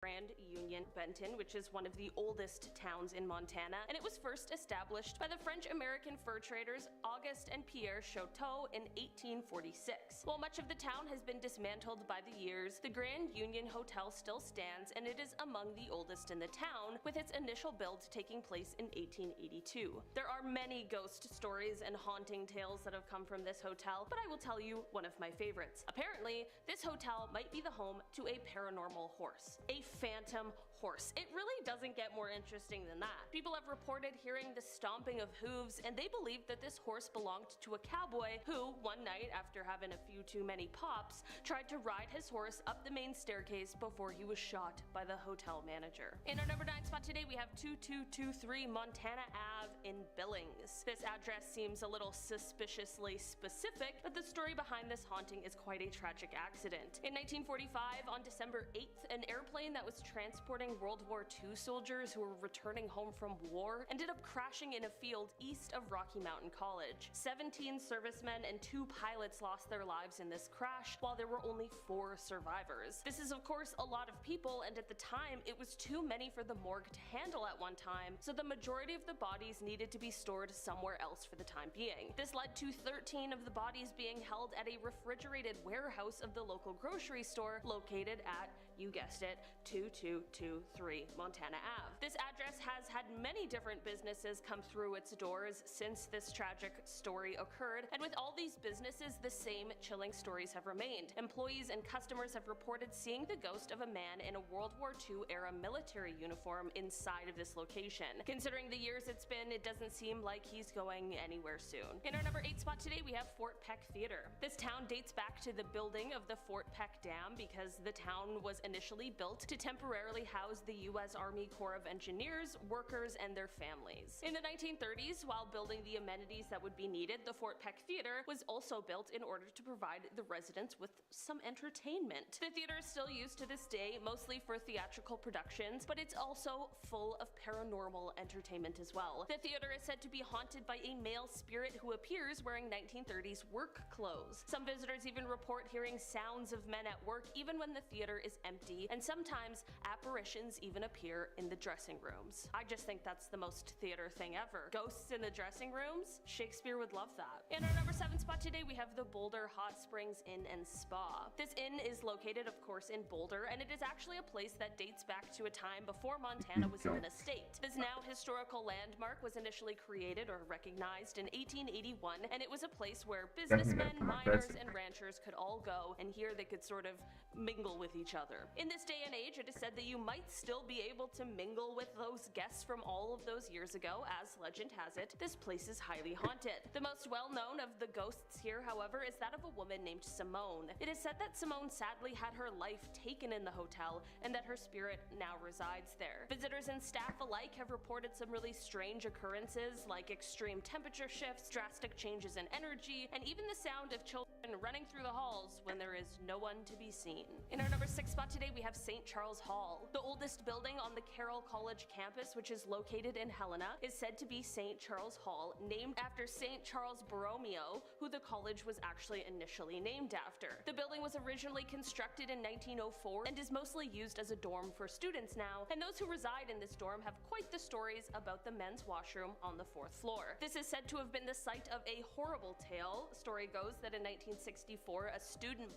Grand Union, Benton, which is one of the oldest towns in Montana, and it was first established by the French-American fur traders Auguste and Pierre Chouteau in 1846. While much of the town has been dismantled by the years, the Grand Union Hotel still stands, and it is among the oldest in the town, with its initial build taking place in 1882. There are many ghost stories and haunting tales that have come from this hotel, but I will tell you one of my favorites. Apparently, this hotel might be the home to a paranormal horse. A phantom horse. It really doesn't get more interesting than that. People have reported hearing the stomping of hooves, and they believed that this horse belonged to a cowboy who, one night after having a few too many pops, tried to ride his horse up the main staircase before he was shot by the hotel manager. In our number 9 spot today, we have 2223 Montana Ave in Billings. This address seems a little suspiciously specific, but the story behind this haunting is quite a tragic accident. In 1945, on December 8th, an airplane that was transporting World War II soldiers who were returning home from war ended up crashing in a field east of Rocky Mountain College. 17 servicemen and 2 pilots lost their lives in this crash, while there were only 4 survivors. This is of course a lot of people, and at the time it was too many for the morgue to handle at one time, so the majority of the bodies needed to be stored somewhere else for the time being. This led to 13 of the bodies being held at a refrigerated warehouse of the local grocery store located at, you guessed it, 2223 Montana Ave. This address has had many different businesses come through its doors since this tragic story occurred, and with all these businesses, the same chilling stories have remained. Employees and customers have reported seeing the ghost of a man in a World War II era military uniform inside of this location. Considering the years it's been, it doesn't seem like he's going anywhere soon. In our number 8 spot today, we have Fort Peck Theater. This town dates back to the building of the Fort Peck Dam because the town was initially built to temporarily house the U.S. Army Corps of Engineers, workers, and their families. In the 1930s, while building the amenities that would be needed, the Fort Peck Theater was also built in order to provide the residents with some entertainment. The theater is still used to this day, mostly for theatrical productions, but it's also full of paranormal entertainment as well. The theater is said to be haunted by a male spirit who appears wearing 1930s work clothes. Some visitors even report hearing sounds of men at work even when the theater is empty, and sometimes apparitions even appear in the dressing rooms. I just think that's the most theater thing ever. Ghosts in the dressing rooms? Shakespeare would love that. In our number 7 spot today, we have the Boulder Hot Springs Inn and Spa. This inn is located, of course, in Boulder, and it is actually a place that dates back to a time before Montana was even a state. This now historical landmark was initially created or recognized in 1881, and it was a place where businessmen, miners, and ranchers could all go, and here they could sort of mingle with each other. In this day and age, it is said that you might still be able to mingle with those guests from all of those years ago. As legend has it, this place is highly haunted. The most well-known of the ghosts here, however, is that of a woman named Simone. It is said that Simone sadly had her life taken in the hotel, and that her spirit now resides there. Visitors and staff alike have reported some really strange occurrences, like extreme temperature shifts, drastic changes in energy, and even the sound of children running through the halls when there is no one to be seen. In our number 6 spot today, we have St. Charles Hall. The oldest building on the Carroll College campus, which is located in Helena, is said to be St. Charles Hall, named after St. Charles Borromeo, who the college was actually initially named after. The building was originally constructed in 1904 and is mostly used as a dorm for students now, and those who reside in this dorm have quite the stories about the men's washroom on the 4th floor. This is said to have been the site of a horrible tale. Story goes that in 1964, a student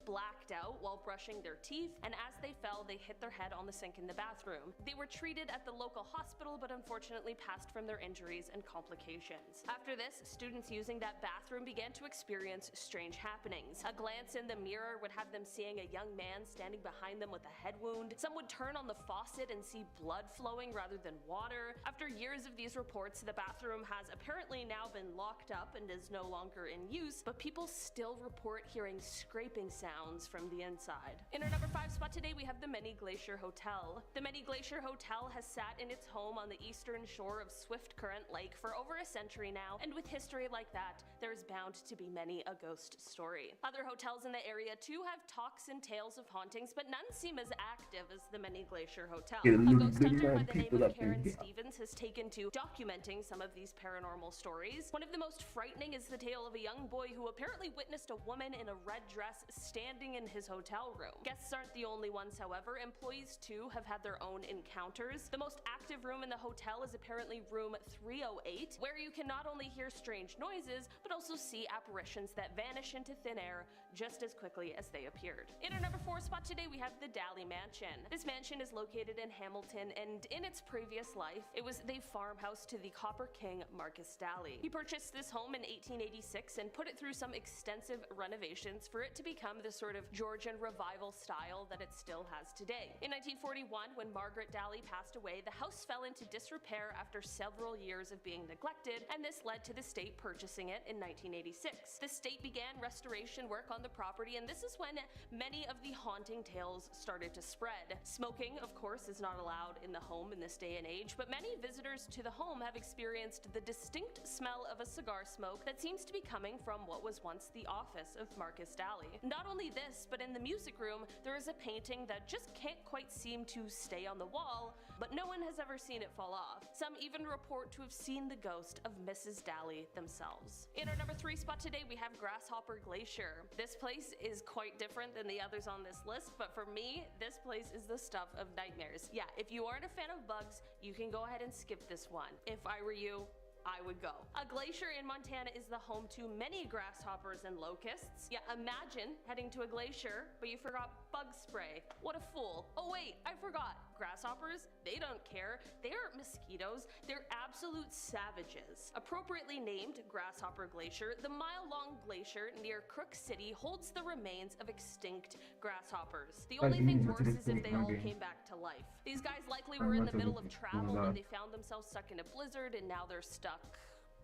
blacked out while brushing their teeth, and as they fell, they hit their head on the sink in the bathroom. They were treated at the local hospital, but unfortunately passed from their injuries and complications. After this, students using that bathroom began to experience strange happenings. A glance in the mirror would have them seeing a young man standing behind them with a head wound. Some would turn on the faucet and see blood flowing rather than water. After years of these reports, the bathroom has apparently now been locked up and is no longer in use, but people still report hearing scraping sounds from the inside. In our number 5 spot today, we have the Many Glacier Hotel. The Many Glacier Hotel has sat in its home on the eastern shore of Swift Current Lake for over a century now, and with history like that, there is bound to be many a ghost story. Other hotels in the area too have talks and tales of hauntings, but none seem as active as the Many Glacier Hotel. A ghost hunter by the name of Karen Stevens has taken to documenting some of these paranormal stories. One of the most frightening is the tale of a young boy who apparently witnessed a woman in a red dress standing in his hotel room. Guests aren't the only ones, however. Employees too have had their own encounters. The most active room in the hotel is apparently room 308, where you can not only hear strange noises, but also see apparitions that vanish into thin air just as quickly as they appeared. In our number 4 spot today, we have the Daly Mansion. This mansion is located in Hamilton, and in its previous life, it was the farmhouse to the Copper King Marcus Daly. He purchased this home in 1886 and put it through some extensive renovations for it to become the sort of Georgian revival style that it still has today. In 1941, when Margaret Daly passed away, the house fell into disrepair after several years of being neglected, and this led to the state purchasing it in 1986. The state began restoration work on the property, and this is when many of the haunting tales started to spread. Smoking, of course, is not allowed in the home in this day and age, but many visitors to the home have experienced the distinct smell of a cigar smoke that seems to be coming from what was once the office of Marcus Daly. Not only this, but in the music room, there is a painting that just can't quite seem to stay on the wall, but no one has ever seen it fall off. Some even report to have seen the ghost of Mrs. Daly themselves. In our number 3 spot today, we have Grasshopper Glacier. This place is quite different than the others on this list, but for me, this place is the stuff of nightmares. Yeah, if you aren't a fan of bugs, you can go ahead and skip this one. If I were you, I would go. A glacier in Montana is the home to many grasshoppers and locusts. Yeah, imagine heading to a glacier, but you forgot bug spray. What a fool. Oh wait, I forgot. Grasshoppers, they don't care. They aren't mosquitoes. They're absolute savages. Appropriately named Grasshopper Glacier, the mile-long glacier near Crook City holds the remains of extinct grasshoppers. The only thing worse is if they all came back to life. These guys likely were in the middle of travel when they found themselves stuck in a blizzard, and now they're stuck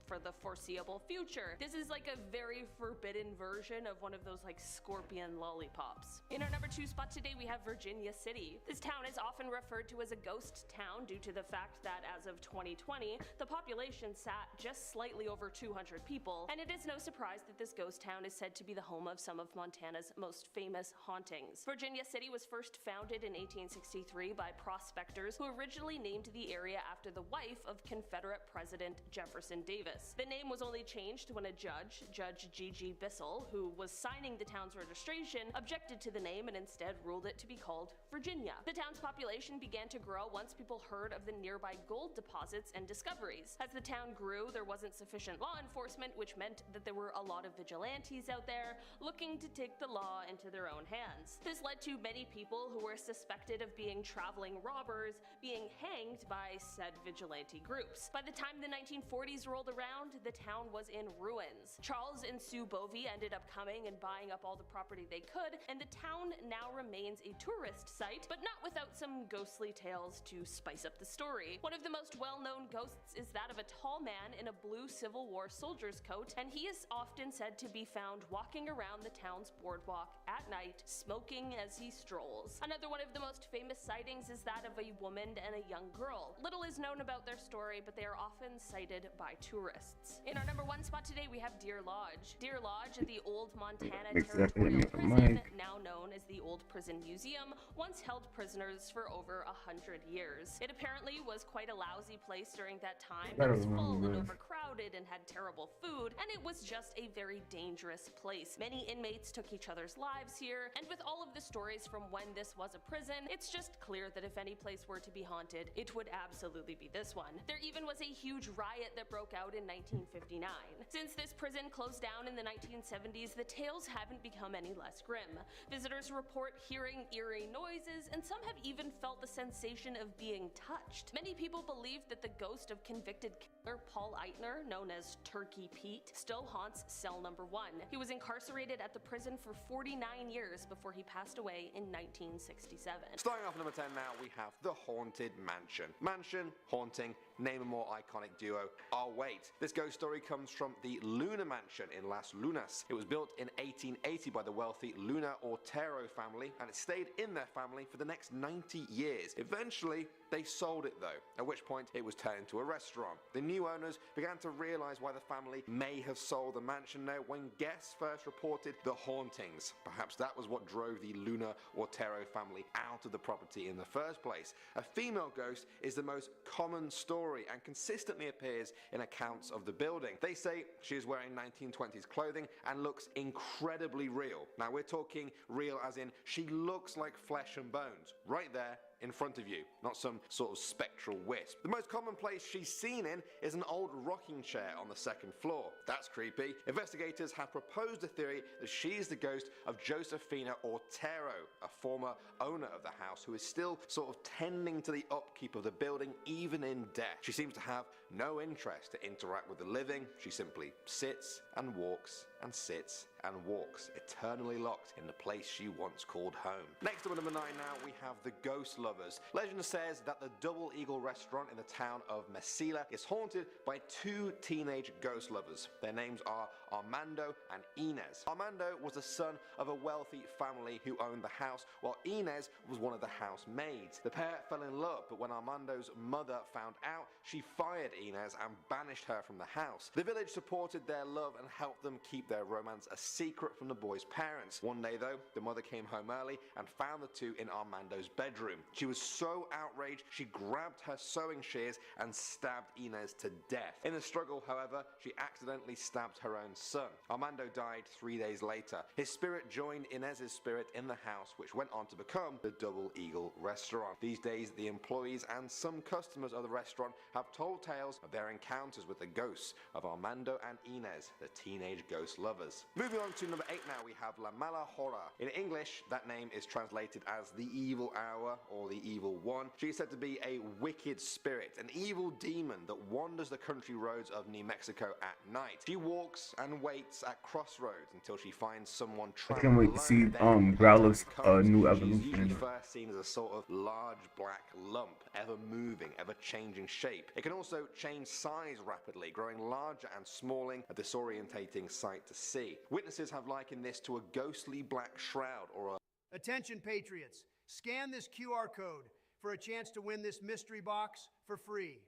for the foreseeable future. This is like a very forbidden version of one of those like scorpion lollipops. In our number 2 spot today, we have Virginia City. This town is often referred to as a ghost town due to the fact that as of 2020, the population sat just slightly over 200 people, and it is no surprise that this ghost town is said to be the home of some of Montana's most famous hauntings. Virginia City was first founded in 1863 by prospectors who originally named the area after the wife of Confederate President Jefferson Davis. The name was only changed when a judge, Judge G.G. Bissell, who was signing the town's registration, objected to the name and instead ruled it to be called Virginia. The town's population began to grow once people heard of the nearby gold deposits and discoveries. As the town grew, there wasn't sufficient law enforcement, which meant that there were a lot of vigilantes out there looking to take the law into their own hands. This led to many people who were suspected of being traveling robbers being hanged by said vigilante groups. By the time the 1940s rolled around, the town was in ruins. Charles and Sue Bovey ended up coming and buying up all the property they could, and the town now remains a tourist site, but not without some ghostly tales to spice up the story. One of the most well-known ghosts is that of a tall man in a blue Civil War soldier's coat, and he is often said to be found walking around the town's boardwalk at night, smoking as he strolls. Another one of the most famous sightings is that of a woman and a young girl. Little is known about their story, but they are often sighted by tourists. In our number 1 spot today, we have Deer Lodge. Deer Lodge, the old Montana Territorial Prison, now known as the Old Prison Museum, once held prisoners for over 100 years. It apparently was quite a lousy place during that time. It was full and overcrowded and had terrible food, and it was just a very dangerous place. Many inmates took each other's lives here, and with all of the stories from when this was a prison, it's just clear that if any place were to be haunted, it would absolutely be this one. There even was a huge riot that broke out in 1959. Since this prison closed down in the 1970s, the tales haven't become any less grim. Visitors report hearing eerie noises, and some have even felt the sensation of being touched. Many people believe that the ghost of convicted killer Paul Eitner, known as Turkey Pete, still haunts cell number 1. He was incarcerated at the prison for 49 years before he passed away in 1967. Starting off number 10 now, we have The Haunted Mansion. Mansion, haunting, name a more iconic duo, I'll wait. This ghost story comes from the Luna Mansion in Las Lunas. It was built in 1880 by the wealthy Luna Otero family, and it stayed in their family for the next 90 years. Eventually, they sold it though, at which point it was turned into a restaurant. The new owners began to realize why the family may have sold the mansion now when guests first reported the hauntings. Perhaps that was what drove the Luna Otero family out of the property in the first place. A female ghost is the most common story and consistently appears in accounts of the building. They say she is wearing 1920s clothing and looks incredibly real. Now we're talking real as in she looks like flesh and bones, right there in front of you, not some sort of spectral wisp. The most common place she's seen in is an old rocking chair on the second floor. That's creepy. Investigators have proposed a theory that she is the ghost of Josefina Otero, a former owner of the house who is still sort of tending to the upkeep of the building even in death. She seems to have no interest to interact with the living. She simply sits and walks and sits and walks, eternally locked in the place she once called home. Next up at number 9 now, we have the Ghost Lovers. Legend says that the Double Eagle restaurant in the town of Mesilla is haunted by 2 teenage ghost lovers. Their names are Armando and Inez. Armando was the son of a wealthy family who owned the house, while Inez was one of the housemaids. The pair fell in love, but when Armando's mother found out, she fired Inez and banished her from the house. The village supported their love and helped them keep their romance a secret from the boys' parents. One day though, the mother came home early and found the two in Armando's bedroom. She was so outraged, she grabbed her sewing shears and stabbed Inez to death. In the struggle, however, she accidentally stabbed her own son. Armando died 3 days later. His spirit joined Inez's spirit in the house, which went on to become the Double Eagle restaurant. These days, the employees and some customers of the restaurant have told tales of their encounters with the ghosts of Armando and Inez, the teenage ghost lovers. Moving on to number 8 now, we have La Mala Hora. In English, that name is translated as the Evil Hour or the Evil One. She is said to be a wicked spirit, an evil demon that wanders the country roads of New Mexico at night. She walks and waits at crossroads until she finds someone I trapped can't wait to see Growler's new She's evolution. usually first seen as a sort of large black lump, ever moving, ever changing shape. It can also change size rapidly, growing larger and smalling, a disorientating sight to see. Witnesses have likened this to a ghostly black shroud or a Attention patriots, scan this QR code for a chance to win this mystery box for free.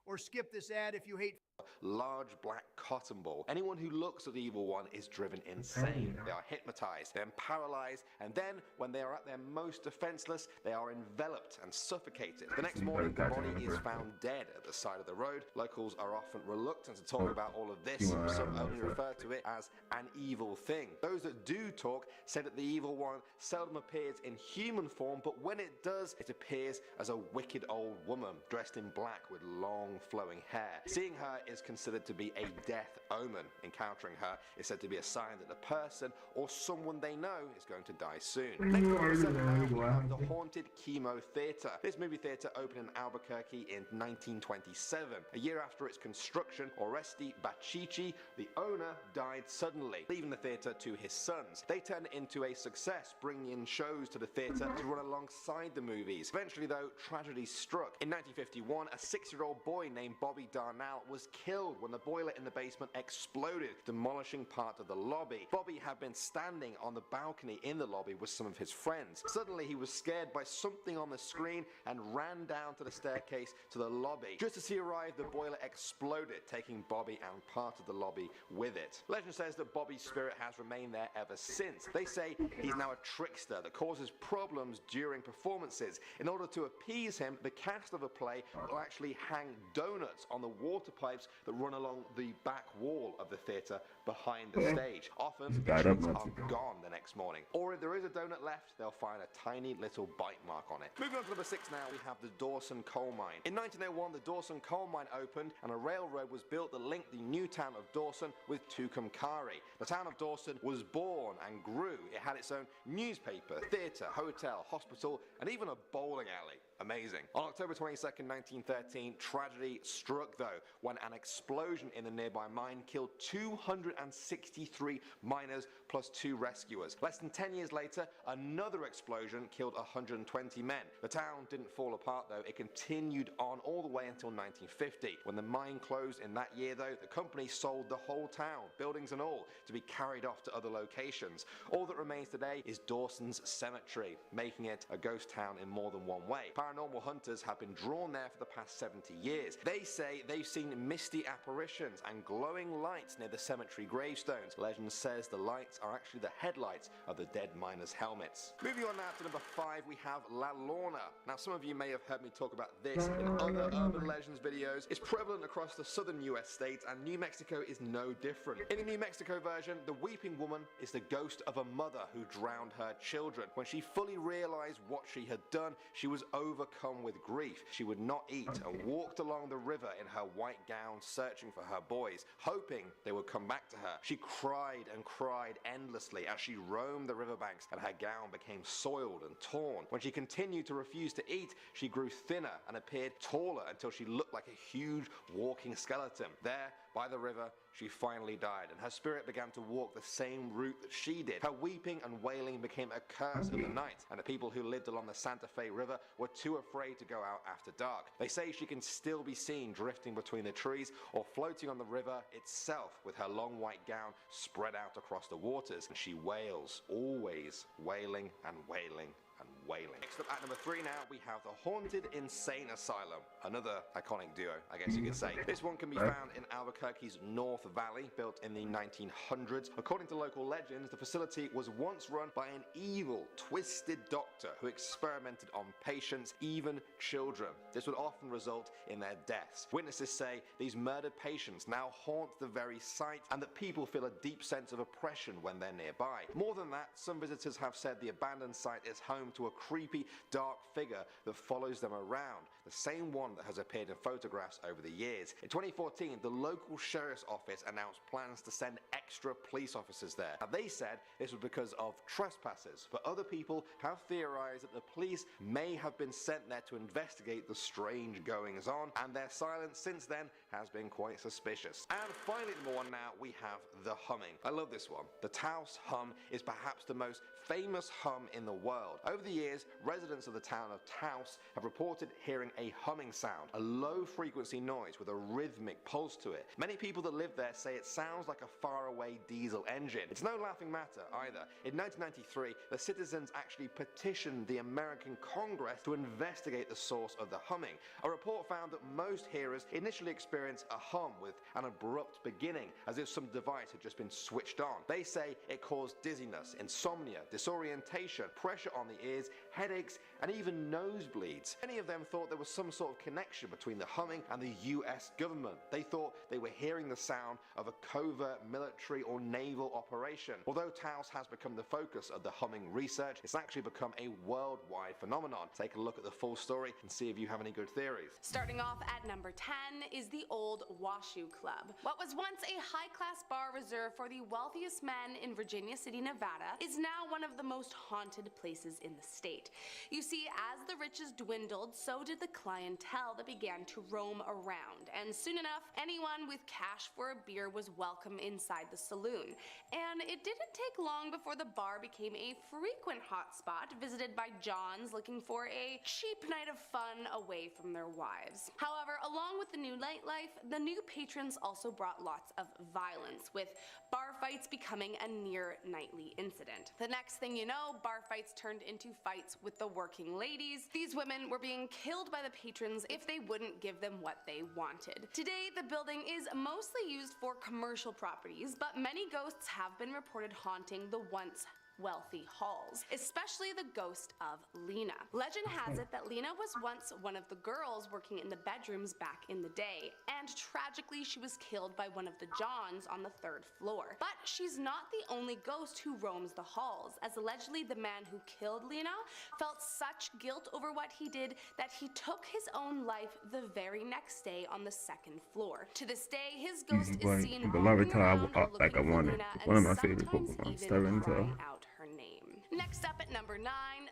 Or skip this ad if you hate large black cotton ball. Anyone who looks at the Evil One is driven insane. They are hypnotized, then paralyzed, and then when they are at their most defenseless, they are enveloped and suffocated. The next morning, the body is found dead at the side of the road. Locals are often reluctant to talk about all of this. Some only refer to it as an evil thing. Those that do talk say that the Evil One seldom appears in human form, but when it does, it appears as a wicked old woman dressed in black with long flowing hair. Seeing her is considered to be a death omen. Encountering her is said to be a sign that the person or someone they know is going to die soon. Next up, number 7 now, we have the Haunted Chemo Theatre. This movie theatre opened in Albuquerque in 1927. A year after its construction, Oresti Bachichi, the owner, died suddenly, leaving the theatre to his sons. They turned it into a success, bringing in shows to the theatre to run alongside the movies. Eventually though, tragedy struck. In 1951, a 6-year-old boy named Bobby Darnell was killed when the boiler in the basement exploded, demolishing part of the lobby. Bobby had been standing on the balcony in the lobby with some of his friends. Suddenly he was scared by something on the screen and ran down to the staircase to the lobby. Just as he arrived, the boiler exploded, taking Bobby and part of the lobby with it. Legend says that Bobby's spirit has remained there ever since. They say he's now a trickster that causes problems during performances. In order to appease him, the cast of a play will actually hang donuts on the water pipes that run along the back wall of the theatre behind the stage. Often, the treats are gone the next morning. Or if there is a donut left, they'll find a tiny little bite mark on it. Moving on to number 6 now, we have the Dawson Coal Mine. In 1901, the Dawson Coal Mine opened and a railroad was built that linked the new town of Dawson with Tucumcari. The town of Dawson was born and grew. It had its own newspaper, theatre, hotel, hospital, and even a bowling alley. Amazing. On October 22nd, 1913, tragedy struck though when an explosion in the nearby mine killed 263 miners plus 2 rescuers. Less than 10 years later, another explosion killed 120 men. The town didn't fall apart though, it continued on all the way until 1950. When the mine closed in that year though, the company sold the whole town, buildings and all, to be carried off to other locations. All that remains today is Dawson's Cemetery, making it a ghost town in more than one way. Paranormal hunters have been drawn there for the past 70 years. They say they've seen misty apparitions and glowing lights near the cemetery gravestones. Legend says the lights are actually the headlights of the dead miners' helmets. Moving on now to number 5, we have La Lorna. Now some of you may have heard me talk about this in other urban legends videos. It's prevalent across the southern US states, and New Mexico is no different. In the New Mexico version, the weeping woman is the ghost of a mother who drowned her children. When she fully realized what she had done, she was overcome with grief. She would not eat and walked along the river in her white gown, searching for her boys, hoping they would come back to her. She cried and cried endlessly as she roamed the riverbanks, and her gown became soiled and torn. When she continued to refuse to eat, she grew thinner and appeared taller until she looked like a huge walking skeleton. There, by the river, she finally died, and her spirit began to walk the same route that she did. Her weeping and wailing became a curse of the night, and the people who lived along the Santa Fe River were too afraid to go out after dark. They say she can still be seen drifting between the trees or floating on the river itself with her long white gown spread out across the waters, and she wails, always wailing and wailing and wailing. Next up at number 3 now, we have the Haunted Insane Asylum, another iconic duo, I guess you could say. This one can be found in Albuquerque's North Valley, built in the 1900s. According to local legends, the facility was once run by an evil, twisted doctor who experimented on patients, even children. This would often result in their deaths. Witnesses say these murdered patients now haunt the very site, and that people feel a deep sense of oppression when they're nearby. More than that, some visitors have said the abandoned site is home to a creepy, dark figure that follows them around, the same one that has appeared in photographs over the years. In 2014, the local sheriff's office announced plans to send extra police officers there. Now, they said this was because of trespassers, but other people have theorized that the police may have been sent there to investigate the strange goings-on, and their silence since then has been quite suspicious. And finally, number 1 now, we have the humming. I love this one. The Taos hum is perhaps the most famous hum in the world. Over the years, residents of the town of Taos have reported hearing a humming sound, a low-frequency noise with a rhythmic pulse to it. Many people that live there say it sounds like a faraway diesel engine. It's no laughing matter either. In 1993, the citizens actually petitioned the American Congress to investigate the source of the humming. A report found that most hearers initially experience a hum with an abrupt beginning, as if some device had just been switched on. They say it caused dizziness, insomnia, disorientation, pressure on the ears, headaches, and even nosebleeds. Many of them thought there was some sort of connection between the humming and the US government. They thought they were hearing the sound of a covert military or naval operation. Although Taos has become the focus of the humming research, it's actually become a worldwide phenomenon. Take a look at the full story and see if you have any good theories. Starting off at number 10 is the Old Washoe Club. What was once a high-class bar reserved for the wealthiest men in Virginia City, Nevada, is now one of the most haunted places in the state. You see, as the riches dwindled, so did the clientele that began to roam around, and soon enough, anyone with cash for a beer was welcome inside the saloon. And it didn't take long before the bar became a frequent hotspot visited by Johns looking for a cheap night of fun away from their wives. However, along with the new nightlife, the new patrons also brought lots of violence, with bar fights becoming a near nightly incident. The next thing you know, bar fights turned into fights with the working ladies. These women were being killed by the patrons if they wouldn't give them what they wanted. Today, the building is mostly used for commercial properties, but many ghosts have been reported haunting the once wealthy halls, especially the ghost of Lena. Legend has it that Lena was once one of the girls working in the bedrooms back in the day, and tragically she was killed by one of the Johns on the 3rd floor. But she's not the only ghost who roams the halls, as allegedly the man who killed Lena felt such guilt over what he did that he took his own life the very next day on the 2nd floor. To this day, his ghost is seen roaming around looking for Lena, one of and my favorite sometimes Pokemon, even crying out her name. Next up at number 9,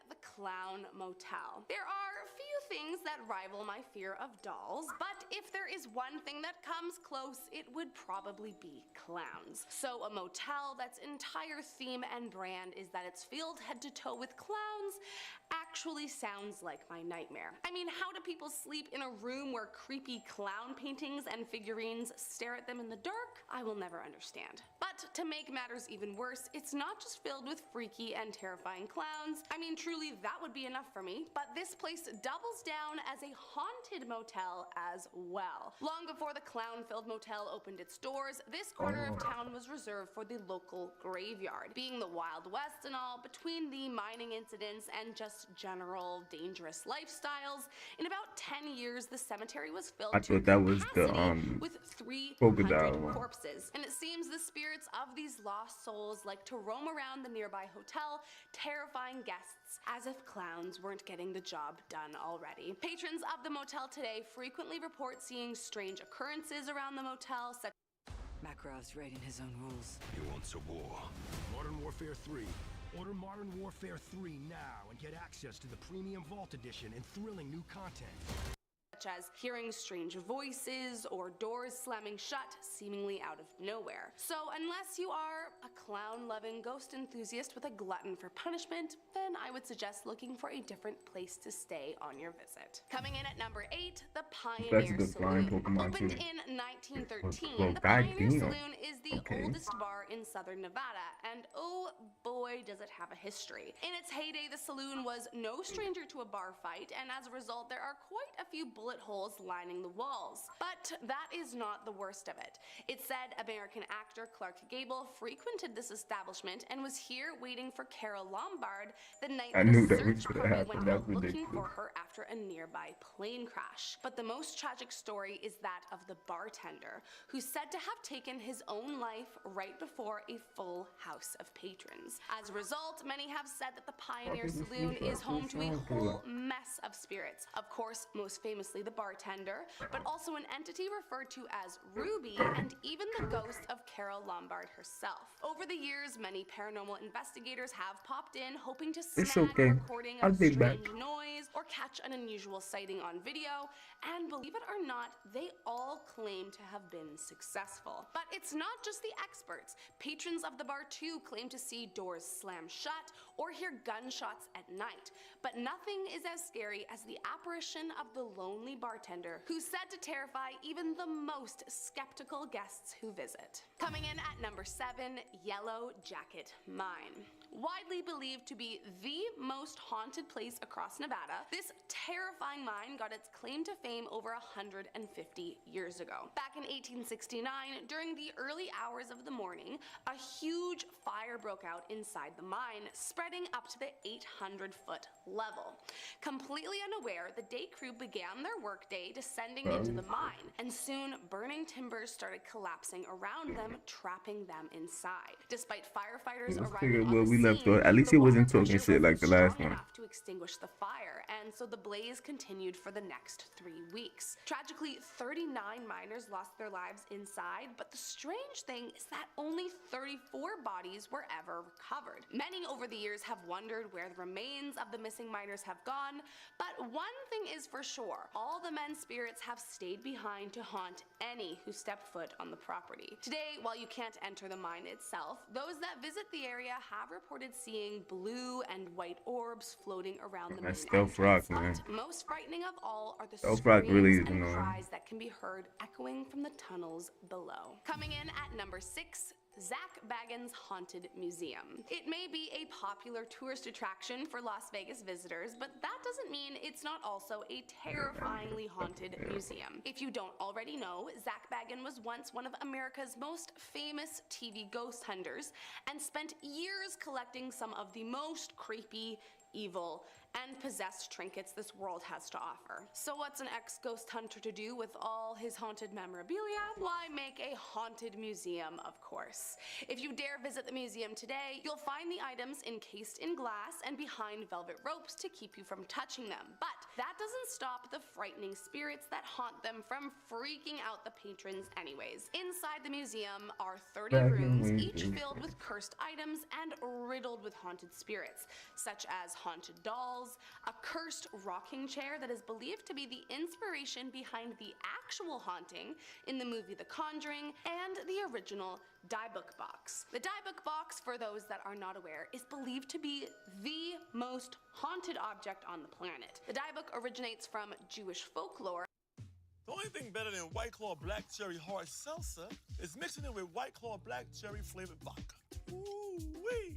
the Clown Motel. There are a few things that rival my fear of dolls, but if there is one thing that comes close, it would probably be clowns. So a motel that's entire theme and brand is that it's filled head to toe with clowns actually sounds like my nightmare. I mean, how do people sleep in a room where creepy clown paintings and figurines stare at them in the dark? I will never understand. But to make matters even worse, it's not just filled with freaky and terrifying clowns. I mean, truly, that would be enough for me. But this place doubles down as a haunted motel as well. Long before the clown-filled motel opened its doors, this corner of town was reserved for the local graveyard. Being the Wild West and all, between the mining incidents and just general dangerous lifestyles, in about 10 years the cemetery was filled I to thought that was the capacity with 300 crocodile one. corpses. And it seems the spirits of these lost souls like to roam around the nearby hotel, terrifying guests as if clowns weren't getting the job done already. Patrons of the motel today frequently report seeing strange occurrences around the motel, such Makarov's writing his own rules. He wants a war. Modern Warfare 3. Order Modern Warfare 3 now and get access to the Premium Vault Edition and thrilling new content. as hearing strange voices or doors slamming shut seemingly out of nowhere. So unless you are a clown-loving ghost enthusiast with a glutton for punishment, then I would suggest looking for a different place to stay on your visit. Coming in at number 8, the Pioneer Saloon. Opened in 1913, the Pioneer Saloon is the oldest bar in southern Nevada, and oh boy does it have a history. In its heyday, the saloon was no stranger to a bar fight, and as a result there are quite a few bullet holes lining the walls. But that is not the worst of it. It's said American actor Clark Gable frequented this establishment and was here waiting for Carol Lombard the night the search party went out looking for her after a nearby plane crash. But the most tragic story is that of the bartender, who's said to have taken his own life right before a full house of patrons. As a result, many have said that the Pioneer Saloon is home to a whole mess of spirits. Of course, most famously the bartender, but also an entity referred to as Ruby, and even the ghost of Carol Lombard herself. Over the years, many paranormal investigators have popped in hoping to snag a recording of strange noise or catch an unusual sighting on video, and believe it or not, they all claim to have been successful. But it's not just the experts. Patrons of the bar too claim to see doors slam shut or hear gunshots at night. But nothing is as scary as the apparition of the lonely bartender, who's said to terrify even the most skeptical guests who visit. Coming in at number 7, Yellow Jacket Mine. Widely believed to be the most haunted place across Nevada, this terrifying mine got its claim to fame over 150 years ago. Back in 1869, during the early hours of the morning, a huge fire broke out inside the mine, spreading up to the 800-foot level. Completely unaware, the day crew began their workday descending into the mine, and soon burning timbers started collapsing around them, trapping them inside. Despite firefighters arriving on the scene, at least he wasn't talking shit like the last one. To extinguish the fire, and so the blaze continued for the next 3 weeks. Tragically, 39 miners lost their lives inside, but the strange thing is that only 34 bodies were ever recovered. Many over the years have wondered where the remains of the missing miners have gone, but one thing is for sure, all the men's spirits have stayed behind to haunt any who step foot on the property. Today, while you can't enter the mine itself, those that visit the area have reported seeing blue and white orbs floating around the main entrance. But most frightening of all are the screams and cries that can be heard echoing from the tunnels below. Coming in at number 6, Zak Bagans' Haunted Museum. It may be a popular tourist attraction for Las Vegas visitors, but that doesn't mean it's not also a terrifyingly haunted museum. If you don't already know, Zak Bagans was once one of America's most famous TV ghost hunters and spent years collecting some of the most creepy, evil, and possessed trinkets this world has to offer. So what's an ex-ghost hunter to do with all his haunted memorabilia? Why, make a haunted museum, of course. If you dare visit the museum today, you'll find the items encased in glass and behind velvet ropes to keep you from touching them. But that doesn't stop the frightening spirits that haunt them from freaking out the patrons anyways. Inside the museum are 30 rooms, each filled with cursed items and riddled with haunted spirits, such as haunted dolls, a cursed rocking chair that is believed to be the inspiration behind the actual haunting in the movie The Conjuring, and the original Diebuck box. The Diebuck box, for those that are not aware, is believed to be the most haunted object on the planet. The Diebuck originates from Jewish folklore. The only thing better than White Claw Black Cherry Hard Seltzer is mixing it with White Claw Black Cherry flavored vodka. Ooh-wee!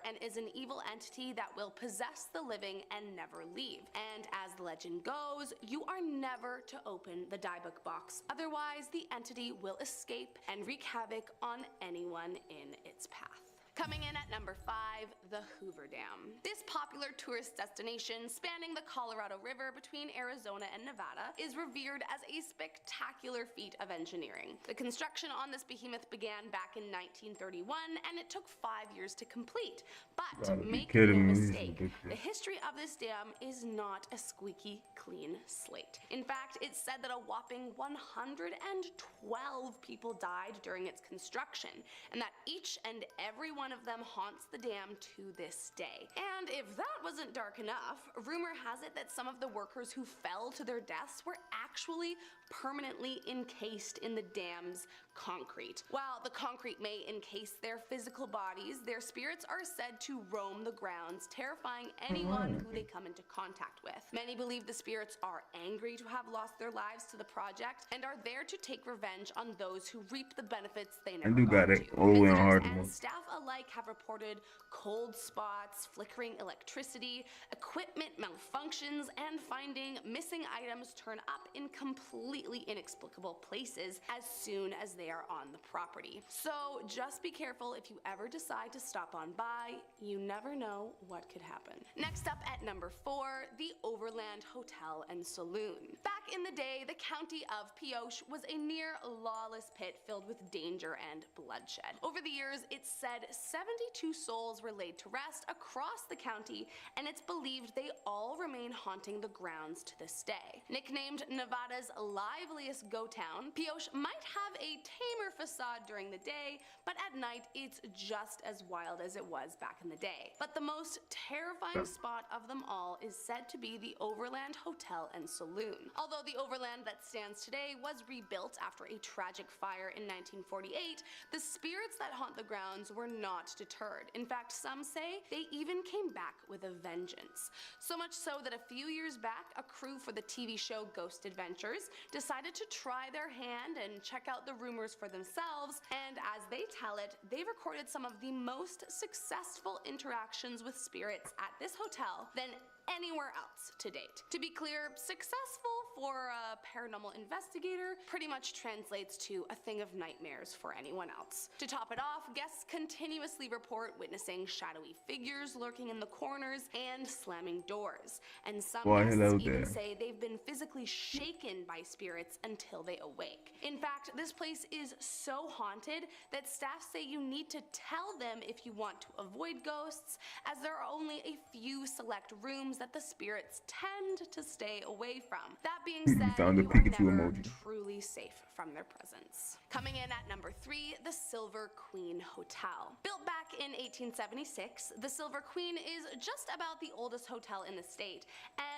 And is an evil entity that will possess the living and never leave. And as the legend goes, you are never to open the Diebuck box, otherwise the entity will escape and wreak havoc on anyone in its path. Coming in at number 5, the Hoover Dam. This popular tourist destination spanning the Colorado River between Arizona and Nevada is revered as a spectacular feat of engineering. The construction on this behemoth began back in 1931 and it took 5 years to complete. But make no mistake, the history of this dam is not a squeaky clean slate. In fact, it's said that a whopping 112 people died during its construction, and that each and every one of them haunts the dam to this day. And if that wasn't dark enough, rumor has it that some of the workers who fell to their deaths were actually permanently encased in the dam's concrete. While the concrete may encase their physical bodies, their spirits are said to roam the grounds, terrifying anyone who they come into contact with. Many believe the spirits are angry to have lost their lives to the project and are there to take revenge on those who reap the benefits they never got to. Visitors and staff alike have reported cold spots, flickering electricity, equipment malfunctions, and finding missing items turn up in completely inexplicable places as soon as they are on the property. So just be careful if you ever decide to stop on by. You never know what could happen. Next up at number 4, the Overland Hotel and Saloon. Back in the day, the county of Pioche was a near lawless pit filled with danger and bloodshed. Over the years, it's said 72 souls were laid to rest across the county, and it's believed they all remain haunting the grounds to this day. Nicknamed Nevada's liveliest go town, Pioche might have a tamer facade during the day, but at night it's just as wild as it was back in the day. But the most terrifying spot of them all is said to be the Overland Hotel and Saloon. Although the Overland that stands today was rebuilt after a tragic fire in 1948, the spirits that haunt the grounds were not deterred. In fact, some say they even came back with a vengeance. So much so that a few years back, a crew for the TV show Ghost Adventures decided to try their hand and check out the rumors for themselves, and as they tell it, they recorded some of the most successful interactions with spirits at this hotel than anywhere else to date. To be clear, successful for a paranormal investigator pretty much translates to a thing of nightmares for anyone else. To top it off, guests continuously report witnessing shadowy figures lurking in the corners and slamming doors. And some guests even say they've been physically shaken by spirits until they awake. In fact, this place is so haunted that staff say you need to tell them if you want to avoid ghosts, as there are only a few select rooms that the spirits tend to stay away from. That being said, you are never truly safe from their presence. Coming in at number 3, the Silver Queen Hotel. Built back in 1876, the Silver Queen is just about the oldest hotel in the state,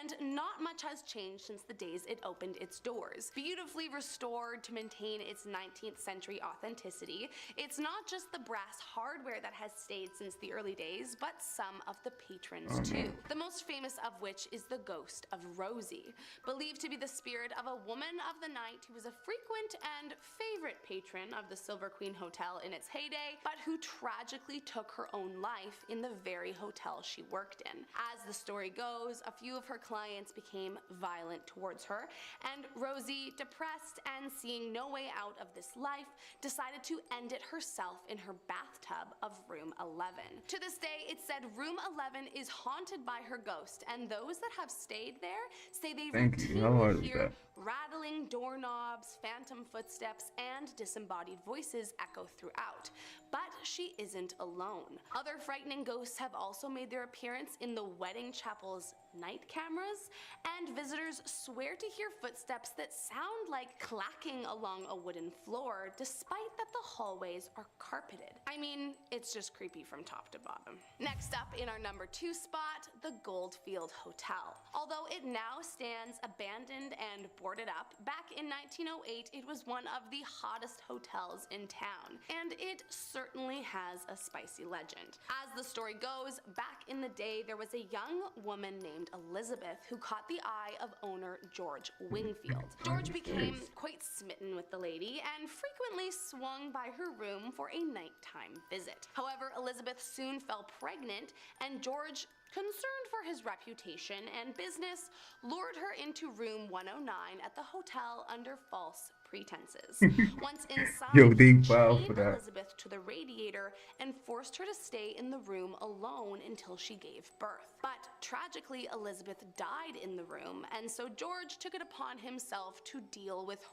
and not much has changed since the days it opened its doors. Beautifully restored to maintain its 19th century authenticity, it's not just the brass hardware that has stayed since the early days, but some of the patrons too. The most famous of which is the ghost of Rosie, believed to be the spirit of a woman of the night who was a frequent and favorite patron of the Silver Queen Hotel in its heyday, but who tragically took her own life in the very hotel she worked in. As the story goes, a few of her clients became violent towards her, and Rosie, depressed and seeing no way out of this life, decided to end it herself in her bathtub of room 11. To this day, it's said room 11 is haunted by her ghost, and those that have stayed there say they routinely part you of hear that. rattling doorknobs, phantom footsteps, and disembodied voices echo throughout. But she isn't alone. Other frightening ghosts have also made their appearance in the wedding chapel's night cameras, and visitors swear to hear footsteps that sound like clacking along a wooden floor, despite that the hallways are carpeted. I mean, it's just creepy from top to bottom. Next up in our number 2 spot, the Goldfield Hotel. Although it now stands abandoned and boarded up, back in 1908 it was one of the hottest hotels in town, and it certainly has a spicy legend. As the story goes, back in the day there was a young woman named Elizabeth who caught the eye of owner George Wingfield. George became quite smitten with the lady and frequently swung by her room for a nighttime visit. However, Elizabeth soon fell pregnant, and George, concerned for his reputation and business, lured her into room 109 at the hotel under false pretenses. Once inside, Yo, they he foul chained for that. Elizabeth to the radiator and forced her to stay in the room alone until she gave birth. But tragically, Elizabeth died in the room, and so George took it upon himself to deal with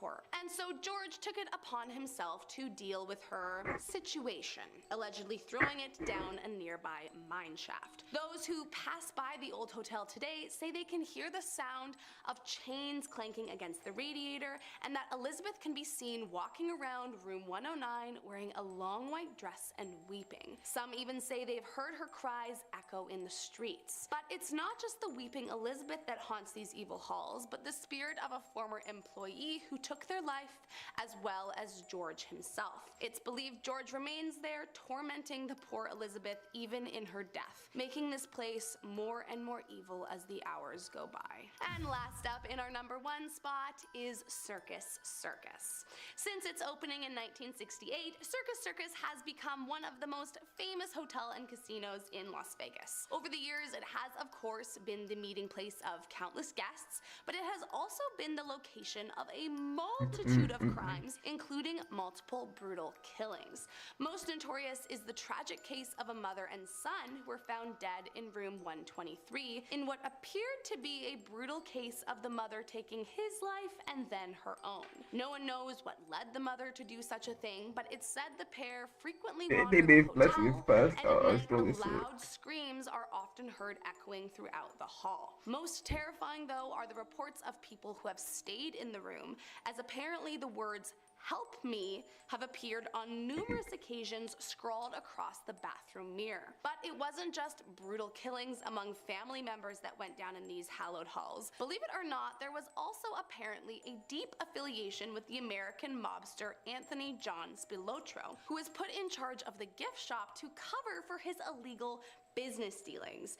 her. Situation, allegedly throwing it down a nearby mine shaft. Those who pass by the old hotel today say they can hear the sound of chains clanking against the radiator, and that Elizabeth can be seen walking around room 109 wearing a long white dress and weeping. Some even say they've heard her cries echo in the streets. But it's not just the weeping Elizabeth that haunts these evil halls, but the spirit of a former employee who took their life, as well as George himself. It's believed George remains there, tormenting the poor Elizabeth even in her death, making this place more and more evil as the hours go by. And last up in our number 1 spot is Circus Circus. Since its opening in 1968, Circus Circus has become one of the most famous hotel and casinos in Las Vegas. Over the years, it has of course been the meeting place of countless guests, but it has also been the location of a multitude of crimes, including multiple brutal killings. Most notorious is the tragic case of a mother and son who were found dead in room 123 in what appeared to be a brutal case of the mother taking his life and then her own. No one knows what led the mother to do such a thing, but it's said the pair frequently They wandered made the flexing hotel, fast. and at night Slowly the loud screams are often heard echoing throughout the hall. Most terrifying, though, are the reports of people who have stayed in the room, as apparently the words "help me" have appeared on numerous occasions scrawled across the bathroom mirror. But it wasn't just brutal killings among family members that went down in these hallowed halls. Believe it or not, there was also apparently a deep affiliation with the American mobster Anthony John Spilotro, who was put in charge of the gift shop to cover for his illegal business dealings.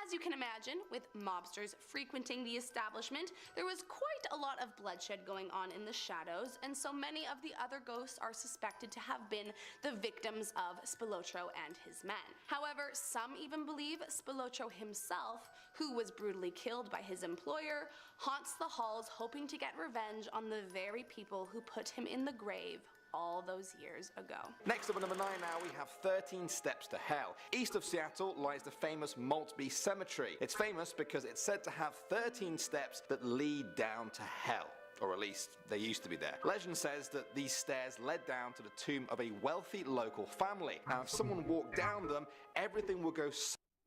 As you can imagine, with mobsters frequenting the establishment, there was quite a lot of bloodshed going on in the shadows, and so many of the other ghosts are suspected to have been the victims of Spilotro and his men. However, some even believe Spilotro himself, who was brutally killed by his employer, haunts the halls hoping to get revenge on the very people who put him in the grave all those years ago. Next up at number 9 now, we have 13 Steps to Hell. East of Seattle lies the famous Maltby Cemetery. It's famous because it's said to have 13 steps that lead down to hell. Or at least they used to be there. Legend says that these stairs led down to the tomb of a wealthy local family. Now if someone walked down them, everything would go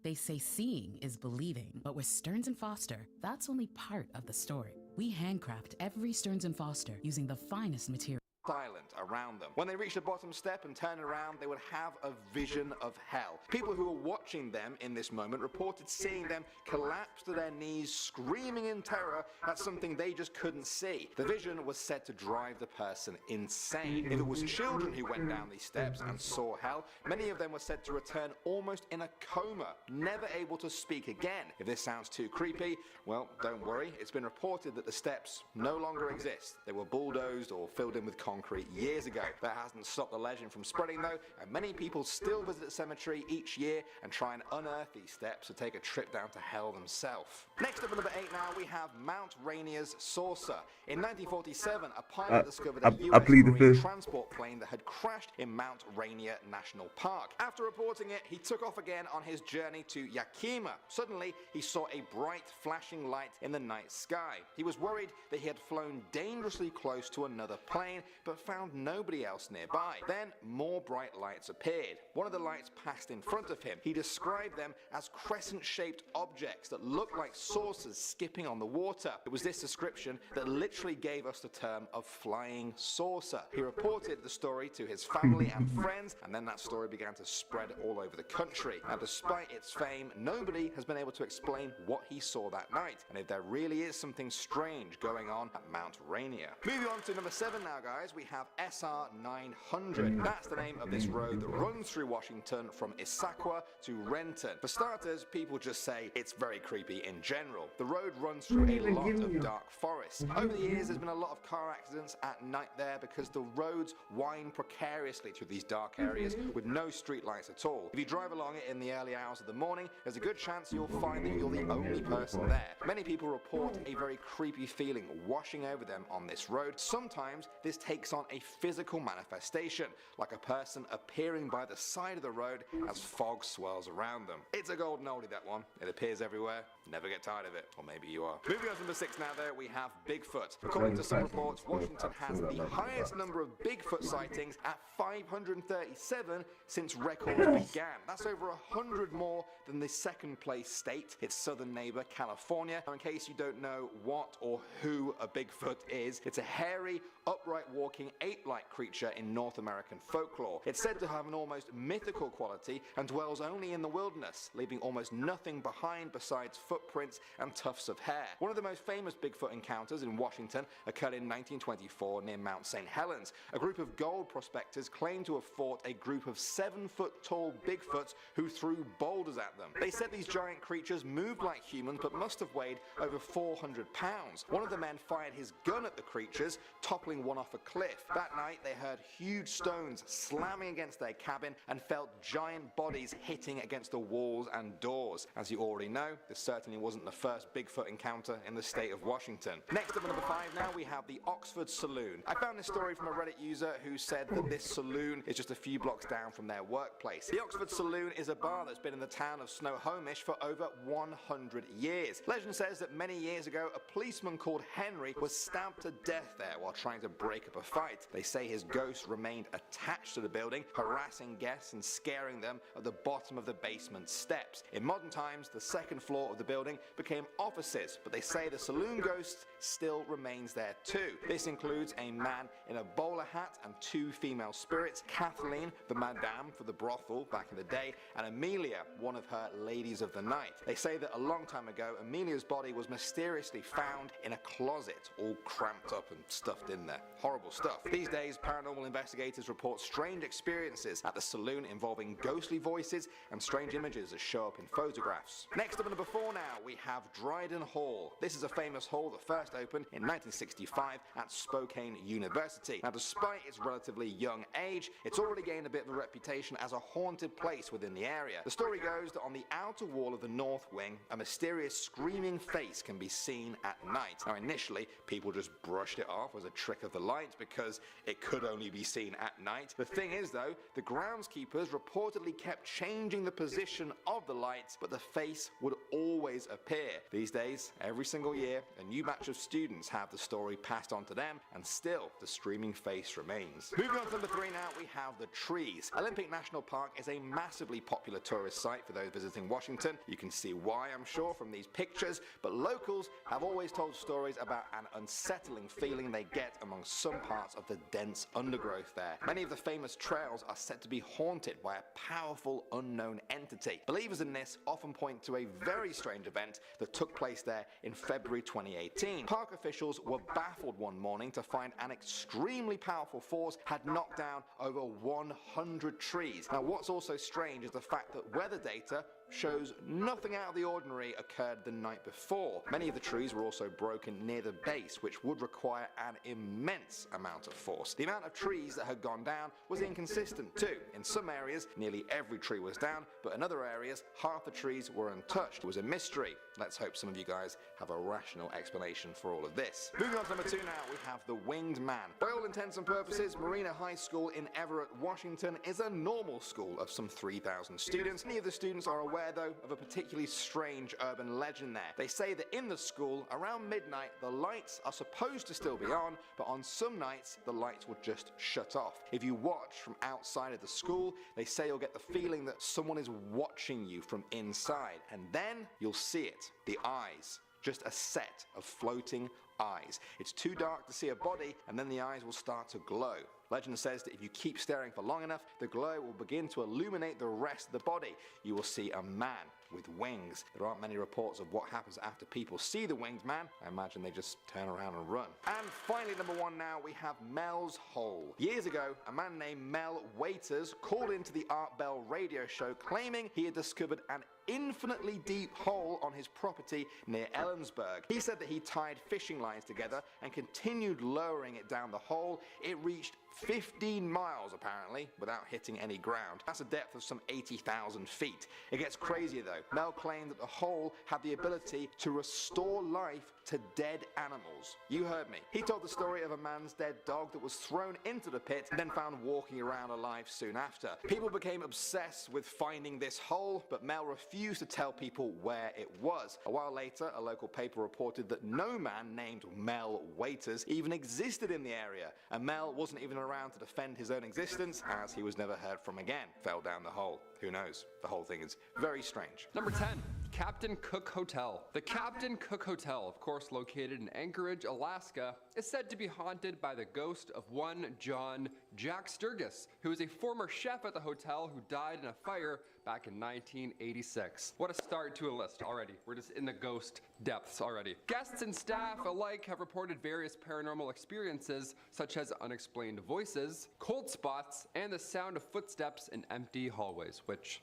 They say seeing is believing, but with Stearns & Foster, that's only part of the story. We handcraft every Stearns & Foster using the finest material. silent around them. When they reached the bottom step and turned around, they would have a vision of hell. People who were watching them in this moment reported seeing them collapse to their knees, screaming in terror at something they just couldn't see. The vision was said to drive the person insane. If it was children who went down these steps and saw hell, many of them were said to return almost in a coma, never able to speak again. If this sounds too creepy, well, don't worry. It's been reported that the steps no longer exist. They were bulldozed or filled in with concrete. concrete years ago. That hasn't stopped the legend from spreading though, and many people still visit the cemetery each year and try and unearth these steps or take a trip down to hell themselves. Next up at number 8 now, we have Mount Rainier's saucer. In 1947, a pilot discovered a US Marine transport plane that had crashed in Mount Rainier National Park. After reporting it, he took off again on his journey to Yakima. Suddenly, he saw a bright flashing light in the night sky. He was worried that he had flown dangerously close to another plane, but found nobody else nearby. Then, more bright lights appeared. One of the lights passed in front of him. He described them as crescent-shaped objects that looked like saucers skipping on the water. It was this description that literally gave us the term of flying saucer. He reported the story to his family and friends, and then that story began to spread all over the country. Now, despite its fame, nobody has been able to explain what he saw that night, and if there really is something strange going on at Mount Rainier. Moving on to number 7 now, guys, we have SR 900. That's the name of this road that runs through Washington from Issaquah to Renton. For starters, people just say it's very creepy in general. The road runs through a lot of dark forest. Over the years, there's been a lot of car accidents at night there because the roads wind precariously through these dark areas with no street lights at all. If you drive along it in the early hours of the morning, there's a good chance you'll find that you're the only person there. Many people report a very creepy feeling washing over them on this road. Sometimes this takes on a physical manifestation, like a person appearing by the side of the road as fog swirls around them. It's a golden oldie, that one. It appears everywhere. Never get tired of it. Or maybe you are. Moving on to number 6 now there, we have Bigfoot. According to some reports, Washington has the highest number of Bigfoot sightings at 537 since records began. That's over 100 more than the second place state, its southern neighbor, California. Now, in case you don't know what or who a Bigfoot is, it's a hairy, upright walking, ape-like creature in North American folklore. It's said to have an almost mythical quality and dwells only in the wilderness, leaving almost nothing behind besides footprints and tufts of hair. One of the most famous Bigfoot encounters in Washington occurred in 1924 near Mount St. Helens. A group of gold prospectors claimed to have fought a group of 7-foot-tall Bigfoots who threw boulders at them. They said these giant creatures moved like humans but must have weighed over 400 pounds. One of the men fired his gun at the creatures, toppling one off a cliff. That night they heard huge stones slamming against their cabin and felt giant bodies hitting against the walls and doors. As you already know, this certainly wasn't the first Bigfoot encounter in the state of Washington. Next up at number 5 now, we have the Oxford Saloon. I found this story from a Reddit user who said that this saloon is just a few blocks down from their workplace. The Oxford Saloon is a bar that's been in the town of Snohomish for over 100 years. Legend says that many years ago, a policeman called Henry was stabbed to death there while trying to break up a fight. They say his ghost remained attached to the building, harassing guests and scaring them at the bottom of the basement steps. In modern times, the second floor of the building became offices, but they say the saloon ghost still remains there too. This includes a man in a bowler hat and 2 female spirits, Kathleen, the madame for the brothel back in the day, and Amelia, one of her ladies of the night. They say that a long time ago, Amelia's body was mysteriously found in a closet, all cramped up and stuffed in there. Horrible stuff. These days, paranormal investigators report strange experiences at the saloon involving ghostly voices and strange images that show up in photographs. Next up at number 4 now, we have Dryden Hall. This is a famous hall that first opened in 1965 at Spokane University. Now, despite its relatively young age, it's already gained a bit of a reputation as a haunted place within the area. The story goes that on the outer wall of the north wing, a mysterious screaming face can be seen at night. Now, initially, people just brushed it off as a trick of the light because it could only be seen at night. The thing is, though, the groundskeepers reportedly kept changing the position of the lights, but the face would always appear. These days, every single year, a new batch of students have the story passed on to them, and still, the screaming face remains. Moving on to number 3 now, we have the trees. Olympic National Park is a massively popular tourist site for those visiting Washington. You can see why, I'm sure, from these pictures, but locals have always told stories about an unsettling feeling they get among some parts of the dense undergrowth there. Many of the famous trails are said to be haunted by a powerful unknown entity. Believers in this often point to a very strange event that took place there in February 2018. Park officials were baffled one morning to find an extremely powerful force had knocked down over 100 trees. Now, what's also strange is the fact that weather data shows nothing out of the ordinary occurred the night before. Many of the trees were also broken near the base, which would require an immense amount of force. The amount of trees that had gone down was inconsistent too. In some areas, nearly every tree was down, but in other areas, half the trees were untouched. It was a mystery. Let's hope some of you guys have a rational explanation for all of this. Moving on to number 2 now, we have the Winged Man. By all intents and purposes, Marina High School in Everett, Washington is a normal school of some 3,000 students. Many of the students are aware, though, of a particularly strange urban legend there. They say that in the school, around midnight, the lights are supposed to still be on, but on some nights, the lights will just shut off. If you watch from outside of the school, they say you'll get the feeling that someone is watching you from inside, and then you'll see it. The eyes. Just a set of floating eyes. It's too dark to see a body, and then the eyes will start to glow. Legend says that if you keep staring for long enough, the glow will begin to illuminate the rest of the body. You will see a man with wings. There aren't many reports of what happens after people see the Winged Man. I imagine they just turn around and run. And finally, number 1 now, we have Mel's Hole. Years ago, a man named Mel Waiters called into the Art Bell radio show claiming he had discovered an infinitely deep hole on his property near Ellensburg. He said that he tied fishing lines together and continued lowering it down the hole. It reached 15 miles apparently without hitting any ground. That's a depth of some 80,000 feet. It gets crazier though. Mel claimed that the hole had the ability to restore life to dead animals. You heard me. He told the story of a man's dead dog that was thrown into the pit and then found walking around alive soon after. People became obsessed with finding this hole, but Mel refused to tell people where it was. A while later, a local paper reported that no man named Mel Waiters even existed in the area, and Mel wasn't even around to defend his own existence, as he was never heard from again. Fell down the hole. Who knows? The whole thing is very strange. Number 10. Captain Cook Hotel. The Captain Cook Hotel, of course located in Anchorage, Alaska, is said to be haunted by the ghost of one John Jack Sturgis, who is a former chef at the hotel who died in a fire back in 1986. What a start to a list already. We're just in the ghost depths already. Guests and staff alike have reported various paranormal experiences, such as unexplained voices, cold spots, and the sound of footsteps in empty hallways, which,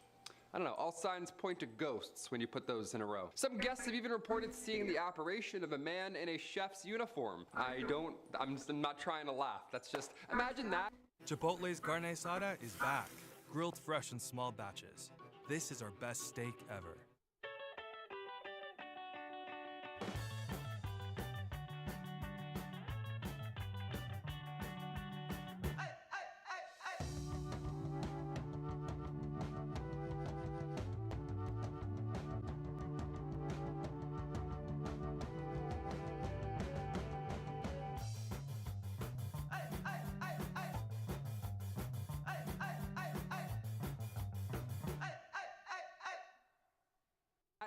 I don't know, all signs point to ghosts when you put those in a row. Some guests have even reported seeing the apparition of a man in a chef's uniform. I'm not trying to laugh. That's just, imagine that. Chipotle's carne asada is back, grilled fresh in small batches. This is our best steak ever.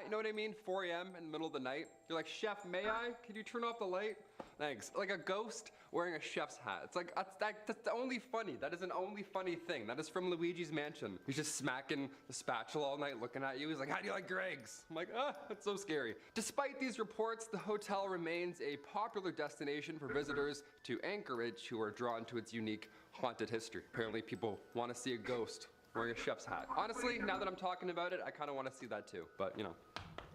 You know what I mean? 4 a.m. in the middle of the night. You're like, Chef, may I? Could you turn off the light? Thanks. Like a ghost wearing a chef's hat. It's like, that's only funny. That is an only funny thing. That is from Luigi's Mansion. He's just smacking the spatula all night looking at you. He's like, how do you like your eggs? I'm like, that's so scary. Despite these reports, the hotel remains a popular destination for visitors to Anchorage who are drawn to its unique haunted history. Apparently people want to see a ghost wearing a chef's hat. Honestly, now that I'm talking about it, I kind of want to see that too. But, you know,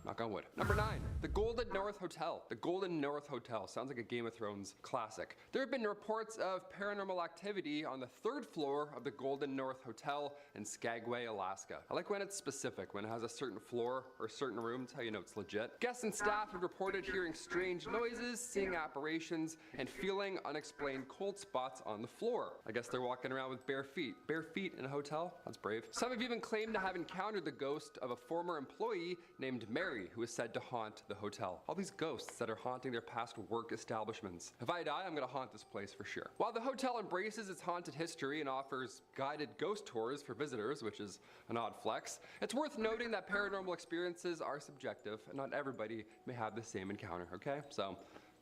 knock on wood. Number 9, the Golden North Hotel. The Golden North Hotel sounds like a Game of Thrones classic. There have been reports of paranormal activity on the 3rd floor of the Golden North Hotel in Skagway, Alaska. I like when it's specific, when it has a certain floor or certain rooms, how you know it's legit. Guests and staff have reported hearing strange noises, seeing apparitions, and feeling unexplained cold spots on the floor. I guess they're walking around with bare feet. Bare feet in a hotel? That's brave. Some have even claimed to have encountered the ghost of a former employee named Mary, who is said to haunt the hotel. All these ghosts that are haunting their past work establishments. If I die, I'm gonna haunt this place for sure. While the hotel embraces its haunted history and offers guided ghost tours for visitors, which is an odd flex, it's worth noting that paranormal experiences are subjective and not everybody may have the same encounter, okay? So,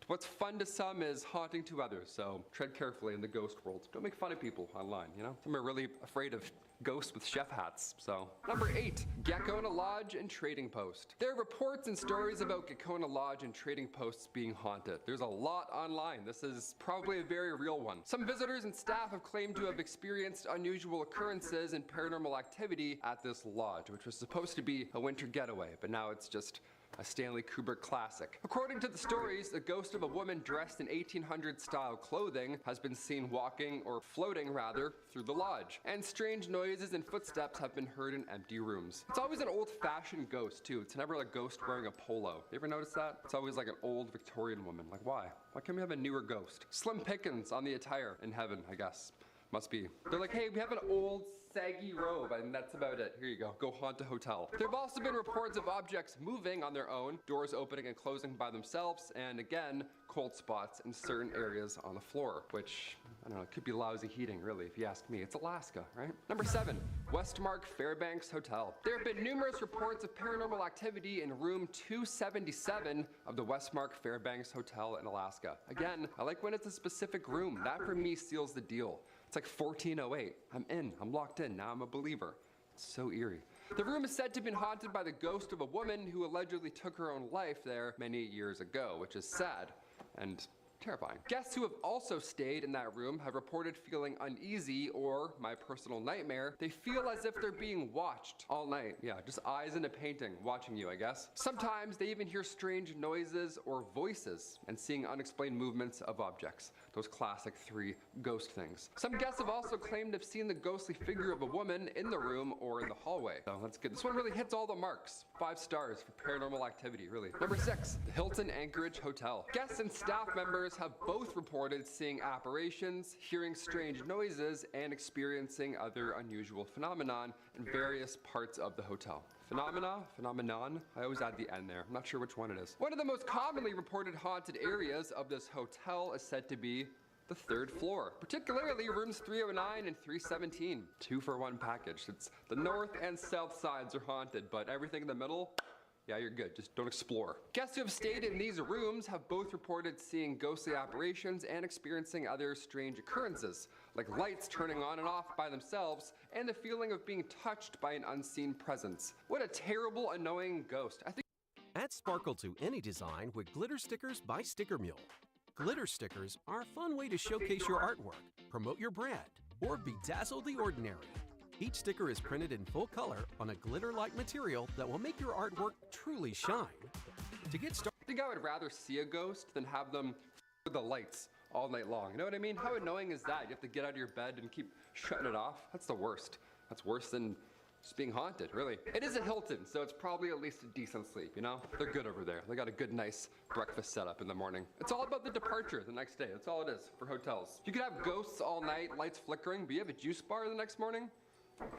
what's fun to some is haunting to others, so tread carefully in the ghost world. Don't make fun of people online, you know? Some are really afraid of ghosts with chef hats. So, number 8, Gekona Lodge and Trading Post. There are reports and stories about Gekona Lodge and trading posts being haunted. There's a lot online. This is probably a very real one. Some visitors and staff have claimed to have experienced unusual occurrences and paranormal activity at this lodge, which was supposed to be a winter getaway, but now it's just a Stanley Kubrick classic. According to the stories, the ghost of a woman dressed in 1800s style clothing has been seen walking, or floating rather, through the lodge. And strange noises and footsteps have been heard in empty rooms. It's always an old-fashioned ghost too. It's never a ghost wearing a polo. You ever notice that? It's always like an old Victorian woman. Like why? Why can't we have a newer ghost? Slim pickings on the attire in heaven, I guess. Must be. They're like, hey, we have an old saggy robe, and that's about it. Here you go. Go haunt a hotel. There have also been reports of objects moving on their own, doors opening and closing by themselves, and again, cold spots in certain areas on the floor, which, I don't know, it could be lousy heating, really, if you ask me. It's Alaska, right? Number 7, Westmark Fairbanks Hotel. There have been numerous reports of paranormal activity in room 277 of the Westmark Fairbanks Hotel in Alaska. Again, I like when it's a specific room. That, for me, seals the deal. It's like 1408. I'm in. I'm locked in. Now I'm a believer. It's so eerie. The room is said to have been haunted by the ghost of a woman who allegedly took her own life there many years ago, which is sad and terrifying. Guests who have also stayed in that room have reported feeling uneasy, or, my personal nightmare, they feel as if they're being watched all night. Yeah, just eyes in a painting watching you, I guess. Sometimes they even hear strange noises or voices and seeing unexplained movements of objects. Those classic 3 ghost things. Some guests have also claimed to have seen the ghostly figure of a woman in the room or in the hallway. So that's good. This one really hits all the marks. 5 stars for paranormal activity, really. Number 6, the Hilton Anchorage Hotel. Guests and staff members have both reported seeing apparitions, hearing strange noises, and experiencing other unusual phenomenon in various parts of the hotel. Phenomenon, I always add the N there. I'm not sure which one it is. One of the most commonly reported haunted areas of this hotel is said to be the 3rd floor, particularly rooms 309 and 317. 2-for-1 package. It's the north and south sides are haunted, but everything in the middle, yeah, you're good. Just don't explore. Guests who have stayed in these rooms have both reported seeing ghostly apparitions and experiencing other strange occurrences, like lights turning on and off by themselves, and the feeling of being touched by an unseen presence. What a terrible, annoying ghost. I think Add sparkle to any design with glitter stickers by Sticker Mule. Glitter stickers are a fun way to showcase your artwork, promote your brand, or bedazzle the ordinary. Each sticker is printed in full color on a glitter-like material that will make your artwork truly shine. To get started, I think I would rather see a ghost than have them with the lights all night long. You know what I mean? How annoying is that? You have to get out of your bed and keep shutting it off. That's the worst. That's worse than just being haunted, really. It is a Hilton, so it's probably at least a decent sleep, you know? They're good over there. They got a good, nice breakfast setup in the morning. It's all about the departure the next day. That's all it is for hotels. You could have ghosts all night, lights flickering, but you have a juice bar the next morning?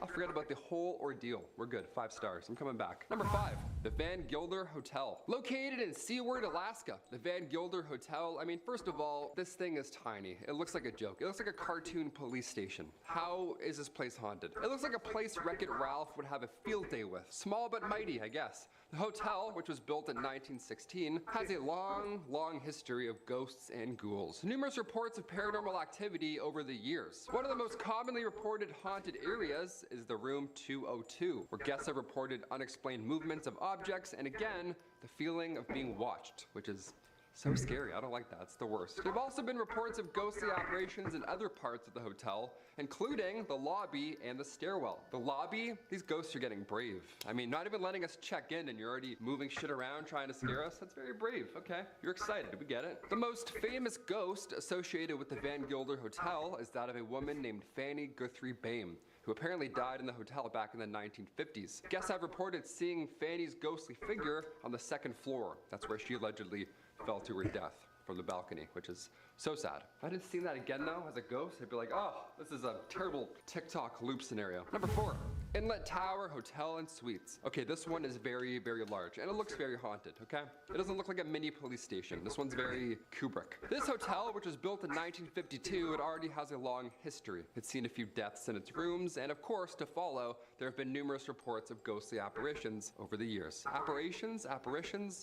I'll forget about the whole ordeal. We're good. 5 stars. I'm coming back. Number 5, the Van Gilder Hotel. Located in Seward, Alaska, the Van Gilder Hotel, I mean, first of all, this thing is tiny. It looks like a joke. It looks like a cartoon police station. How is this place haunted? It looks like a place Wreck-It Ralph would have a field day with. Small but mighty, I guess. The hotel, which was built in 1916, has a long, long history of ghosts and ghouls. Numerous reports of paranormal activity over the years. One of the most commonly reported haunted areas is the room 202, where guests have reported unexplained movements of objects and, again, the feeling of being watched, which is so scary. I don't like that. It's the worst. There have also been reports of ghostly operations in other parts of the hotel, including the lobby and the stairwell. The lobby, these ghosts are getting brave. I mean, not even letting us check in and you're already moving shit around trying to scare us. That's very brave. Okay, you're excited. We get it. The most famous ghost associated with the Van Gilder Hotel is that of a woman named Fanny Guthrie Bame, who apparently died in the hotel back in the 1950s. Guests have reported seeing Fanny's ghostly figure on the 2nd floor. That's where she allegedly fell to her death from the balcony, which is so sad. If I didn't see that again though, as a ghost, I'd be like, oh, this is a terrible TikTok loop scenario. Number 4, Inlet Tower Hotel and Suites. Okay, this one is very, very large, and it looks very haunted, okay? It doesn't look like a mini police station. This one's very Kubrick. This hotel, which was built in 1952, it already has a long history. It's seen a few deaths in its rooms, and of course, to follow, there have been numerous reports of ghostly apparitions over the years. Apparitions?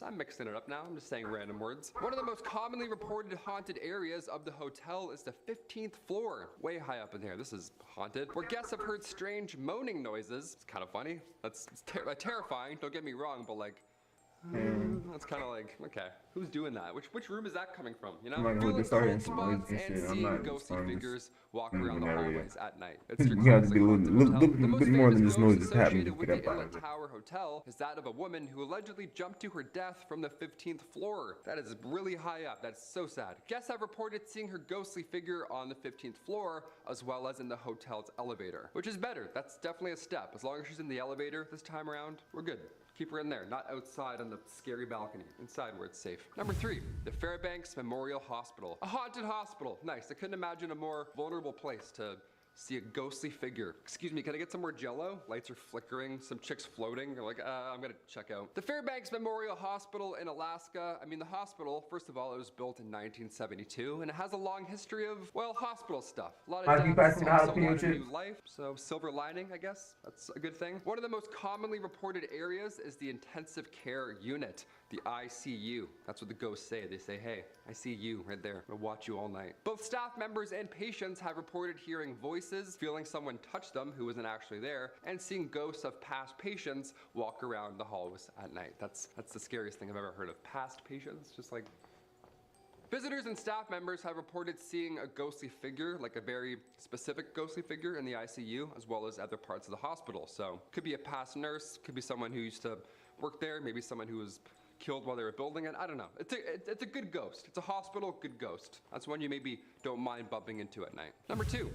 I'm mixing it up now. I'm just saying random words. One of the most commonly reported haunted areas of the hotel is the 15th floor. Way high up in here. This is haunted. Where guests have heard strange moaning noises. It's kind of funny. That's terrifying, don't get me wrong, but like, that's kind of like, okay, who's doing that? Which room is that coming from, you know? Feeling cold spots and seeing ghostly figures walk around the hallways at night. It's your You have to classic be a haunted little hotel. bit The most more than famous just noises ghost happening associated to with get the up out Inlet of it. Tower Hotel is that of a woman who allegedly jumped to her death from the 15th floor. That is really high up. That's so sad. Guests have reported seeing her ghostly figure on the 15th floor, as well as in the hotel's elevator, which is better. That's definitely a step. As long as she's in the elevator this time around, we're good. Keep her in there, not outside on the scary balcony. Inside where it's safe. Number 3, the Fairbanks Memorial Hospital. A haunted hospital. Nice. I couldn't imagine a more vulnerable place to see a ghostly figure. Excuse me, can I get some more jello? Lights are flickering, some chicks floating. You're like, I'm gonna check out. The Fairbanks Memorial Hospital in Alaska. I mean, the hospital, first of all, it was built in 1972, and it has a long history of, well, hospital stuff. A lot of deaths, also a lot of new life. So silver lining, I guess. That's a good thing. One of the most commonly reported areas is the intensive care unit, the ICU. That's what the ghosts say. They say, hey, I see you right there. I'm gonna watch you all night. Both staff members and patients have reported hearing voices, feeling someone touch them who wasn't actually there, and seeing ghosts of past patients walk around the halls at night. That's the scariest thing I've ever heard of. Past patients, just like. Visitors and staff members have reported seeing a ghostly figure, like a very specific ghostly figure in the ICU, as well as other parts of the hospital. So, could be a past nurse, could be someone who used to work there, maybe someone who was killed while they were building it. I don't know. It's a good ghost. It's a hospital good ghost. That's one you maybe don't mind bumping into at night. Number 2.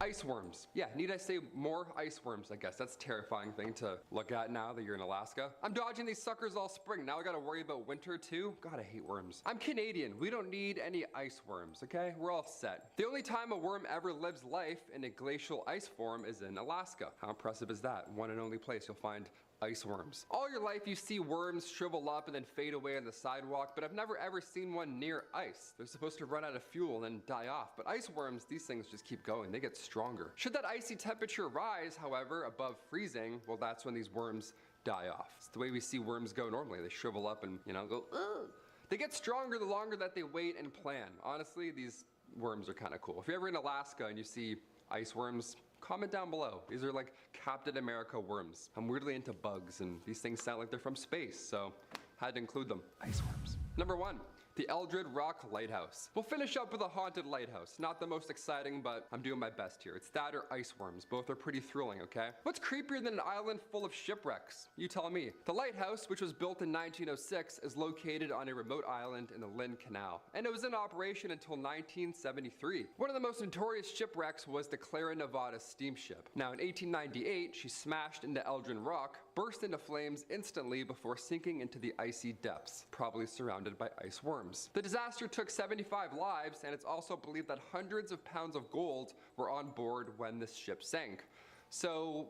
Ice worms. Yeah, need I say more ice worms, I guess. That's a terrifying thing to look at now that you're in Alaska. I'm dodging these suckers all spring. Now I gotta worry about winter too. God, I hate worms. I'm Canadian. We don't need any ice worms, okay? We're all set. The only time a worm ever lives life in a glacial ice form is in Alaska. How impressive is that? One and only place you'll find ice worms. All your life you see worms shrivel up and then fade away on the sidewalk, but I've never ever seen one near ice. They're supposed to run out of fuel and then die off, but ice worms, these things just keep going. They get stronger. Should that icy temperature rise, however, above freezing, well, that's when these worms die off. It's the way we see worms go normally. They shrivel up and, you know, go, ugh. They get stronger the longer that they wait and plan. Honestly, these worms are kind of cool. If you're ever in Alaska and you see ice worms, comment down below. These are like Captain America worms. I'm weirdly into bugs, and these things sound like they're from space, so had to include them. Ice worms. Number 1. The Eldred Rock Lighthouse. We'll finish up with a haunted lighthouse. Not the most exciting, but I'm doing my best here. It's that or ice worms. Both are pretty thrilling, okay? What's creepier than an island full of shipwrecks? You tell me. The lighthouse, which was built in 1906, is located on a remote island in the Lynn Canal, and it was in operation until 1973. One of the most notorious shipwrecks was the Clara Nevada steamship. Now, in 1898, she smashed into Eldred Rock, burst into flames instantly before sinking into the icy depths, probably surrounded by ice worms. The disaster took 75 lives, and it's also believed that hundreds of pounds of gold were on board when this ship sank. So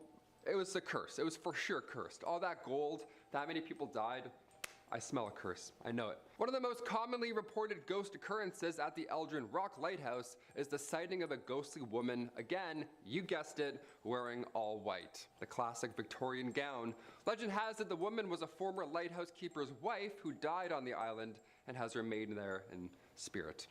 it was a curse. It was for sure cursed. All that gold, that many people died. I smell a curse. I know it. One of the most commonly reported ghost occurrences at the Eldred Rock Lighthouse is the sighting of a ghostly woman, again, you guessed it, wearing all white. The classic Victorian gown. Legend has it the woman was a former lighthouse keeper's wife who died on the island and has remained there in spirit.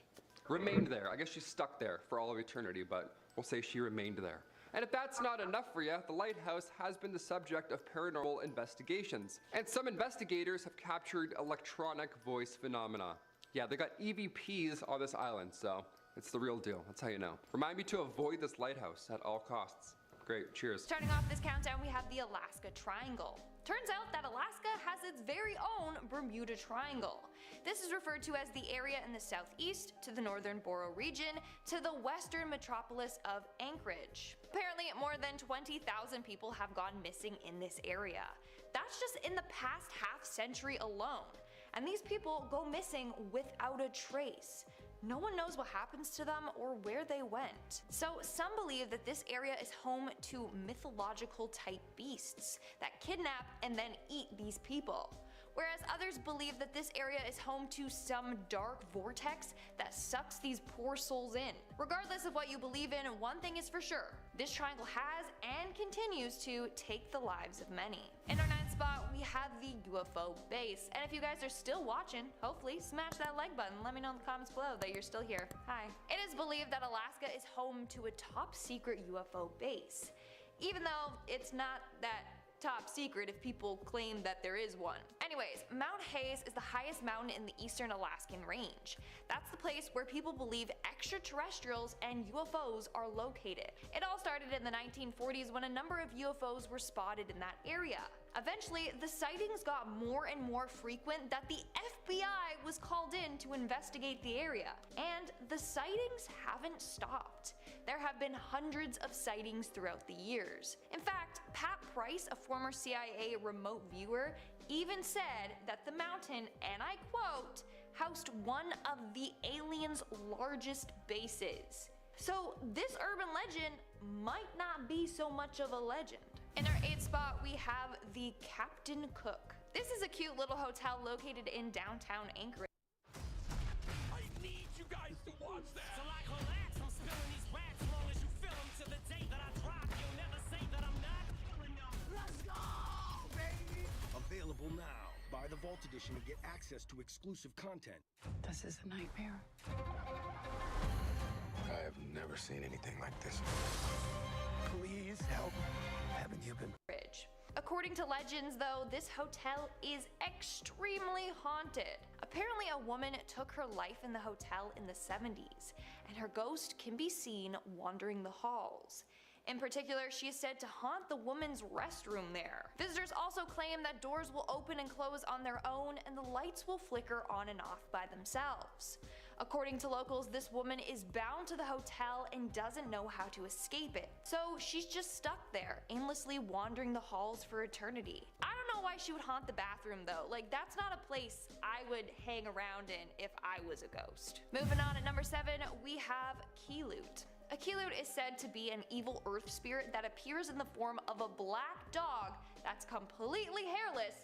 Remained there. I guess she's stuck there for all of eternity, but we'll say she remained there. And if that's not enough for you, the lighthouse has been the subject of paranormal investigations. And some investigators have captured electronic voice phenomena. Yeah, they got EVPs on this island, so it's the real deal. That's how you know. Remind me to avoid this lighthouse at all costs. Great, cheers. Starting off this countdown, we have the Alaska Triangle. Turns out that Alaska has its very own Bermuda Triangle. This is referred to as the area in the southeast, to the northern Borough region, to the western metropolis of Anchorage. Apparently, more than 20,000 people have gone missing in this area. That's just in the past half century alone. And these people go missing without a trace. no one knows what happens to them or where they went. So some believe that this area is home to mythological type beasts that kidnap and then eat these people. Whereas others believe that this area is home to some dark vortex that sucks these poor souls in. Regardless of what you believe in, one thing is for sure: this triangle has and continues to take the lives of many. In our 9th spot, we have the UFO base. And if you guys are still watching, hopefully smash that like button. Let me know in the comments below that you're still here. Hi. It is believed that Alaska is home to a top secret UFO base, even though it's not that top secret if people claim that there is one. Anyways, Mount Hayes is the highest mountain in the eastern Alaskan range. That's the place where people believe extraterrestrials and UFOs are located. It all started in the 1940s when a number of UFOs were spotted in that area. Eventually, the sightings got more and more frequent that the FBI was called in to investigate the area. And the sightings haven't stopped. There have been hundreds of sightings throughout the years. In fact, Pat Price, a former CIA remote viewer, even said that the mountain, and I quote, housed one of the aliens' largest bases. So this urban legend might not be so much of a legend. In our 8th spot, we have the Captain Cook. This is a cute little hotel located in downtown Anchorage. I need you guys to watch that. So like relax, I'm spilling these rats as long as you fill them to the day that I drop. You'll never say that I'm not. Let's go, baby. Available now. Buy the Vault Edition and get access to exclusive content. This is a nightmare. I have never seen anything like this. Please help. Haven't you been? According to legends, though, this hotel is extremely haunted. Apparently, a woman took her life in the hotel in the 70s, and her ghost can be seen wandering the halls. In particular, she is said to haunt the woman's restroom there. Visitors also claim that doors will open and close on their own, and the lights will flicker on and off by themselves. According to locals, this woman is bound to the hotel and doesn't know how to escape it. So she's just stuck there, aimlessly wandering the halls for eternity. I don't know why she would haunt the bathroom though. Like, that's not a place I would hang around in if I was a ghost. Moving on, at number 7, we have Keeloot. A Keeloot is said to be an evil earth spirit that appears in the form of a black dog that's completely hairless,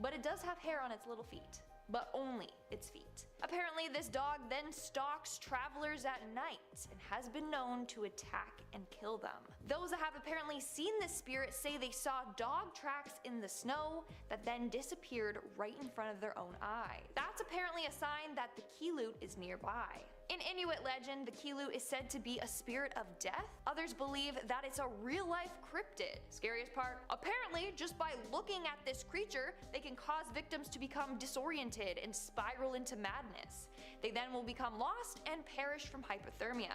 but it does have hair on its little feet. But only its feet. Apparently, this dog then stalks travelers at night and has been known to attack and kill them. Those that have apparently seen this spirit say they saw dog tracks in the snow that then disappeared right in front of their own eyes. That's apparently a sign that the Keeloot is nearby. In Inuit legend, the Keeloot is said to be a spirit of death. Others believe that it's a real-life cryptid. Scariest part? Apparently, just by looking at this creature, they can cause victims to become disoriented and spiral into madness. They then will become lost and perish from hypothermia.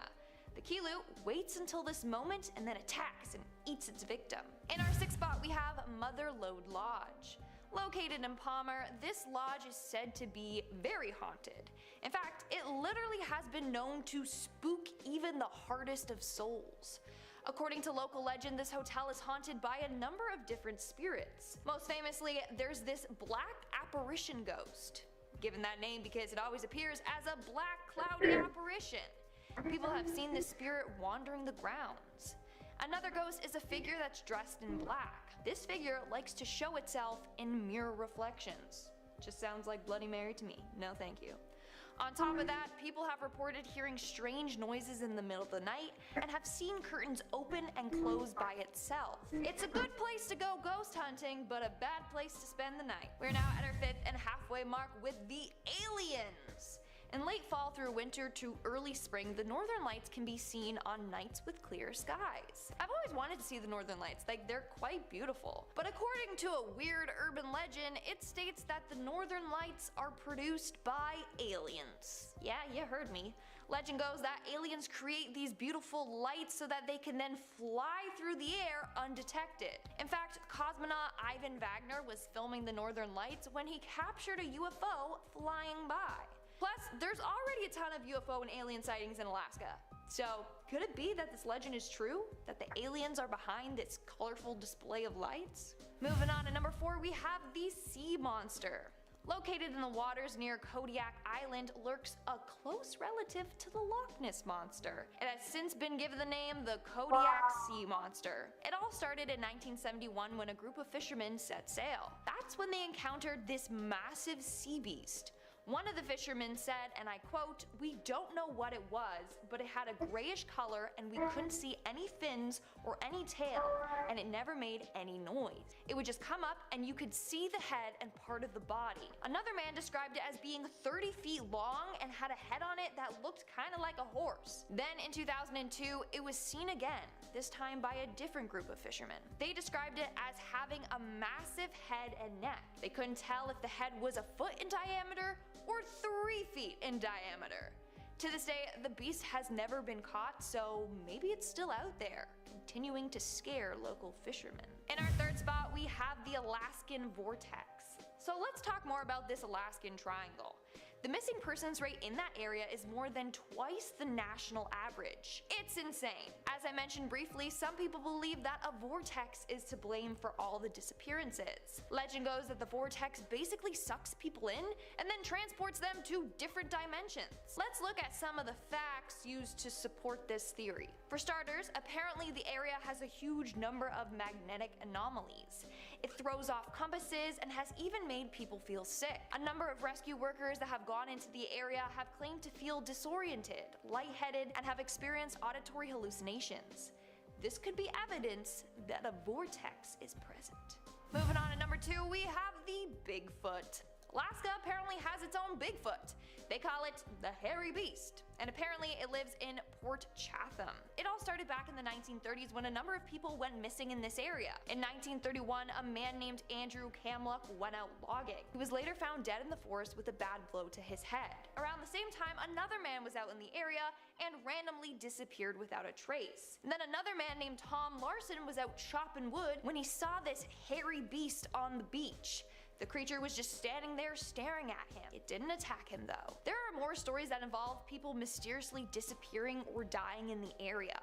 The Keeloot waits until this moment and then attacks and eats its victim. In our 6th spot, we have Mother Lode Lodge. Located in Palmer, this lodge is said to be very haunted. In fact, it literally has been known to spook even the hardest of souls. According to local legend, this hotel is haunted by a number of different spirits. Most famously, there's this black apparition ghost, given that name because it always appears as a black cloudy apparition. People have seen this spirit wandering the grounds. Another ghost is a figure that's dressed in black. This figure likes to show itself in mirror reflections. Just sounds like Bloody Mary to me. No thank you. On top of that, people have reported hearing strange noises in the middle of the night and have seen curtains open and close by itself. It's a good place to go ghost hunting, but a bad place to spend the night. We're now at our 5th and halfway mark with the aliens. In late fall through winter to early spring, the northern lights can be seen on nights with clear skies. I've always wanted to see the northern lights, like they're quite beautiful. But according to a weird urban legend, it states that the northern lights are produced by aliens. Yeah, you heard me. Legend goes that aliens create these beautiful lights so that they can then fly through the air undetected. In fact, cosmonaut Ivan Wagner was filming the northern lights when he captured a UFO flying by. Plus, there's already a ton of UFO and alien sightings in Alaska. So, could it be that this legend is true? That the aliens are behind this colorful display of lights? Moving on to number 4, we have the sea monster. Located in the waters near Kodiak Island lurks a close relative to the Loch Ness Monster. It has since been given the name the Kodiak Sea Monster. It all started in 1971 when a group of fishermen set sail. That's when they encountered this massive sea beast. One of the fishermen said, and I quote, "We don't know what it was, but it had a grayish color and we couldn't see any fins or any tail, and it never made any noise. It would just come up and you could see the head and part of the body." Another man described it as being 30 feet long and had a head on it that looked kind of like a horse. Then in 2002, it was seen again, this time by a different group of fishermen. They described it as having a massive head and neck. They couldn't tell if the head was a foot in diameter or 3 feet in diameter. To this day, the beast has never been caught, so maybe it's still out there, continuing to scare local fishermen. In our third spot, we have the Alaskan Vortex. So let's talk more about this Alaskan Triangle. The missing persons rate in that area is more than twice the national average. It's insane. As I mentioned briefly, some people believe that a vortex is to blame for all the disappearances. Legend goes that the vortex basically sucks people in and then transports them to different dimensions. Let's look at some of the facts used to support this theory. For starters, apparently the area has a huge number of magnetic anomalies. It throws off compasses and has even made people feel sick. A number of rescue workers that have gone into the area have claimed to feel disoriented, lightheaded, and have experienced auditory hallucinations. This could be evidence that a vortex is present. Moving on to number 2, we have the Bigfoot. Alaska apparently has its own Bigfoot. They call it the Hairy Beast, and apparently it lives in Port Chatham. It all started back in the 1930s when a number of people went missing in this area. In 1931, a man named Andrew Kamluck went out logging. He was later found dead in the forest with a bad blow to his head. Around the same time, another man was out in the area and randomly disappeared without a trace. And then another man named Tom Larson was out chopping wood when he saw this hairy beast on the beach. The creature was just standing there staring at him. It didn't attack him though. There are more stories that involve people mysteriously disappearing or dying in the area,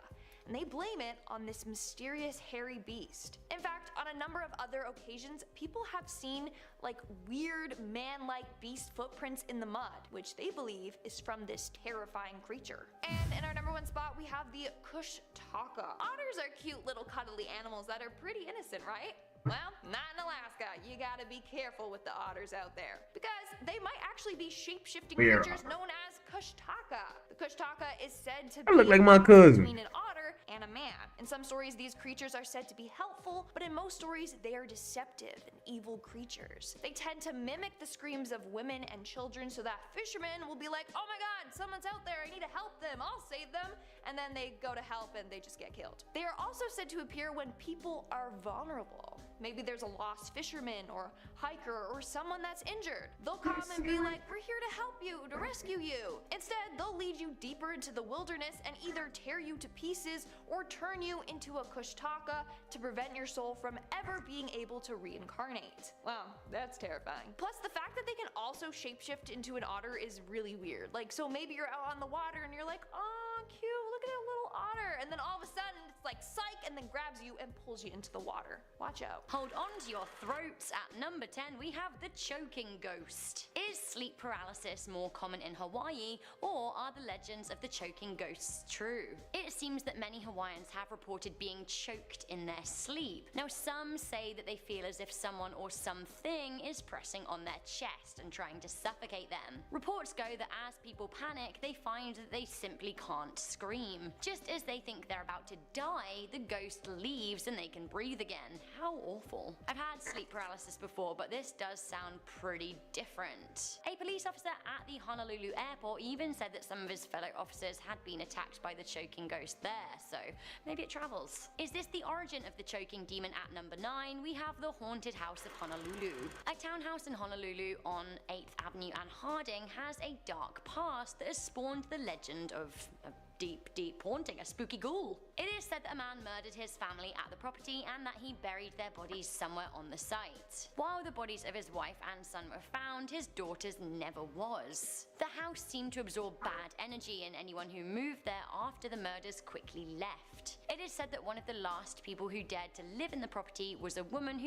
and they blame it on this mysterious hairy beast. In fact, on a number of other occasions, people have seen like weird man-like beast footprints in the mud, which they believe is from this terrifying creature. And in our number 1 spot, we have the Kushtaka. Otters are cute little cuddly animals that are pretty innocent, right? Well, not in Alaska. You gotta be careful with the otters out there, because they might actually be shape-shifting creatures known as Kushtaka. The Kushtaka is said to be look like my cousin. between an otter and a man. In some stories, these creatures are said to be helpful, but in most stories, they are deceptive and evil creatures. They tend to mimic the screams of women and children so that fishermen will be like, "Oh my god, someone's out there, I need to help them, I'll save them," and then they go to help and they just get killed. They are also said to appear when people are vulnerable. Maybe there's a lost fisherman or hiker or someone that's injured. They'll come and be like, "We're here to help you, to rescue you." Instead, they'll lead you deeper into the wilderness and either tear you to pieces or turn you into a Kushtaka to prevent your soul from ever being able to reincarnate. Wow, that's terrifying. Plus, the fact that they can also shapeshift into an otter is really weird. Like, so maybe you're out on the water and you're like, "Oh, cute, look at that little otter," and then all of a sudden it's like psych, and then grabs you and pulls you into the water. Watch out. Hold on to your throats. At number 10, we have the choking ghost. Is sleep paralysis more common in Hawaii, or are the legends of the choking ghosts true? It seems that many Hawaiians have reported being choked in their sleep. Now, some say that they feel as if someone or something is pressing on their chest and trying to suffocate them. Reports go that as people panic, they find that they simply can't scream. Just as they think they're about to die, the ghost leaves and they can breathe again. How awful. I've had sleep paralysis before, but this does sound pretty different. A police officer at the Honolulu airport even said that some of his fellow officers had been attacked by the choking ghost there, so maybe it travels. Is this the origin of the choking demon? At number 9, we have the Haunted House of Honolulu. A townhouse in Honolulu on 8th Avenue and Harding has a dark past that has spawned the legend of a deep haunting, a spooky ghoul. It is said that a man murdered his family at the property and that he buried their bodies somewhere on the site. While the bodies of his wife and son were found, his daughter's never was. The house seemed to absorb bad energy, and anyone who moved there after the murders quickly left. It is said that one of the last people who dared to live in the property was a woman who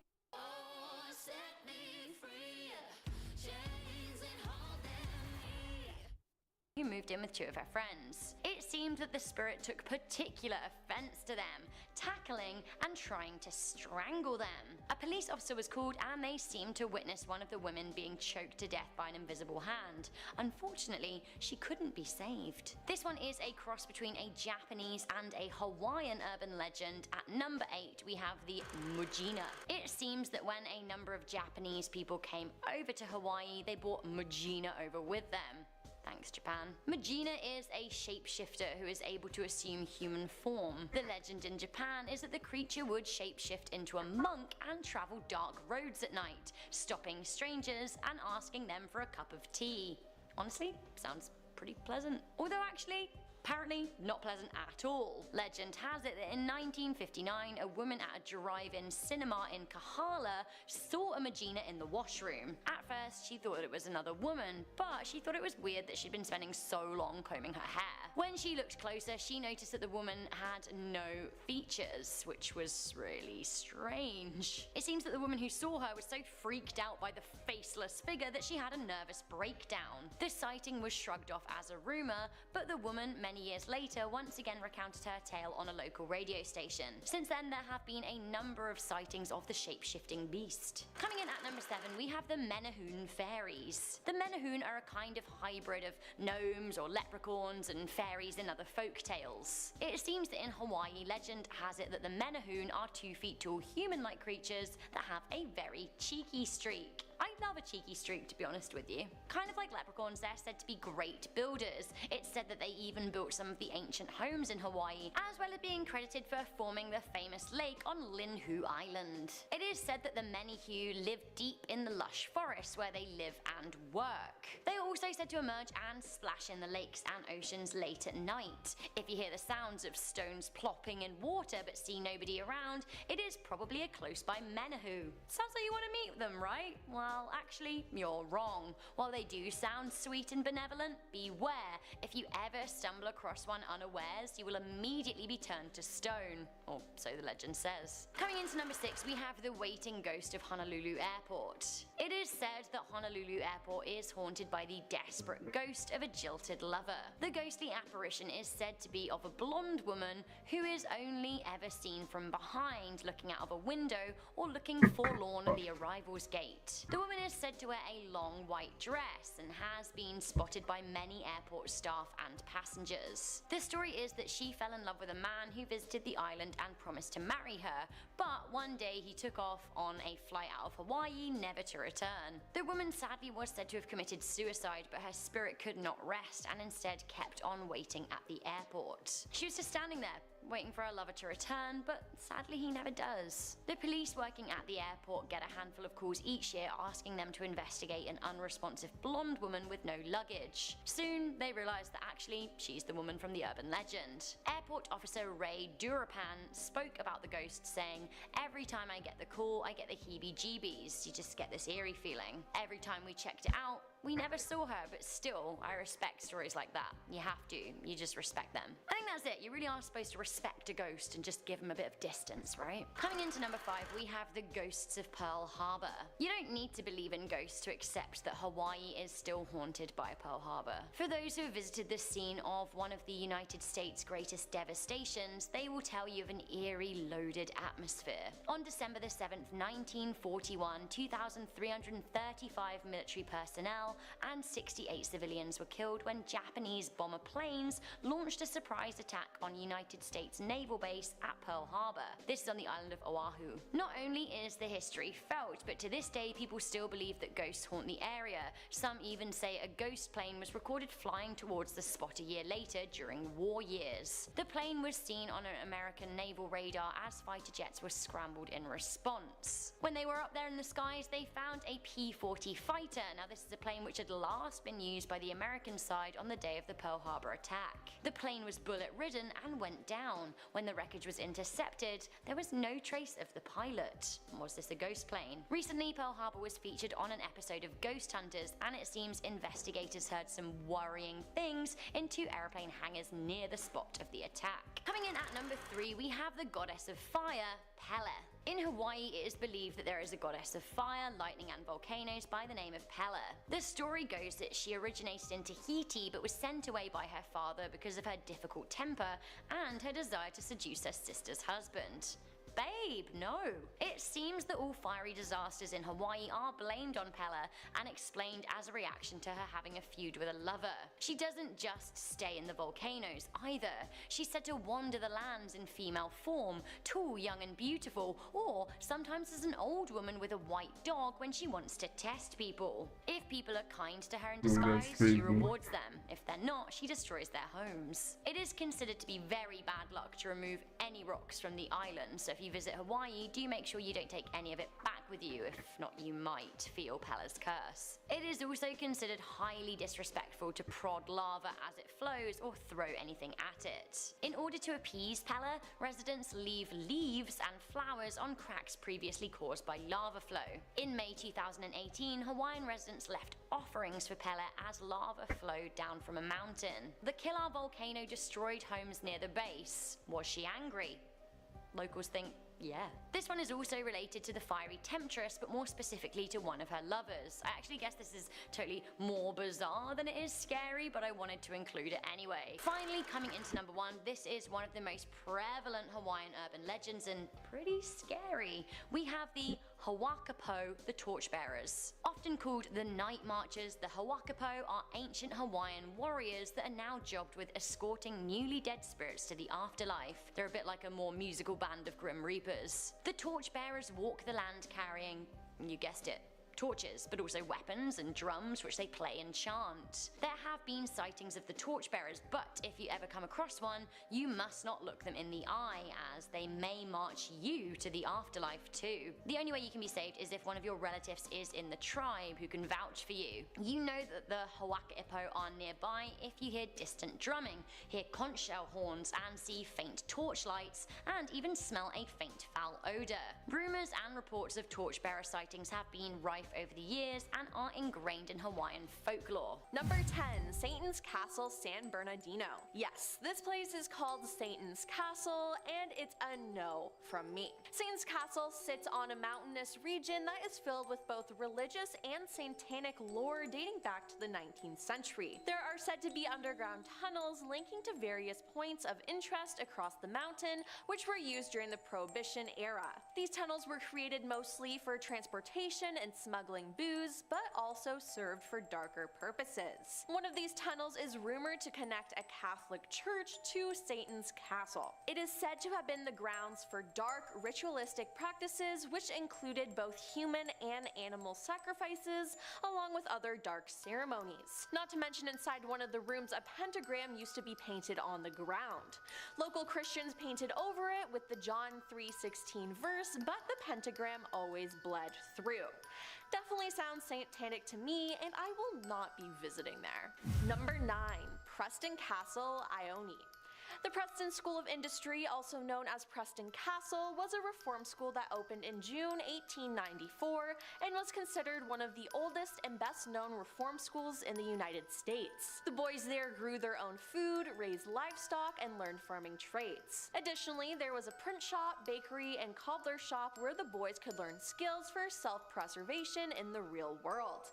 who moved in with two of her friends. It seemed that the spirit took particular offense to them, tackling and trying to strangle them. A police officer was called and they seemed to witness one of the women being choked to death by an invisible hand. Unfortunately, she couldn't be saved. This one is a cross between a Japanese and a Hawaiian urban legend. At number 8, we have the Mujina. It seems that when a number of Japanese people came over to Hawaii, they brought Mujina over with them. Thanks, Japan. Mujina is a shapeshifter who is able to assume human form. The legend in Japan is that the creature would shapeshift into a monk and travel dark roads at night, stopping strangers and asking them for a cup of tea. Honestly, sounds pretty pleasant. Although actually, apparently not pleasant at all. Legend has it that in 1959, a woman at a drive-in cinema in Kahala saw a Mujina in the washroom. At first, she thought it was another woman, but she thought it was weird that she'd been spending so long combing her hair. When she looked closer, she noticed that the woman had no features, which was really strange. It seems that the woman who saw her was so freaked out by the faceless figure that she had a nervous breakdown. The sighting was shrugged off as a rumor, but the woman, many years later, once again recounted her tale on a local radio station. Since then, there have been a number of sightings of the shape-shifting beast. Coming in at number 7, we have the Menahoon fairies. The Menahoon are a kind of hybrid of gnomes or leprechauns and fairies in other folk tales. It seems that in Hawaii, legend has it that the Menahoon are 2 feet tall human-like creatures that have a very cheeky streak. I love a cheeky streak, to be honest with you. Kind of like leprechauns, they're said to be great builders. It's said that they even built some of the ancient homes in Hawaii, as well as being credited for forming the famous lake on Linhu Island. It is said that the Menahu live deep in the lush forests where they live and work. They are also said to emerge and splash in the lakes and oceans late at night. If you hear the sounds of stones plopping in water but see nobody around, it is probably a close-by Menahu. Sounds like you want to meet them, right? Well, actually, you're wrong. While they do sound sweet and benevolent, beware. If you ever stumble across one unawares, you will immediately be turned to stone. Or so the legend says. Coming into number 6, we have the waiting ghost of Honolulu Airport. It is said that Honolulu Airport is haunted by the desperate ghost of a jilted lover. The ghostly apparition is said to be of a blonde woman who is only ever seen from behind, looking out of a window or looking forlorn at the arrival's gate. The woman is said to wear a long white dress and has been spotted by many airport staff and passengers. The story is that she fell in love with a man who visited the island and promised to marry her, but one day he took off on a flight out of Hawaii, never to return. The woman sadly was said to have committed suicide, but her spirit could not rest and instead kept on waiting at the airport. She was just standing there, waiting for her lover to return, but sadly he never does. The police working at the airport get a handful of calls each year asking them to investigate an unresponsive blonde woman with no luggage. Soon they realise that actually she's the woman from the urban legend. Airport officer Ray Durapan spoke about the ghost, saying, "Every time I get the call, I get the heebie-jeebies. You just get this eerie feeling. Every time we checked it out, we never saw her, but still, I respect stories like that. You have to. You just respect them." I think that's it. You really are supposed to respect a ghost and just give them a bit of distance, right? Coming into number 5, we have the ghosts of Pearl Harbor. You don't need to believe in ghosts to accept that Hawaii is still haunted by Pearl Harbor. For those who have visited the scene of one of the United States' greatest devastations, they will tell you of an eerie, loaded atmosphere. On December the 7th, 1941, 2,335 military personnel and 68 civilians were killed when Japanese bomber planes launched a surprise attack on United States naval base at Pearl Harbor. This is on the island of Oahu. Not only is the history felt, but to this day people still believe that ghosts haunt the area. Some even say a ghost plane was recorded flying towards the spot a year later during war years. The plane was seen on an American naval radar as fighter jets were scrambled in response. When they were up there in the skies, they found a P-40 fighter. Now this is a plane which had last been used by the American side on the day of the Pearl Harbor attack. The plane was bullet-ridden and went down. When the wreckage was intercepted, there was no trace of the pilot. Was this a ghost plane? Recently, Pearl Harbor was featured on an episode of Ghost Hunters, and it seems investigators heard some worrying things in 2 airplane hangars near the spot of the attack. Coming in at number 3, we have the goddess of fire, Pele. In Hawaii, it is believed that there is a goddess of fire, lightning, and volcanoes by the name of Pele. The story goes that she originated in Tahiti but was sent away by her father because of her difficult temper and her desire to seduce her sister's husband. Babe, no. It seems that all fiery disasters in Hawaii are blamed on Pele and explained as a reaction to her having a feud with a lover. She doesn't just stay in the volcanoes either. She's said to wander the lands in female form, tall, young and beautiful, or sometimes as an old woman with a white dog when she wants to test people. If people are kind to her in disguise, she rewards them. If they're not, she destroys their homes. It is considered to be very bad luck to remove any rocks from the island, so if you visit Hawaii, do make sure you don't take any of it back with you, if not you might feel Pele's curse. It is also considered highly disrespectful to prod lava as it flows or throw anything at it. In order to appease Pele, residents leave leaves and flowers on cracks previously caused by lava flow. In May 2018, Hawaiian residents left offerings for Pele as lava flowed down from a mountain. The Killer volcano destroyed homes near the base. Was she angry? Locals think, yeah. This one is also related to the fiery temptress, but more specifically to one of her lovers. I actually guess this is totally more bizarre than it is scary, but I wanted to include it anyway. Finally, coming into number 1, this is one of the most prevalent Hawaiian urban legends and pretty scary. We have the Hawakapo, the Torchbearers. Often called the Night Marchers, the Hawakapo are ancient Hawaiian warriors that are now jobbed with escorting newly dead spirits to the afterlife. They're a bit like a more musical band of Grim Reapers. The Torchbearers walk the land carrying, you guessed it, torches, but also weapons and drums which they play and chant. There have been sightings of the Torchbearers, but if you ever come across one, you must not look them in the eye, as they may march you to the afterlife too. The only way you can be saved is if one of your relatives is in the tribe who can vouch for you. You know that the Hawakapo are nearby if you hear distant drumming, hear conch shell horns, and see faint torchlights, and even smell a faint foul odor. Rumors and reports of Torchbearer sightings have been rife over the years and are ingrained in Hawaiian folklore. Number 10. Satan's Castle, San Bernardino. Yes, this place is called Satan's Castle, and it's a no from me. Satan's Castle sits on a mountainous region that is filled with both religious and satanic lore dating back to the 19th century. There are said to be underground tunnels linking to various points of interest across the mountain, which were used during the Prohibition era. These tunnels were created mostly for transportation and smuggling booze, but also served for darker purposes. One of these tunnels is rumored to connect a Catholic church to Satan's Castle. It is said to have been the grounds for dark ritualistic practices, which included both human and animal sacrifices, along with other dark ceremonies. Not to mention, inside one of the rooms, a pentagram used to be painted on the ground. Local Christians painted over it with the John 3:16 verse, but the pentagram always bled through. Definitely sounds satanic to me, and I will not be visiting there. Number 9. Preston Castle, Ione. The Preston School of Industry, also known as Preston Castle, was a reform school that opened in June 1894 and was considered one of the oldest and best known reform schools in the United States. The boys there grew their own food, raised livestock, and learned farming trades. Additionally, there was a print shop, bakery, and cobbler shop where the boys could learn skills for self-preservation in the real world.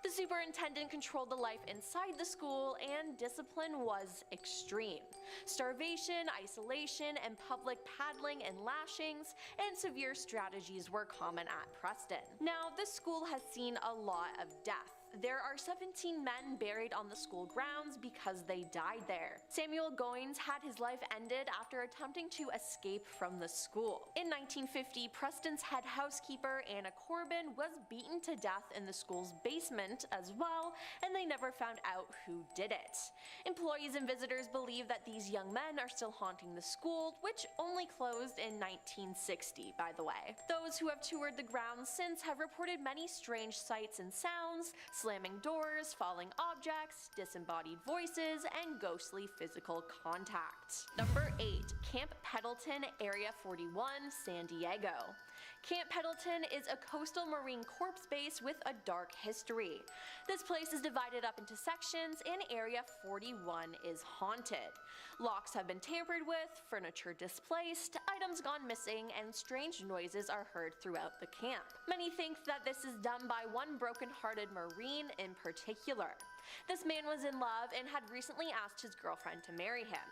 The superintendent controlled the life inside the school, and discipline was extreme. Starvation, isolation, and public paddling and lashings, and severe strategies were common at Preston. Now, this school has seen a lot of death. There are 17 men buried on the school grounds because they died there. Samuel Goins had his life ended after attempting to escape from the school. In 1950, Preston's head housekeeper, Anna Corbin, was beaten to death in the school's basement as well, and they never found out who did it. Employees and visitors believe that these young men are still haunting the school, which only closed in 1960, by the way. Those who have toured the grounds since have reported many strange sights and sounds, slamming doors, falling objects, disembodied voices, and ghostly physical contact. Number 8. Camp Pendleton, Area 41, San Diego. Camp Pendleton is a coastal Marine Corps base with a dark history. This place is divided up into sections and Area 41 is haunted. Locks have been tampered with, furniture displaced, items gone missing, and strange noises are heard throughout the camp. Many think that this is done by one broken-hearted Marine in particular. This man was in love and had recently asked his girlfriend to marry him.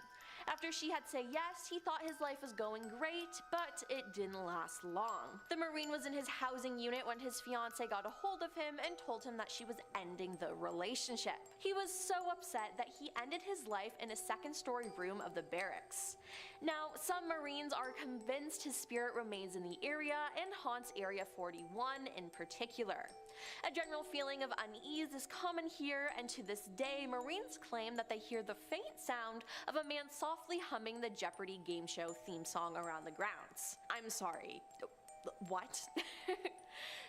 After she had said yes, he thought his life was going great, but it didn't last long. The Marine was in his housing unit when his fiancée got a hold of him and told him that she was ending the relationship. He was so upset that he ended his life in a second-story room of the barracks. Now, some Marines are convinced his spirit remains in the area and haunts Area 41 in particular. A general feeling of unease is common here, and to this day, Marines claim that they hear the faint sound of a man softly humming the Jeopardy game show theme song around the grounds. I'm sorry. What?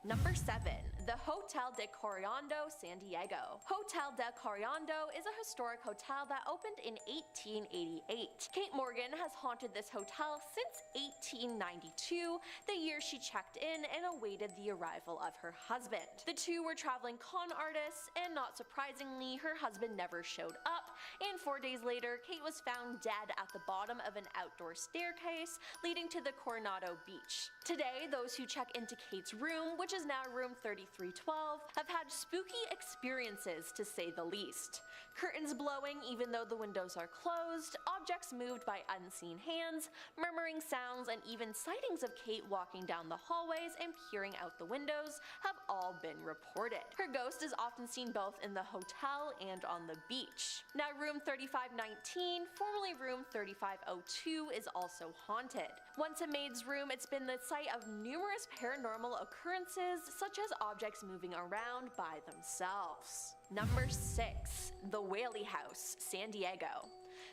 Number 7. The Hotel de Coriando, San Diego. Hotel de Coriando is a historic hotel that opened in 1888. Kate Morgan has haunted this hotel since 1892, the year she checked in and awaited the arrival of her husband. The two were traveling con artists, and not surprisingly, her husband never showed up, and 4 days later, Kate was found dead at the bottom of an outdoor staircase leading to the Coronado Beach. Today, those who check into Kate's room, which is now room 3312, have had spooky experiences to say the least. Curtains blowing even though the windows are closed, objects moved by unseen hands, murmuring sounds, and even sightings of Kate walking down the hallways and peering out the windows have all been reported. Her ghost is often seen both in the hotel and on the beach. Now, room 3519, formerly room 3502, is also haunted. Once a maid's room, it's been the site of numerous paranormal occurrences, such as objects moving around by themselves. Number 6. The Whaley House, San Diego.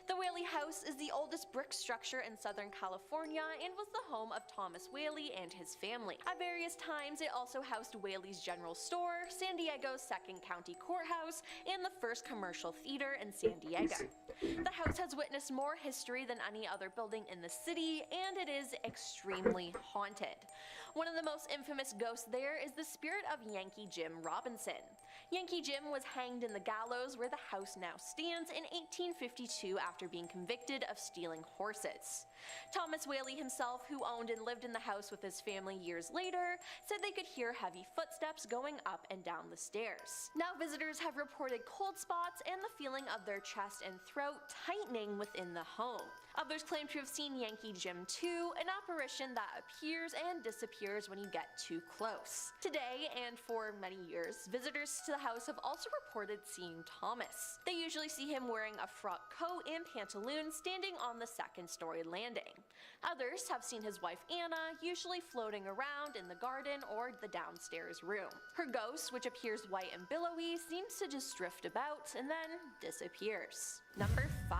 The Whaley House is the oldest brick structure in Southern California and was the home of Thomas Whaley and his family. At various times, it also housed Whaley's General Store, San Diego's second county courthouse, and the first commercial theater in San Diego. The house has witnessed more history than any other building in the city, and it is extremely haunted. One of the most infamous ghosts there is the spirit of Yankee Jim Robinson. Yankee Jim was hanged in the gallows where the house now stands in 1852 after being convicted of stealing horses. Thomas Whaley himself, who owned and lived in the house with his family years later, said they could hear heavy footsteps going up and down the stairs. Now, visitors have reported cold spots and the feeling of their chest and throat tightening within the home. Others claim to have seen Yankee Jim too, an apparition that appears and disappears when you get too close. Today, and for many years, visitors to the house have also reported seeing Thomas. They usually see him wearing a frock coat and pantaloons standing on the second-story landing. Others have seen his wife Anna, usually floating around in the garden or the downstairs room. Her ghost, which appears white and billowy, seems to just drift about and then disappears. Number 5.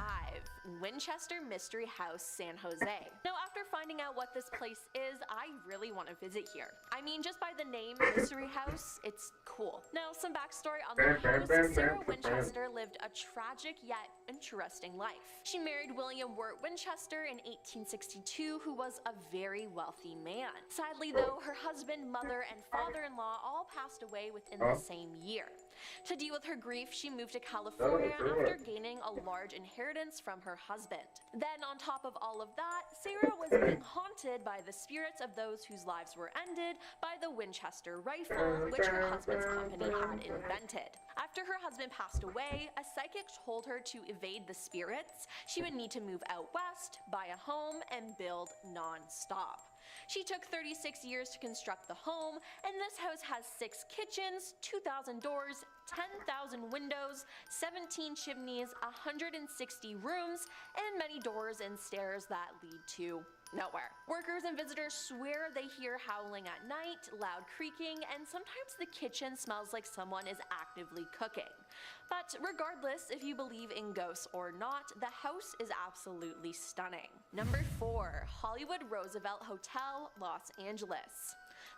Winchester Mystery House, San Jose. Now, after finding out what this place is, I really want to visit here. I mean, just by the name Mystery House, it's cool. Now, some backstory on the house. Sarah Winchester lived a tragic yet interesting life. She married William Wirt Winchester in 1862, who was a very wealthy man. Sadly, though, her husband, mother, and father-in-law all passed away within the same year. To deal with her grief, she moved to California after gaining a large inheritance from her husband. Then, on top of all of that, Sarah was being haunted by the spirits of those whose lives were ended by the Winchester rifle, which her husband's company had invented. After her husband passed away, a psychic told her to evade the spirits. She would need to move out west, buy a home, and build non-stop. She took 36 years to construct the home, and this house has 6 kitchens, 2,000 doors, 10,000 windows, 17 chimneys, 160 rooms, and many doors and stairs that lead to nowhere. Workers and visitors swear they hear howling at night, loud creaking, and sometimes the kitchen smells like someone is actively cooking. But regardless if you believe in ghosts or not, the house is absolutely stunning. Number 4. Hollywood Roosevelt Hotel, Los Angeles.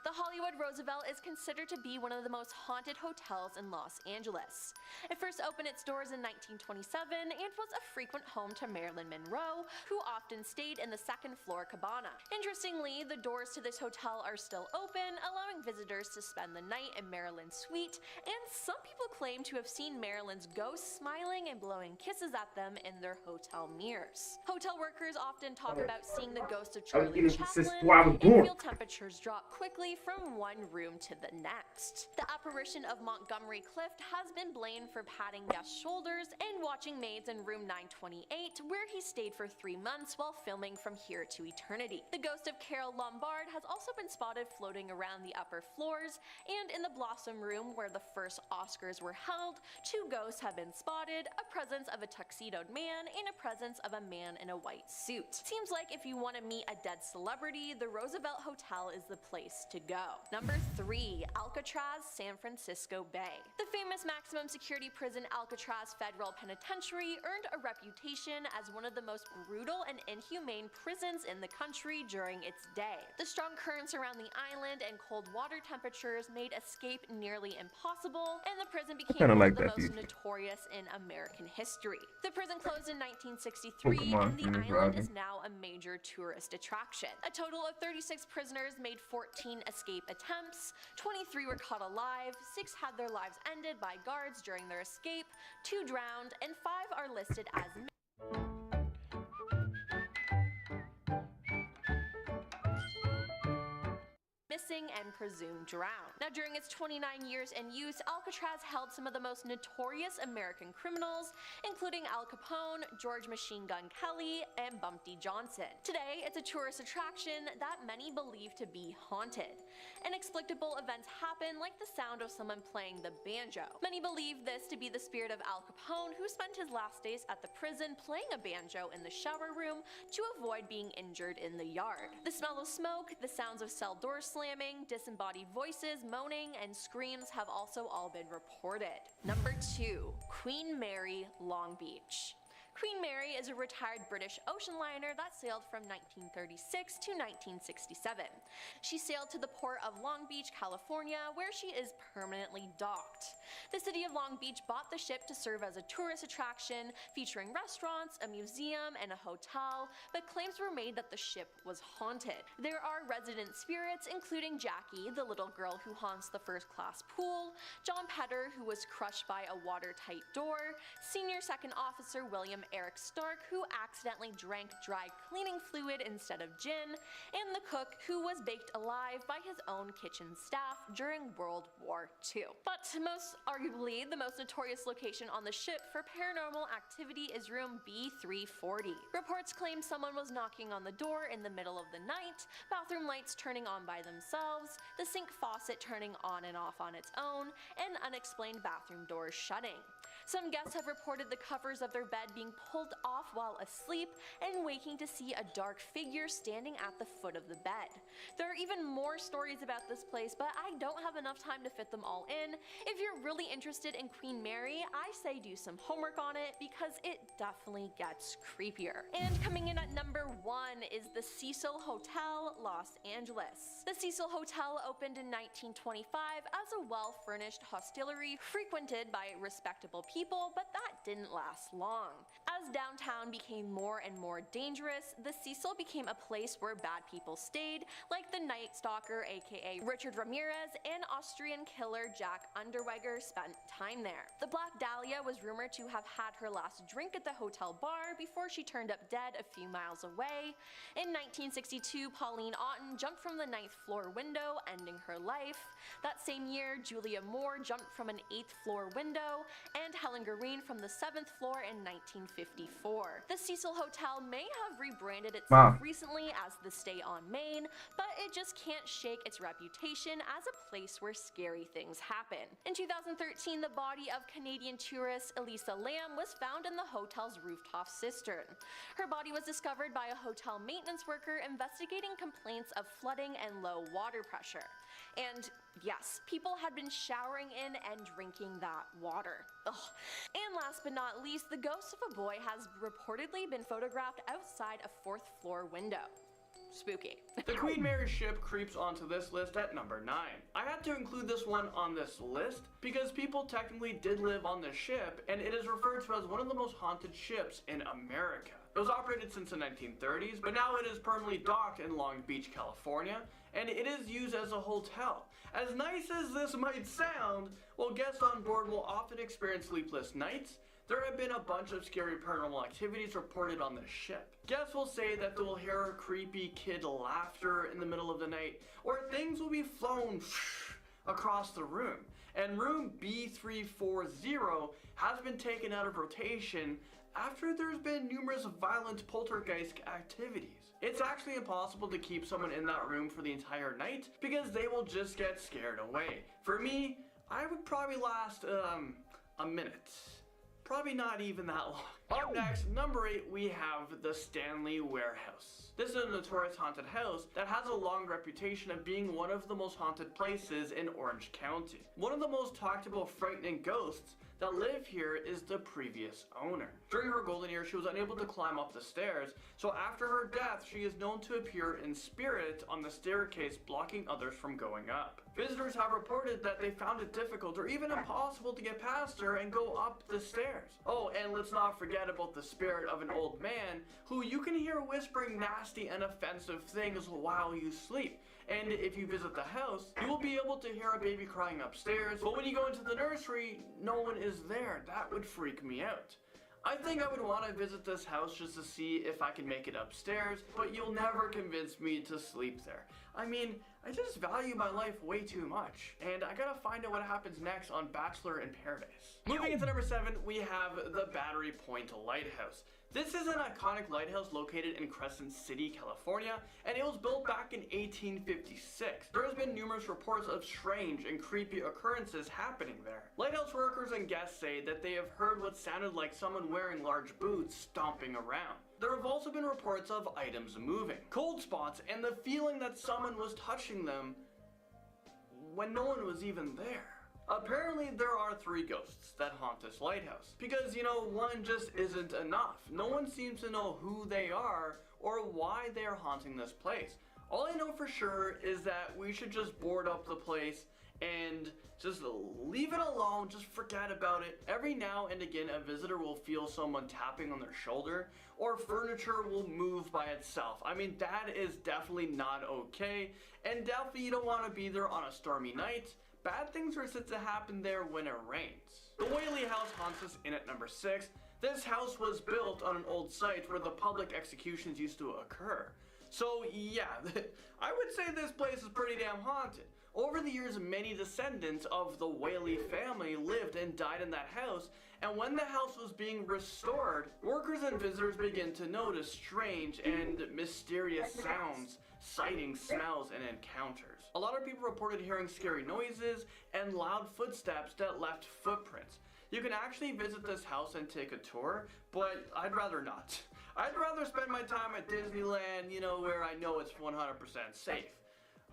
The Hollywood Roosevelt is considered to be one of the most haunted hotels in Los Angeles. It first opened its doors in 1927 and was a frequent home to Marilyn Monroe, who often stayed in the second-floor cabana. Interestingly, the doors to this hotel are still open, allowing visitors to spend the night in Marilyn's suite, and some people claim to have seen Marilyn's ghost smiling and blowing kisses at them in their hotel mirrors. Hotel workers often talk about seeing the ghost of Charlie Chaplin and feel temperatures drop quickly from one room to the next. The apparition of Montgomery Clift has been blamed for patting guests' shoulders and watching maids in room 928, where he stayed for 3 months while filming From Here to Eternity. The ghost of Carole Lombard has also been spotted floating around the upper floors, and in the Blossom Room, where the first Oscars were held, 2 ghosts have been spotted, a presence of a tuxedoed man and a presence of a man in a white suit. Seems like if you want to meet a dead celebrity, the Roosevelt Hotel is the place to go. Number 3. Alcatraz, San Francisco Bay. The famous maximum security prison Alcatraz Federal Penitentiary earned a reputation as one of the most brutal and inhumane prisons in the country during its day. The strong currents around the island and cold water temperatures made escape nearly impossible, and the prison became one of the most notorious in American history. The prison closed in 1963, and the island is now a major tourist attraction. A total of 36 prisoners made 14 escape attempts, 23 were caught alive, 6 had their lives ended by guards during their escape, 2 drowned, and 5 are listed as missing and presumed drowned. Now, during its 29 years in use, Alcatraz held some of the most notorious American criminals, including Al Capone, George Machine Gun Kelly, and Bumpty Johnson. Today, it's a tourist attraction that many believe to be haunted. Inexplicable events happen, like the sound of someone playing the banjo. Many believe this to be the spirit of Al Capone, who spent his last days at the prison playing a banjo in the shower room to avoid being injured in the yard. The smell of smoke, the sounds of cell doors slamming, disembodied voices, moaning, and screams have also all been reported. Number 2. Queen Mary, Long Beach. Queen Mary is a retired British ocean liner that sailed from 1936 to 1967. She sailed to the port of Long Beach, California, where she is permanently docked. The city of Long Beach bought the ship to serve as a tourist attraction, featuring restaurants, a museum, and a hotel, but claims were made that the ship was haunted. There are resident spirits, including Jackie, the little girl who haunts the first-class pool, John Petter, who was crushed by a watertight door, Senior Second Officer William Eric Stark, who accidentally drank dry cleaning fluid instead of gin, and the cook, who was baked alive by his own kitchen staff during World War II. But most arguably, the most notorious location on the ship for paranormal activity is room B340. Reports claim someone was knocking on the door in the middle of the night, bathroom lights turning on by themselves, the sink faucet turning on and off on its own, and unexplained bathroom doors shutting. Some guests have reported the covers of their bed being pulled off while asleep and waking to see a dark figure standing at the foot of the bed. There are even more stories about this place, but I don't have enough time to fit them all in. If you're really interested in Queen Mary, I say do some homework on it because it definitely gets creepier. And coming in at number 1 is the Cecil Hotel, Los Angeles. The Cecil Hotel opened in 1925 as a well-furnished hostelry frequented by respectable people, but that didn't last long. As downtown became more and more dangerous, the Cecil became a place where bad people stayed, like the Night Stalker aka Richard Ramirez and Austrian killer Jack Unterweger spent time there. The Black Dahlia was rumored to have had her last drink at the hotel bar before she turned up dead a few miles away. In 1962, Pauline Otten jumped from the 9th floor window, ending her life. That same year, Julia Moore jumped from an 8th floor window, and Helen Green from the 7th floor in 1954. The Cecil Hotel may have rebranded itself recently as the Stay on Main, but it just can't shake its reputation as a place where scary things happen. In 2013, the body of Canadian tourist Elisa Lam was found in the hotel's rooftop cistern. Her body was discovered by a hotel maintenance worker investigating complaints of flooding and low water pressure. And yes, people had been showering in and drinking that water. Ugh. And last but not least, the ghost of a boy has reportedly been photographed outside a 4th floor window. spooky. The Queen Mary's ship creeps onto this list at number 9. I had to include this one on this list because people technically did live on this ship, and it is referred to as one of the most haunted ships in America. It was operated since the 1930s, but now it is permanently docked in Long Beach, California, and it is used as a hotel. As nice as this might sound, while guests on board will often experience sleepless nights, there have been a bunch of scary paranormal activities reported on this ship. Guests will say that they will hear creepy kid laughter in the middle of the night, or things will be flown across the room. And room B340 has been taken out of rotation after there's been numerous violent poltergeist activities. It's actually impossible to keep someone in that room for the entire night because they will just get scared away. For me, I would probably last a minute. Probably not even that long. Up next, number 8, we have the Stanley Warehouse. This is a notorious haunted house that has a long reputation of being one of the most haunted places in Orange County. One of the most talked about frightening ghosts that live here is the previous owner. During her golden years, she was unable to climb up the stairs, so after her death, she is known to appear in spirit on the staircase, blocking others from going up. Visitors have reported that they found it difficult or even impossible to get past her and go up the stairs. Oh, and let's not forget about the spirit of an old man who you can hear whispering nasty and offensive things while you sleep. And if you visit the house, you will be able to hear a baby crying upstairs, but when you go into the nursery, no one is there. That would freak me out. I think I would want to visit this house just to see if I can make it upstairs, but you'll never convince me to sleep there. I mean, I just value my life way too much, and I gotta find out what happens next on Bachelor in Paradise. Moving into number 7, we have the Battery Point Lighthouse. This is an iconic lighthouse located in Crescent City, California, and it was built back in 1856. There has been numerous reports of strange and creepy occurrences happening there. Lighthouse workers and guests say that they have heard what sounded like someone wearing large boots stomping around. There have also been reports of items moving, cold spots, and the feeling that someone was touching them when no one was even there. Apparently there are 3 ghosts that haunt this lighthouse, because one just isn't enough. No one seems to know who they are or why they are haunting this place. All I know for sure is that we should just board up the place and just leave it alone, just forget about it. Every now and again a visitor will feel someone tapping on their shoulder, or furniture will move by itself. I mean, that is definitely not okay, and definitely you don't want to be there on a stormy night. Bad things are said to happen there when it rains. The Whaley House haunts us in at number 6. This house was built on an old site where the public executions used to occur. So yeah, I would say this place is pretty damn haunted. Over the years, many descendants of the Whaley family lived and died in that house, and when the house was being restored, workers and visitors began to notice strange and mysterious sounds, sightings, smells, and encounters. A lot of people reported hearing scary noises and loud footsteps that left footprints. You can actually visit this house and take a tour, but I'd rather not. I'd rather spend my time at Disneyland, where I know it's 100% safe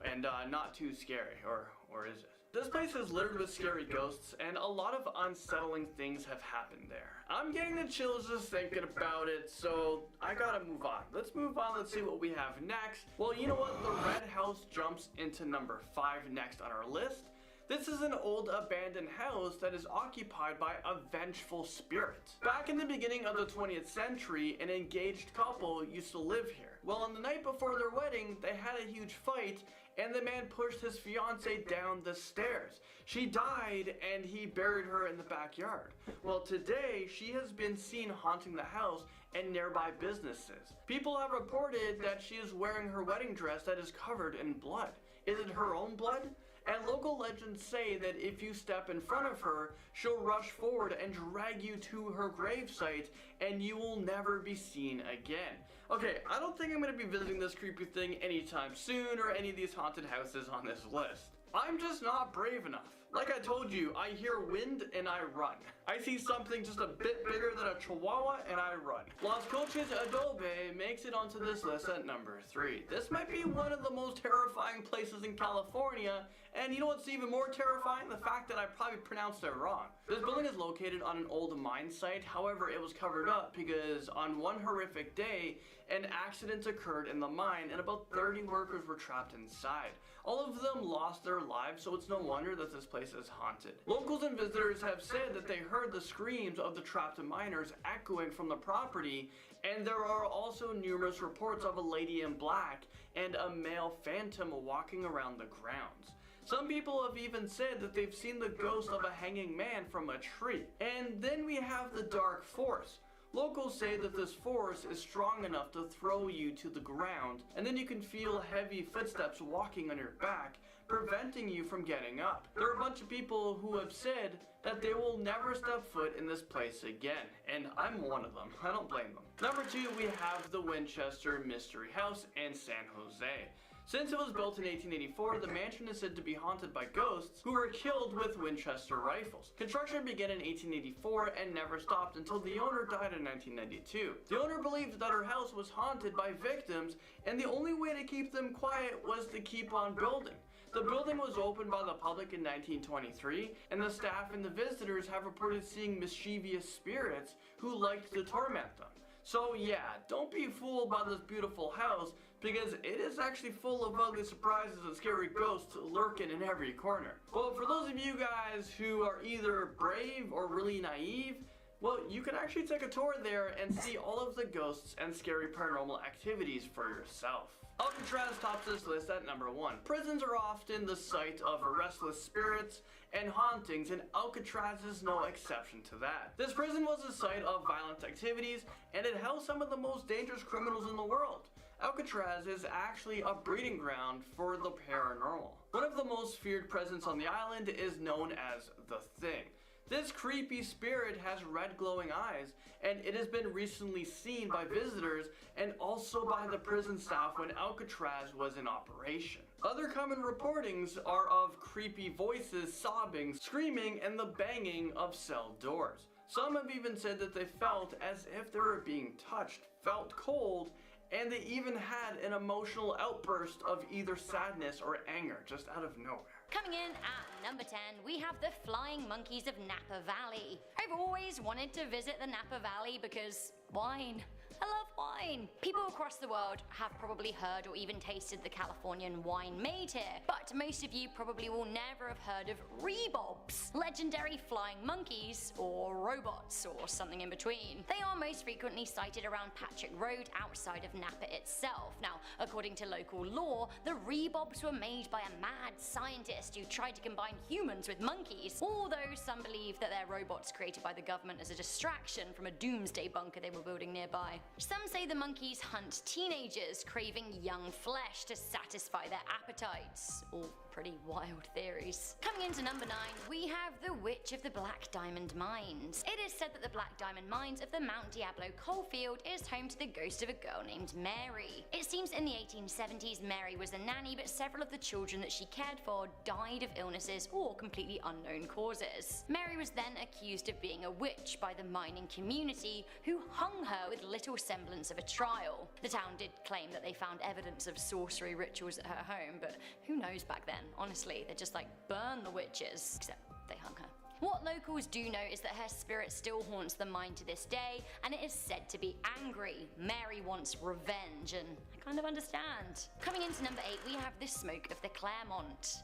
and not too scary, or is it? This place is littered with scary ghosts, and a lot of unsettling things have happened there. I'm getting the chills just thinking about it, so I gotta move on. Let's move on, let's see what we have next. Well, you know what? The Red House jumps into number 5 next on our list. This is an old abandoned house that is occupied by a vengeful spirit. Back in the beginning of the 20th century, an engaged couple used to live here. Well, on the night before their wedding, they had a huge fight, and the man pushed his fiancée down the stairs. She died, and he buried her in the backyard. Well, today, she has been seen haunting the house and nearby businesses. People have reported that she is wearing her wedding dress that is covered in blood. Is it her own blood? And local legends say that if you step in front of her, she'll rush forward and drag you to her gravesite, and you will never be seen again. Okay, I don't think I'm going to be visiting this creepy thing anytime soon, or any of these haunted houses on this list. I'm just not brave enough. Like I told you, I hear wind and I run. I see something just a bit bigger than a chihuahua and I run. Las Coches Adobe makes it onto this list at number 3. This might be one of the most terrifying places in California, And you know what's even more terrifying? The fact that I probably pronounced it wrong. This building is located on an old mine site, however it was covered up because on one horrific day, an accident occurred in the mine and about 30 workers were trapped inside. All of them lost their lives, so it's no wonder that this place is haunted. Locals and visitors have said that they heard the screams of the trapped miners echoing from the property, and there are also numerous reports of a lady in black and a male phantom walking around the grounds. Some people have even said that they've seen the ghost of a hanging man from a tree. And then we have the dark force. Locals say that this force is strong enough to throw you to the ground, and then you can feel heavy footsteps walking on your back, preventing you from getting up. There are a bunch of people who have said that they will never step foot in this place again, and I'm one of them. I don't blame them. Number 2, we have the Winchester Mystery House in San Jose. Since it was built in 1884, the mansion is said to be haunted by ghosts who were killed with Winchester rifles. Construction began in 1884 and never stopped until the owner died in 1992. The owner believed that her house was haunted by victims, and the only way to keep them quiet was to keep on building. The building was opened by the public in 1923, and the staff and the visitors have reported seeing mischievous spirits who liked to torment them. So yeah, don't be fooled by this beautiful house, because it is actually full of ugly surprises and scary ghosts lurking in every corner. Well, for those of you guys who are either brave or really naive, well, you can actually take a tour there and see all of the ghosts and scary paranormal activities for yourself. Alcatraz tops this list at number 1. Prisons are often the site of restless spirits and hauntings, and Alcatraz is no exception to that. This prison was the site of violent activities, and it housed some of the most dangerous criminals in the world. Alcatraz is actually a breeding ground for the paranormal. One of the most feared presence on the island is known as the Thing. This creepy spirit has red glowing eyes, and it has been recently seen by visitors and also by the prison staff when Alcatraz was in operation. Other common reportings are of creepy voices, sobbing, screaming, and the banging of cell doors. Some have even said that they felt as if they were being touched, felt cold, and they even had an emotional outburst of either sadness or anger just out of nowhere. Coming in at number 10, we have the Flying Monkeys of Napa Valley. I've always wanted to visit the Napa Valley because wine. I love wine. People across the world have probably heard or even tasted the Californian wine made here, but most of you probably will never have heard of rebobs, legendary flying monkeys, or robots, or something in between. They are most frequently sighted around Patrick Road outside of Napa itself. Now, according to local law, the rebobs were made by a mad scientist who tried to combine humans with monkeys, although some believe that they're robots created by the government as a distraction from a doomsday bunker they were building nearby. Some say the monkeys hunt teenagers craving young flesh to satisfy their appetites. All pretty wild theories. Coming into number 9, we have the Witch of the Black Diamond Mines. It is said that the Black Diamond Mines of the Mount Diablo coalfield is home to the ghost of a girl named Mary. It seems in the 1870s Mary was a nanny, but several of the children that she cared for died of illnesses or completely unknown causes. Mary was then accused of being a witch by the mining community, who hung her with little semblance of a trial. The town did claim that they found evidence of sorcery rituals at her home, but who knows back then? Honestly, they just burn the witches, except they hung her. What locals do know is that her spirit still haunts the mine to this day, and it is said to be angry. Mary wants revenge, and I kind of understand. Coming into number 8, we have the Smoke of the Claremont.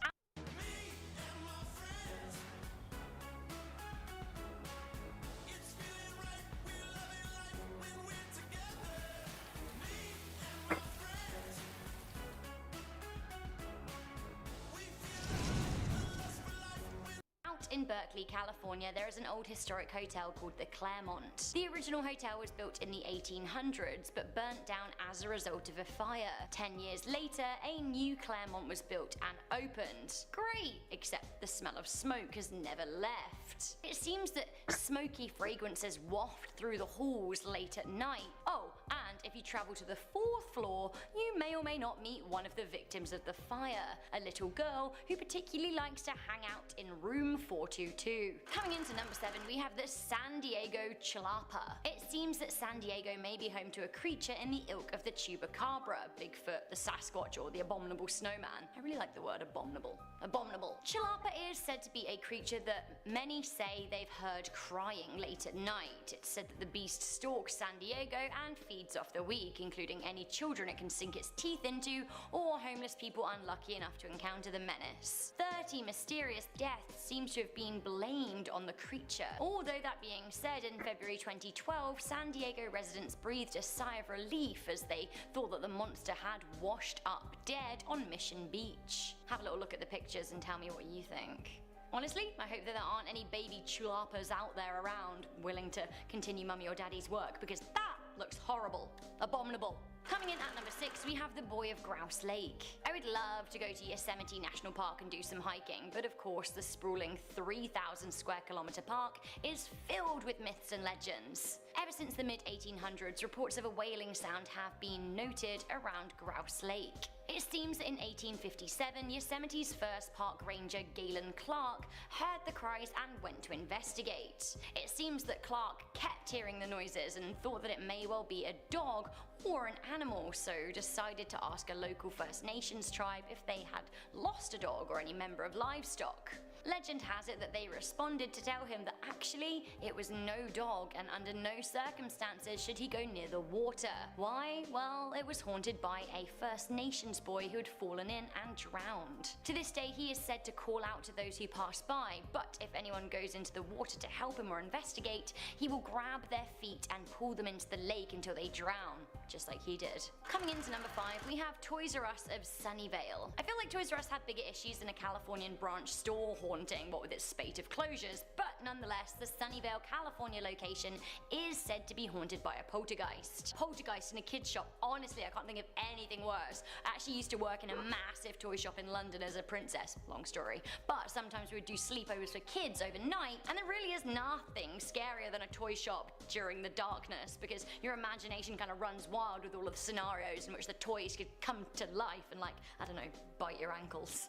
In Berkeley, California, there is an old historic hotel called the Claremont. The original hotel was built in the 1800s, but burnt down as a result of a fire. 10 years later, a new Claremont was built and opened. Great, except the smell of smoke has never left. It seems that smoky fragrances waft through the halls late at night. Oh, and if you travel to the 4th floor, you may or may not meet one of the victims of the fire, a little girl who particularly likes to hang out in room 422. Coming into number 7, we have the San Diego Chilapa. It seems that San Diego may be home to a creature in the ilk of the Chupacabra, Bigfoot, the Sasquatch, or the Abominable Snowman. I really like the word abominable. Abominable. Chilapa is said to be a creature that many say they've heard crying late at night. It's said that the beast stalks San Diego and feeds off the weak, including any children it can sink its teeth into, or homeless people unlucky enough to encounter the menace. 30 mysterious deaths seem to have been blamed on the creature. Although that being said, in February 2012, San Diego residents breathed a sigh of relief as they thought that the monster had washed up dead on Mission Beach. Have a little look at the pictures and tell me what you think. Honestly, I hope that there aren't any baby chulapas out there around willing to continue mummy or daddy's work, because that looks horrible. Abominable. Coming in at number 6, we have the Boy of Grouse Lake. I would love to go to Yosemite National Park and do some hiking, but of course the sprawling 3,000 square kilometer park is filled with myths and legends. Ever since the mid-1800s, reports of a wailing sound have been noted around Grouse Lake. It seems that in 1857, Yosemite's first park ranger, Galen Clark, heard the cries and went to investigate. It seems that Clark kept hearing the noises and thought that it may well be a dog or an animal, so decided to ask a local First Nations tribe if they had lost a dog or any member of livestock. Legend has it that they responded to tell him that actually it was no dog and under no circumstances should he go near the water. Why? Well, it was haunted by a First Nations boy who had fallen in and drowned. To this day he is said to call out to those who pass by, but if anyone goes into the water to help him or investigate, he will grab their feet and pull them into the lake until they drown, just like he did. Coming into number 5, we have Toys R Us of Sunnyvale. I feel like Toys R Us had bigger issues than a Californian branch store haunting, what with its spate of closures, but nonetheless, the Sunnyvale, California location is said to be haunted by a poltergeist. Poltergeist in a kid's shop, honestly, I can't think of anything worse. I actually used to work in a massive toy shop in London as a princess, long story, but sometimes we would do sleepovers for kids overnight, and there really is nothing scarier than a toy shop during the darkness, because your imagination kind of runs wild with all of the scenarios in which the toys could come to life and, like, I don't know, bite your ankles.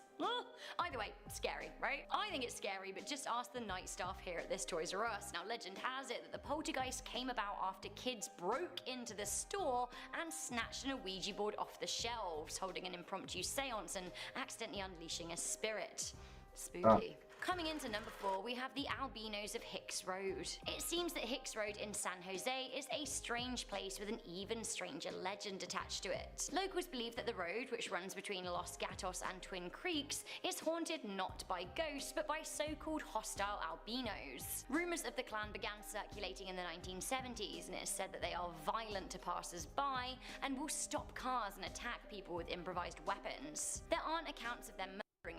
Either way, scary, right? I think it's scary, but just ask the night staff here at this Toys R Us. Now, legend has it that the poltergeist came about after kids broke into the store and snatched an Ouija board off the shelves, holding an impromptu seance and accidentally unleashing a spirit. Spooky. Coming into number 4, we have the Albinos of Hicks Road. It seems that Hicks Road in San Jose is a strange place with an even stranger legend attached to it. Locals believe that the road, which runs between Los Gatos and Twin Creeks, is haunted not by ghosts but by so-called hostile albinos. Rumors of the clan began circulating in the 1970s, and it is said that they are violent to passers-by and will stop cars and attack people with improvised weapons. There aren't accounts of them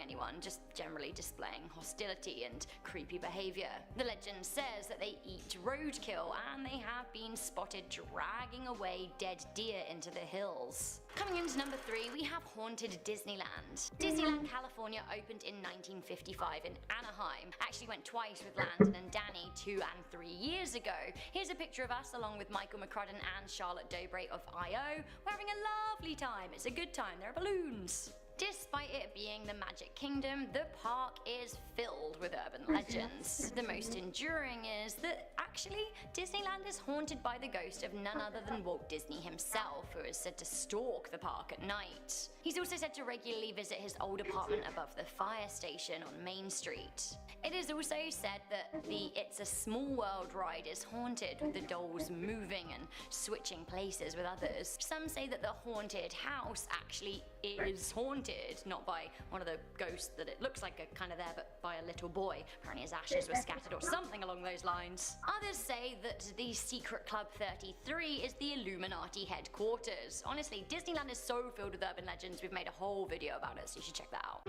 anyone, just generally displaying hostility and creepy behavior. The legend says that they eat roadkill and they have been spotted dragging away dead deer into the hills. Coming into number 3, we have Haunted Disneyland. Disneyland California opened in 1955 in Anaheim. Actually went twice with Landon and Danny 2 and 3 years ago. Here's a picture of us along with Michael McCrudden and Charlotte Dobre of I.O. We're having a lovely time. It's a good time. There are balloons. Despite it being the Magic Kingdom, the park is filled with urban legends. The most enduring is that actually Disneyland is haunted by the ghost of none other than Walt Disney himself, who is said to stalk the park at night. He's also said to regularly visit his old apartment above the fire station on Main Street. It is also said that the It's a Small World ride is haunted, with the dolls moving and switching places with others. Some say that the haunted house actually is haunted, not by one of the ghosts that it looks like are kind of there, but by a little boy. Apparently his ashes were scattered or something along those lines. Others say that the Secret Club 33 is the Illuminati headquarters. Honestly, Disneyland is so filled with urban legends, we've made a whole video about it, so you should check that out.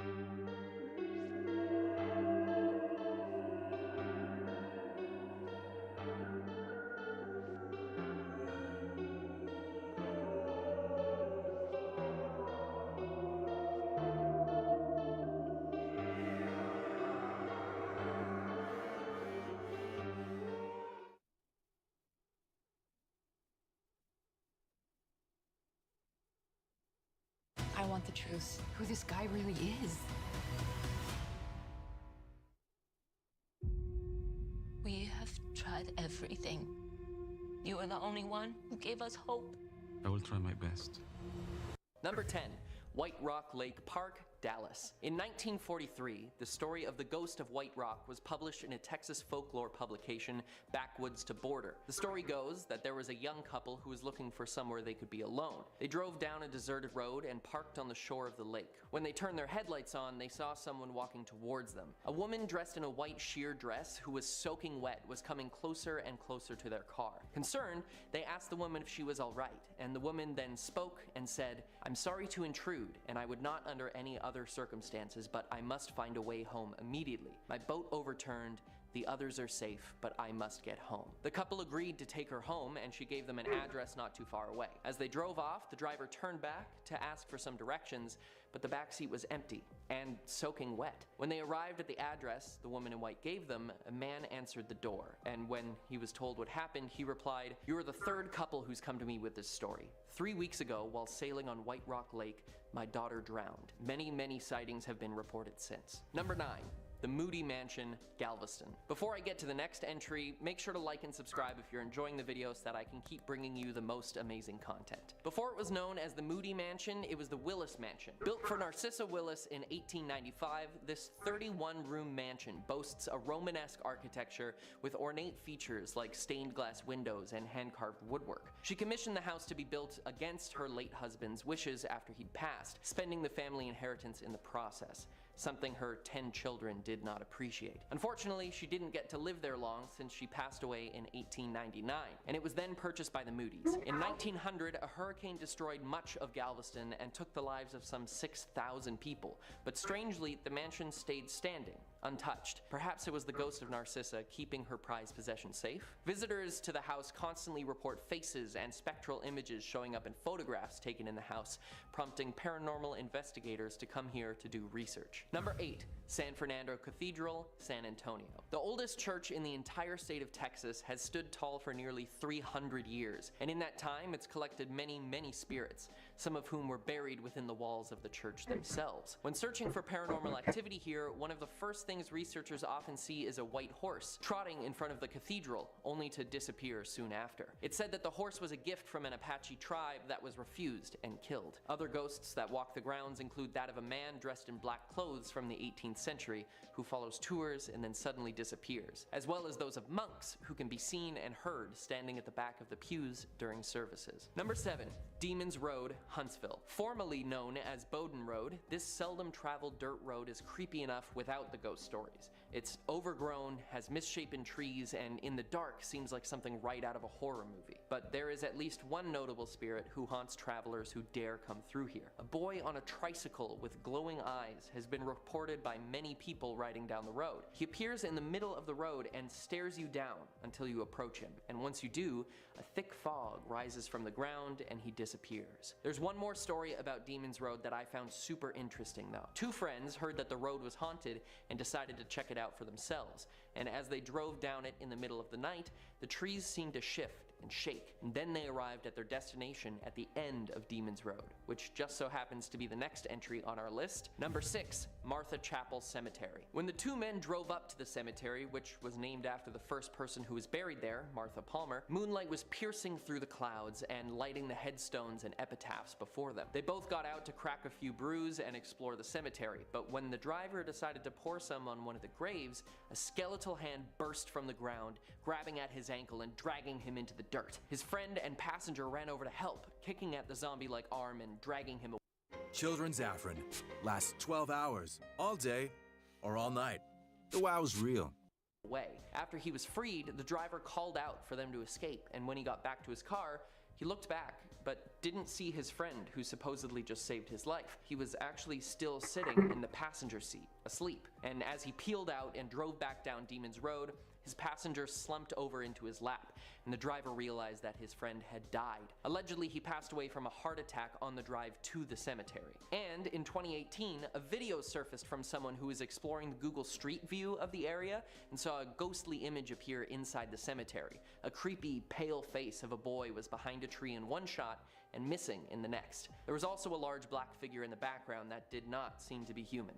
I want the truth. Who this guy really is. We have tried everything. You are the only one who gave us hope. I will try my best. Number 10. White Rock Lake Park, Dallas. In 1943, the story of the ghost of White Rock was published in a Texas folklore publication, Backwoods to Border. The story goes that there was a young couple who was looking for somewhere they could be alone. They drove down a deserted road and parked on the shore of the lake. When they turned their headlights on, they saw someone walking towards them. A woman dressed in a white sheer dress who was soaking wet was coming closer and closer to their car. Concerned, they asked the woman if she was all right, and the woman then spoke and said, "I'm sorry to intrude, and I would not under any other circumstances, but I must find a way home immediately. My boat overturned, the others are safe, but I must get home." The couple agreed to take her home, and she gave them an address not too far away. As they drove off, the driver turned back to ask for some directions, but the backseat was empty and soaking wet. When they arrived at the address the woman in white gave them, a man answered the door, and when he was told what happened, he replied, "You are the third couple who's come to me with this story. 3 weeks ago, while sailing on White Rock Lake, my daughter drowned. Many sightings have been reported since." Number 9. The Moody Mansion, Galveston. Before I get to the next entry, make sure to like and subscribe if you're enjoying the video so that I can keep bringing you the most amazing content. Before it was known as the Moody Mansion, it was the Willis Mansion. Built for Narcissa Willis in 1895, this 31-room mansion boasts a Romanesque architecture with ornate features like stained glass windows and hand-carved woodwork. She commissioned the house to be built against her late husband's wishes after he'd passed, spending the family inheritance in the process, something her 10 children did not appreciate. Unfortunately, she didn't get to live there long since she passed away in 1899, and it was then purchased by the Moody's. In 1900, a hurricane destroyed much of Galveston and took the lives of some 6,000 people, but strangely, the mansion stayed standing, untouched. Perhaps it was the ghost of Narcissa keeping her prized possession safe? Visitors to the house constantly report faces and spectral images showing up in photographs taken in the house, prompting paranormal investigators to come here to do research. Number 8. San Fernando Cathedral, San Antonio. The oldest church in the entire state of Texas has stood tall for nearly 300 years, and in that time it's collected many spirits, some of whom were buried within the walls of the church themselves. When searching for paranormal activity here, one of the first things researchers often see is a white horse trotting in front of the cathedral, only to disappear soon after. It's said that the horse was a gift from an Apache tribe that was refused and killed. Other ghosts that walk the grounds include that of a man dressed in black clothes from the 18th century who follows tours and then suddenly disappears, as well as those of monks who can be seen and heard standing at the back of the pews during services. Number 7. Demon's Road, Huntsville. Formerly known as Bowden Road, this seldom traveled dirt road is creepy enough without the ghost stories. It's overgrown, has misshapen trees, and in the dark seems like something right out of a horror movie. But there is at least one notable spirit who haunts travelers who dare come through here. A boy on a tricycle with glowing eyes has been reported by many people riding down the road. He appears in the middle of the road and stares you down until you approach him, and once you do, a thick fog rises from the ground and he disappears. There's one more story about Demon's Road that I found super interesting though. Two friends heard that the road was haunted and decided to check it out for themselves, and as they drove down it in the middle of the night, the trees seemed to shift and shake, and then they arrived at their destination at the end of Demon's Road, which just so happens to be the next entry on our list. Number 6. Martha Chapel Cemetery. When the two men drove up to the cemetery, which was named after the first person who was buried there, Martha Palmer, moonlight was piercing through the clouds and lighting the headstones and epitaphs before them. They both got out to crack a few brews and explore the cemetery, but when the driver decided to pour some on one of the graves, a skeletal hand burst from the ground, grabbing at his ankle and dragging him into the dirt. His friend and passenger ran over to help, kicking at the zombie-like arm and dragging him away. Children's Afrin. Lasts 12 hours, all day or all night. The wow's real. After he was freed, the driver called out for them to escape, and when he got back to his car, he looked back, but didn't see his friend who supposedly just saved his life. He was actually still sitting in the passenger seat, asleep, and as he peeled out and drove back down Demon's Road, his passenger slumped over into his lap, and the driver realized that his friend had died. Allegedly, he passed away from a heart attack on the drive to the cemetery. And in 2018, a video surfaced from someone who was exploring the Google Street View of the area and saw a ghostly image appear inside the cemetery. A creepy, pale face of a boy was behind a tree in one shot, and missing in the next. There was also a large black figure in the background that did not seem to be human.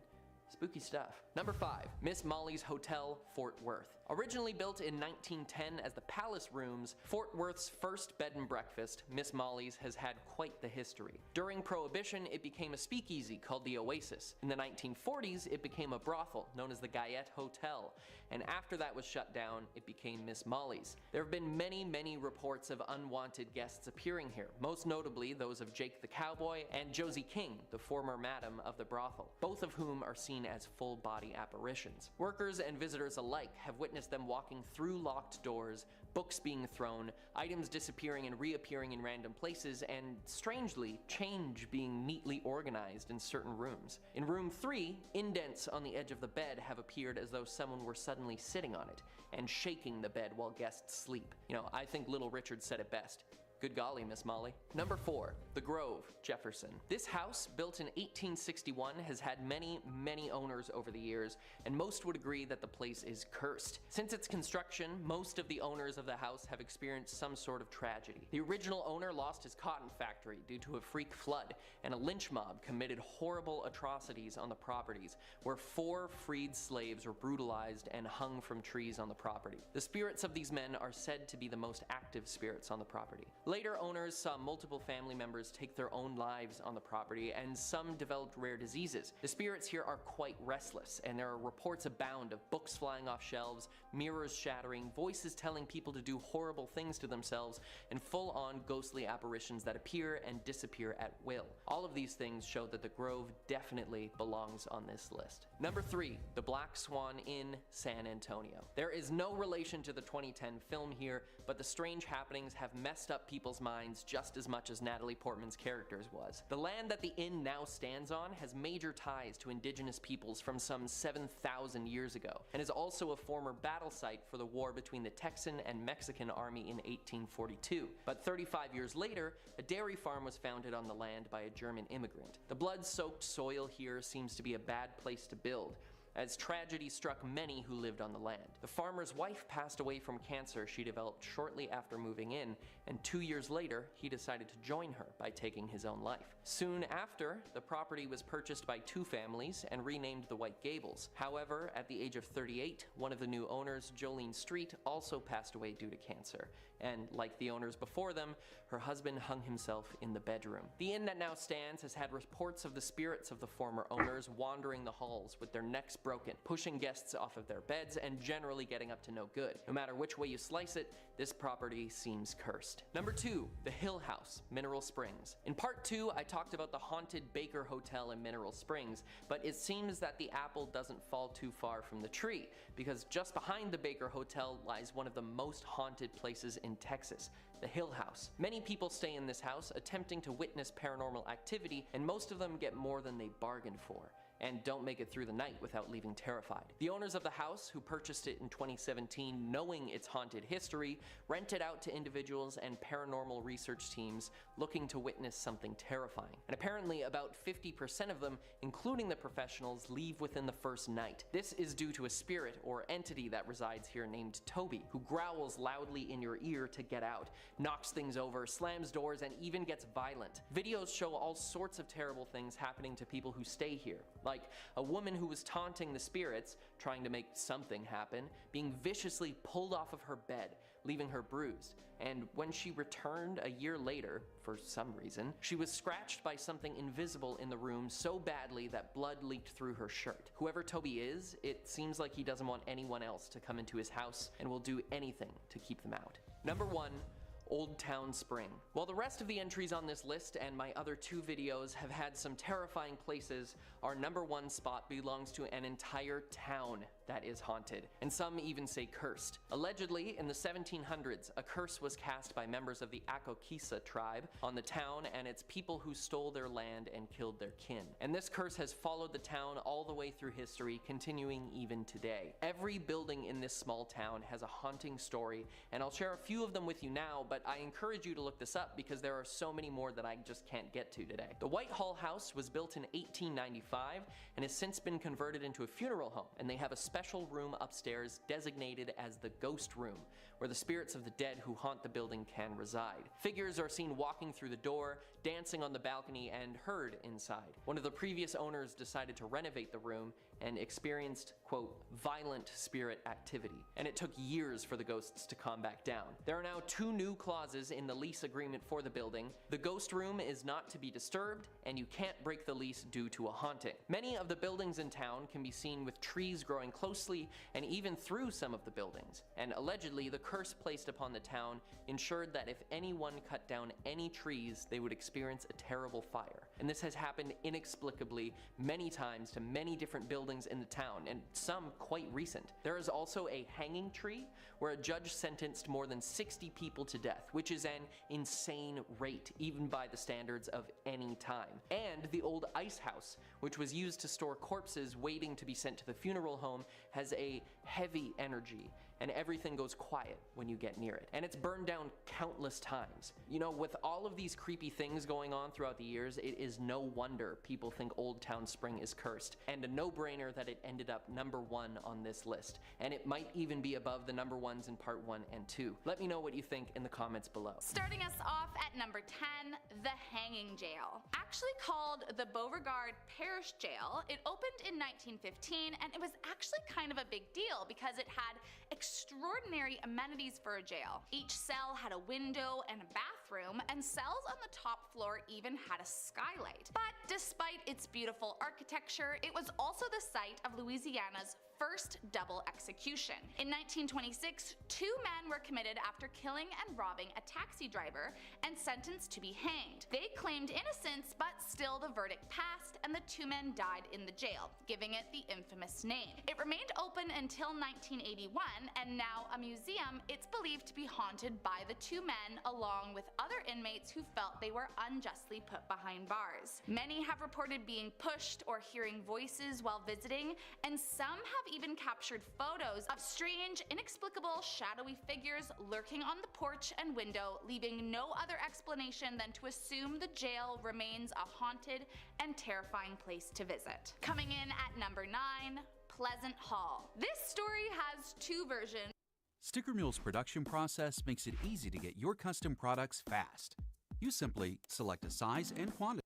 Spooky stuff. Number 5. Miss Molly's Hotel, Fort Worth. Originally built in 1910 as the Palace Rooms, Fort Worth's first bed and breakfast, Miss Molly's, has had quite the history. During Prohibition, it became a speakeasy called the Oasis. In the 1940s, it became a brothel known as the Guyette Hotel. And after that was shut down, it became Miss Molly's. There have been many reports of unwanted guests appearing here, most notably those of Jake the Cowboy and Josie King, the former madam of the brothel, both of whom are seen as full-body apparitions. Workers and visitors alike have witnessed them walking through locked doors, books being thrown, items disappearing and reappearing in random places, and strangely, change being neatly organized in certain rooms. In room 3, indents on the edge of the bed have appeared as though someone were suddenly sitting on it and shaking the bed while guests sleep. You know, I think Little Richard said it best. Good golly, Miss Molly. Number 4, The Grove, Jefferson. This house, built in 1861, has had many owners over the years, and most would agree that the place is cursed. Since its construction, most of the owners of the house have experienced some sort of tragedy. The original owner lost his cotton factory due to a freak flood, and a lynch mob committed horrible atrocities on the properties, where 4 freed slaves were brutalized and hung from trees on the property. The spirits of these men are said to be the most active spirits on the property. Later owners saw multiple family members take their own lives on the property, and some developed rare diseases. The spirits here are quite restless, and there are reports abound of books flying off shelves, mirrors shattering, voices telling people to do horrible things to themselves, and full-on ghostly apparitions that appear and disappear at will. All of these things show that the Grove definitely belongs on this list. Number 3, the Black Swan Inn, San Antonio. There is no relation to the 2010 film here, but the strange happenings have messed up people's minds just as much as Natalie Portman's character's was. The land that the inn now stands on has major ties to indigenous peoples from some 7,000 years ago, and is also a former battle site for the war between the Texan and Mexican army in 1842. But 35 years later, a dairy farm was founded on the land by a German immigrant. The blood-soaked soil here seems to be a bad place to build, as tragedy struck many who lived on the land. The farmer's wife passed away from cancer she developed shortly after moving in, and 2 years later, he decided to join her by taking his own life. Soon after, the property was purchased by 2 families and renamed the White Gables. However, at the age of 38, one of the new owners, Jolene Street, also passed away due to cancer, and like the owners before them, her husband hung himself in the bedroom. The inn that now stands has had reports of the spirits of the former owners wandering the halls with their necks broken, pushing guests off of their beds, and generally getting up to no good. No matter which way you slice it, this property seems cursed. Number 2, the Hill House, Mineral Springs. In part 2, I talked about the haunted Baker Hotel in Mineral Springs, but it seems that the apple doesn't fall too far from the tree, because just behind the Baker Hotel lies one of the most haunted places in Texas, the Hill House. Many people stay in this house attempting to witness paranormal activity, and most of them get more than they bargained for, and don't make it through the night without leaving terrified. The owners of the house, who purchased it in 2017 knowing its haunted history, rent it out to individuals and paranormal research teams looking to witness something terrifying. And apparently about 50% of them, including the professionals, leave within the first night. This is due to a spirit or entity that resides here named Toby, who growls loudly in your ear to get out, knocks things over, slams doors, and even gets violent. Videos show all sorts of terrible things happening to people who stay here, like a woman who was taunting the spirits, trying to make something happen, being viciously pulled off of her bed, leaving her bruised. And when she returned a year later, for some reason, she was scratched by something invisible in the room so badly that blood leaked through her shirt. Whoever Toby is, it seems like he doesn't want anyone else to come into his house and will do anything to keep them out. Number 1, Old Town Spring. While the rest of the entries on this list and my other 2 videos have had some terrifying places, our number 1 spot belongs to an entire town that is haunted, and some even say cursed. Allegedly, in the 1700s, a curse was cast by members of the Akokisa tribe on the town and its people who stole their land and killed their kin. And this curse has followed the town all the way through history, continuing even today. Every building in this small town has a haunting story, and I'll share a few of them with you now, but I encourage you to look this up because there are so many more that I just can't get to today. The Whitehall House was built in 1895 and has since been converted into a funeral home, and they have a special room upstairs designated as the Ghost Room, where the spirits of the dead who haunt the building can reside. Figures are seen walking through the door, dancing on the balcony, and heard inside. One of the previous owners decided to renovate the room and experienced, quote, violent spirit activity, and it took years for the ghosts to calm back down. There are now 2 new clauses in the lease agreement for the building. The Ghost Room is not to be disturbed, and you can't break the lease due to a haunting. Many of the buildings in town can be seen with trees growing closely and even through some of the buildings, and allegedly the curse placed upon the town ensured that if anyone cut down any trees, they would experience a terrible fire. And this has happened inexplicably many times to many different buildings in the town, and some quite recent. There is also a hanging tree where a judge sentenced more than 60 people to death, which is an insane rate, even by the standards of any time. And the old ice house, which was used to store corpses waiting to be sent to the funeral home, has a heavy energy, and everything goes quiet when you get near it. And it's burned down countless times. You know, with all of these creepy things going on throughout the years, it is no wonder people think Old Town Spring is cursed, and a no-brainer that it ended up #1 on this list. And it might even be above the #1s in part 1 and 2. Let me know what you think in the comments below. Starting us off at number 10, the Hanging Jail. Actually called the Beauregard Parish Jail, it opened in 1915, and it was actually kind of a big deal because it had extraordinary amenities for a jail. Each cell had a window and a bathroom, and cells on the top floor even had a skylight. But despite its beautiful architecture, it was also the site of Louisiana's first double execution. In 1926, 2 men were committed after killing and robbing a taxi driver and sentenced to be hanged. They claimed innocence, but still the verdict passed and the 2 men died in the jail, giving it the infamous name. It remained open until 1981, and now a museum. It's believed to be haunted by the 2 men along with other inmates who felt they were unjustly put behind bars. Many have reported being pushed or hearing voices while visiting, and some have even captured photos of strange, inexplicable, shadowy figures lurking on the porch and window, leaving no other explanation than to assume the jail remains a haunted and terrifying place to visit. Coming in at number 9, Pleasant Hall. This story has 2 versions. Sticker Mule's production process makes it easy to get your custom products fast. You simply select a size and quantity.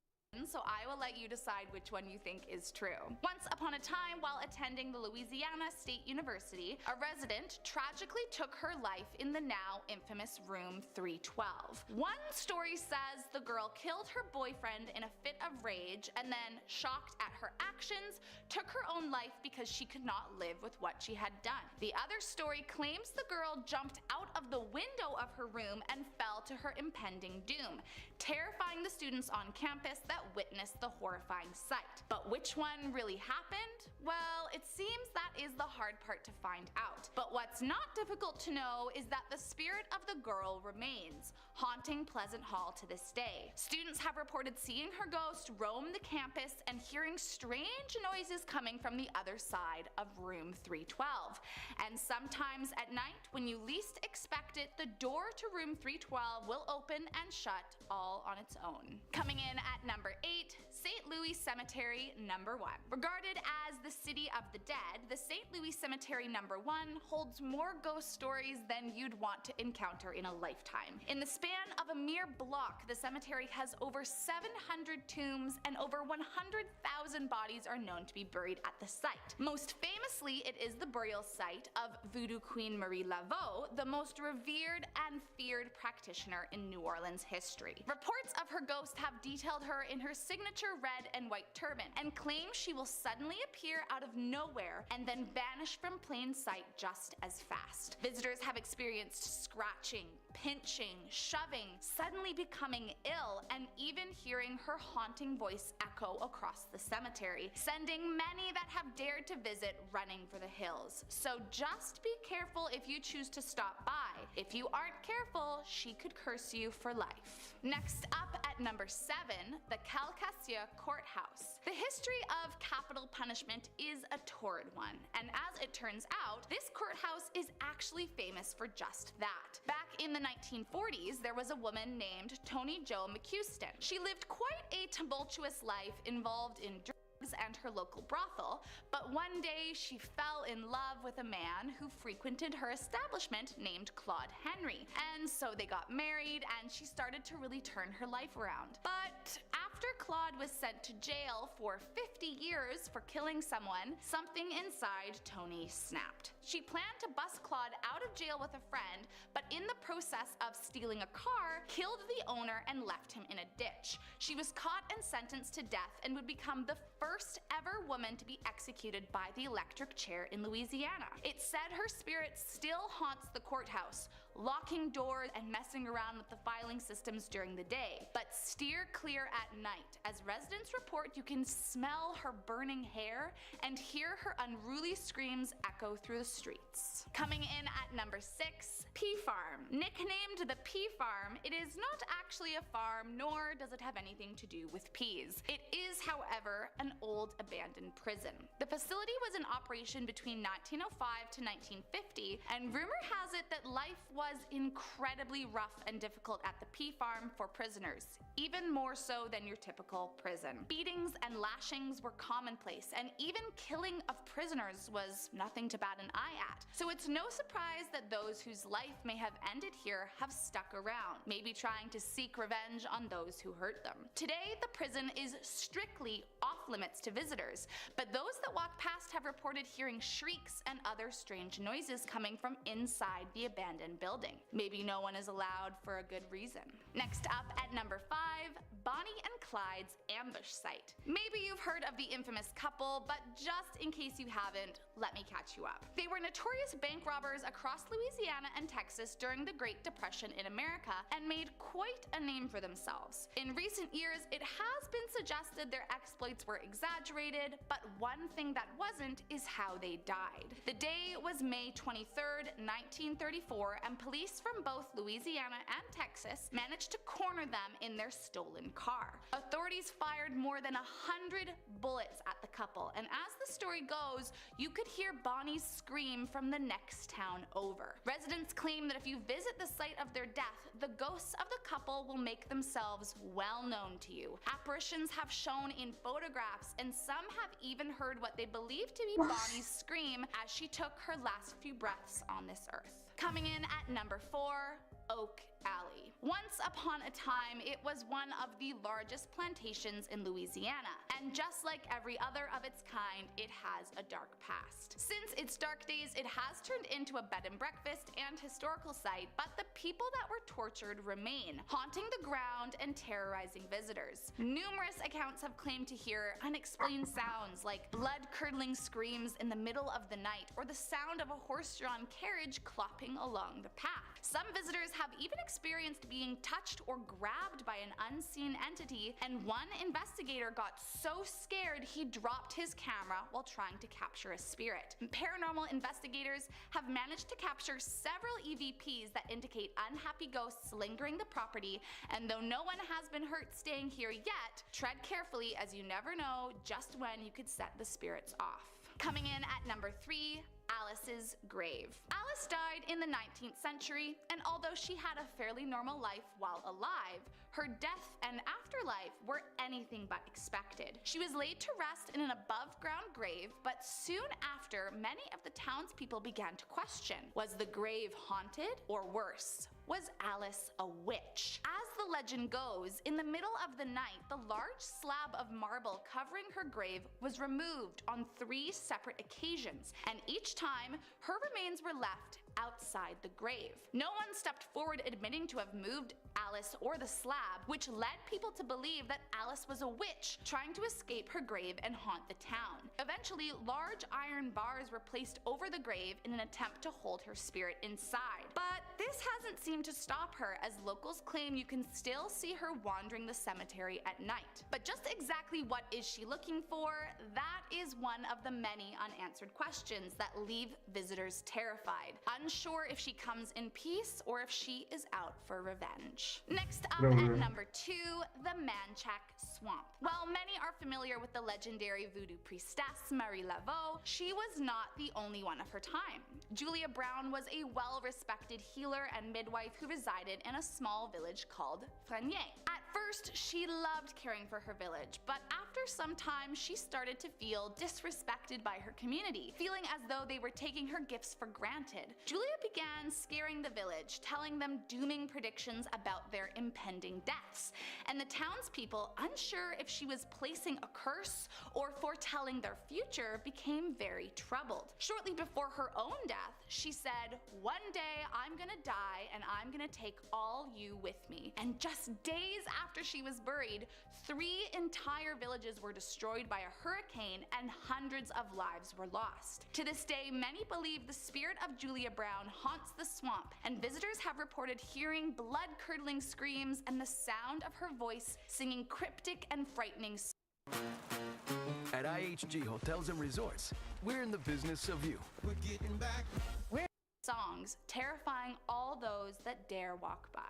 So I will let you decide which one you think is true. Once upon a time, while attending the Louisiana State University, a resident tragically took her life in the now infamous room 312. One story says the girl killed her boyfriend in a fit of rage and then, shocked at her actions, took her own life because she could not live with what she had done. The other story claims the girl jumped out of the window of her room and fell to her impending doom, terrifying the students on campus that witnessed the horrifying sight. But which one really happened? Well, it seems that is the hard part to find out. But what's not difficult to know is that the spirit of the girl remains, haunting Pleasant Hall to this day. Students have reported seeing her ghost roam the campus and hearing strange noises coming from the other side of room 312. And sometimes at night, when you least expect it, the door to room 312 will open and shut all on its own. Coming in at number 8, St. Louis Cemetery number 1. Regarded as the city of the dead, the St. Louis Cemetery number 1 holds more ghost stories than you'd want to encounter in a lifetime. In the span of a mere block, the cemetery has over 700 tombs and over 100,000 bodies are known to be buried at the site. Most famously, it is the burial site of Voodoo Queen Marie Laveau, the most revered and feared practitioner in New Orleans history. Reports of her ghost have detailed her in her signature red and white turban and claim she will suddenly appear out of nowhere and then vanish from plain sight just as fast. Visitors have experienced scratching, pinching, shoving, suddenly becoming ill, and even hearing her haunting voice echo across the cemetery, sending many that have dared to visit running for the hills. So just be careful if you choose to stop by. If you aren't careful, she could curse you for life. Next up at number 7, the Calcasieu Courthouse. The history of capital punishment is a torrid one, and as it turns out, this courthouse is actually famous for just that. Back in the 1940s, there was a woman named Toni Jo McCuiston. She lived quite a tumultuous life involved in and her local brothel, but one day she fell in love with a man who frequented her establishment named Claude Henry, and so they got married and she started to really turn her life around. But after Claude was sent to jail for 50 years for killing someone, something inside Tony snapped. She planned to bust Claude out of jail with a friend, but in the process of stealing a car, killed the owner and left him in a ditch. She was caught and sentenced to death and would become the first ever woman to be executed by the electric chair in Louisiana. It's said her spirit still haunts the courthouse, locking doors and messing around with the filing systems during the day. But steer clear at night, as residents report you can smell her burning hair and hear her unruly screams echo through the streets. Coming in at number 6, Pea Farm. Nicknamed the Pea Farm, it is not actually a farm, nor does it have anything to do with peas. It is, however, an old abandoned prison. The facility was in operation between 1905 to 1950, and rumor has it that life was incredibly rough and difficult at the Pea Farm for prisoners, even more so than your typical prison. Beatings and lashings were commonplace, and even killing of prisoners was nothing to bat an eye at. So it's no surprise that those whose life may have ended here have stuck around, maybe trying to seek revenge on those who hurt them. Today, the prison is strictly off limits to visitors, but those that walk past have reported hearing shrieks and other strange noises coming from inside the abandoned building. Maybe no one is allowed for a good reason. Next up at number 5, Bonnie and Clyde's ambush site. Maybe you've heard of the infamous couple, but just in case you haven't, let me catch you up. They were notorious bank robbers across Louisiana and Texas during the Great Depression in America and made quite a name for themselves. In recent years, it has been suggested their exploits were exaggerated, but one thing that wasn't is how they died. The day was May 23rd, 1934, and police from both Louisiana and Texas managed to corner them in their stolen car. Authorities fired more than 100 bullets at the couple, and as the story goes, you could hear Bonnie's scream from the next town over. Residents claim that if you visit the site of their death, the ghosts of the couple will make themselves well known to you. Apparitions have shown in photographs, and some have even heard what they believe to be Bonnie's scream as she took her last few breaths on this earth. Coming in at number 4, Oak Alley. Once upon a time, it was one of the largest plantations in Louisiana, and just like every other of its kind, it has a dark past. Since its dark days, it has turned into a bed and breakfast and historical site, but the people that were tortured remain, haunting the ground and terrorizing visitors. Numerous accounts have claimed to hear unexplained sounds like blood-curdling screams in the middle of the night, or the sound of a horse-drawn carriage clopping along the path. Some visitors have even experienced being touched or grabbed by an unseen entity, and one investigator got so scared he dropped his camera while trying to capture a spirit. Paranormal investigators have managed to capture several EVPs that indicate unhappy ghosts lingering the property, and though no one has been hurt staying here yet, tread carefully as you never know just when you could set the spirits off. Coming in at number 3, Alice's grave. Alice died in the 19th century, and although she had a fairly normal life while alive, her death and afterlife were anything but expected. She was laid to rest in an above-ground grave, but soon after, many of the townspeople began to question, was the grave haunted, or worse, was Alice a witch? As the legend goes, in the middle of the night, the large slab of marble covering her grave was removed on 3 separate occasions, and each time, her remains were left outside the grave. No one stepped forward admitting to have moved Alice or the slab, which led people to believe that Alice was a witch trying to escape her grave and haunt the town. Eventually, large iron bars were placed over the grave in an attempt to hold her spirit inside. But this hasn't seemed to stop her, as locals claim you can still see her wandering the cemetery at night. But just exactly what is she looking for? That is one of the many unanswered questions that leave visitors terrified. unsure if she comes in peace or if she is out for revenge. Next up No, at no. number 2, the Manchac Swamp. While many are familiar with the legendary voodoo priestess Marie Laveau, she was not the only one of her time. Julia Brown was a well-respected healer and midwife who resided in a small village called Frenier. At first, she loved caring for her village, but after some time, she started to feel disrespected by her community, feeling as though they were taking her gifts for granted. Julia began scaring the village, telling them dooming predictions about their impending deaths, and the townspeople, unsure if she was placing a curse or foretelling their future, became very troubled. Shortly before her own death, she said, "One day I'm gonna die and I'm gonna take all you with me." And just days after she was buried, 3 entire villages were destroyed by a hurricane and hundreds of lives were lost. To this day, many believe the spirit of Julia Brown haunts the swamp, and visitors have reported hearing blood-curdling screams and the sound of her voice singing cryptic and frightening At IHG Hotels and Resorts, we're in the business of you. We're getting back. songs, terrifying all those that dare walk by.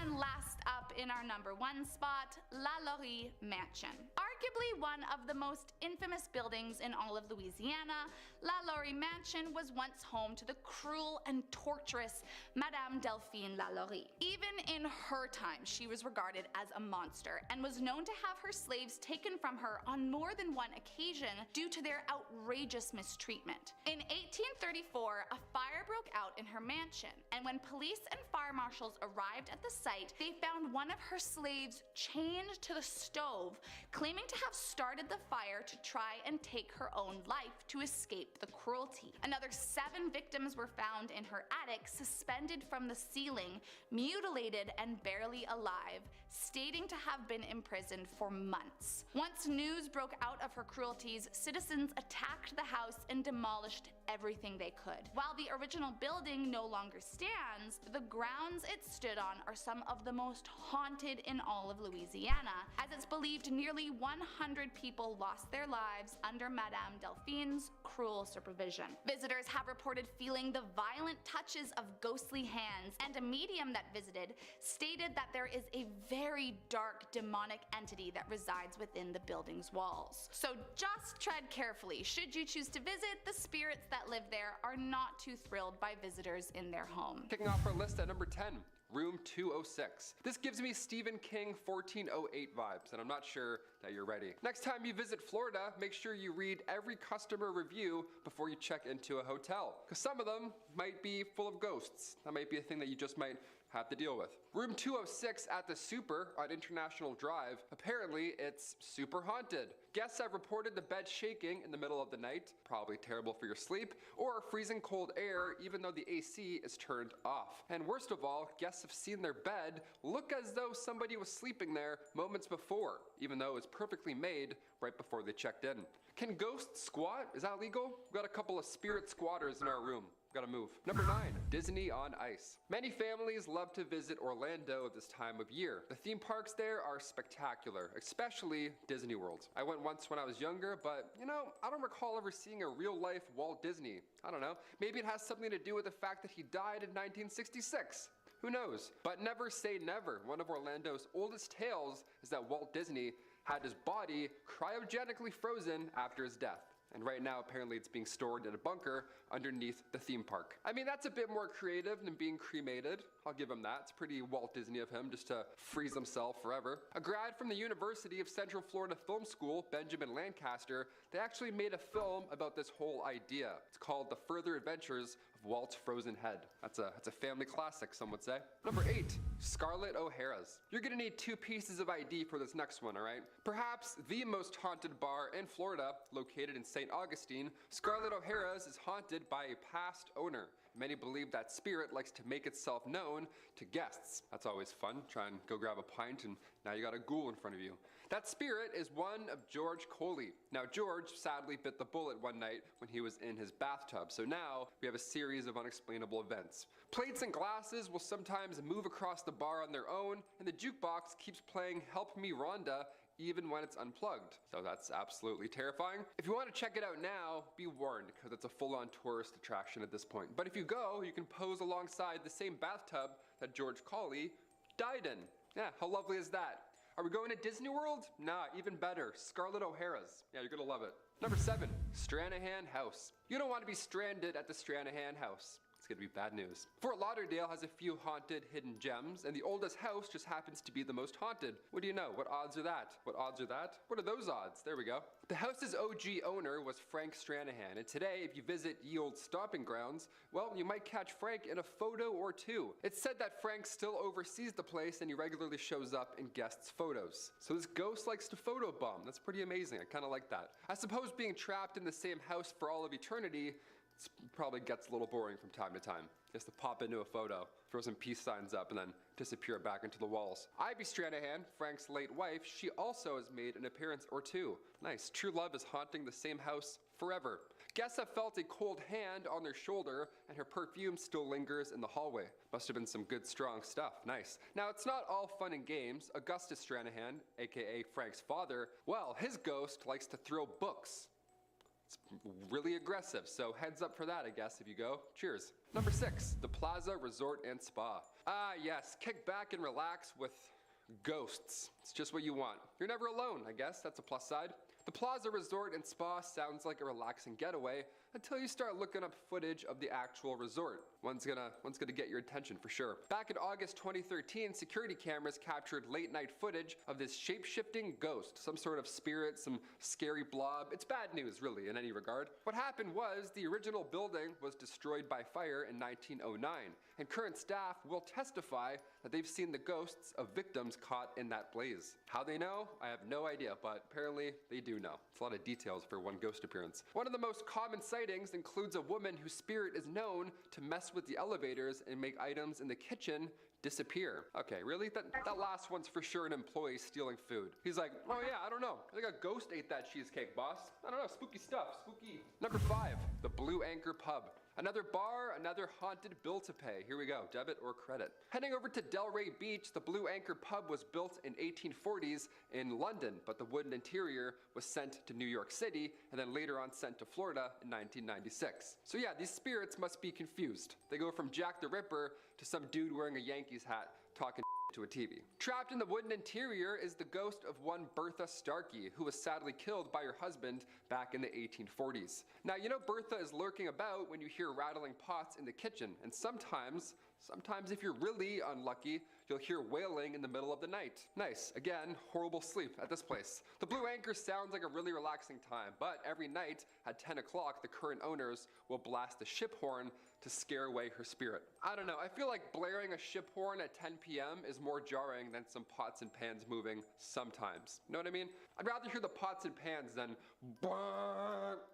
And last up in our number 1 spot, La Laurie Mansion. Arguably one of the most infamous buildings in all of Louisiana, La Laurie Mansion was once home to the cruel and torturous Madame Delphine La Laurie. Even in her time, she was regarded as a monster and was known to have her slaves taken from her on more than one occasion due to their outrageous mistreatment. In 1834, a fire broke out in her mansion, and when police and fire marshals arrived at the site, they found one of her slaves chained to the stove, claiming to have started the fire to try and take her own life to escape the cruelty. Another 7 victims were found in her attic, suspended from the ceiling, mutilated and barely alive, stating to have been imprisoned for months. Once news broke out of her cruelties, citizens attacked the house and demolished everything they could. While the original building no longer stands, the grounds it stood on are some of the most haunted in all of Louisiana, as it's believed nearly 100 people lost their lives under Madame Delphine's cruel supervision. Visitors have reported feeling the violent touches of ghostly hands, and a medium that visited stated that there is a very dark demonic entity that resides within the building's walls. So just tread carefully. Should you choose to visit, the spirits that live there are not too thrilled by visitors in their home. Kicking off our list at number 10. Room 206. This gives me Stephen King 1408 vibes, and I'm not sure that you're ready. Next time you visit Florida, make sure you read every customer review before you check into a hotel, because some of them might be full of ghosts. That might be a thing that you just might have to deal with. Room 206 at the Super on International Drive. Apparently, it's super haunted. Guests have reported the bed shaking in the middle of the night, probably terrible for your sleep, or freezing cold air even though the AC is turned off. And worst of all, guests have seen their bed look as though somebody was sleeping there moments before, even though it was perfectly made right before they checked in. Can ghosts squat? Is that legal? We've got a couple of spirit squatters in our room. Gotta move. Number 9, Disney on Ice. Many families love to visit Orlando this time of year. The theme parks there are spectacular, especially Disney World. I went once when I was younger, but you know, I don't recall ever seeing a real life Walt Disney. I don't know, maybe it has something to do with the fact that he died in 1966. Who knows? But never say never. One of Orlando's oldest tales is that Walt Disney had his body cryogenically frozen after his death. And right now, apparently it's being stored in a bunker underneath the theme park. I mean, that's a bit more creative than being cremated. I'll give him that. It's pretty Walt Disney of him just to freeze himself forever. A grad from the University of Central Florida Film School, Benjamin Lancaster, they actually made a film about this whole idea. It's called The Further Adventures of Walt's Frozen Head. That's a family classic, some would say. Number 8, Scarlett O'Hara's. You're gonna need 2 pieces of ID for this next one, all right? Perhaps the most haunted bar in Florida, located in St. Augustine, Scarlett O'Hara's is haunted by a past owner. Many believe that spirit likes to make itself known to guests. That's always fun. Try and go grab a pint and now you got a ghoul in front of you. That spirit is one of George Coley. Now George sadly bit the bullet one night when he was in his bathtub, so now we have a series of unexplainable events. Plates and glasses will sometimes move across the bar on their own, and the jukebox keeps playing Help Me Rhonda even when it's unplugged. So that's absolutely terrifying. If you want to check it out now, be warned, because it's a full-on tourist attraction at this point. But if you go, you can pose alongside the same bathtub that George Colley died in. Yeah, how lovely is that? Are we going to Disney World? Nah, even better. Scarlett O'Hara's. Yeah, you're gonna love it. Number 7, Stranahan House. You don't want to be stranded at the Stranahan House. It's gonna be bad news. Fort Lauderdale has a few haunted hidden gems, and the oldest house just happens to be the most haunted. What do you know? What odds are that? What odds are that? What are those odds? There we go. The house's OG owner was Frank Stranahan, and today, if you visit ye old stomping grounds, well, you might catch Frank in a photo or two. It's said that Frank still oversees the place, and he regularly shows up in guests' photos. So this ghost likes to photobomb. That's pretty amazing. I kind of like that. I suppose being trapped in the same house for all of eternity probably gets a little boring from time to time. Just to pop into a photo, throw some peace signs up, and then disappear back into the walls. Ivy Stranahan, Frank's late wife, she also has made an appearance or two. Nice. True love is haunting the same house forever. Guests have felt a cold hand on their shoulder, and her perfume still lingers in the hallway. Must have been some good, strong stuff. Nice. Now, it's not all fun and games. Augustus Stranahan, aka Frank's father, well, his ghost likes to throw books. It's really aggressive, so heads up for that, I guess, if you go. Cheers. Number 6, the Plaza Resort and Spa. Ah, yes, kick back and relax with ghosts. It's just what you want. You're never alone, I guess. That's a plus side. The Plaza Resort and Spa sounds like a relaxing getaway until you start looking up footage of the actual resort. One's gonna get your attention for sure. Back in August 2013, security cameras captured late night footage of this shape-shifting ghost, some sort of spirit, some scary blob. It's bad news, really, in any regard. What happened was the original building was destroyed by fire in 1909, and current staff will testify that they've seen the ghosts of victims caught in that blaze. How they know? I have no idea, but apparently they do know. It's a lot of details for one ghost appearance. One of the most common sightings includes a woman whose spirit is known to mess with the elevators and make items in the kitchen disappear. Okay, really? That last one's for sure an employee stealing food. He's like, oh yeah, I don't know. I think a ghost ate that cheesecake, boss. I don't know, spooky stuff, spooky. Number 5, the Blue Anchor Pub. Another bar, another haunted bill to pay. Here we go, debit or credit. Heading over to Delray Beach, the Blue Anchor Pub was built in 1840s in London, but the wooden interior was sent to New York City and then later on sent to Florida in 1996. So yeah, these spirits must be confused. They go from Jack the Ripper to some dude wearing a Yankees hat talking to a TV. Trapped in the wooden interior is the ghost of one Bertha Starkey, who was sadly killed by her husband back in the 1840s. Now, you know Bertha is lurking about when you hear rattling pots in the kitchen, and sometimes if you're really unlucky, you'll hear wailing in the middle of the night. Nice. Again, horrible sleep at this place. The Blue Anchor sounds like a really relaxing time, but every night at 10 o'clock, the current owners will blast the ship horn to scare away her spirit. I don't know, I feel like blaring a ship horn at 10 p.m. is more jarring than some pots and pans moving sometimes. You know what I mean? I'd rather hear the pots and pans than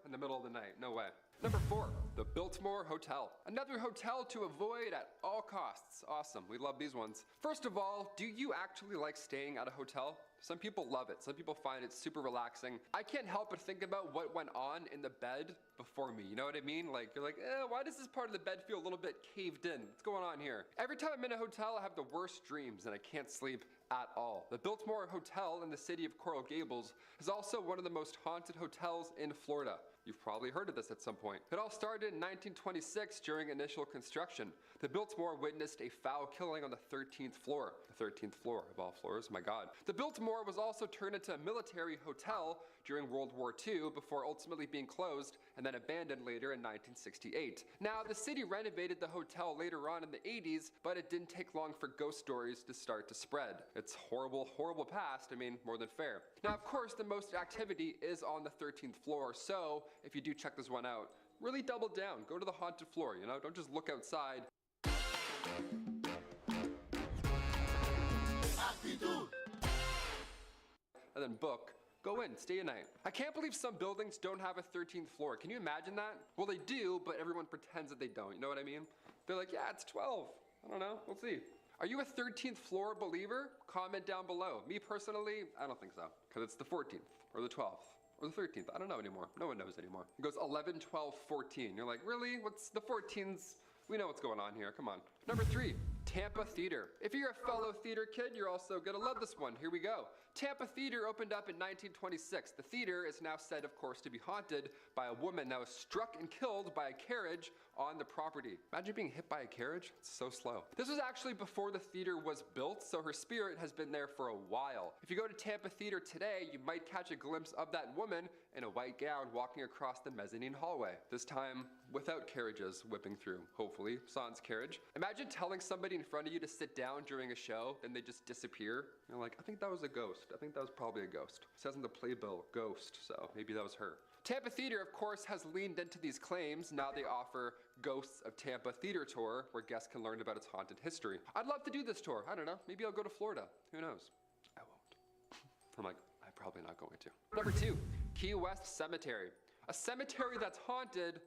in the middle of the night. No way. Number 4, the Biltmore Hotel. Another hotel to avoid at all costs. Awesome, we love these ones. First of all, do you actually like staying at a hotel? Some people love it. Some people find it super relaxing. I can't help but think about what went on in the bed before me. You know what I mean? Like, you're like, why does this part of the bed feel a little bit caved in? What's going on here? Every time I'm in a hotel, I have the worst dreams and I can't sleep at all. The Biltmore Hotel in the city of Coral Gables is also one of the most haunted hotels in Florida. You've probably heard of this at some point. It all started in 1926 during initial construction. The Biltmore witnessed a foul killing on the 13th floor. The 13th floor of all floors, my God. The Biltmore was also turned into a military hotel during World War II before ultimately being closed and then abandoned later in 1968. Now, the city renovated the hotel later on in the 80s, but it didn't take long for ghost stories to start to spread. It's horrible, horrible past, I mean, more than fair. Now, of course, the most activity is on the 13th floor, so if you do check this one out, really double down. Go to the haunted floor, you know? Don't just look outside. And then book. Go in, stay a night. I can't believe some buildings don't have a 13th floor. Can you imagine that? Well, they do, but everyone pretends that they don't. You know what I mean? They're like, yeah, it's 12. I don't know. We'll see. Are you a 13th floor believer? Comment down below. Me personally, I don't think so. Because it's the 14th or the 12th. Or the 13th. I don't know anymore. No one knows anymore. It goes 11, 12, 14. You're like, really? What's the 14s? We know what's going on here. Come on. Number 3, Tampa Theater. If you're a fellow theater kid, you're also gonna love this one. Here we go. Tampa Theater opened up in 1926. The theater is now said, of course, to be haunted by a woman that was struck and killed by a carriage on the property. Imagine being hit by a carriage. It's so slow. This was actually before the theater was built, so her spirit has been there for a while. If you go to Tampa Theater today, you might catch a glimpse of that woman in a white gown walking across the mezzanine hallway. This time without carriages whipping through, hopefully, sans carriage. Imagine telling somebody in front of you to sit down during a show, and they just disappear. You're like, I think that was a ghost. I think that was probably a ghost. It says in the playbill, ghost, so maybe that was her. Tampa Theater, of course, has leaned into these claims. Now they offer Ghosts of Tampa Theater Tour, where guests can learn about its haunted history. I'd love to do this tour. I don't know, maybe I'll go to Florida. Who knows? I won't. I'm like, I'm probably not going to. Number 2, Key West Cemetery. A cemetery that's haunted.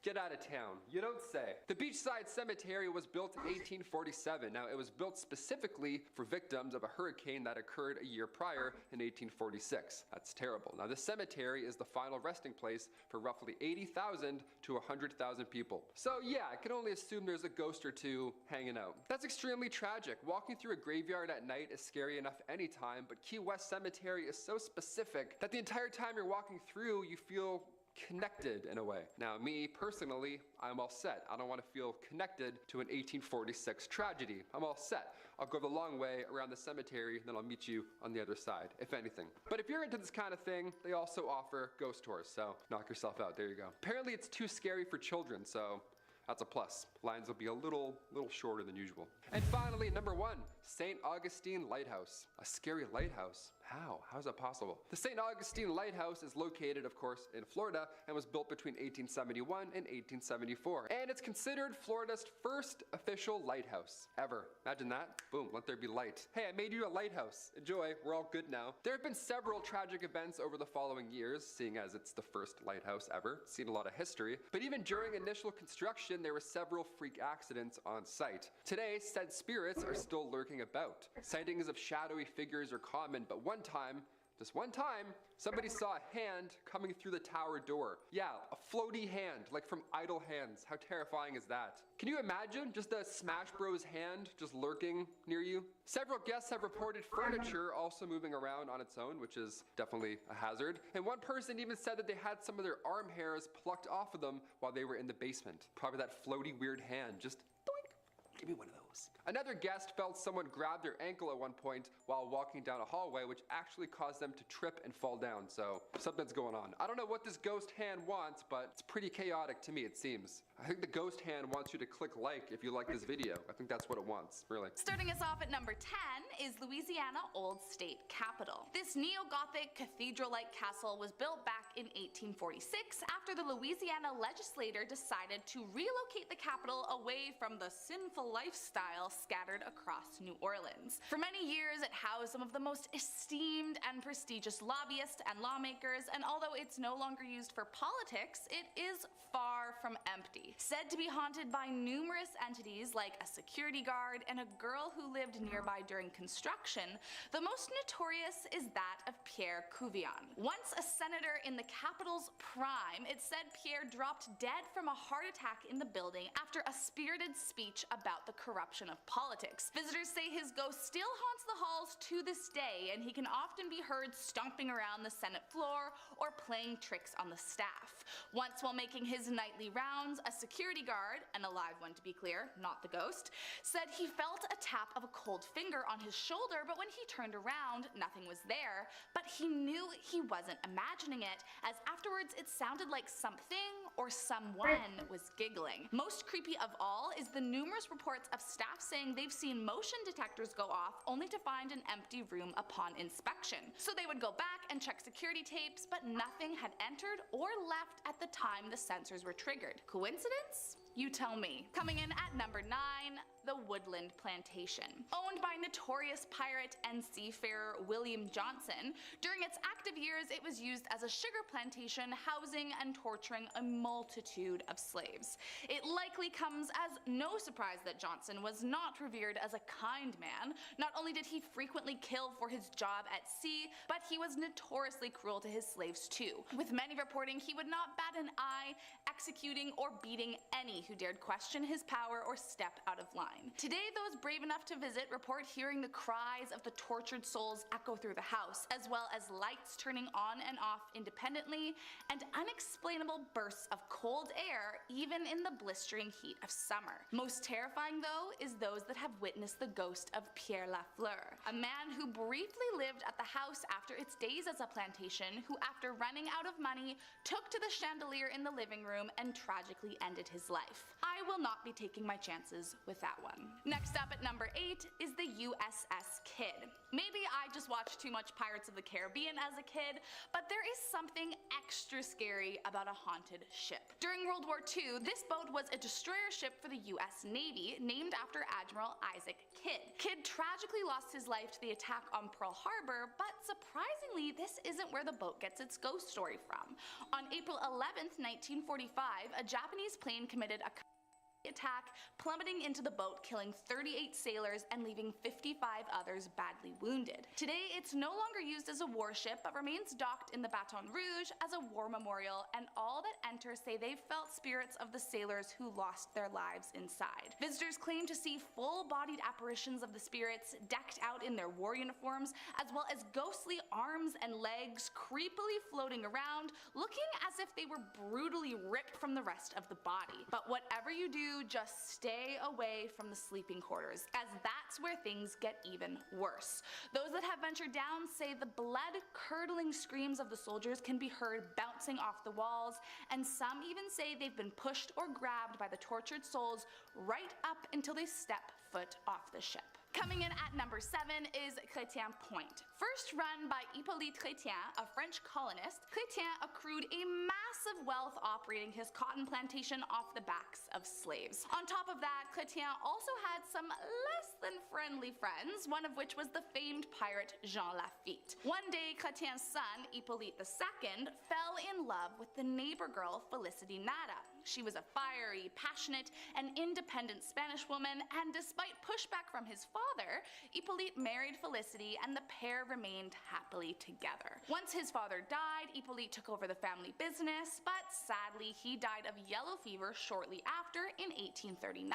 Get out of town. You don't say. The Beachside Cemetery was built in 1847. Now, it was built specifically for victims of a hurricane that occurred a year prior in 1846. That's terrible. Now, the cemetery is the final resting place for roughly 80,000 to 100,000 people. So yeah, I can only assume there's a ghost or two hanging out. That's extremely tragic. Walking through a graveyard at night is scary enough anytime, but Key West Cemetery is so specific that the entire time you're walking through, you feel connected in a way. Now, me personally, I'm all set. I don't want to feel connected to an 1846 tragedy. I'm all set. I'll go the long way around the cemetery, then I'll meet you on the other side, if anything. But if you're into this kind of thing, they also offer ghost tours, so knock yourself out. There you go. Apparently, it's too scary for children, so that's a plus. Lines will be a little shorter than usual. And finally, number 1, St. Augustine Lighthouse. A scary lighthouse. How? How is that possible? The St. Augustine Lighthouse is located, of course, in Florida and was built between 1871 and 1874. And it's considered Florida's first official lighthouse ever. Imagine that. Boom, let there be light. Hey, I made you a lighthouse. Enjoy, we're all good now. There have been several tragic events over the following years, seeing as it's the first lighthouse ever. It's seen a lot of history. But even during initial construction, there were several freak accidents on site. Today, said spirits are still lurking about. Sightings of shadowy figures are common, but just one time, somebody saw a hand coming through the tower door. Yeah, a floaty hand, like from Idle Hands. How terrifying is that? Can you imagine just a Smash Bros hand just lurking near you? Several guests have reported furniture also moving around on its own, which is definitely a hazard. And one person even said that they had some of their arm hairs plucked off of them while they were in the basement. Probably that floaty weird hand, just doink, give me one of those. Another guest felt someone grab their ankle at one point while walking down a hallway, which actually caused them to trip and fall down, so something's going on. I don't know what this ghost hand wants, but it's pretty chaotic to me, it seems. I think the ghost hand wants you to click like if you like this video. I think that's what it wants, really. Starting us off at number 10 is Louisiana Old State Capitol. This neo-Gothic cathedral-like castle was built back in 1846 after the Louisiana legislature decided to relocate the capital away from the sinful lifestyle scattered across New Orleans. For many years, it housed some of the most esteemed and prestigious lobbyists and lawmakers, and although it's no longer used for politics, it is far from empty. Said to be haunted by numerous entities like a security guard and a girl who lived nearby during construction, the most notorious is that of Pierre Cuvion. Once a senator in the Capitol's prime, it said Pierre dropped dead from a heart attack in the building after a spirited speech about the corruption of politics. Visitors say his ghost still haunts the halls to this day, and he can often be heard stomping around the Senate floor or playing tricks on the staff. Once while making his nightly rounds, a security guard, an alive one to be clear, not the ghost, said he felt a tap of a cold finger on his shoulder, but when he turned around, nothing was there, but he knew he wasn't imagining it, as afterwards it sounded like something or someone was giggling. Most creepy of all is the numerous reports of staff saying they've seen motion detectors go off only to find an empty room upon inspection. So they would go back and check security tapes, but nothing had entered or left at the time the sensors were triggered. Coincidence? You tell me. Coming in at number 9, the Woodland Plantation. Owned by notorious pirate and seafarer William Johnson, during its active years it was used as a sugar plantation, housing and torturing a multitude of slaves. It likely comes as no surprise that Johnson was not revered as a kind man. Not only did he frequently kill for his job at sea, but he was notoriously cruel to his slaves too, with many reporting he would not bat an eye, executing or beating any who dared question his power or step out of line. Today, those brave enough to visit report hearing the cries of the tortured souls echo through the house, as well as lights turning on and off independently, and unexplainable bursts of cold air even in the blistering heat of summer. Most terrifying, though, is those that have witnessed the ghost of Pierre Lafleur, a man who briefly lived at the house after its days as a plantation, who after running out of money took to the chandelier in the living room and tragically ended his life. I will not be taking my chances with that one. Next up at number 8 is the USS Kidd. Maybe I just watched too much Pirates of the Caribbean as a kid, but there is something extra scary about a haunted ship. During World War II, this boat was a destroyer ship for the US Navy, named after Admiral Isaac Kidd. Kidd tragically lost his life to the attack on Pearl Harbor, but surprisingly, this isn't where the boat gets its ghost story from. On April 11th, 1945, a Japanese plane committed a attack, plummeting into the boat, killing 38 sailors and leaving 55 others badly wounded. Today, it's no longer used as a warship, but remains docked in the Baton Rouge as a war memorial, and all that enter say they've felt spirits of the sailors who lost their lives inside. Visitors claim to see full-bodied apparitions of the spirits decked out in their war uniforms, as well as ghostly arms and legs creepily floating around, looking as if they were brutally ripped from the rest of the body. But whatever you do, just stay away from the sleeping quarters, as that's where things get even worse. Those that have ventured down say the blood-curdling screams of the soldiers can be heard bouncing off the walls, and some even say they've been pushed or grabbed by the tortured souls right up until they step foot off the ship. Coming in at number 7 is Chrétien Point. First run by Hippolyte Chrétien, a French colonist, Chrétien accrued a massive wealth operating his cotton plantation off the backs of slaves. On top of that, Chrétien also had some less than friendly friends, one of which was the famed pirate Jean Lafitte. One day, Chrétien's son, Hippolyte II, fell in love with the neighbor girl Felicity Nada. She was a fiery, passionate, and independent Spanish woman, and despite pushback from his father, Hippolyte married Felicity and the pair remained happily together. Once his father died, Hippolyte took over the family business, but sadly he died of yellow fever shortly after in 1839,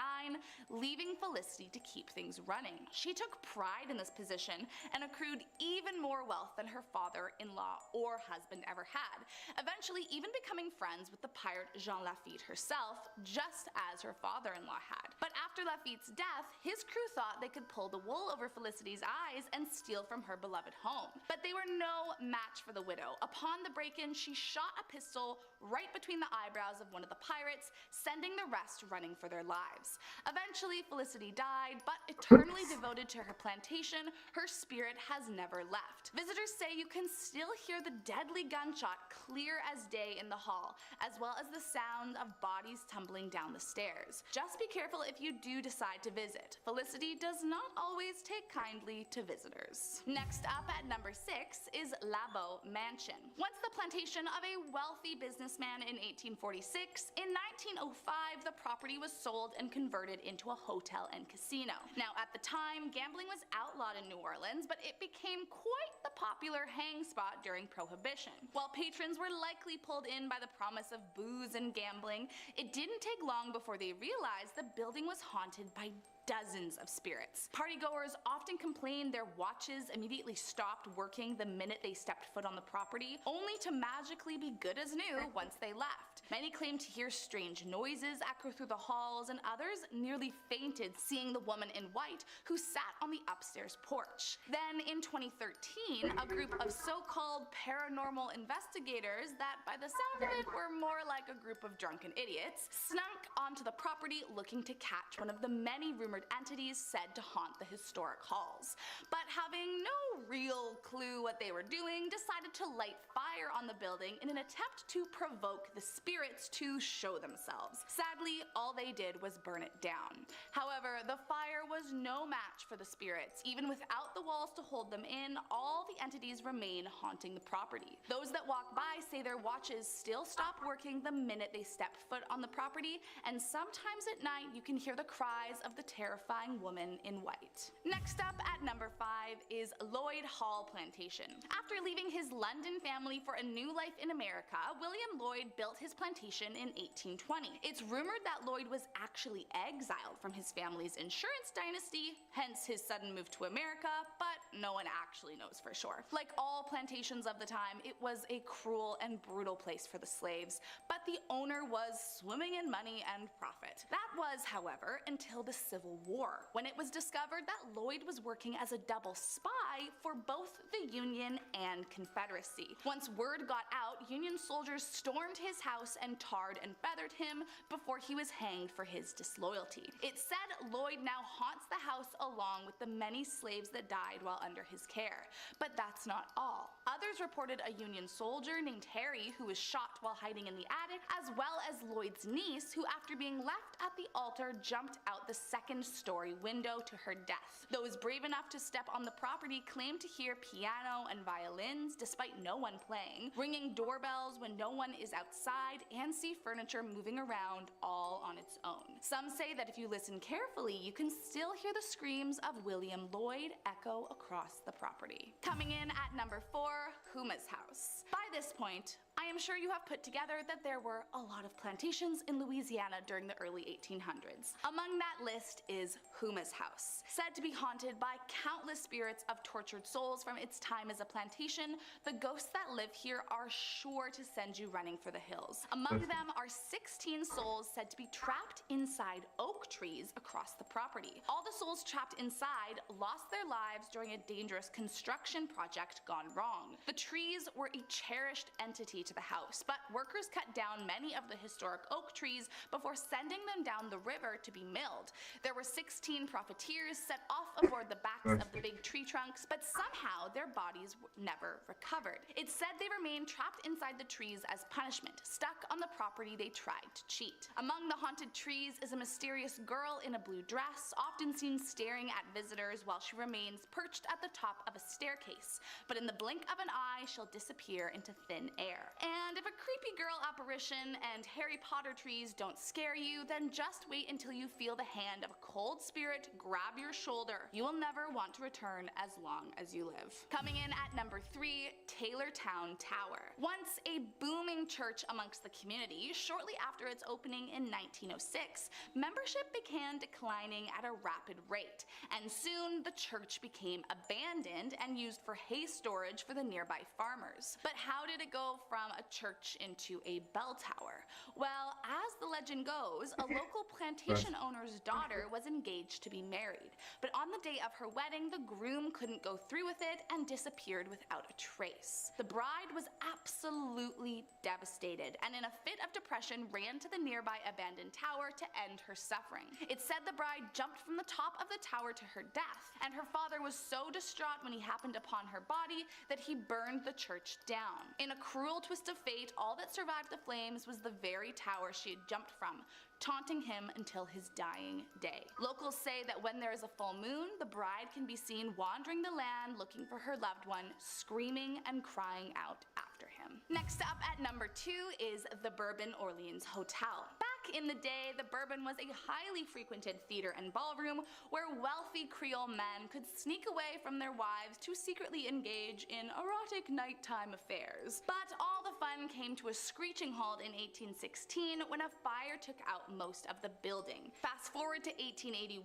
leaving Felicity to keep things running. She took pride in this position and accrued even more wealth than her father-in-law or husband ever had, eventually even becoming friends with the pirate Jean Lafitte herself, just as her father-in-law had. But after Lafitte's death, his crew thought they could pull the wool over Felicity's eyes and steal from her beloved home. But they were no match for the widow. Upon the break-in, she shot a pistol right between the eyebrows of one of the pirates, sending the rest running for their lives. Eventually, Felicity died, but eternally devoted to her plantation, her spirit has never left. Visitors say you can still hear the deadly gunshot clear as day in the hall, as well as the sound of bodies tumbling down the stairs. Just be careful if you do decide to visit. Felicity does not always take kindly to visitors. Next up at number 6 is Labo Mansion. Once the plantation of a wealthy businessman in 1846, in 1905 the property was sold and converted into a hotel and casino. Now at the time, gambling was outlawed in New Orleans, but it became quite the popular hang spot during Prohibition. While patrons were likely pulled in by the promise of booze and gambling, it didn't take long before they realized the building was haunted by dozens of spirits. Partygoers often complained their watches immediately stopped working the minute they stepped foot on the property, only to magically be good as new once they left. Many claimed to hear strange noises echo through the halls, and others nearly fainted seeing the woman in white who sat on the upstairs porch. Then in 2013, a group of so-called paranormal investigators that by the sound of it were more like a group of drunken idiots snuck onto the property looking to catch one of the many rumored entities said to haunt the historic halls. But having no real clue what they were doing, decided to light fire on the building in an attempt to provoke the spirits to show themselves. Sadly, all they did was burn it down. However, the fire was no match for the spirits. Even without the walls to hold them in, all the entities remain haunting the property. Those that walk by say their watches still stop working the minute they step foot on the property, and sometimes at night you can hear the cries of the terrifying woman in white. Next up at number 5 is Lloyd Hall Plantation. After leaving his London family for a new life in America, William Lloyd built his plantation in 1820. It's rumored that Lloyd was actually exiled from his family's insurance dynasty, hence his sudden move to America, but no one actually knows for sure. Like all plantations of the time, it was a cruel and brutal place for the slaves, but the owner was swimming in money and profit. That was, however, until the Civil War, when it was discovered that Lloyd was working as a double spy for both the Union and Confederacy. Once word got out, Union soldiers stormed his house and tarred and feathered him before he was hanged for his disloyalty. It's said Lloyd now haunts the house along with the many slaves that died while under his care. But that's not all. Others reported a Union soldier named Harry who was shot while hiding in the attic, as well as Lloyd's niece who, after being left at the altar, jumped out the second-story window to her death. Those brave enough to step on the property claimed to hear piano and violins despite no one playing, ringing doorbells when no one is outside, and see furniture moving around all on its own. Some say that if you listen carefully, you can still hear the screams of William Lloyd echo across the property. Coming in at number 4, Huma's house. By this point, I am sure you have put together that there were a lot of plantations in Louisiana during the early 1800s. Among that list is Huma's house. Said to be haunted by countless spirits of tortured souls from its time as a plantation, the ghosts that live here are sure to send you running for the hills. Among them are 16 souls said to be trapped inside oak trees across the property. All the souls trapped inside lost their lives during a dangerous construction project gone wrong. The trees were a cherished entity to the house, but workers cut down many of the historic oak trees before sending them down the river to be milled. There were 16 profiteers set off aboard the backs of the big tree trunks, but somehow their bodies never recovered. It's said they remained trapped inside the trees as punishment, stuck on the property they tried to cheat. Among the haunted trees is a mysterious girl in a blue dress, often seen staring at visitors while she remains perched at the top of a staircase, but in the blink of an eye she'll disappear into thin air. And if a creepy girl apparition and Harry Potter trees don't scare you, then just wait until you feel the hand of a cold spirit grab your shoulder. You will never want to return as long as you live. Coming in at number 3, Taylortown Tower. Once a booming church amongst the community, shortly after its opening in 1906, membership began declining at a rapid rate, and soon the church became abandoned and used for hay storage for the nearby farmers. But how did it go from a church into a bell tower? Well, as the legend goes, a local plantation owner's daughter was engaged to be married, but on the day of her wedding, the groom couldn't go through with it and disappeared without a trace. The bride was absolutely devastated, and in a fit of depression ran to the nearby abandoned tower to end her suffering. It's said the bride jumped from the top of the tower to her death, and her father was so distraught when he happened upon her body that he burned the church down. In a cruel twist of fate, all that survived the flames was the very tower she had jumped from, taunting him until his dying day. Locals say that when there is a full moon, the bride can be seen wandering the land looking for her loved one, screaming and crying out after him. Next up at number 2 is the Bourbon Orleans Hotel. Back in the day, the Bourbon was a highly frequented theater and ballroom where wealthy Creole men could sneak away from their wives to secretly engage in erotic nighttime affairs. But all the fun came to a screeching halt in 1816 when a fire took out most of the building. Fast forward to 1881,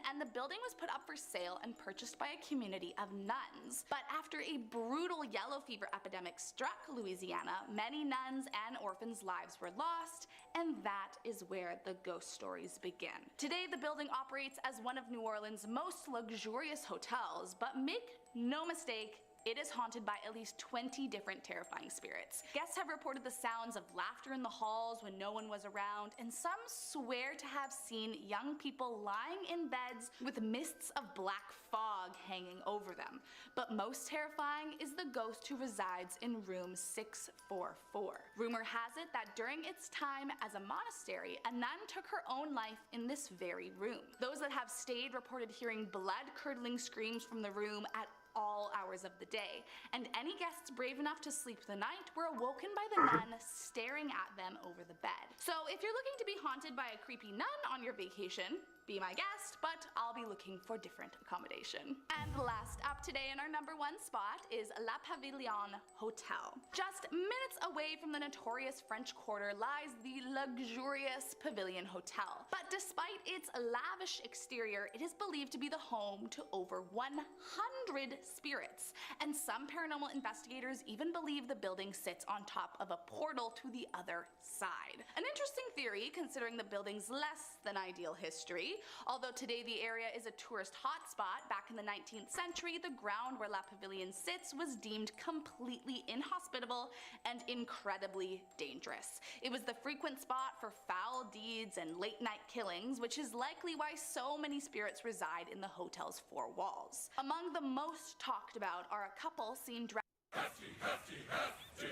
and the building was put up for sale and purchased by a community of nuns. But after a brutal yellow fever epidemic struck Louisiana, many nuns and orphans' lives were lost, and that is where the ghost stories begin. Today, the building operates as one of New Orleans' most luxurious hotels, but make no mistake, it is haunted by at least 20 different terrifying spirits. Guests have reported the sounds of laughter in the halls when no one was around, and some swear to have seen young people lying in beds with mists of black fog hanging over them. But most terrifying is the ghost who resides in room 644. Rumor has it that during its time as a monastery, a nun took her own life in this very room. Those that have stayed reported hearing blood-curdling screams from the room at all hours of the day, and any guests brave enough to sleep the night were awoken by the nun staring at them over the bed. So if you're looking to be haunted by a creepy nun on your vacation, be my guest, but I'll be looking for different accommodation. And last up today in our #1 spot is La Pavillon Hotel. Just minutes away from the notorious French Quarter lies the luxurious Pavilion Hotel. But despite its lavish exterior, it is believed to be the home to over 100 spirits. And some paranormal investigators even believe the building sits on top of a portal to the other side. An interesting theory considering the building's less than ideal history. Although today the area is a tourist hotspot, back in the 19th century, the ground where La Pavilion sits was deemed completely inhospitable and incredibly dangerous. It was the frequent spot for foul deeds and late-night killings, which is likely why so many spirits reside in the hotel's four walls. Among the most talked about are a couple seen dressed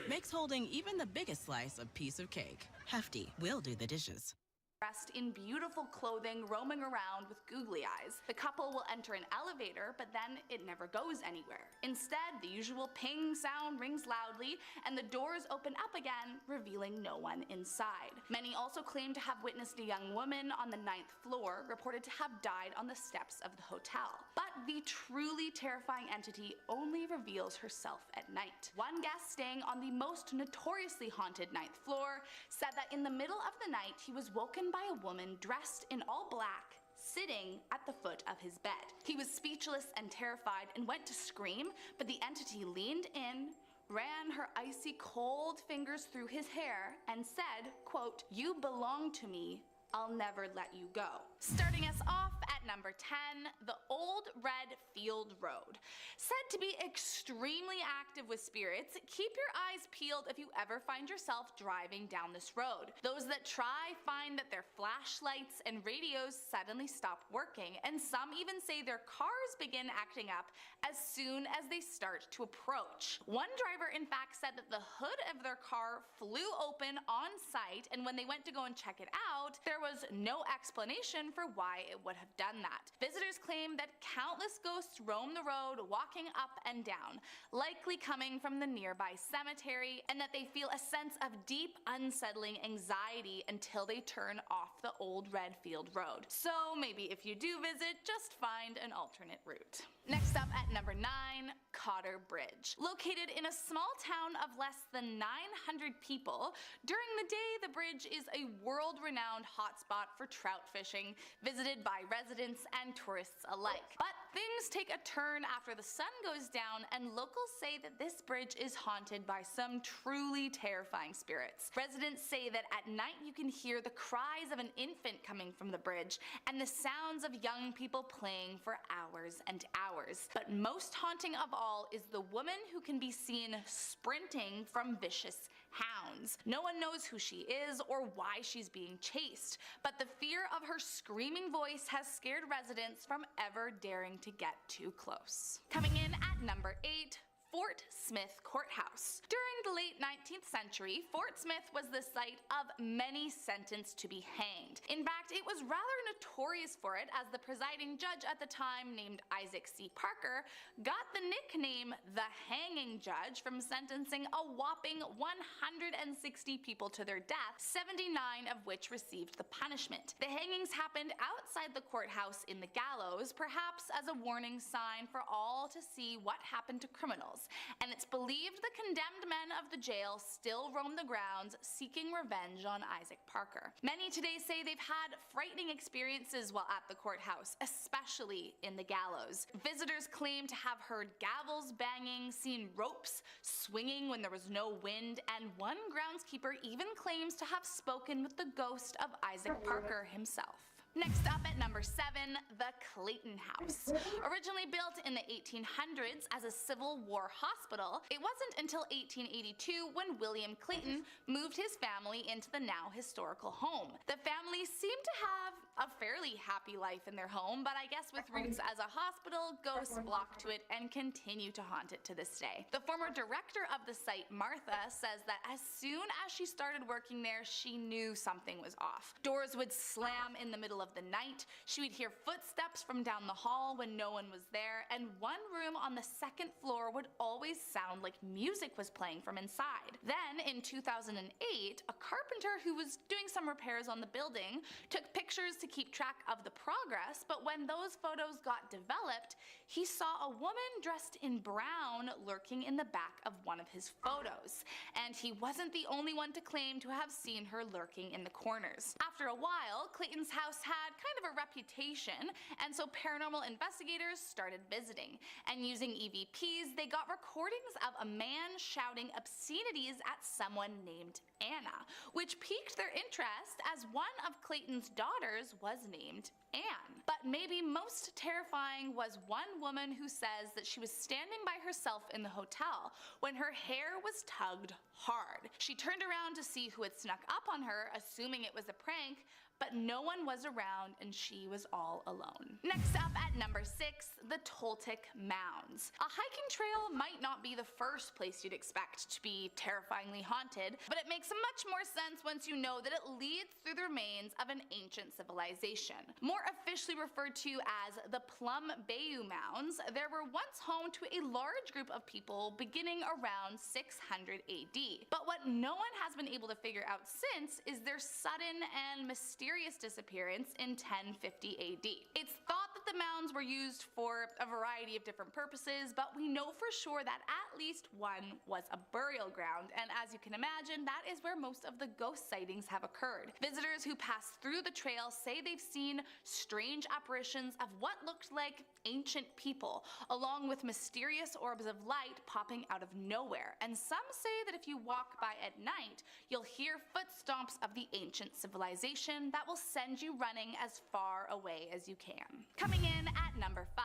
Makes holding even the biggest slice a piece of cake. Hefty will do the dishes. dressed in beautiful clothing, roaming around with googly eyes. The couple will enter an elevator, but then it never goes anywhere. Instead, the usual ping sound rings loudly, and the doors open up again, revealing no one inside. Many also claim to have witnessed a young woman on the 9th floor, reported to have died on the steps of the hotel. But the truly terrifying entity only reveals herself at night. One guest staying on the most notoriously haunted 9th floor said that in the middle of the night he was woken by a woman dressed in all black, sitting at the foot of his bed. He was speechless and terrified and went to scream, but the entity leaned in, ran her icy cold fingers through his hair, and said, quote, "You belong to me, I'll never let you go." Starting us off at number 10, the Old Red Field Road. Said to be extremely active with spirits, keep your eyes peeled if you ever find yourself driving down this road. Those that try find that their flashlights and radios suddenly stop working, and some even say their cars begin acting up as soon as they start to approach. One driver in fact said that the hood of their car flew open on sight, and when they went to go and check it out, there was no explanation for why it would have done that. Visitors claim that countless ghosts roam the road, walking up and down, likely coming from the nearby cemetery, and that they feel a sense of deep, unsettling anxiety until they turn off the Old Red Field Road. So maybe if you do visit, just find an alternate route. Next up at number 9, Cotter Bridge. Located in a small town of less than 900 people, during the day the bridge is a world-renowned hotspot for trout fishing, visited by residents and tourists alike. But things take a turn after the sun goes down, and locals say that this bridge is haunted by some truly terrifying spirits. Residents say that at night you can hear the cries of an infant coming from the bridge, and the sounds of young people playing for hours and hours. But most haunting of all is the woman who can be seen sprinting from vicious hounds. No one knows who she is or why she's being chased, but the fear of her screaming voice has scared residents from ever daring to get too close. Coming in at number 8, Fort Smith Courthouse. During the late 19th century, Fort Smith was the site of many sentenced to be hanged. In fact, it was rather notorious for it, as the presiding judge at the time, named Isaac C. Parker, got the nickname the Hanging Judge from sentencing a whopping 160 people to their death, 79 of which received the punishment. The hangings happened outside the courthouse in the gallows, perhaps as a warning sign for all to see what happened to criminals. And it's believed the condemned men of the jail still roam the grounds seeking revenge on Isaac Parker. Many today say they've had frightening experiences while at the courthouse, especially in the gallows. Visitors claim to have heard gavels banging, seen ropes swinging when there was no wind, and one groundskeeper even claims to have spoken with the ghost of Isaac Parker himself. Next up at number 7, the Clayton House. Originally built in the 1800s as a Civil War hospital, it wasn't until 1882 when William Clayton moved his family into the now historical home. The family seemed to have a fairly happy life in their home, but I guess with roots as a hospital, ghosts flock to it and continue to haunt it to this day. The former director of the site, Martha, says that as soon as she started working there, she knew something was off. Doors would slam in the middle of the night, she would hear footsteps from down the hall when no one was there, and one room on the second floor would always sound like music was playing from inside. Then, in 2008, a carpenter who was doing some repairs on the building took pictures to keep track of the progress, but when those photos got developed, he saw a woman dressed in brown lurking in the back of one of his photos. And he wasn't the only one to claim to have seen her lurking in the corners. After a while, Clayton's house had kind of a reputation, and so paranormal investigators started visiting. And using EVPs, they got recordings of a man shouting obscenities at someone named Anna, which piqued their interest as one of Clayton's daughters was named Anne. But maybe most terrifying was one woman who says that she was standing by herself in the hotel when her hair was tugged hard. She turned around to see who had snuck up on her, assuming it was a prank, but no one was around and she was all alone. Next up at number 6, the Toltec Mounds. A hiking trail might not be the first place you'd expect to be terrifyingly haunted, but it makes much more sense once you know that it leads through the remains of an ancient civilization. More officially referred to as the Plum Bayou Mounds, there were once home to a large group of people beginning around 600 AD. But what no one has been able to figure out since is their sudden and mysterious disappearance in 1050 AD. It's thought that the mounds were used for a variety of different purposes, but we know for sure that at least one was a burial ground, and as you can imagine, that is where most of the ghost sightings have occurred. Visitors who pass through the trail say they've seen strange apparitions of what looked like ancient people, along with mysterious orbs of light popping out of nowhere, and some say that if you walk by at night, you'll hear footsteps of the ancient civilization that will send you running as far away as you can. Coming in at number 5,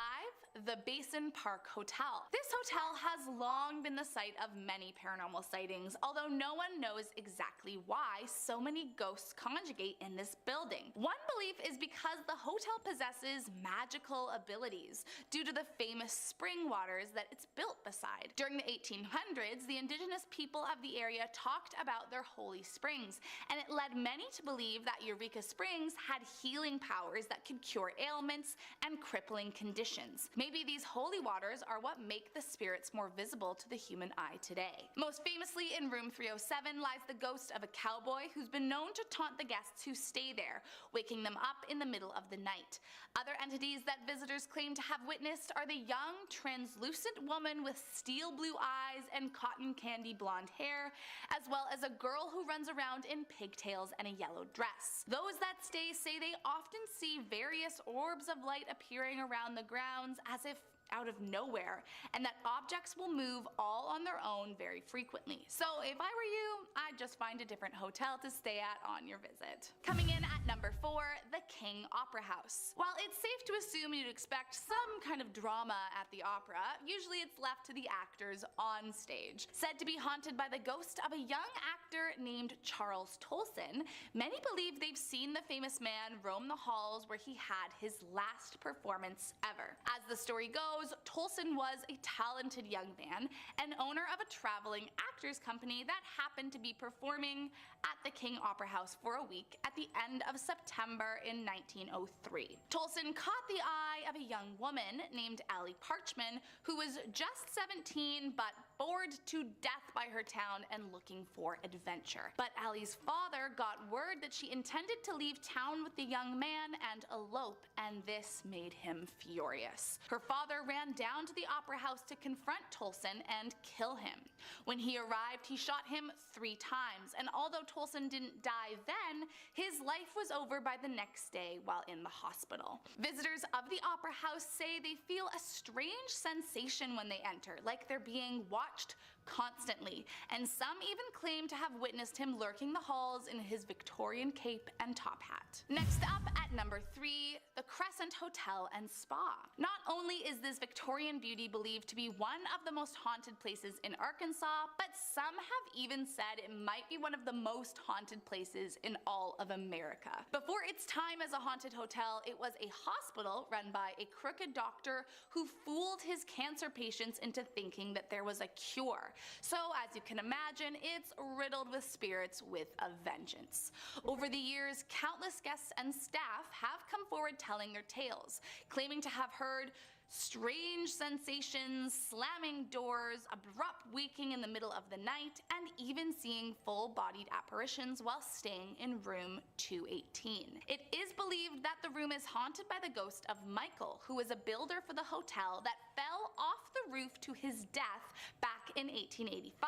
the Basin Park Hotel. This hotel has long been the site of many paranormal sightings, although no one knows exactly why so many ghosts conjugate in this building. One belief is because the hotel possesses magical abilities due to the famous spring waters that it's built beside. During the 1800s, the indigenous people of the area talked about their holy springs, and it led many to believe that Eureka Springs had healing powers that could cure ailments and crippling conditions. Maybe these holy waters are what make the spirits more visible to the human eye today. Most famously, in room 307 lies the ghost of a cowboy who's been known to taunt the guests who stay there, waking them up in the middle of the night. Other entities that visitors claim to have witnessed are the young, translucent woman with steel blue eyes and cotton candy blonde hair, as well as a girl who runs around in pigtails and a yellow dress. Those that stay say they often see various orbs of light appearing around the grounds as if out of nowhere, and that objects will move all on their own very frequently. So if I were you, I'd just find a different hotel to stay at on your visit. Coming in at number 4, the King Opera House. While it's safe to assume you'd expect some kind of drama at the opera, usually it's left to the actors on stage. Said to be haunted by the ghost of a young actor named Charles Tolson, many believe they've seen the famous man roam the halls where he had his last performance ever. As the story goes, Tolson was a talented young man and owner of a traveling actors company that happened to be performing at the King Opera House for a week at the end of September in 1903. Tolson caught the eye of a young woman named Allie Parchman, who was just 17 but bored to death by her town and looking for adventure. But Allie's father got word that she intended to leave town with the young man and elope, and this made him furious. Her father ran down to the opera house to confront Tolson and kill him. When he arrived, he shot him 3 times, and although Tolson didn't die then, his life was over by the next day while in the hospital. Visitors of the opera house say they feel a strange sensation when they enter, like they're being watched constantly, and some even claim to have witnessed him lurking the halls in his Victorian cape and top hat. Next up at number 3, the Crescent Hotel and Spa. Not only is this Victorian beauty believed to be one of the most haunted places in Arkansas, but some have even said it might be one of the most haunted places in all of America. Before its time as a haunted hotel, it was a hospital run by a crooked doctor who fooled his cancer patients into thinking that there was a cure. So as you can imagine, it's riddled with spirits with a vengeance. Over the years, countless guests and staff have come forward telling their tales, claiming to have heard strange sensations, slamming doors, abrupt waking in the middle of the night, and even seeing full-bodied apparitions while staying in room 218. It is believed that the room is haunted by the ghost of Michael, who was a builder for the hotel that fell off the roof to his death back in 1885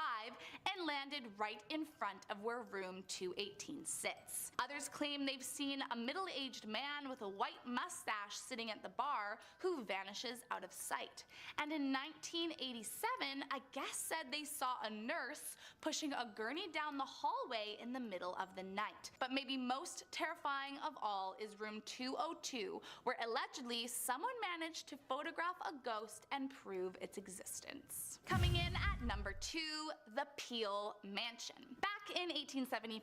and landed right in front of where room 218 sits. Others claim they've seen a middle-aged man with a white mustache sitting at the bar who vanishes out of sight. And in 1987, a guest said they saw a nurse pushing a gurney down the hallway in the middle of the night. But maybe most terrifying of all is room 202, where allegedly someone managed to photograph a ghost and prove its existence. Coming in at number 2, the Peel Mansion. Back in 1875,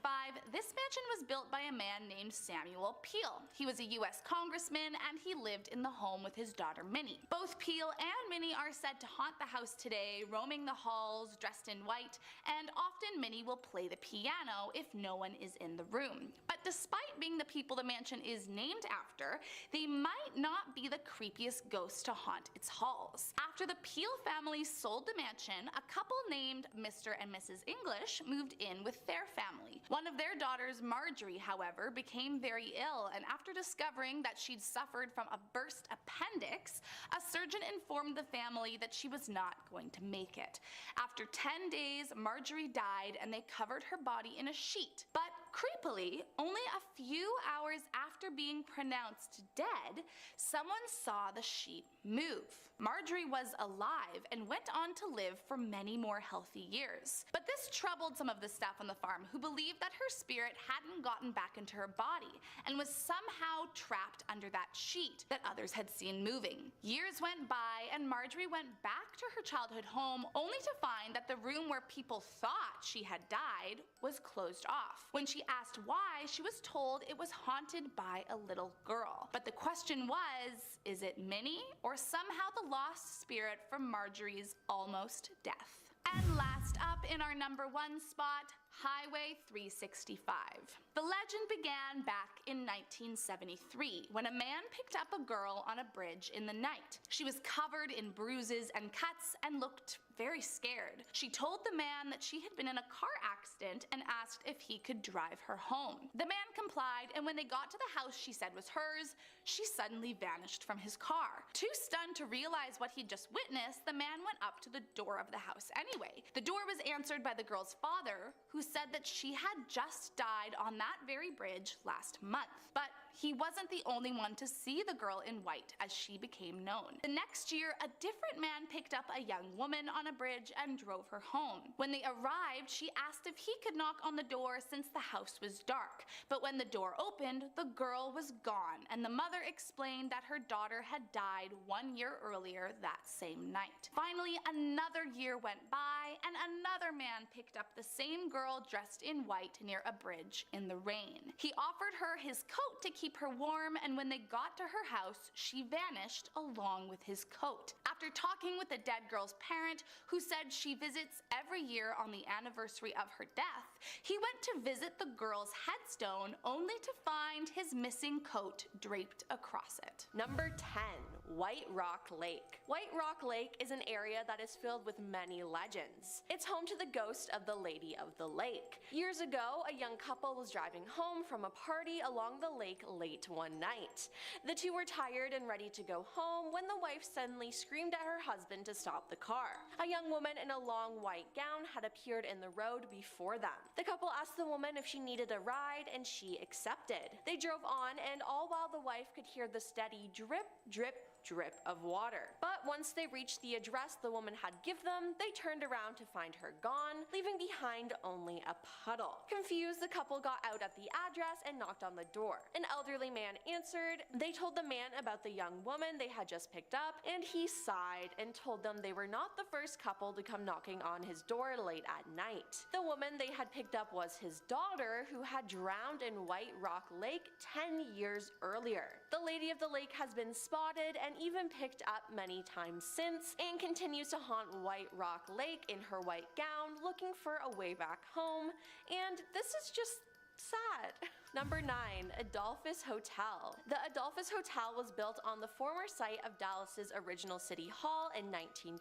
this mansion was built by a man named Samuel Peel. He was a US congressman and he lived in the home with his daughter Minnie. Both Peel and Minnie are said to haunt the house today, roaming the halls dressed in white, and often Minnie will play the piano if no one is in the room. But despite being the people the mansion is named after, they might not be the creepiest ghosts to haunt its halls. After the Peel family sold the mansion, a couple named Mr. and Mrs. English moved in with their family. One of their daughters, Marjorie, however, became very ill, and after discovering that she'd suffered from a burst appendix, a surgeon informed the family that she was not going to make it. After 10 days, Marjorie died and they covered her body in a sheet. But creepily, only a few hours after being pronounced dead, someone saw the sheet move. Marjorie was alive and went on to live for many more healthy years. But this troubled some of the staff on the farm who believed that her spirit hadn't gotten back into her body and was somehow trapped under that sheet that others had seen moving. Years went by and Marjorie went back to her childhood home only to find that the room where people thought she had died was closed off. When she asked why, she was told it was haunted by a little girl. But the question was, is it Minnie or somehow the lost spirit from Marjorie's almost death? And last up in our number 1 spot, Highway 365. The legend began back in 1973 when a man picked up a girl on a bridge in the night. She was covered in bruises and cuts and looked very scared. She told the man that she had been in a car accident and asked if he could drive her home. The man complied, and when they got to the house she said was hers, she suddenly vanished from his car. Too stunned to realize what he'd just witnessed, the man went up to the door of the house anyway. The door was answered by the girl's father, who said that she had just died on that very bridge last month. But he wasn't the only one to see the girl in white as she became known. The next year, a different man picked up a young woman on a bridge and drove her home. When they arrived, she asked if he could knock on the door since the house was dark. But when the door opened, the girl was gone, and the mother explained that her daughter had died 1 year earlier that same night. Finally, another year went by, and another man picked up the same girl dressed in white near a bridge in the rain. He offered her his coat to keep her warm, and when they got to her house, she vanished along with his coat. After talking with the dead girl's parent, who said she visits every year on the anniversary of her death, he went to visit the girl's headstone only to find his missing coat draped across it. Number 10. White Rock Lake. White Rock Lake is an area that is filled with many legends. It's home to the ghost of the Lady of the Lake. Years ago, a young couple was driving home from a party along the lake late one night. The two were tired and ready to go home when the wife suddenly screamed at her husband to stop the car. A young woman in a long white gown had appeared in the road before them. The couple asked the woman if she needed a ride, and she accepted. They drove on, and all while the wife could hear the steady drip, drip, drip of water. But once they reached the address the woman had given them, they turned around to find her gone, leaving behind only a puddle. Confused, the couple got out at the address and knocked on the door. An elderly man answered. They told the man about the young woman they had just picked up, and he sighed and told them they were not the first couple to come knocking on his door late at night. The woman they had picked up was his daughter, who had drowned in White Rock Lake 10 years earlier. The lady of the lake has been spotted and even picked up many times since, and continues to haunt White Rock Lake in her white gown, looking for a way back home, and this is just sad. Number 9. Adolphus Hotel. The Adolphus Hotel was built on the former site of Dallas's original City Hall in 1912,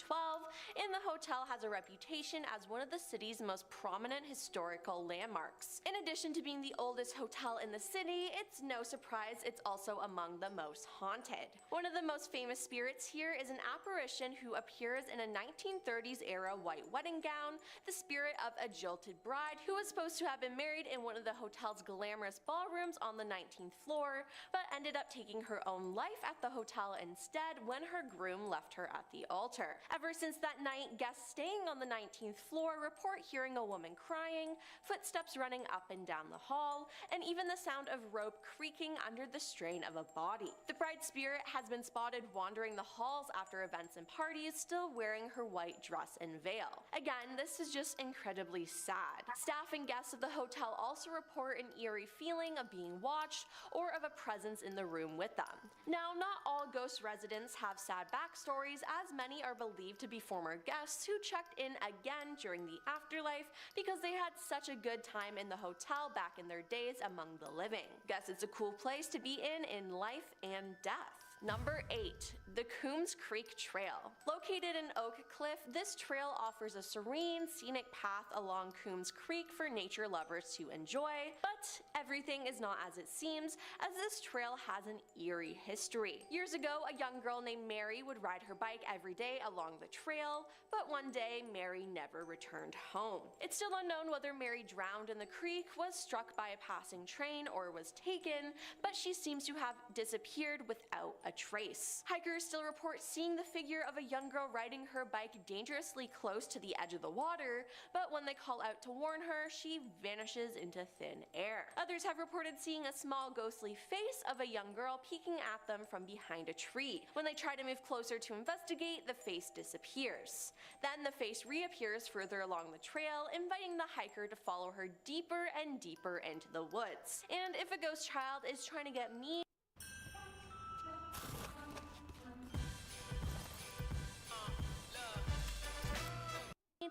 and the hotel has a reputation as one of the city's most prominent historical landmarks. In addition to being the oldest hotel in the city, it's no surprise it's also among the most haunted. One of the most famous spirits here is an apparition who appears in a 1930s era white wedding gown, the spirit of a jilted bride who was supposed to have been married in one of the hotel's glamorous ballrooms on the 19th floor, but ended up taking her own life at the hotel instead when her groom left her at the altar. Ever since that night, guests staying on the 19th floor report hearing a woman crying, footsteps running up and down the hall, and even the sound of rope creaking under the strain of a body. The bride spirit has been spotted wandering the halls after events and parties, still wearing her white dress and veil. Again, this is just incredibly sad. Staff and guests of the hotel also report an eerie feeling of being watched or of a presence in the room with them. Now, not all ghost residents have sad backstories, as many are believed to be former guests who checked in again during the afterlife because they had such a good time in the hotel back in their days among the living. Guess it's a cool place to be in life and death. Number 8. The Coombs Creek Trail. Located in Oak Cliff, this trail offers a serene, scenic path along Coombs Creek for nature lovers to enjoy, but everything is not as it seems, as this trail has an eerie history. Years ago, a young girl named Mary would ride her bike every day along the trail, but one day, Mary never returned home. It's still unknown whether Mary drowned in the creek, was struck by a passing train, or was taken, but she seems to have disappeared without a trace. Hikers still report seeing the figure of a young girl riding her bike dangerously close to the edge of the water, but when they call out to warn her, she vanishes into thin air. Others have reported seeing a small ghostly face of a young girl peeking at them from behind a tree. When they try to move closer to investigate, the face disappears. Then the face reappears further along the trail, inviting the hiker to follow her deeper and deeper into the woods. And if a ghost child is trying to get me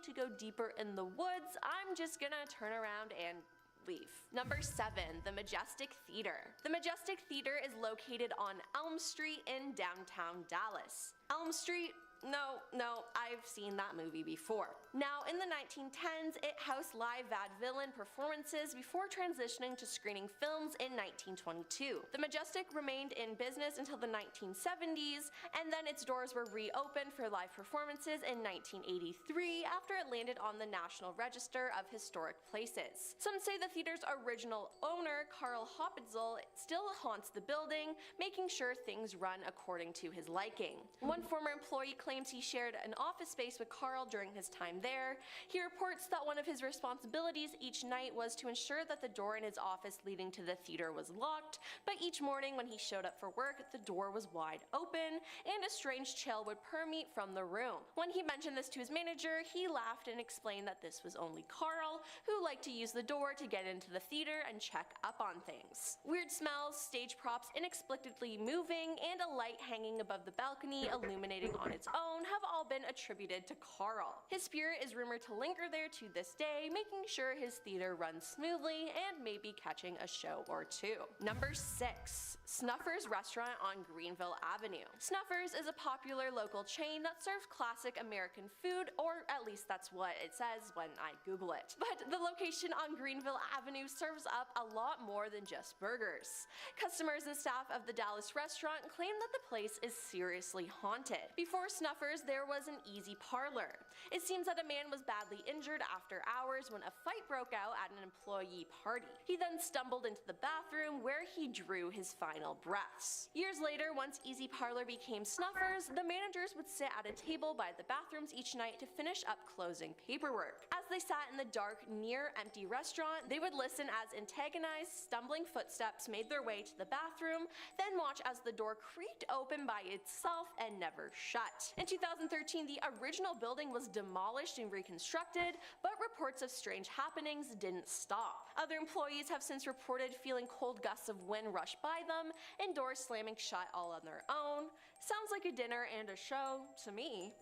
to go deeper in the woods, I'm just gonna turn around and leave. Number 7. The Majestic Theater. The Majestic Theater is located on Elm Street in downtown Dallas. Elm Street? No, I've seen that movie before. Now, in the 1910s, it housed live vaudevillian performances before transitioning to screening films in 1922. The Majestic remained in business until the 1970s, and then its doors were reopened for live performances in 1983 after it landed on the National Register of Historic Places. Some say the theater's original owner, Carl Hopitzel, still haunts the building, making sure things run according to his liking. One former employee claims he shared an office space with Carl during his time there. He reports that one of his responsibilities each night was to ensure that the door in his office leading to the theater was locked, but each morning when he showed up for work, the door was wide open, and a strange chill would permeate from the room. When he mentioned this to his manager, he laughed and explained that this was only Carl, who liked to use the door to get into the theater and check up on things. Weird smells, stage props inexplicably moving, and a light hanging above the balcony illuminating on its own have all been attributed to Carl. His spirit is rumored to linger there to this day, making sure his theater runs smoothly and maybe catching a show or two. Number 6. Snuffers Restaurant on Greenville Avenue. Snuffers is a popular local chain that serves classic American food, or at least that's what it says when I Google it. But the location on Greenville Avenue serves up a lot more than just burgers. Customers and staff of the Dallas restaurant claim that the place is seriously haunted. Before Snuffers snuffers, there was an easy parlor. It seems that a man was badly injured after hours when a fight broke out at an employee party. He then stumbled into the bathroom where he drew his final breaths. Years later, once Easy Parlor became snuffers, the managers would sit at a table by the bathrooms each night to finish up closing paperwork. As they sat in the dark, near-empty restaurant, they would listen as antagonized, stumbling footsteps made their way to the bathroom, then watch as the door creaked open by itself and never shut. In 2013, the original building was demolished and reconstructed, but reports of strange happenings didn't stop. Other employees have since reported feeling cold gusts of wind rush by them and doors slamming shut all on their own. Sounds like a dinner and a show to me.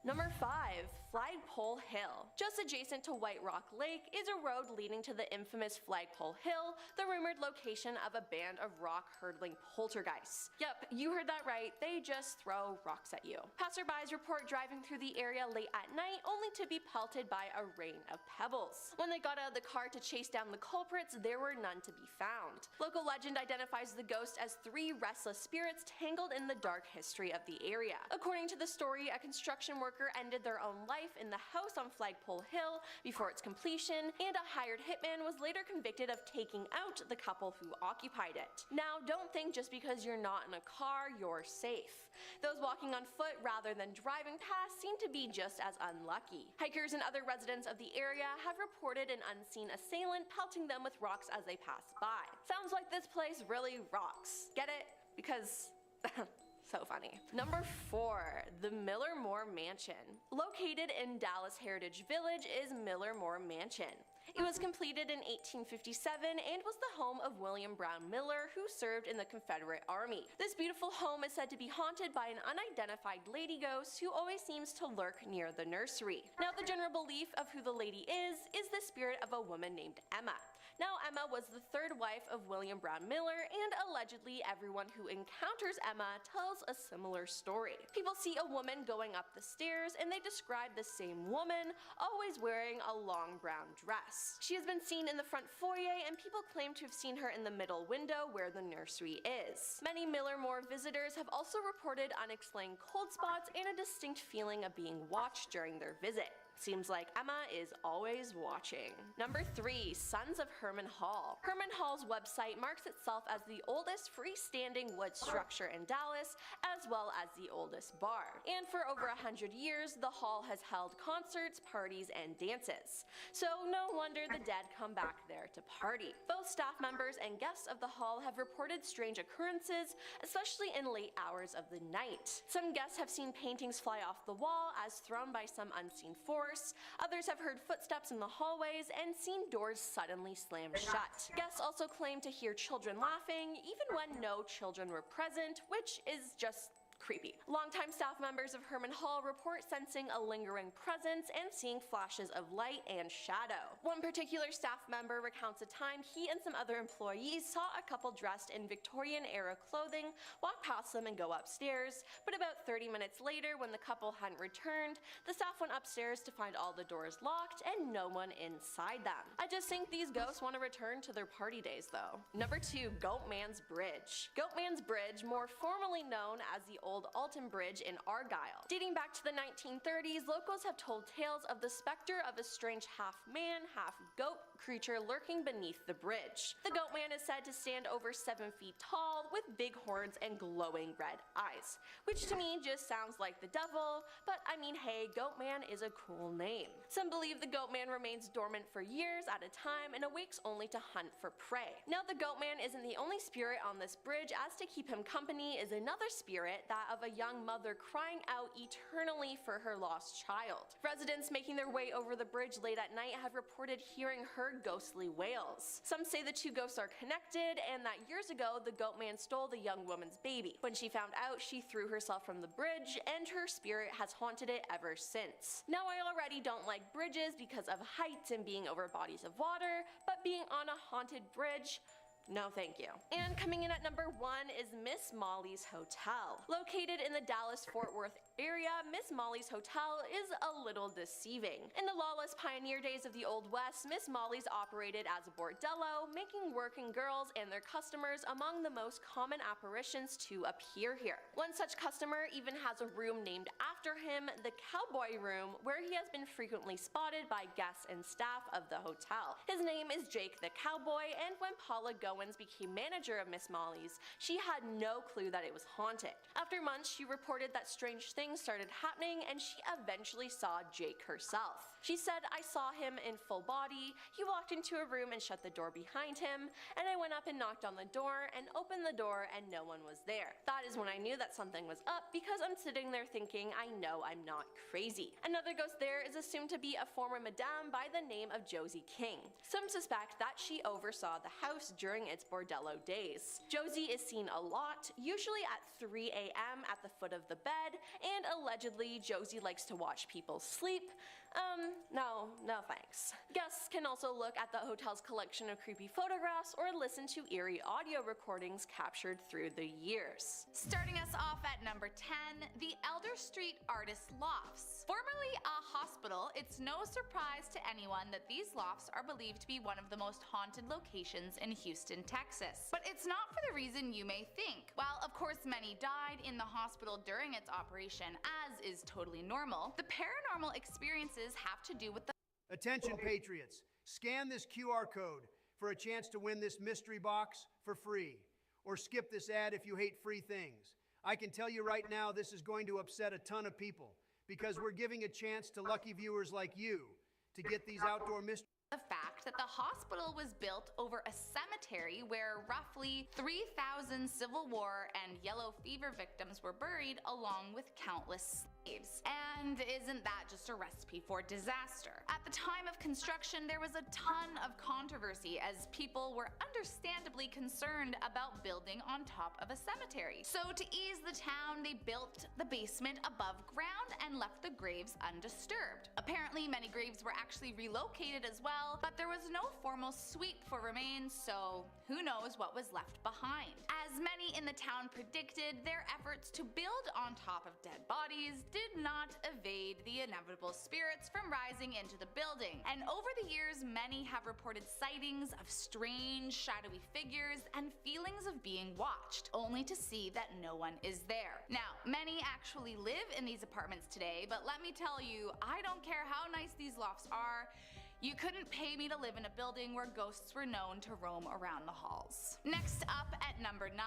Number 5. Flagpole Hill. Just adjacent to White Rock Lake is a road leading to the infamous Flagpole Hill, the rumored location of a band of rock-hurdling poltergeists. Yep, you heard that right, they just throw rocks at you. Passerbys report driving through the area late at night only to be pelted by a rain of pebbles. When they got out of the car to chase down the culprits, there were none to be found. Local legend identifies the ghost as 3 restless spirits tangled in the dark history of the area. According to the story, a construction worker ended their own life in the house on Flagpole Hill before its completion, and a hired hitman was later convicted of taking out the couple who occupied it. Now, don't think just because you're not in a car, you're safe. Those walking on foot rather than driving past seem to be just as unlucky. Hikers and other residents of the area have reported an unseen assailant pelting them with rocks as they pass by. Sounds like this place really rocks. Get it? Because so funny. Number 4. The Miller-Moore Mansion. Located in Dallas Heritage Village is Miller-Moore Mansion. It was completed in 1857 and was the home of William Brown Miller, who served in the Confederate Army. This beautiful home is said to be haunted by an unidentified lady ghost who always seems to lurk near the nursery. Now, the general belief of who the lady is the spirit of a woman named Emma. Now, Emma was the 3rd wife of William Brown Miller, and allegedly everyone who encounters Emma tells a similar story. People see a woman going up the stairs, and they describe the same woman, always wearing a long brown dress. She has been seen in the front foyer, and people claim to have seen her in the middle window where the nursery is. Many Miller-Moore visitors have also reported unexplained cold spots and a distinct feeling of being watched during their visit. Seems like Emma is always watching. Number 3. Sons of Herman Hall. Herman Hall's website marks itself as the oldest freestanding wood structure in Dallas, as well as the oldest bar. And for over 100 years, the hall has held concerts, parties, and dances. So no wonder the dead come back there to party. Both staff members and guests of the hall have reported strange occurrences, especially in late hours of the night. Some guests have seen paintings fly off the wall as thrown by some unseen force. Others have heard footsteps in the hallways and seen doors suddenly slam shut. Guests also claim to hear children laughing, even when no children were present, which is just creepy. Longtime staff members of Herman Hall report sensing a lingering presence and seeing flashes of light and shadow. One particular staff member recounts a time he and some other employees saw a couple dressed in Victorian-era clothing walk past them and go upstairs, but about 30 minutes later, when the couple hadn't returned, the staff went upstairs to find all the doors locked and no one inside them. I just think these ghosts want to return to their party days though. Number 2. Goatman's Bridge. Goatman's Bridge, more formally known as the Old Alton Bridge in Argyle. Dating back to the 1930s, locals have told tales of the specter of a strange half-man, half-goat creature lurking beneath the bridge. The Goatman is said to stand over 7 feet tall with big horns and glowing red eyes, which to me just sounds like the devil, but I mean, hey, Goatman is a cool name. Some believe the Goatman remains dormant for years at a time and awakes only to hunt for prey. Now, the Goatman isn't the only spirit on this bridge, as to keep him company is another spirit, that of a young mother crying out eternally for her lost child. Residents making their way over the bridge late at night have reported hearing her ghostly wails. Some say the 2 ghosts are connected, and that years ago the Goatman stole the young woman's baby. When she found out, she threw herself from the bridge, and her spirit has haunted it ever since. Now, I already don't like bridges because of heights and being over bodies of water, but being on a haunted bridge, No thank you. And coming in at number 1 is Miss Molly's Hotel. Located in the Dallas-Fort Worth area, Miss Molly's Hotel is a little deceiving. In the lawless pioneer days of the Old West, Miss Molly's operated as a bordello, making working girls and their customers among the most common apparitions to appear here. One such customer even has a room named after him, the Cowboy Room, where he has been frequently spotted by guests and staff of the hotel. His name is Jake the Cowboy, and when Paula Goins became manager of Miss Molly's, she had no clue that it was haunted. After months, she reported that strange things started happening, and she eventually saw Jake herself. She said, "I saw him in full body. He walked into a room and shut the door behind him, and I went up and knocked on the door and opened the door and no one was there. That is when I knew that something was up, because I'm sitting there thinking, I know I'm not crazy." Another ghost there is assumed to be a former madame by the name of Josie King. Some suspect that she oversaw the house during its bordello days. Josie is seen a lot, usually at 3 a.m. at the foot of the bed, and allegedly Josie likes to watch people sleep. No thanks. Guests can also look at the hotel's collection of creepy photographs or listen to eerie audio recordings captured through the years. Starting us off at number 10, the Elder Street Artist Lofts. Formerly a hospital, it's no surprise to anyone that these lofts are believed to be one of the most haunted locations in Houston, Texas. But it's not for the reason you may think. While of course many died in the hospital during its operation, as is totally normal, the paranormal experiences have to do with the Attention patriots, scan this QR code for a chance to win this mystery box for free. Or skip this ad if you hate free things. I can tell you right now this is going to upset a ton of people, because we're giving a chance to lucky viewers like you to get these outdoor mystery. The fact that the hospital was built over a cemetery where roughly 3,000 Civil War and yellow fever victims were buried, along with countless slaves. And isn't that just a recipe for disaster? At the time of construction, there was a ton of controversy as people were understandably concerned about building on top of a cemetery. So to ease the town, they built the basement above ground and left the graves undisturbed. Apparently, many graves were actually relocated as well, but there was no formal sweep for remains, so who knows what was left behind. As many in the town predicted, their efforts to build on top of dead bodies did not evade the inevitable spirits from rising into the building, and over the years many have reported sightings of strange, shadowy figures and feelings of being watched, only to see that no one is there. Now, many actually live in these apartments today, but let me tell you, I don't care how nice these lofts are, you couldn't pay me to live in a building where ghosts were known to roam around the halls. Next up at number 9,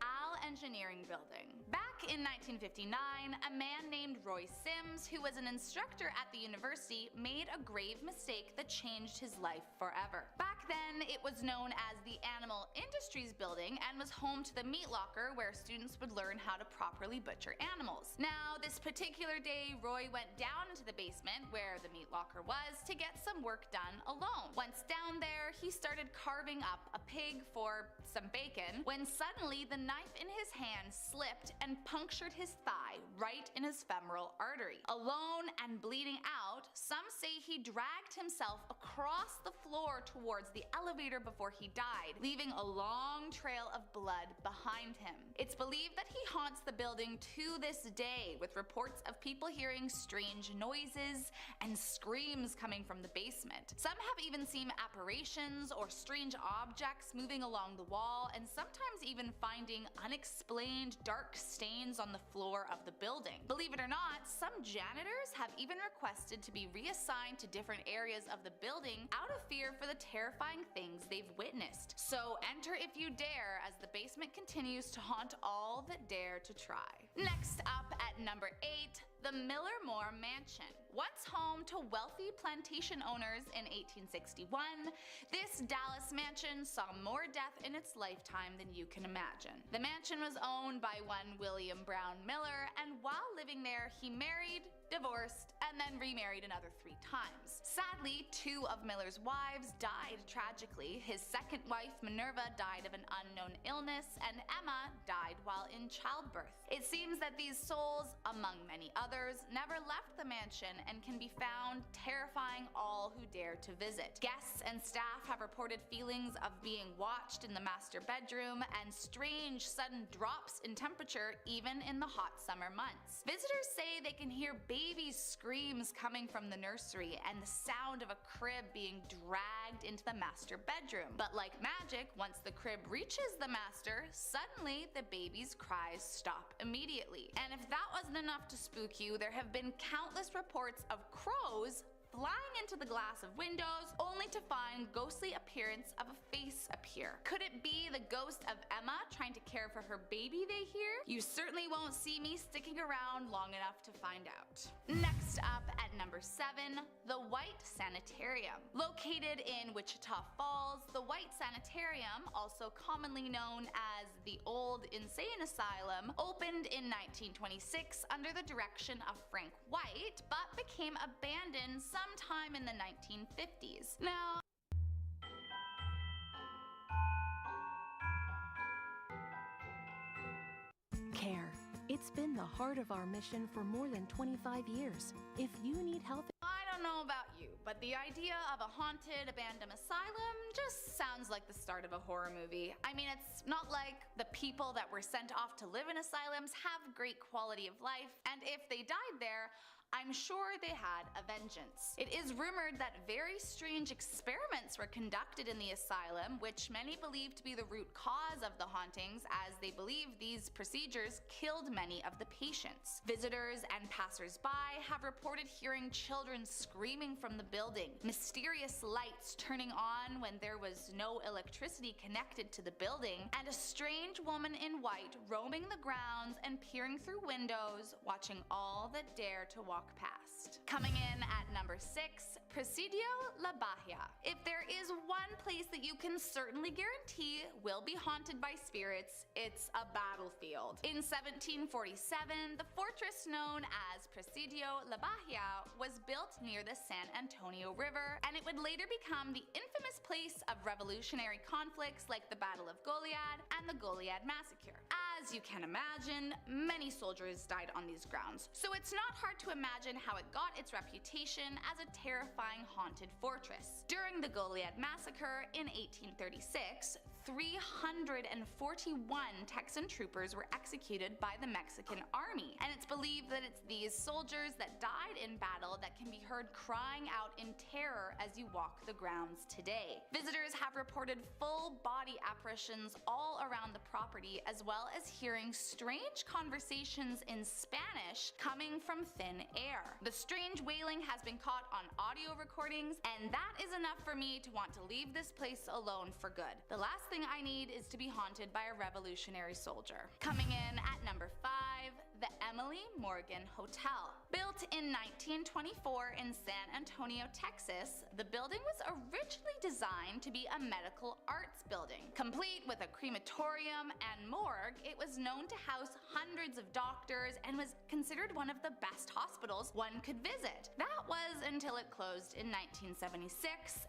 Al Engineering Building. Back in 1959, a man named Roy Sims, who was an instructor at the university, made a grave mistake that changed his life forever. Back then, it was known as the Animal Industries Building and was home to the meat locker where students would learn how to properly butcher animals. Now, this particular day, Roy went down into the basement where the meat locker was to get some work done alone. Once down there, he started carving up a pig for some bacon when suddenly the knife in his hand slipped and punctured his thigh right in his femoral artery. Alone and bleeding out, some say he dragged himself across the floor towards the elevator before he died, leaving a long trail of blood behind him. It's believed that he haunts the building to this day, with reports of people hearing strange noises and screams coming from the basement. Some have even seen apparitions or strange objects moving along the wall, and sometimes even finding unexplained dark stains on the floor of the building. Believe it or not, some janitors have even requested to be reassigned to different areas of the building out of fear for the terrifying things they've witnessed. So enter if you dare, as the basement continues to haunt all that dare to try. Next up at number 8, the Millermore Mansion. Once home to wealthy plantation owners in 1861, this Dallas mansion saw more death in its lifetime than you can imagine. The mansion was owned by one William Brown Miller, and while living living there, he married, divorced, and then remarried another 3 times. Sadly, 2 of Miller's wives died tragically. His second wife, Minerva, died of an unknown illness, and Emma died while in childbirth. It seems that these souls, among many others, never left the mansion and can be found terrifying all who dare to visit. Guests and staff have reported feelings of being watched in the master bedroom and strange sudden drops in temperature even in the hot summer months. Visitors say they can hear baby screams coming from the nursery and the sound of a crib being dragged into the master bedroom. But like magic, once the crib reaches the master, suddenly the baby's cries stop immediately. And if that wasn't enough to spook you, there have been countless reports of crows flying into the glass of windows only to find ghostly appearance of a face appear. Could it be the ghost of Emma trying to care for her baby they hear? You certainly won't see me sticking around long enough to find out. Next up at number 7, the White Sanitarium. Located in Wichita Falls, the White Sanitarium, also commonly known as the Old Insane Asylum, opened in 1926 under the direction of Frank White, but became abandoned sometime in the 1950s. Now, Care. It's been the heart of our mission for more than 25 years. If you need help, I don't know about you, but the idea of a haunted abandoned asylum just sounds like the start of a horror movie. I mean, it's not like the people that were sent off to live in asylums have great quality of life, and if they died there, I'm sure they had a vengeance. It is rumored that very strange experiments were conducted in the asylum, which many believe to be the root cause of the hauntings, as they believe these procedures killed many of the patients. Visitors and passers-by have reported hearing children screaming from the building, mysterious lights turning on when there was no electricity connected to the building, and a strange woman in white roaming the grounds and peering through windows, watching all that dare to walk past. Coming in at number 6, Presidio La Bahia. If there is one place that you can certainly guarantee will be haunted by spirits, it's a battlefield. In 1747, the fortress known as Presidio La Bahia was built near the San Antonio River, and it would later become the infamous place of revolutionary conflicts like the Battle of Goliad and the Goliad Massacre. As you can imagine, many soldiers died on these grounds, so it's not hard to imagine how it got its reputation as a terrifying haunted fortress. During the Goliad Massacre in 1836, 341 Texan troopers were executed by the Mexican army, and it's believed that it's these soldiers that died in battle that can be heard crying out in terror as you walk the grounds today. Visitors have reported full body apparitions all around the property, as well as hearing strange conversations in Spanish coming from thin air. The strange wailing has been caught on audio recordings, and that is enough for me to want to leave this place alone for good. The last thing I need is to be haunted by a revolutionary soldier. Coming in at number 5, the Emily Morgan Hotel. Built in 1924 in San Antonio, Texas, the building was originally designed to be a medical arts building. Complete with a crematorium and morgue, it was known to house hundreds of doctors and was considered one of the best hospitals one could visit. That was until it closed in 1976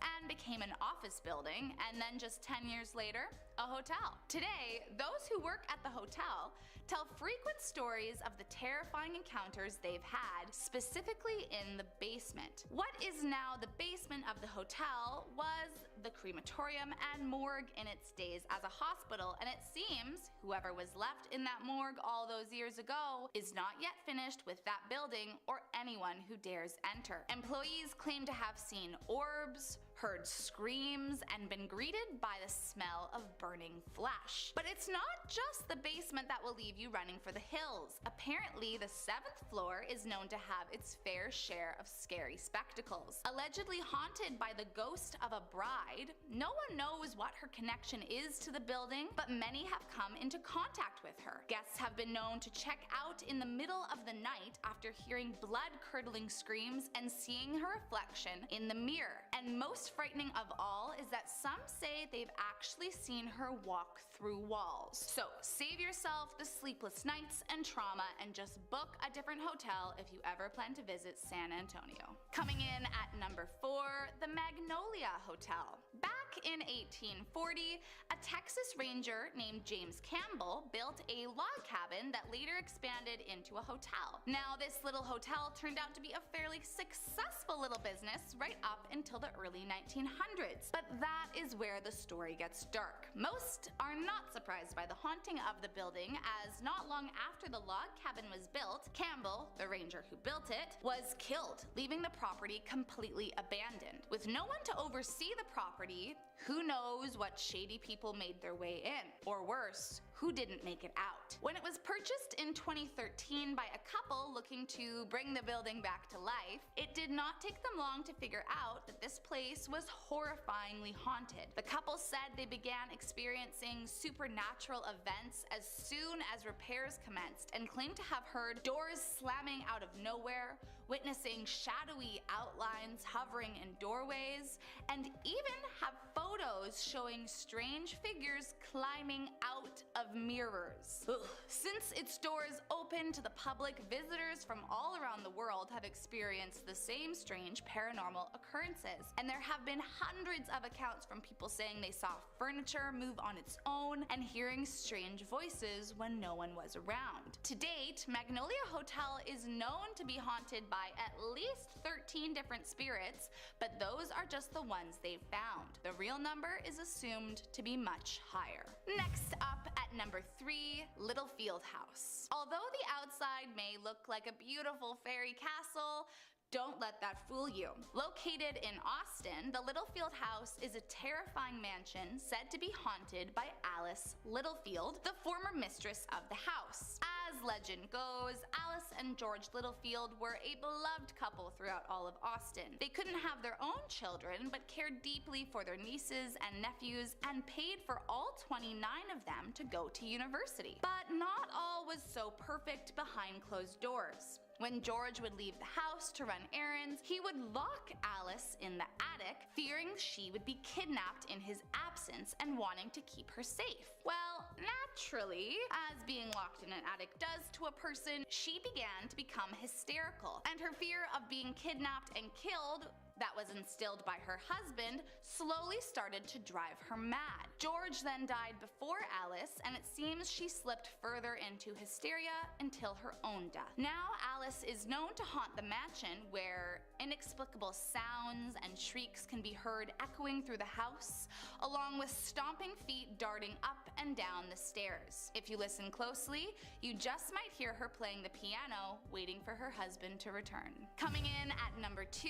and became an office building, and then just 10 years later, a hotel. Today, those who work at the hotel tell frequent stories of the terrifying encounters they've had, specifically in the basement. What is now the basement of the hotel was the crematorium and morgue in its days as a hospital, and it seems whoever was left in that morgue all those years ago is not yet finished with that building or anyone who dares enter. Employees claim to have seen orbs, heard screams, and been greeted by the smell of burning flesh. But it's not just the basement that will leave you running for the hills. Apparently, the 7th floor is known to have its fair share of scary spectacles. Allegedly haunted by the ghost of a bride, no one knows what her connection is to the building, but many have come into contact with her. Guests have been known to check out in the middle of the night after hearing blood-curdling screams and seeing her reflection in the mirror. And most most frightening of all is that some say they've actually seen her walk through walls. So save yourself the sleepless nights and trauma and just book a different hotel if you ever plan to visit San Antonio. Coming in at number 4, the Magnolia Hotel. Back in 1840, a Texas Ranger named James Campbell built a log cabin that later expanded into a hotel. Now, this little hotel turned out to be a fairly successful little business right up until the early 1900s. But that is where the story gets dark. Most are not surprised by the haunting of the building, as not long after the log cabin was built, Campbell, the ranger who built it, was killed, leaving the property completely abandoned. With no one to oversee the property, who knows what shady people made their way in, or worse, who didn't make it out. When it was purchased in 2013 by a couple looking to bring the building back to life, it did not take them long to figure out that this place was horrifyingly haunted. The couple said they began experiencing supernatural events as soon as repairs commenced and claimed to have heard doors slamming out of nowhere, witnessing shadowy outlines hovering in doorways, and even have photos showing strange figures climbing out of mirrors. Ugh. Since its doors opened to the public, visitors from all around the world have experienced the same strange paranormal occurrences, and there have been hundreds of accounts from people saying they saw furniture move on its own and hearing strange voices when no one was around. To date, Magnolia Hotel is known to be haunted by at least 13 different spirits, but those are just the ones they've found. The real number is assumed to be much higher. Next up at number 3, Littlefield House. Although the outside may look like a beautiful fairy castle, don't let that fool you. Located in Austin, the Littlefield House is a terrifying mansion said to be haunted by Alice Littlefield, the former mistress of the house. As legend goes, Alice and George Littlefield were a beloved couple throughout all of Austin. They couldn't have their own children, but cared deeply for their nieces and nephews and paid for all 29 of them to go to university. But not all was so perfect behind closed doors. When George would leave the house to run errands, he would lock Alice in the attic, fearing she would be kidnapped in his absence and wanting to keep her safe. Well, naturally, as being locked in an attic does to a person, she began to become hysterical, and her fear of being kidnapped and killed that was instilled by her husband slowly started to drive her mad. George then died before Alice, and it seems she slipped further into hysteria until her own death. Now Alice is known to haunt the mansion, where inexplicable sounds and shrieks can be heard echoing through the house, along with stomping feet darting up and down the stairs. If you listen closely, you just might hear her playing the piano, waiting for her husband to return. Coming in at number 2,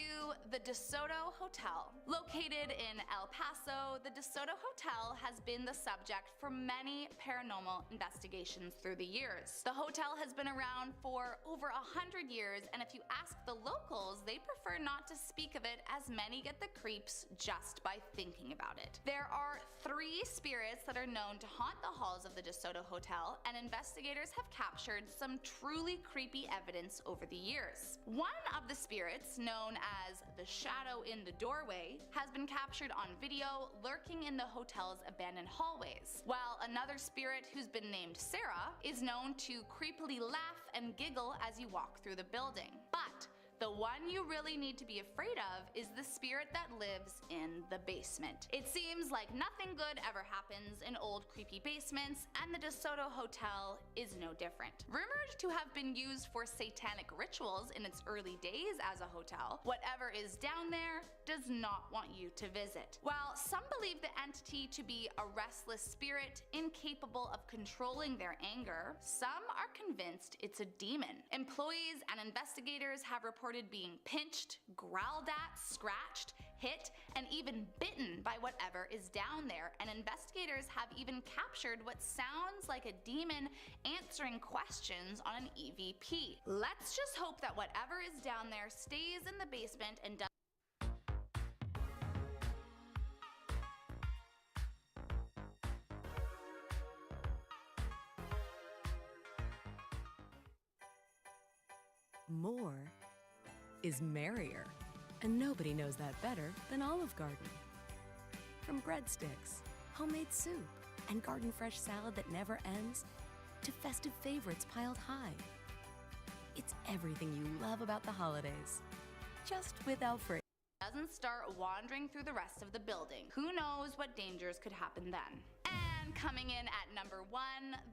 the DeSoto Hotel. Located in El Paso, the DeSoto Hotel has been the subject for many paranormal investigations through the years. The hotel has been around for over 100 years, and if you ask the locals, they prefer not to speak of it, as many get the creeps just by thinking about it. There are 3 spirits that are known to haunt the halls of the DeSoto Hotel, and investigators have captured some truly creepy evidence over the years. One of the spirits, known as the shadow in the doorway, has been captured on video lurking in the hotel's abandoned hallways, while another spirit, who's been named Sarah, is known to creepily laugh and giggle as you walk through the building. But the one you really need to be afraid of is the spirit that lives in the basement. It seems like nothing good ever happens in old creepy basements, and the DeSoto Hotel is no different. Rumored to have been used for satanic rituals in its early days as a hotel, whatever is down there does not want you to visit. While some believe the entity to be a restless spirit incapable of controlling their anger, some are convinced it's a demon. Employees and investigators have reported being pinched, growled at, scratched, hit, and even bitten by whatever is down there, and investigators have even captured what sounds like a demon answering questions on an EVP. Let's just hope that whatever is down there stays in the basement and does. More is merrier. And nobody knows that better than Olive Garden. From breadsticks, homemade soup, and garden fresh salad that never ends, to festive favorites piled high. It's everything you love about the holidays, just without free. Doesn't start wandering through the rest of the building. Who knows what dangers could happen then? And coming in at number 1,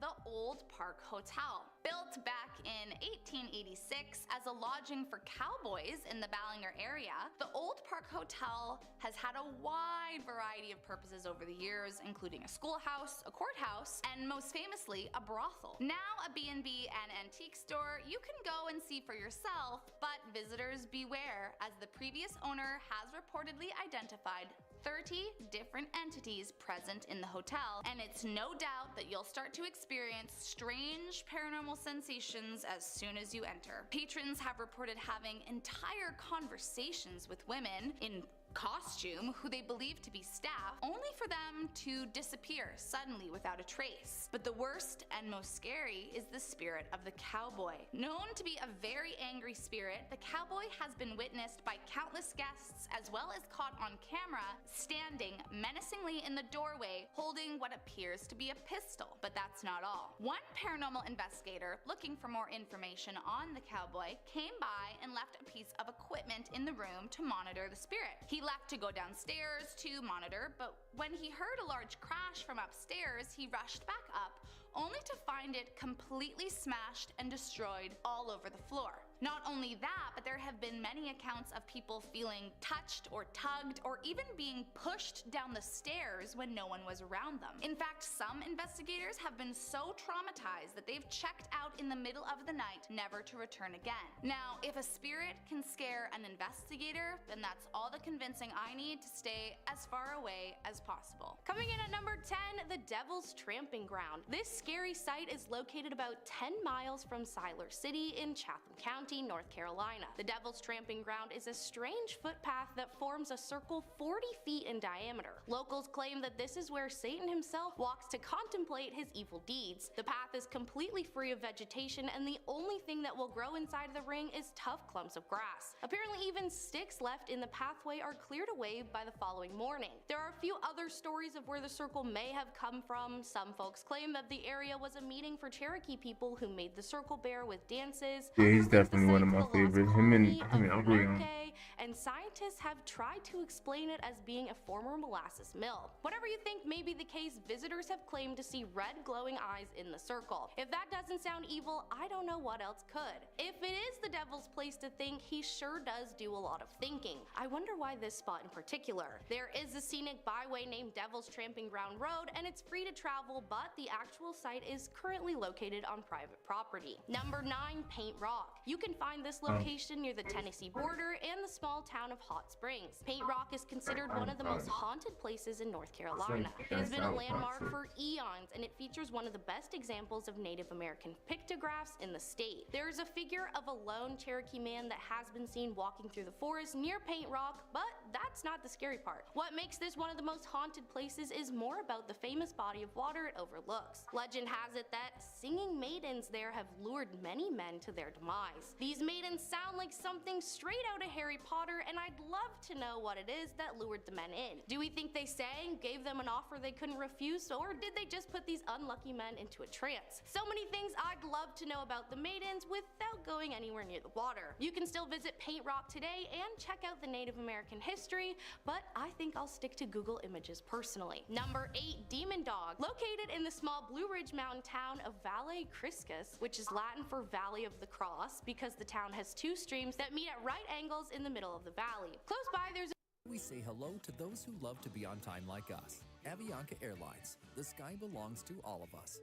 the Old Park Hotel. Built back in 1886 as a lodging for cowboys in the Ballinger area, the Old Park Hotel has had a wide variety of purposes over the years, including a schoolhouse, a courthouse, and most famously, a brothel. Now a B&B and antique store, you can go and see for yourself, but visitors beware, as the previous owner has reportedly identified 30 different entities present in the hotel, and it's no doubt that you'll start to experience strange paranormal sensations as soon as you enter. Patrons have reported having entire conversations with women in costume who they believe to be staff, only for them to disappear suddenly without a trace. But the worst and most scary is the spirit of the cowboy. Known to be a very angry spirit, the cowboy has been witnessed by countless guests as well as caught on camera standing menacingly in the doorway holding what appears to be a pistol. But that's not all. One paranormal investigator looking for more information on the cowboy came by and left a piece of equipment in the room to monitor the spirit. He left to go downstairs to monitor, but when he heard a large crash from upstairs, he rushed back up, only to find it completely smashed and destroyed all over the floor. Not only that, but there have been many accounts of people feeling touched or tugged or even being pushed down the stairs when no one was around them. In fact, some investigators have been so traumatized that they've checked out in the middle of the night, never to return again. Now, if a spirit can scare an investigator, then that's all the convincing I need to stay as far away as possible. Coming in at number 10, the Devil's Tramping Ground. This scary site is located about 10 miles from Siler City in Chatham County, North Carolina. The Devil's Tramping Ground is a strange footpath that forms a circle 40 feet in diameter. Locals claim that this is where Satan himself walks to contemplate his evil deeds. The path is completely free of vegetation, and the only thing that will grow inside of the ring is tough clumps of grass. Apparently, even sticks left in the pathway are cleared away by the following morning. There are a few other stories of where the circle may have come from. Some folks claim that the area was a meeting for Cherokee people who made the circle bear with dances. Yeah, he's definitely one of my favorites. Him and Orion. And scientists have tried to explain it as being a former molasses mill. Whatever you think may be the case, visitors have claimed to see red glowing eyes in the circle. If that doesn't sound evil, I don't know what else could. If it is the devil's place to think, he sure does do a lot of thinking. I wonder why this spot in particular. There is a scenic byway named Devil's Tramping Ground Road, and it's free to travel, but the actual site is currently located on private property. Number 9, Paint Rock. You can find this location near the Tennessee border and the small town of Hot Springs. Paint Rock is considered one of the most haunted places in North Carolina. It has been a landmark for eons, and it features one of the best examples of Native American pictographs in the state. There is a figure of a lone Cherokee man that has been seen walking through the forest near Paint Rock, but that's not the scary part. What makes this one of the most haunted places is more about the famous body of water it overlooks. Legend has it that singing maidens there have lured many men to their demise. These maidens sound like something straight out of Harry Potter, and I'd love to know what it is that lured the men in. Do we think they sang, gave them an offer they couldn't refuse, or did they just put these unlucky men into a trance? So many things I'd love to know about the maidens without going anywhere near the water. You can still visit Paint Rock today and check out the Native American history, but I think I'll stick to Google Images personally. Number 8, Demon Dog. Located in the small Blue Ridge mountain town of Valle Criscus, which is Latin for Valley of the Cross, because the town has 2 streams that meet at right angles in the middle of the valley. Close by, there's We say hello to those who love to be on time like us. Avianca Airlines. The sky belongs to all of us.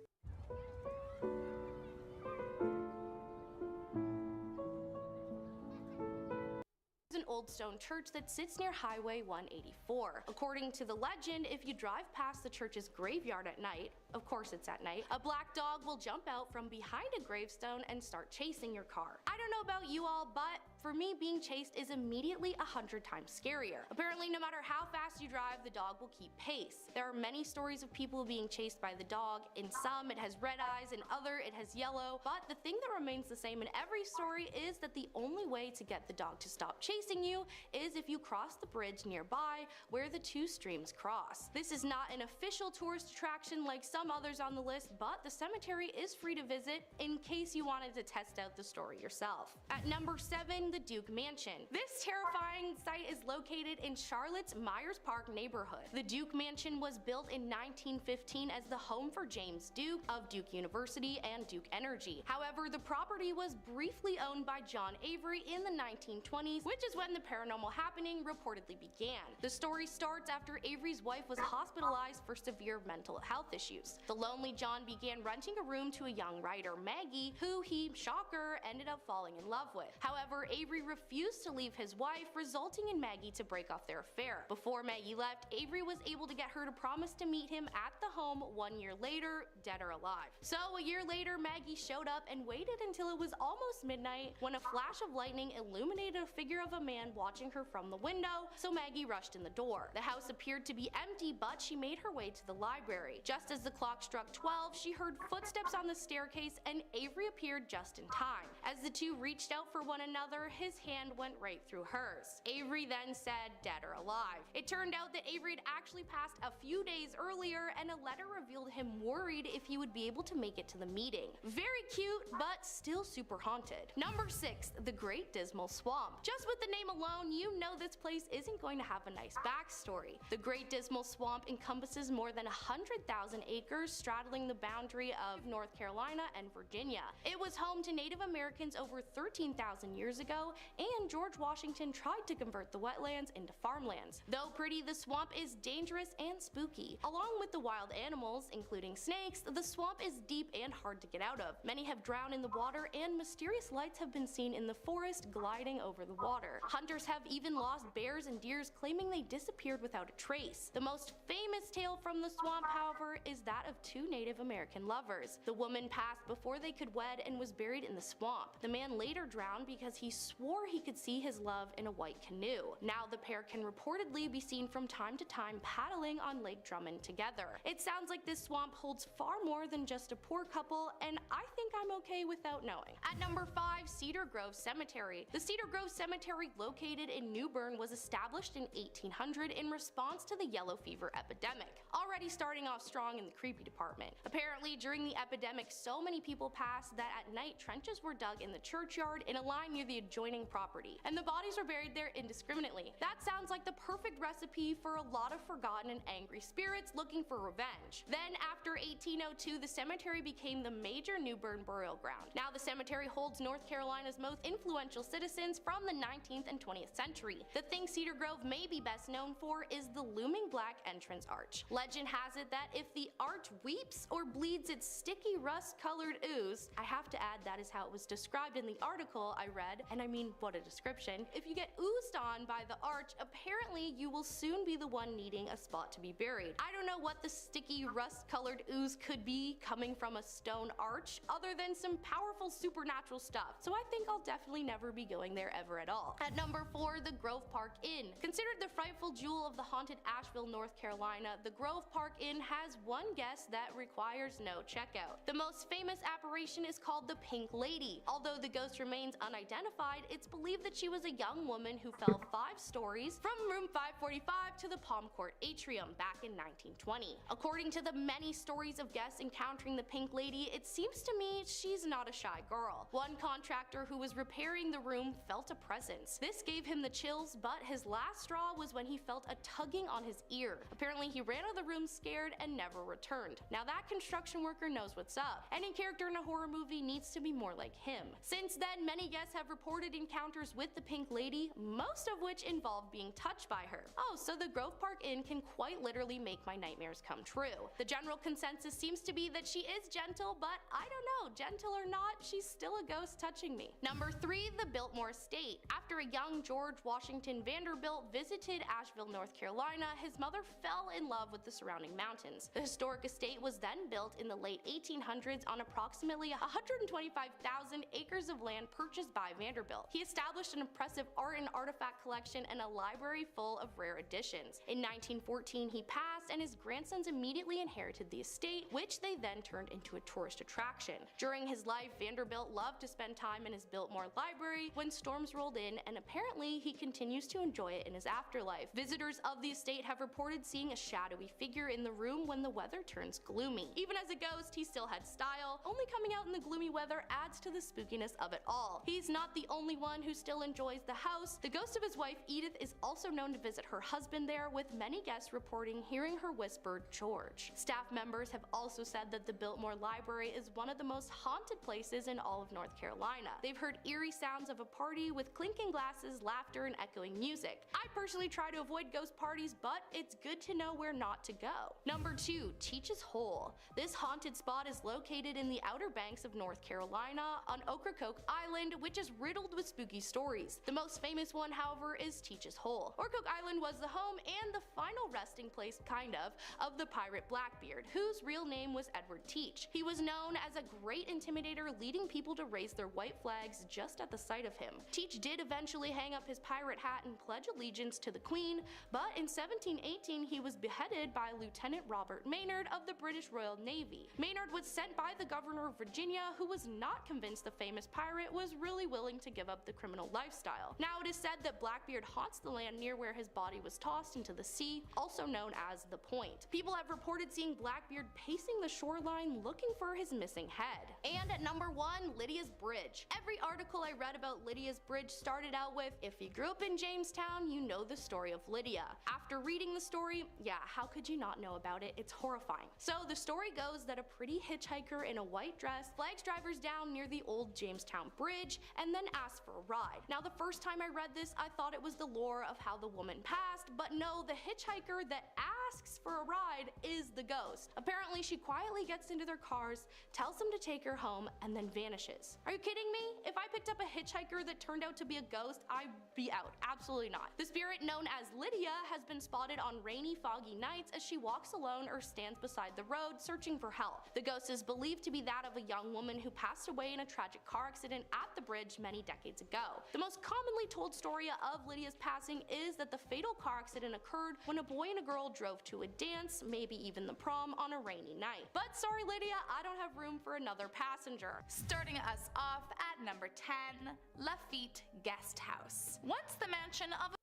an old stone church that sits near Highway 184. According to the legend, if you drive past the church's graveyard at night, of course it's at night, a black dog will jump out from behind a gravestone and start chasing your car. I don't know about you all, but for me, being chased is immediately 100 times scarier. Apparently, no matter how fast you drive, the dog will keep pace. There are many stories of people being chased by the dog. In some, it has red eyes, in other, it has yellow. But the thing that remains the same in every story is that the only way to get the dog to stop chasing you is if you cross the bridge nearby where the two streams cross. This is not an official tourist attraction like some others on the list, but the cemetery is free to visit in case you wanted to test out the story yourself. At number 7, the Duke Mansion. This terrifying site is located in Charlotte's Myers Park neighborhood. The Duke Mansion was built in 1915 as the home for James Duke of Duke University and Duke Energy. However, the property was briefly owned by John Avery in the 1920s, which is when the paranormal happening reportedly began. The story starts after Avery's wife was hospitalized for severe mental health issues. The lonely John began renting a room to a young writer, Maggie, who he, shocker, ended up falling in love with. However, Avery refused to leave his wife, resulting in Maggie to break off their affair. Before Maggie left, Avery was able to get her to promise to meet him at the home 1 year later, dead or alive. So a year later, Maggie showed up and waited until it was almost midnight when a flash of lightning illuminated a figure of a man watching her from the window, so Maggie rushed in the door. The house appeared to be empty, but she made her way to the library. Just as the clock struck 12, she heard footsteps on the staircase and Avery appeared just in time. As the two reached out for one another, his hand went right through hers. Avery then said, dead or alive. It turned out that Avery had actually passed a few days earlier, and a letter revealed him worried if he would be able to make it to the meeting. Very cute, but still super haunted. Number 6, the Great Dismal Swamp. Just with the name alone, you know this place isn't going to have a nice backstory. The Great Dismal Swamp encompasses more than 100,000 acres straddling the boundary of North Carolina and Virginia. It was home to Native Americans over 13,000 years ago, and George Washington tried to convert the wetlands into farmlands. Though pretty, the swamp is dangerous and spooky. Along with the wild animals, including snakes, the swamp is deep and hard to get out of. Many have drowned in the water, and mysterious lights have been seen in the forest gliding over the water. Hunters have even lost bears and deers, claiming they disappeared without a trace. The most famous tale from the swamp, however, is that of 2 Native American lovers. The woman passed before they could wed and was buried in the swamp. The man later drowned because he swore he could see his love in a white canoe. Now the pair can reportedly be seen from time to time paddling on Lake Drummond together. It sounds like this swamp holds far more than just a poor couple, and I think I'm okay without knowing. At number 5, Cedar Grove Cemetery. The Cedar Grove Cemetery, located in New Bern, was established in 1800 in response to the yellow fever epidemic, already starting off strong in the creepy department. Apparently, during the epidemic, so many people passed that at night trenches were dug in the churchyard in a line near the adjoining property, and the bodies were buried there indiscriminately. That sounds like the perfect recipe for a lot of forgotten and angry spirits looking for revenge. Then, after 1802, the cemetery became the major New Bern burial ground. Now the cemetery holds North Carolina's most influential citizens from the 19th and 20th century. The thing Cedar Grove may be best known for is the looming black entrance arch. Legend has it that if the arch weeps or bleeds its sticky rust-colored ooze, I have to add that is how it was described in the article I read, and I mean, what a description. If you get oozed on by the arch, apparently you will soon be the one needing a spot to be buried. I don't know what the sticky rust-colored ooze could be coming from a stone arch, other than some powerful supernatural stuff, so I think I'll definitely never be going there ever at all. At number 4, the Grove Park Inn. Considered the frightful jewel of the haunted Asheville, North Carolina, the Grove Park Inn has one guest that requires no checkout. The most famous apparition is called the Pink Lady. Although the ghost remains unidentified, it's believed that she was a young woman who fell 5 stories from room 545 to the Palm Court atrium back in 1920. According to the many stories of guests encountering the Pink Lady, it seems to me she's not a shy girl. One contractor who was repairing the room felt a presence. This gave him the chills, but his last straw was when he felt a tugging on his ear. Apparently he ran out of the room scared and never returned. Now that construction worker knows what's up. Any character in a horror movie needs to be more like him. Since then, many guests have reported encounters with the Pink Lady, most of which involve being touched by her. Oh, so the Grove Park Inn can quite literally make my nightmares come true. The general consensus seems to be that she is gentle, but I don't know, gentle or not, she's still a ghost touching me. Number 3, the Biltmore Estate. After a young George Washington Vanderbilt visited Asheville, North Carolina, his mother fell in love with the surrounding mountains. The historic estate was then built in the late 1800s on approximately 125,000 acres of land purchased by Vanderbilt. He established an impressive art and artifact collection and a library full of rare editions. In 1914, he passed, and his grandsons immediately inherited the estate, which they then turned into a tourist attraction. During his life, Vanderbilt loved to spend time in his Biltmore Library, story when storms rolled in, and apparently he continues to enjoy it in his afterlife. Visitors of the estate have reported seeing a shadowy figure in the room when the weather turns gloomy. Even as a ghost, he still had style. Only coming out in the gloomy weather adds to the spookiness of it all. He's not the only one who still enjoys the house. The ghost of his wife Edith is also known to visit her husband there, with many guests reporting hearing her whisper George. Staff members have also said that the Biltmore Library is one of the most haunted places in all of North Carolina. They've heard eerie sounds of a party with clinking glasses, laughter, and echoing music. I personally try to avoid ghost parties, but it's good to know where not to go. Number 2, Teach's Hole. This haunted spot is located in the Outer Banks of North Carolina on Ocracoke Island, which is riddled with spooky stories. The most famous one, however, is Teach's Hole. Ocracoke Island was the home and the final resting place, kind of the pirate Blackbeard, whose real name was Edward Teach. He was known as a great intimidator, leading people to raise their white flags just at the sight of him. Teach did eventually hang up his pirate hat and pledge allegiance to the Queen, but in 1718 he was beheaded by Lieutenant Robert Maynard of the British Royal Navy. Maynard was sent by the governor of Virginia, who was not convinced the famous pirate was really willing to give up the criminal lifestyle. Now it is said that Blackbeard haunts the land near where his body was tossed into the sea, also known as the Point. People have reported seeing Blackbeard pacing the shoreline looking for his missing head. And at number 1, Lydia's Bridge. Every article I read about Lydia's Bridge started out with, if you grew up in Jamestown, you know the story of Lydia. After reading the story, yeah, how could you not know about it? It's horrifying. So the story goes that a pretty hitchhiker in a white dress flags drivers down near the old Jamestown Bridge and then asks for a ride. Now the first time I read this, I thought it was the lore of how the woman passed, but no, the hitchhiker that asks for a ride is the ghost. Apparently she quietly gets into their cars, tells them to take her home, and then vanishes. Are you kidding me? If I picked up a hitchhiker that turned out to be a ghost, I'd be out. Absolutely not. The spirit known as Lydia has been spotted on rainy, foggy nights as she walks alone or stands beside the road searching for help. The ghost is believed to be that of a young woman who passed away in a tragic car accident at the bridge many decades ago. The most commonly told story of Lydia's passing is that the fatal car accident occurred when a boy and a girl drove to a dance, maybe even the prom, on a rainy night. But sorry Lydia, I don't have room for another passenger. Starting us off at number 10, Lafitte Guest House. Once the mansion of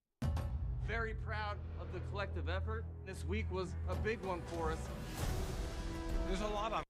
Very proud of the collective effort. This week was a big one for us. There's a lot on a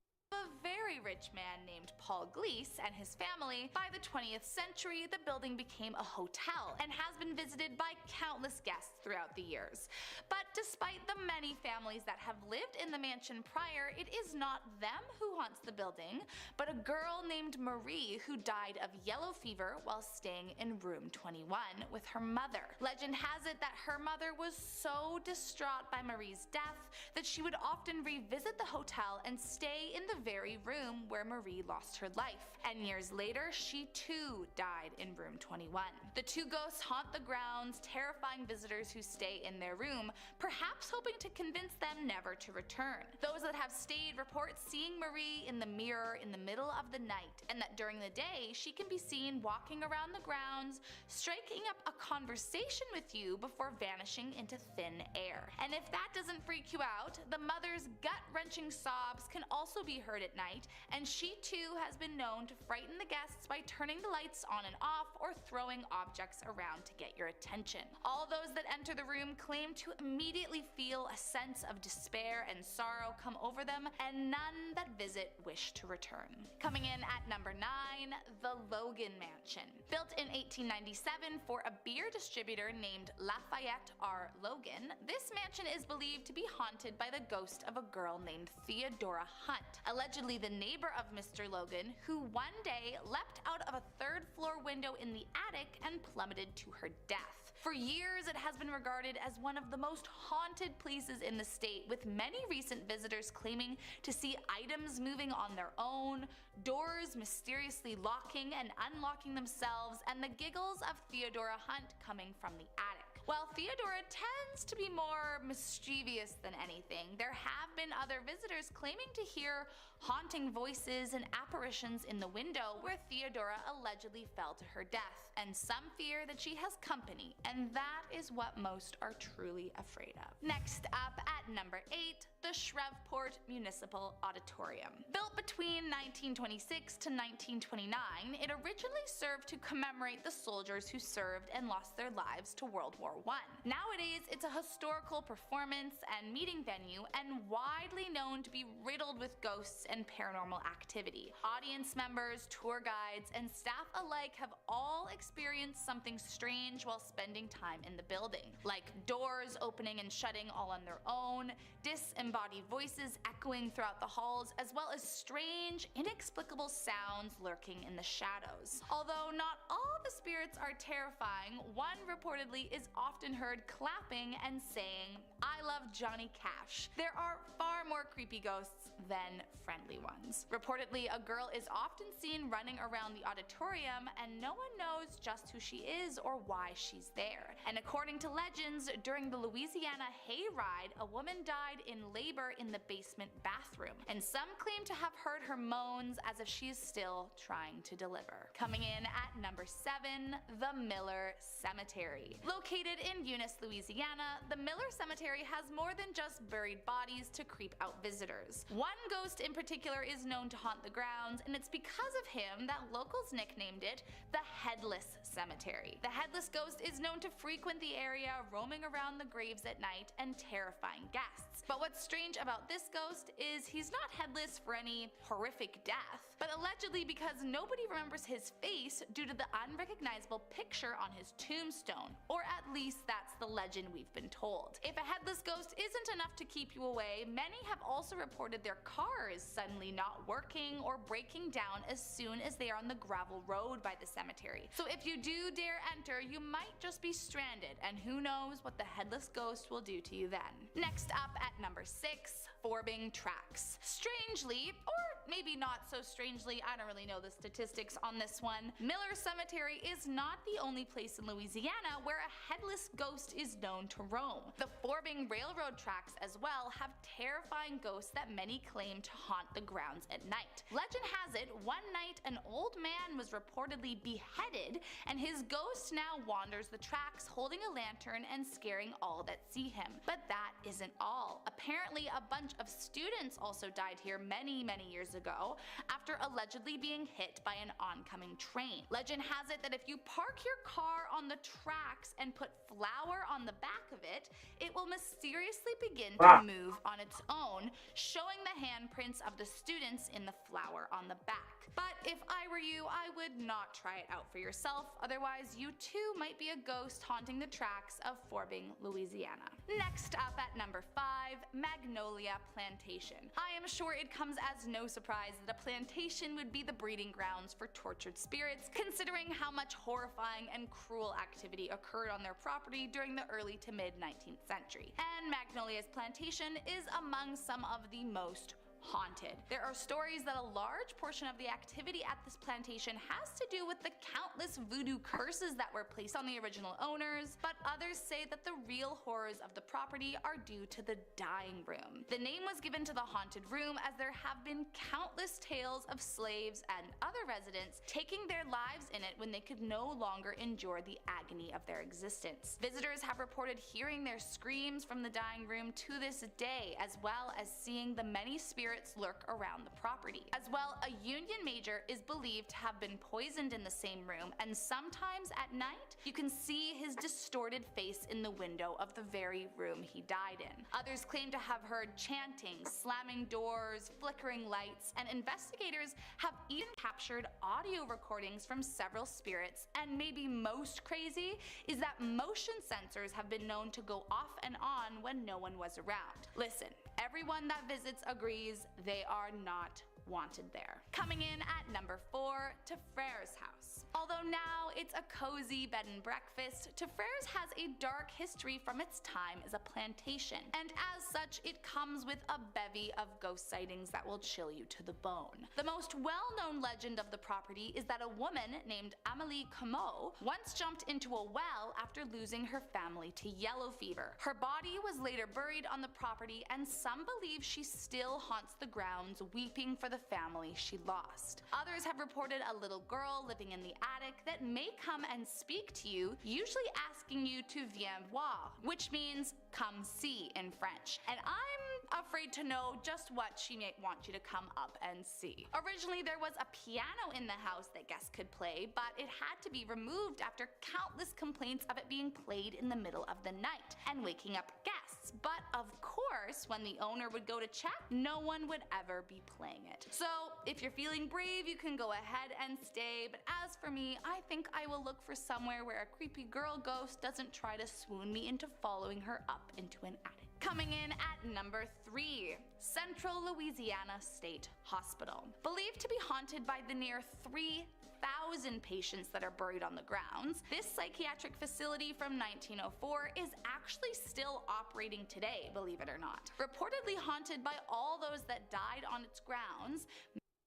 very rich man named Paul Gleese and his family. By the 20th century, the building became a hotel and has been visited by countless guests throughout the years. But despite the many families that have lived in the mansion prior, it is not them who haunts the building, but a girl named Marie who died of yellow fever while staying in room 21 with her mother. Legend has it that her mother was so distraught by Marie's death that she would often revisit the hotel and stay in the very room where Marie lost her life. And years later, she too died in room 21. The two ghosts haunt the grounds, terrifying visitors who stay in their room, perhaps hoping to convince them never to return. Those that have stayed report seeing Marie in the mirror in the middle of the night, and that during the day she can be seen walking around the grounds, striking up a conversation with you before vanishing into thin air. And if that doesn't freak you out, the mother's gut-wrenching sobs can also be heard at night, and she too has been known to frighten the guests by turning the lights on and off or throwing objects around to get your attention. All those that enter the room claim to immediately feel a sense of despair and sorrow come over them, and none that visit wish to return. Coming in at number 9, the Logan Mansion. Built in 1897 for a beer distributor named Lafayette R. Logan, this mansion is believed to be haunted by the ghost of a girl named Theodora Hunt, allegedly the neighbor of Mr. Logan, who one day leapt out of a third-floor window in the attic and plummeted to her death. For years, it has been regarded as one of the most haunted places in the state, with many recent visitors claiming to see items moving on their own, doors mysteriously locking and unlocking themselves, and the giggles of Theodora Hunt coming from the attic. While Theodora tends to be more mischievous than anything, there have been other visitors claiming to hear haunting voices and apparitions in the window where Theodora Eudora allegedly fell to her death, and some fear that she has company, and that is what most are truly afraid of. Next up at number 8, the Shreveport Municipal Auditorium. Built between 1926 to 1929, it originally served to commemorate the soldiers who served and lost their lives to World War I. Nowadays, it's a historical performance and meeting venue and widely known to be riddled with ghosts and paranormal activity. Audience members, tour guides, and staff alike have all experienced something strange while spending time in the building, like doors opening and shutting all on their own, disembodied voices echoing throughout the halls, as well as strange, inexplicable sounds lurking in the shadows. Although not all the spirits are terrifying, one reportedly is often heard clapping and saying, "I love Johnny Cash." There are far more creepy ghosts than friendly ones. Reportedly, a girl is often seen running around the auditorium and no one knows just who she is or why she's there. And according to legends, during the Louisiana hayride, a woman died in labor in the basement bathroom, and some claim to have heard her moans as if she is still trying to deliver. Coming in at number 7, the Miller Cemetery. Located in Eunice, Louisiana, the Miller Cemetery has more than just buried bodies to creep out visitors. One ghost in particular is known to haunt the grounds, and it's because of him that locals nicknamed it the Headless Cemetery. The Headless Ghost is known to frequent the area, roaming around the graves at night and terrifying guests. But what's strange about this ghost is he's not headless for any horrific death, but allegedly because nobody remembers his face due to the unrecognizable picture on his tombstone, or at least that's the legend we've been told. If a headless ghost isn't enough to keep you away, many have also reported their car is suddenly not working or breaking down as soon as they are on the gravel road by the cemetery. So if you do dare enter, you might just be stranded, and who knows what the headless ghost will do to you then. Next up at number 6, Forbing Tracks. Strangely, or maybe not so strangely, I don't really know the statistics on this one, Miller Cemetery is not the only place in Louisiana where a headless ghost is known to roam. The Forbing Railroad tracks as well have terrifying ghosts that many claim to haunt the grounds at night. Legend has it, one night an old man was reportedly beheaded, and his ghost now wanders the tracks holding a lantern and scaring all that see him. But that isn't all. Apparently a bunch of students also died here many years ago after allegedly being hit by an oncoming train. Legend has it that if you park your car on the tracks and put flour on the back of it, it will mysteriously begin to move on its own, showing the handprints of the students in the flour on the back. But if I were you, I would not try it out for yourself, otherwise you too might be a ghost haunting the tracks of Forbing, Louisiana. Next up at number 5, Magnolia Plantation. I am sure it comes as no surprise that a plantation would be the breeding grounds for tortured spirits, considering how much horrifying and cruel activity occurred on their property during the early to mid 19th century. And Magnolia's plantation is among some of the most haunted. There are stories that a large portion of the activity at this plantation has to do with the countless voodoo curses that were placed on the original owners, but others say that the real horrors of the property are due to the dying room. The name was given to the haunted room as there have been countless tales of slaves and other residents taking their lives in it when they could no longer endure the agony of their existence. Visitors have reported hearing their screams from the dying room to this day, as well as seeing the many spirits lurk around the property. As well, a Union major is believed to have been poisoned in the same room, and sometimes at night you can see his distorted face in the window of the very room he died in. Others claim to have heard chanting, slamming doors, flickering lights, and investigators have even captured audio recordings from several spirits, and maybe most crazy is that motion sensors have been known to go off and on when no one was around. Listen, everyone that visits agrees they are not wanted there. Coming in at number 4, Tefrair's House. Although now it's a cozy bed and breakfast, Tefrair's has a dark history from its time as a plantation, and as such it comes with a bevy of ghost sightings that will chill you to the bone. The most well-known legend of the property is that a woman named Amélie Comeau once jumped into a well after losing her family to yellow fever. Her body was later buried on the property, and some believe she still haunts the grounds, weeping for the family she lost. Others have reported a little girl living in the attic that may come and speak to you, usually asking you to viens voir, which means come see in French. And I'm afraid to know just what she may want you to come up and see. Originally, there was a piano in the house that guests could play, but it had to be removed after countless complaints of it being played in the middle of the night and waking up guests. But of course, when the owner would go to check, no one would ever be playing it. So if you're feeling brave, you can go ahead and stay, but as for me, I think I will look for somewhere where a creepy girl ghost doesn't try to swoon me into following her up into an attic. Coming in at number 3, Central Louisiana State Hospital. Believed to be haunted by the near 3,000 patients that are buried on the grounds, this psychiatric facility from 1904 is actually still operating today, believe it or not. Reportedly haunted by all those that died on its grounds.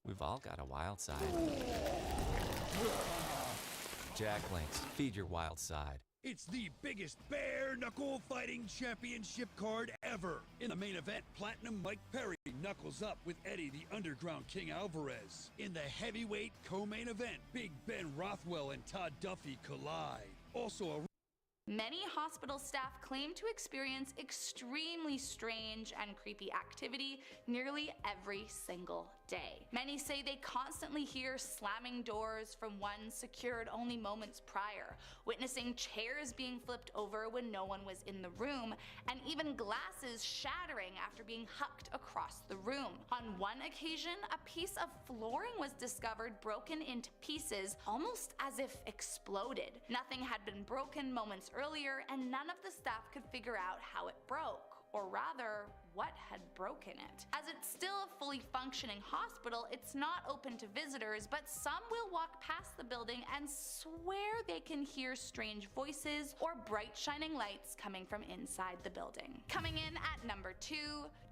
We've all got a wild side. Jack Links, feed your wild side. It's the biggest bare knuckle fighting championship card ever. In the main event, Platinum Mike Perry knuckles up with Eddie the Underground King Alvarez. In the heavyweight co-main event, Big Ben Rothwell and Todd Duffy collide. Also a Many hospital staff claim to experience extremely strange and creepy activity nearly every single day. Many say they constantly hear slamming doors from one secured only moments prior, witnessing chairs being flipped over when no one was in the room, and even glasses shattering after being hucked across the room. On one occasion, a piece of flooring was discovered broken into pieces, almost as if exploded. Nothing had been broken moments earlier, and none of the staff could figure out how it broke, or rather, what had broken it. As it's still a fully functioning hospital, it's not open to visitors, but some will walk past the building and swear they can hear strange voices or bright shining lights coming from inside the building. Coming in at number 2,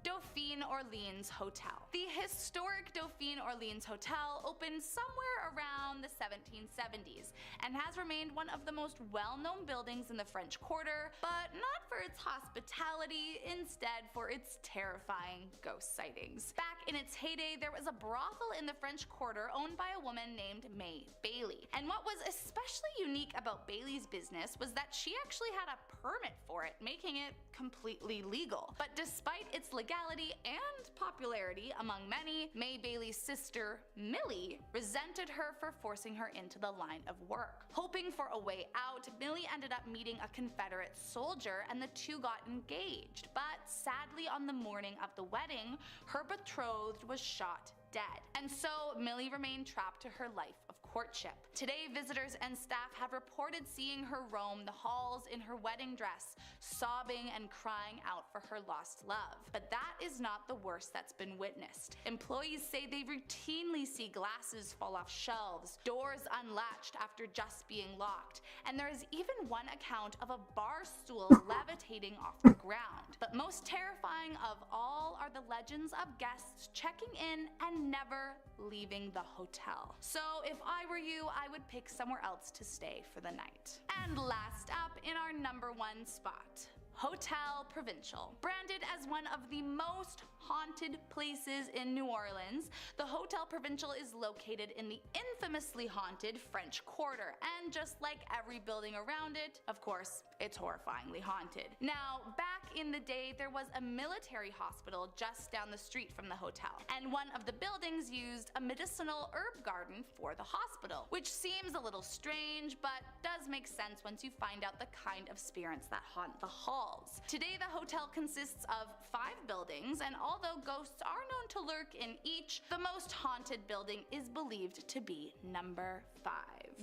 Dauphine Orleans Hotel. The historic Dauphine Orleans Hotel opened somewhere around the 1770s and has remained one of the most well-known buildings in the French Quarter, but not for its hospitality, instead for its terrifying ghost sightings. Back in its heyday, there was a brothel in the French Quarter owned by a woman named May Bailey. And what was especially unique about Bailey's business was that she actually had a permit for it, making it completely legal. But despite its legality and popularity among many, May Bailey's sister, Millie, resented her for forcing her into the line of work. Hoping for a way out, Millie ended up meeting a Confederate soldier and the two got engaged. But sadly, on the morning of the wedding, her betrothed was shot dead. And so Millie remained trapped to her life of courtship. Today, visitors and staff have reported seeing her roam the halls in her wedding dress, sobbing and crying out for her lost love. But that is not the worst that's been witnessed. Employees say they routinely see glasses fall off shelves, doors unlatched after just being locked, and there is even one account of a bar stool levitating off the ground. But most terrifying of all are the legends of guests checking in and never leaving the hotel. So if I were you, I would pick somewhere else to stay for the night. And last up, in our number 1 spot, Hotel Provincial. Branded as one of the most haunted places in New Orleans, the Hotel Provincial is located in the infamously haunted French Quarter, and just like every building around it, of course, it's horrifyingly haunted. Now, back in the day, there was a military hospital just down the street from the hotel, and one of the buildings used a medicinal herb garden for the hospital, which seems a little strange, but does make sense once you find out the kind of spirits that haunt the halls. Today, the hotel consists of 5 buildings, and although ghosts are known to lurk in each, the most haunted building is believed to be number 5.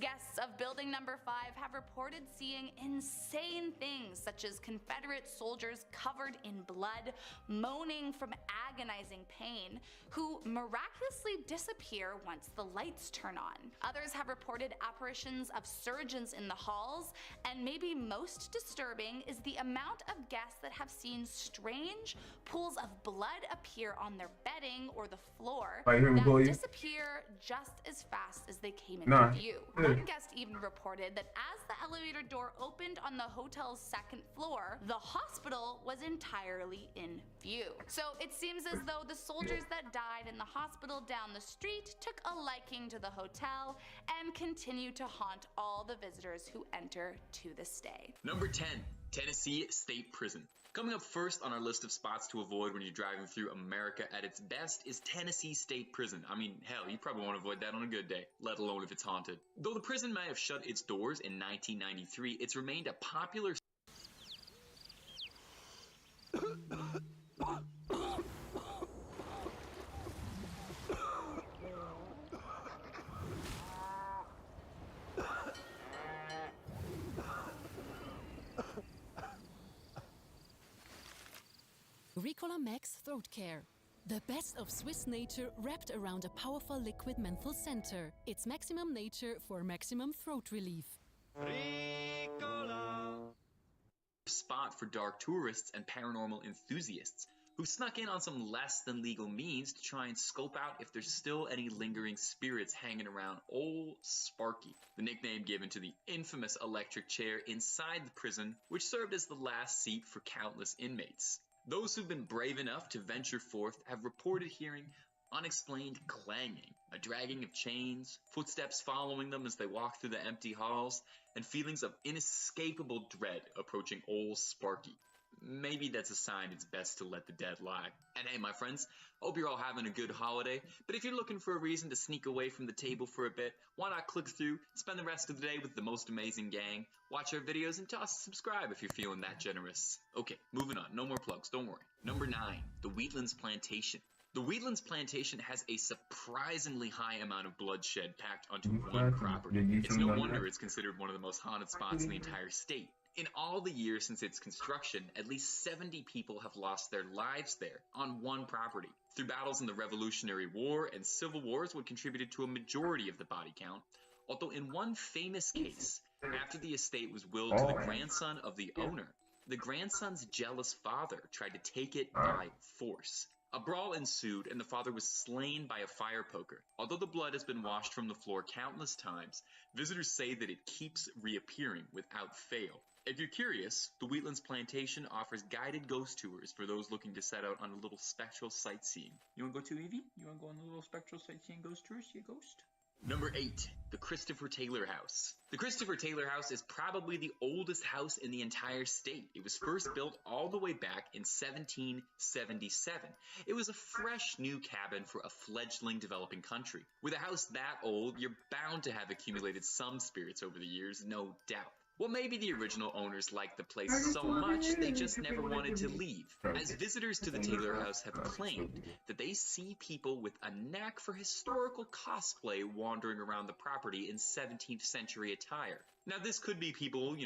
Guests of building number 5 have reported seeing insane things such as Confederate soldiers covered in blood, moaning from agonizing pain, who miraculously disappear once the lights turn on. Others have reported apparitions of surgeons in the halls, and maybe most disturbing is the amount of guests that have seen strange pools of blood appear on their bedding or the floor that disappear just as fast as they came into view. One guest even reported that as the elevator door opened on the hotel's second floor, the hospital was entirely in view. So it seems as though the soldiers that died in the hospital down the street took a liking to the hotel and continue to haunt all the visitors who enter to this day. Number 10, Tennessee State Prison. Coming up first on our list of spots to avoid when you're driving through America at its best is Tennessee State Prison. I mean, hell, you probably want to avoid that on a good day, let alone if it's haunted. Though the prison may have shut its doors in 1993, it's remained a popular Ricola Max Throat Care. The best of Swiss nature wrapped around a powerful liquid menthol center. It's maximum nature for maximum throat relief. spot for dark tourists and paranormal enthusiasts who snuck in on some less than legal means to try and scope out if there's still any lingering spirits hanging around Old Sparky, the nickname given to the infamous electric chair inside the prison, which served as the last seat for countless inmates. Those who've been brave enough to venture forth have reported hearing unexplained clanging, a dragging of chains, footsteps following them as they walk through the empty halls, and feelings of inescapable dread approaching Old Sparky. Maybe that's a sign it's best to let the dead lie. And hey, my friends, hope you're all having a good holiday, but if you're looking for a reason to sneak away from the table for a bit, why not click through, spend the rest of the day with the most amazing gang, watch our videos, and toss a subscribe if you're feeling that generous. Okay, moving on, no more plugs, don't worry. Number 9, the Wheatlands Plantation. The Wheatlands Plantation has a surprisingly high amount of bloodshed packed onto one property. It's no wonder it's considered one of the most haunted spots in the entire state. In all the years since its construction, at least 70 people have lost their lives there on one property. Through battles in the Revolutionary War and Civil Wars what contributed to a majority of the body count, although in one famous case, after the estate was willed to the grandson of the owner, the grandson's jealous father tried to take it by force. A brawl ensued and the father was slain by a fire poker. Although the blood has been washed from the floor countless times, visitors say that it keeps reappearing without fail. If you're curious, the Wheatlands Plantation offers guided ghost tours for those looking to set out on a little spectral sightseeing. You wanna go too, Evie? You wanna go on a little spectral sightseeing ghost tour, see a ghost? Number 8, the Christopher Taylor House. The Christopher Taylor House is probably the oldest house in the entire state. It was first built all the way back in 1777. It was a fresh new cabin for a fledgling developing country. With a house that old, you're bound to have accumulated some spirits over the years, no doubt. Well, maybe the original owners liked the place so much they just never wanted to leave, as visitors to the Taylor house have claimed that they see people with a knack for historical cosplay wandering around the property in 17th century attire. Now, this could be people,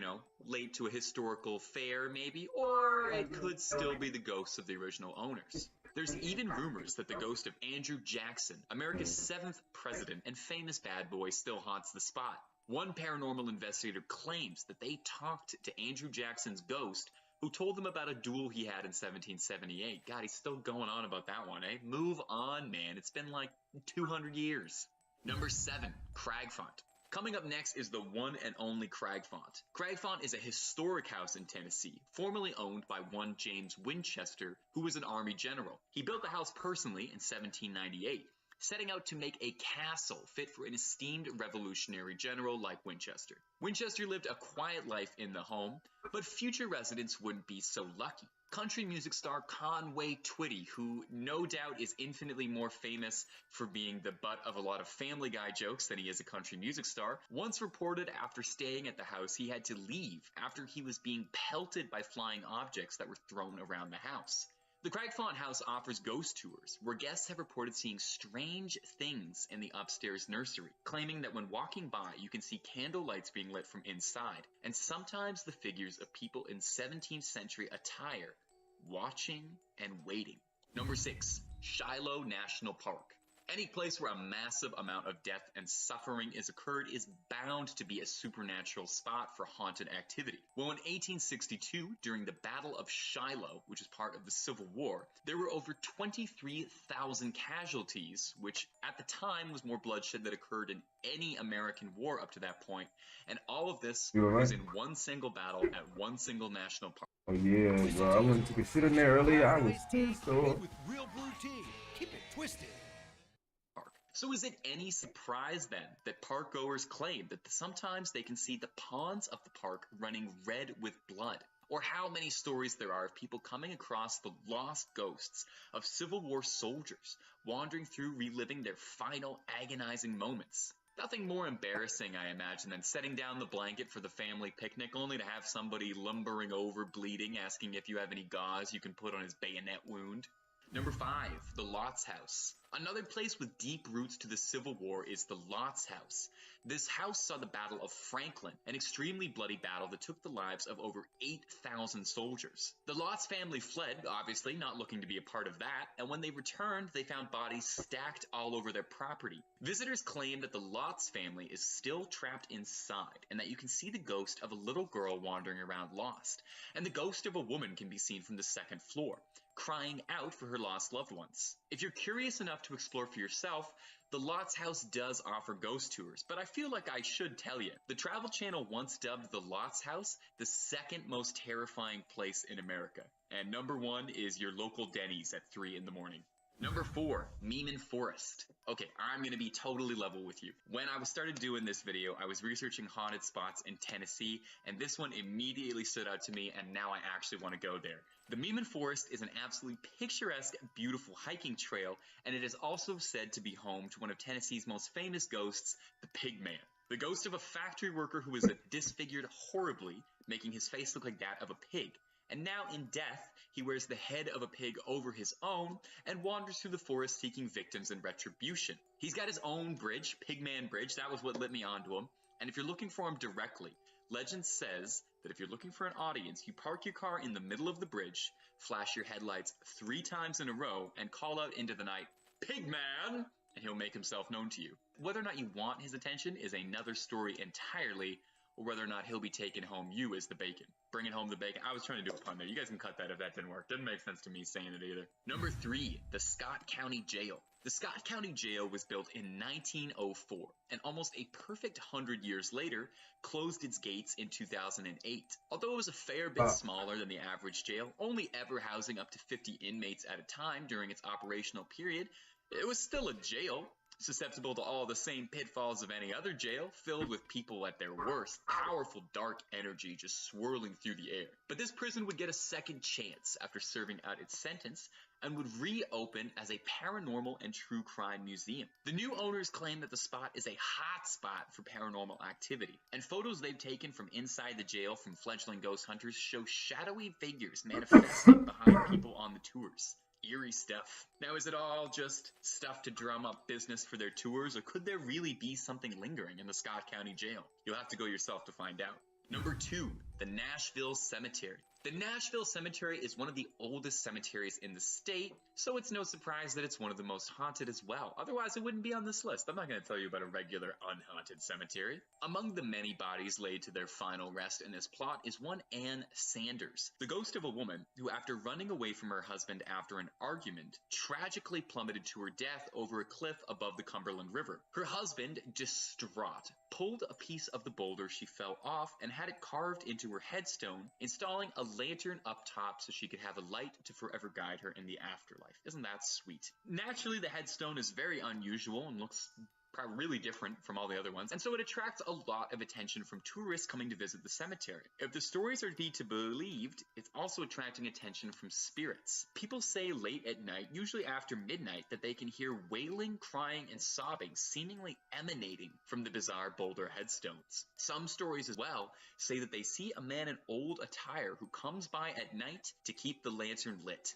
late to a historical fair maybe, or it could still be the ghosts of the original owners. There's even rumors that the ghost of Andrew Jackson, America's 7th president and famous bad boy, still haunts the spot. One paranormal investigator claims that they talked to Andrew Jackson's ghost, who told them about a duel he had in 1778. God, he's still going on about that one, eh? Move on, man. It's been like 200 years. Number 7, Cragfont. Coming up next is the one and only Cragfont. Cragfont is a historic house in Tennessee, formerly owned by one James Winchester, who was an army general. He built the house personally in 1798. Setting out to make a castle fit for an esteemed revolutionary general like Winchester. Winchester lived a quiet life in the home, but future residents wouldn't be so lucky. Country music star Conway Twitty, who no doubt is infinitely more famous for being the butt of a lot of Family Guy jokes than he is a country music star, once reported after staying at the house he had to leave after he was being pelted by flying objects that were thrown around the house. The Cragfont House offers ghost tours, where guests have reported seeing strange things in the upstairs nursery, claiming that when walking by, you can see candle lights being lit from inside, and sometimes the figures of people in 17th century attire, watching and waiting. Number 6, Shiloh National Park. Any place where a massive amount of death and suffering is occurred is bound to be a supernatural spot for haunted activity. Well, in 1862, during the Battle of Shiloh, which is part of the Civil War, there were over 23,000 casualties, which at the time was more bloodshed that occurred in any American war up to that point, and all of this was in one single battle at one single national park. Oh yeah, bro. I went to consider there earlier. I was pissed off. With real brew tea. Keep it twisted. So is it any surprise then that park goers claim that sometimes they can see the ponds of the park running red with blood? Or how many stories there are of people coming across the lost ghosts of Civil War soldiers wandering through reliving their final agonizing moments? Nothing more embarrassing, I imagine, than setting down the blanket for the family picnic only to have somebody lumbering over bleeding asking if you have any gauze you can put on his bayonet wound. Number 5, the Lots House. Another place with deep roots to the Civil War is the Lots House. This house saw the Battle of Franklin, an extremely bloody battle that took the lives of over 8,000 soldiers. The Lots family fled, obviously not looking to be a part of that, and when they returned, they found bodies stacked all over their property. Visitors claim that the Lots family is still trapped inside, and that you can see the ghost of a little girl wandering around lost, and the ghost of a woman can be seen from the second floor, crying out for her lost loved ones. If you're curious enough to explore for yourself, the Lots House does offer ghost tours, but I feel like I should tell you. The Travel Channel once dubbed the Lots House the second most terrifying place in America, and number 1 is your local Denny's at 3 in the morning. Number 4, Meeman Forest. Okay, I'm gonna be totally level with you. When I started doing this video, I was researching haunted spots in Tennessee, and this one immediately stood out to me, and now I actually want to go there. The Meeman Forest is an absolutely picturesque, beautiful hiking trail, and it is also said to be home to one of Tennessee's most famous ghosts, the Pig Man. The ghost of a factory worker who was disfigured horribly, making his face look like that of a pig. And now in death, he wears the head of a pig over his own and wanders through the forest seeking victims and retribution. He's got his own bridge, Pigman Bridge, that was what lit me onto him. And if you're looking for him directly, legend says that if you're looking for an audience, you park your car in the middle of the bridge, flash your headlights 3 times in a row, and call out into the night, "Pigman!" and he'll make himself known to you. Whether or not you want his attention is another story entirely, or whether or not he'll be taking home you as the bacon. Bringing home the bacon. I was trying to do a pun there. You guys can cut that if that didn't work. Doesn't make sense to me saying it either. Number 3, the Scott County Jail. The Scott County Jail was built in 1904, and almost a perfect 100 years later, closed its gates in 2008. Although it was a fair bit smaller than the average jail, only ever housing up to 50 inmates at a time during its operational period, it was still a jail, susceptible to all the same pitfalls of any other jail, filled with people at their worst, powerful dark energy just swirling through the air. But this prison would get a second chance after serving out its sentence, and would reopen as a paranormal and true crime museum. The new owners claim that the spot is a hot spot for paranormal activity, and photos they've taken from inside the jail from fledgling ghost hunters show shadowy figures manifesting behind people on the tours. Eerie stuff. Now, is it all just stuff to drum up business for their tours, or could there really be something lingering in the Scott County Jail? You'll have to go yourself to find out. Number 2, the Nashville Cemetery. The Nashville Cemetery is one of the oldest cemeteries in the state, so it's no surprise that it's one of the most haunted as well. Otherwise, it wouldn't be on this list. I'm not going to tell you about a regular unhaunted cemetery. Among the many bodies laid to their final rest in this plot is one Ann Sanders, the ghost of a woman who, after running away from her husband after an argument, tragically plummeted to her death over a cliff above the Cumberland River. Her husband, distraught, pulled a piece of the boulder she fell off and had it carved into her headstone, installing a lantern up top so she could have a light to forever guide her in the afterlife. Isn't that sweet? Naturally, the headstone is very unusual and looks really different from all the other ones, and so it attracts a lot of attention from tourists coming to visit the cemetery. If the stories are to be believed, it's also attracting attention from spirits. People say late at night, usually after midnight, that they can hear wailing, crying, and sobbing seemingly emanating from the bizarre boulder headstones. Some stories as well say that they see a man in old attire who comes by at night to keep the lantern lit.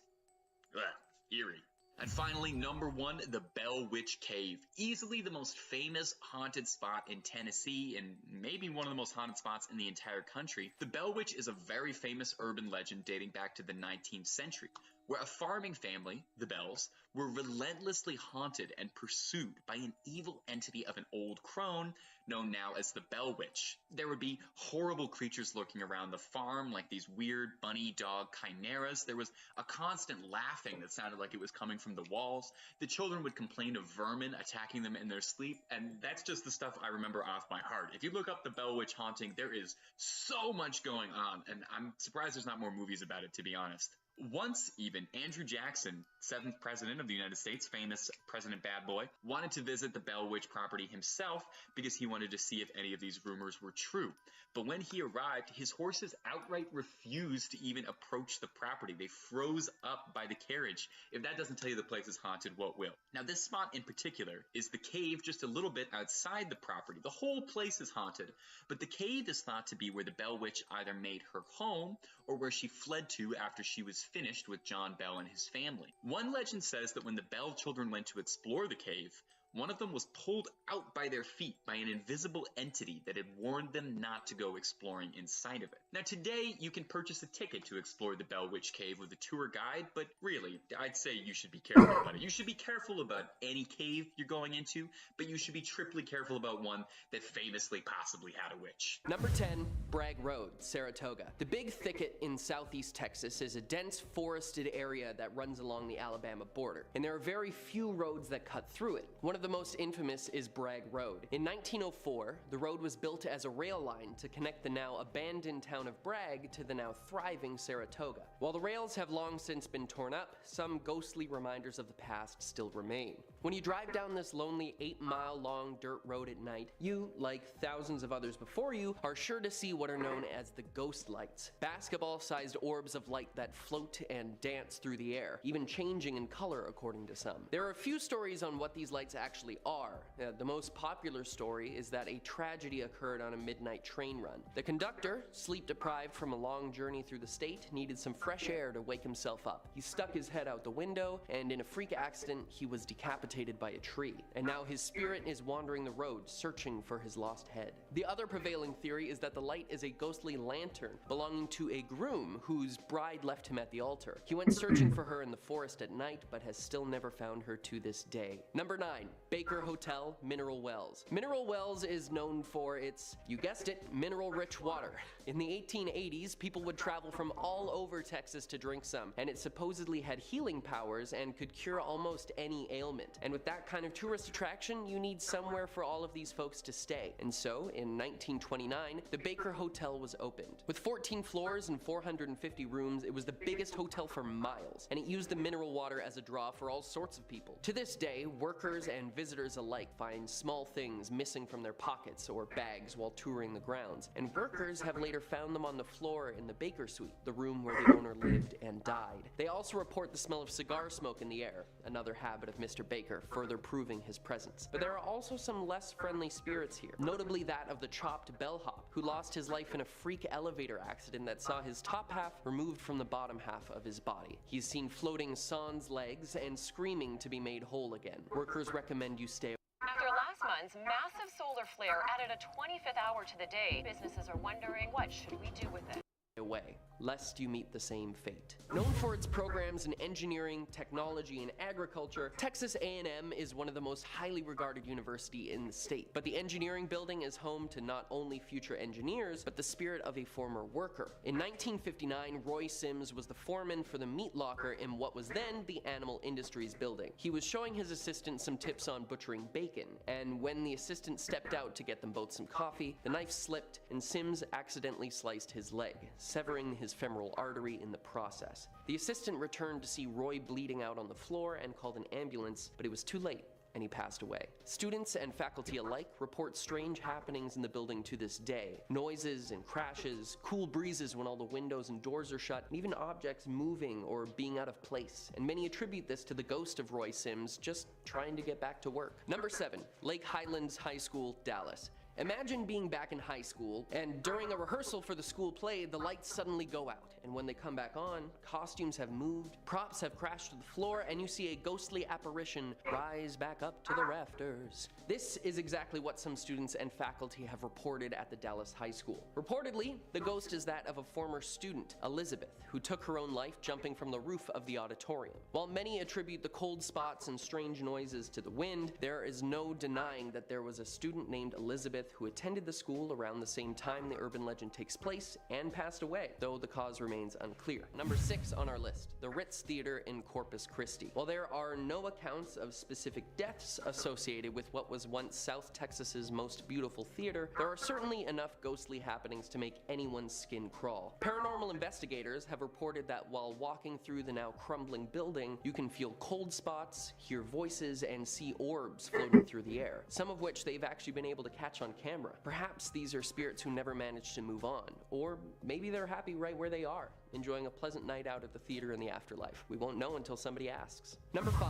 Ugh, eerie. And finally, number 1, the Bell Witch Cave. Easily the most famous haunted spot in Tennessee, and maybe one of the most haunted spots in the entire country. The Bell Witch is a very famous urban legend dating back to the 19th century, where a farming family, the Bells, were relentlessly haunted and pursued by an evil entity of an old crone known now as the Bell Witch. There would be horrible creatures lurking around the farm, like these weird bunny dog chimeras. There was a constant laughing that sounded like it was coming from the walls. The children would complain of vermin attacking them in their sleep, and that's just the stuff I remember off by heart. If you look up the Bell Witch haunting, there is so much going on, and I'm surprised there's not more movies about it, to be honest. Once, even, Andrew Jackson, 7th President of the United States, famous President Bad Boy, wanted to visit the Bell Witch property himself because he wanted to see if any of these rumors were true. But when he arrived, his horses outright refused to even approach the property. They froze up by the carriage. If that doesn't tell you the place is haunted, what will? Now, this spot in particular is the cave just a little bit outside the property. The whole place is haunted, but the cave is thought to be where the Bell Witch either made her home or where she fled to after she was finished with John Bell and his family. One legend says that when the Bell children went to explore the cave, one of them was pulled out by their feet by an invisible entity that had warned them not to go exploring inside of it. Now today, you can purchase a ticket to explore the Bell Witch Cave with a tour guide, but really, I'd say you should be careful about it. You should be careful about any cave you're going into, but you should be triply careful about one that famously possibly had a witch. Number 10, Bragg Road, Saratoga. The Big Thicket in southeast Texas is a dense forested area that runs along the Alabama border, and there are very few roads that cut through it. One of the most infamous is Bragg Road. In 1904, the road was built as a rail line to connect the now abandoned town of Bragg to the now thriving Saratoga. While the rails have long since been torn up, some ghostly reminders of the past still remain. When you drive down this lonely 8-mile-long dirt road at night, you, like thousands of others before you, are sure to see what are known as the ghost lights, basketball-sized orbs of light that float and dance through the air, even changing in color according to some. There are a few stories on what these lights actually are. The most popular story is that a tragedy occurred on a midnight train run. The conductor, sleep-deprived from a long journey through the state, needed some fresh air to wake himself up. He stuck his head out the window, and in a freak accident, he was decapitated by a tree. And now his spirit is wandering the road, searching for his lost head. The other prevailing theory is that the light is a ghostly lantern belonging to a groom whose bride left him at the altar. He went searching for her in the forest at night, but has still never found her to this day. Number 9, Baker Hotel, Mineral Wells. Mineral Wells is known for its, you guessed it, mineral-rich water. In the 1880s, people would travel from all over Texas to drink some, and it supposedly had healing powers and could cure almost any ailment. And with that kind of tourist attraction, you need somewhere for all of these folks to stay. And so, in 1929, the Baker Hotel was opened. With 14 floors and 450 rooms, it was the biggest hotel for miles, and it used the mineral water as a draw for all sorts of people. To this day, workers and visitors alike find small things missing from their pockets or bags while touring the grounds, and workers have later found them on the floor in the Baker Suite, the room where the owner lived and died. They also report the smell of cigar smoke in the air, another habit of Mr. Baker, further proving his presence. But there are also some less friendly spirits here, notably that of the chopped bellhop, who lost his life in a freak elevator accident that saw his top half removed from the bottom half of his body. He's seen floating sans legs and screaming to be made whole again. Workers recommend you stay. After last month's massive solar flare added a 25th hour to the day, businesses are wondering, what should we do with it? Away, lest you meet the same fate. Known for its programs in engineering, technology, and agriculture, Texas A&M is one of the most highly regarded universities in the state. But the engineering building is home to not only future engineers, but the spirit of a former worker. In 1959, Roy Sims was the foreman for the meat locker in what was then the Animal Industries building. He was showing his assistant some tips on butchering bacon, and when the assistant stepped out to get them both some coffee, the knife slipped and Sims accidentally sliced his leg, severing his femoral artery in the process. The assistant returned to see Roy bleeding out on the floor and called an ambulance, but it was too late, and he passed away. Students and faculty alike report strange happenings in the building to this day. Noises and crashes, cool breezes when all the windows and doors are shut, and even objects moving or being out of place. And many attribute this to the ghost of Roy Sims just trying to get back to work. Number 7, Lake Highlands High School, Dallas. Imagine being back in high school, and during a rehearsal for the school play, the lights suddenly go out, and when they come back on, costumes have moved, props have crashed to the floor, and you see a ghostly apparition rise back up to the rafters. This is exactly what some students and faculty have reported at the Dallas High School. Reportedly, the ghost is that of a former student, Elizabeth, who took her own life jumping from the roof of the auditorium. While many attribute the cold spots and strange noises to the wind, there is no denying that there was a student named Elizabeth who attended the school around the same time the urban legend takes place and passed away, though the cause remains unclear. Number 6 on our list, the Ritz Theater in Corpus Christi. While there are no accounts of specific deaths associated with what was once South Texas's most beautiful theater, there are certainly enough ghostly happenings to make anyone's skin crawl. Paranormal investigators have reported that while walking through the now crumbling building, you can feel cold spots, hear voices, and see orbs floating through the air, some of which they've actually been able to catch on camera. Perhaps these are spirits who never managed to move on, or maybe they're happy right where they are, enjoying a pleasant night out at the theater in the afterlife. We won't know until somebody asks. Number 5,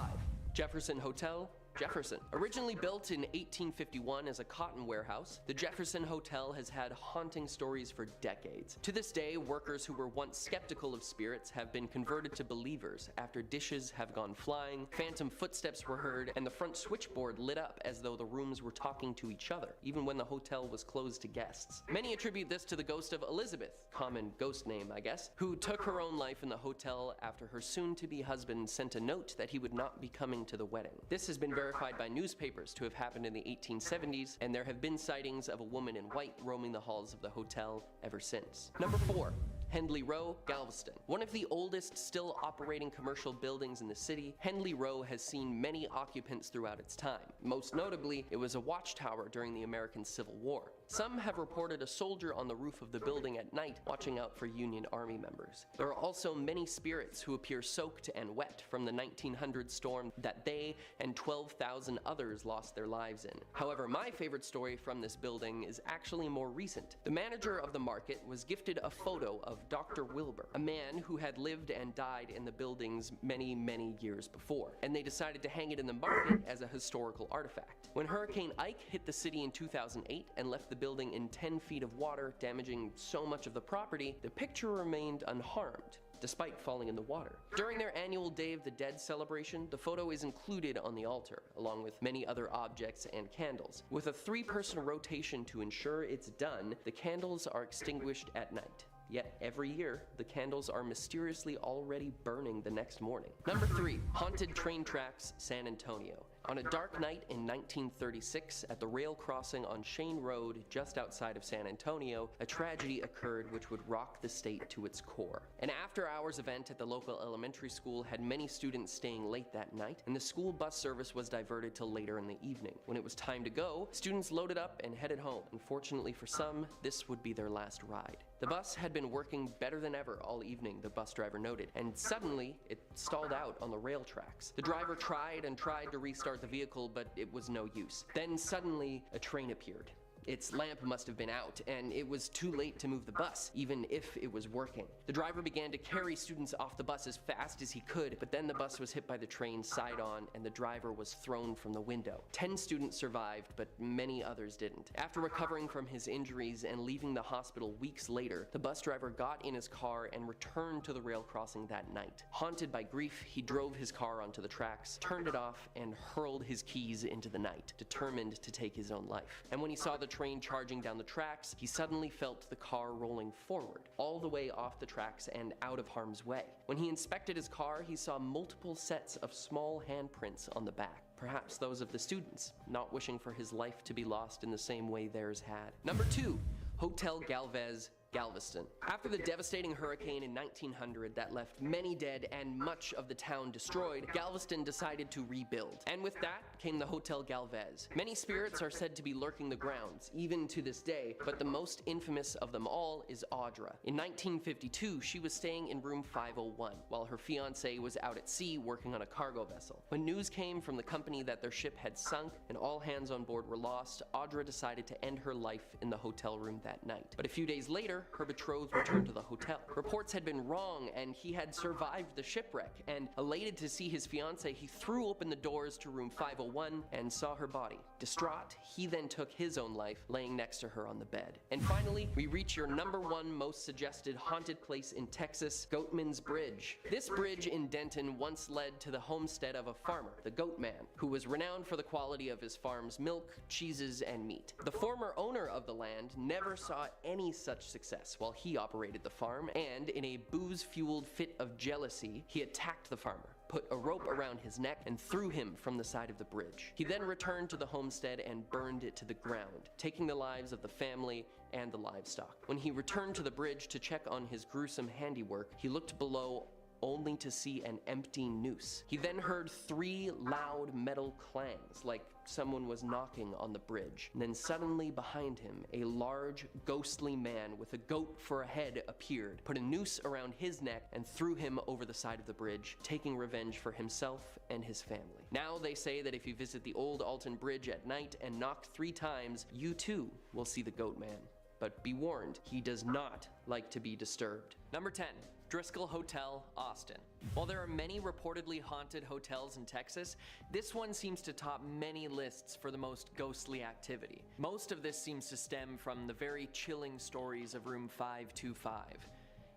Jefferson Hotel, Jefferson. Originally built in 1851 as a cotton warehouse, the Jefferson Hotel has had haunting stories for decades. To this day, workers who were once skeptical of spirits have been converted to believers after dishes have gone flying, phantom footsteps were heard, and the front switchboard lit up as though the rooms were talking to each other, even when the hotel was closed to guests. Many attribute this to the ghost of Elizabeth, common ghost name, I guess, who took her own life in the hotel after her soon-to-be husband sent a note that he would not be coming to the wedding. This has been verified by newspapers to have happened in the 1870s, and there have been sightings of a woman in white roaming the halls of the hotel ever since. Number 4, Hendley Row, Galveston. One of the oldest still operating commercial buildings in the city, Hendley Row has seen many occupants throughout its time. Most notably, it was a watchtower during the American Civil War. Some have reported a soldier on the roof of the building at night watching out for Union Army members. There are also many spirits who appear soaked and wet from the 1900 storm that they and 12,000 others lost their lives in. However, my favorite story from this building is actually more recent. The manager of the market was gifted a photo of Dr. Wilbur, a man who had lived and died in the buildings many, many years before, and they decided to hang it in the market as a historical artifact. When Hurricane Ike hit the city in 2008 and left the building in 10 feet of water, damaging so much of the property, the picture remained unharmed, despite falling in the water. During their annual Day of the Dead celebration, the photo is included on the altar, along with many other objects and candles. With a 3-person rotation to ensure it's done, the candles are extinguished at night. Yet every year, the candles are mysteriously already burning the next morning. Number 3, Haunted Train Tracks, San Antonio. On a dark night in 1936, at the rail crossing on Shane Road, just outside of San Antonio, a tragedy occurred which would rock the state to its core. An after-hours event at the local elementary school had many students staying late that night, and the school bus service was diverted till later in the evening. When it was time to go, students loaded up and headed home. Unfortunately for some, this would be their last ride. The bus had been working better than ever all evening, the bus driver noted, and suddenly it stalled out on the rail tracks. The driver tried and tried to restart the vehicle, but it was no use. Then suddenly a train appeared. Its lamp must have been out, and it was too late to move the bus, even if it was working. The driver began to carry students off the bus as fast as he could, but then the bus was hit by the train side on, and the driver was thrown from the window. 10 students survived, but many others didn't. After recovering from his injuries and leaving the hospital weeks later, the bus driver got in his car and returned to the rail crossing that night. Haunted by grief, he drove his car onto the tracks, turned it off, and hurled his keys into the night, determined to take his own life. And when he saw the train charging down the tracks, he suddenly felt the car rolling forward, all the way off the tracks and out of harm's way. When he inspected his car, he saw multiple sets of small handprints on the back. Perhaps those of the students, not wishing for his life to be lost in the same way theirs had. Number 2, Hotel Galvez, Galveston. After the devastating hurricane in 1900 that left many dead and much of the town destroyed, Galveston decided to rebuild. And with that came the Hotel Galvez. Many spirits are said to be lurking the grounds, even to this day, but the most infamous of them all is Audra. In 1952, she was staying in room 501, while her fiancé was out at sea working on a cargo vessel. When news came from the company that their ship had sunk and all hands on board were lost, Audra decided to end her life in the hotel room that night. But a few days later, later, her betrothed returned to the hotel. Reports had been wrong and he had survived the shipwreck, and elated to see his fiancée, he threw open the doors to room 501 and saw her body. Distraught, he then took his own life, laying next to her on the bed. And finally, we reach your #1 most suggested haunted place in Texas, Goatman's Bridge. This bridge in Denton once led to the homestead of a farmer, the Goatman, who was renowned for the quality of his farm's milk, cheeses, and meat. The former owner of the land never saw any such success while he operated the farm, and in a booze-fueled fit of jealousy, he attacked the farmer, put a rope around his neck, and threw him from the side of the bridge. He then returned to the homestead and burned it to the ground, taking the lives of the family and the livestock. When he returned to the bridge to check on his gruesome handiwork, he looked below only to see an empty noose. He then heard 3 loud metal clangs, like someone was knocking on the bridge. And then suddenly behind him, a large, ghostly man with a goat for a head appeared, put a noose around his neck, and threw him over the side of the bridge, taking revenge for himself and his family. Now they say that if you visit the old Alton Bridge at night and knock 3 times, you too will see the Goat Man. But be warned, he does not like to be disturbed. Number 10. Driscoll Hotel, Austin. While there are many reportedly haunted hotels in Texas, this one seems to top many lists for the most ghostly activity. Most of this seems to stem from the very chilling stories of room 525.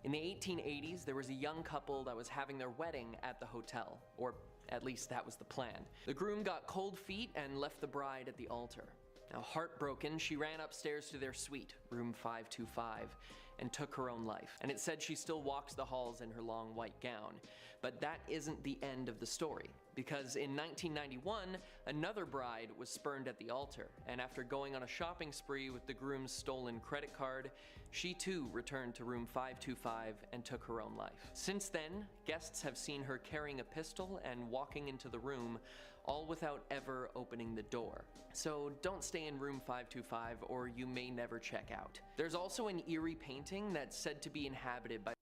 In the 1880s, there was a young couple that was having their wedding at the hotel, or at least that was the plan. The groom got cold feet and left the bride at the altar. Now, heartbroken, she ran upstairs to their suite, room 525, and took her own life. And it said she still walks the halls in her long white gown. But that isn't the end of the story, because in 1991, another bride was spurned at the altar, and after going on a shopping spree with the groom's stolen credit card, she too returned to room 525 and took her own life. Since then, guests have seen her carrying a pistol and walking into the room, all without ever opening the door. So don't stay in room 525 or you may never check out. There's also an eerie painting that's said to be inhabited by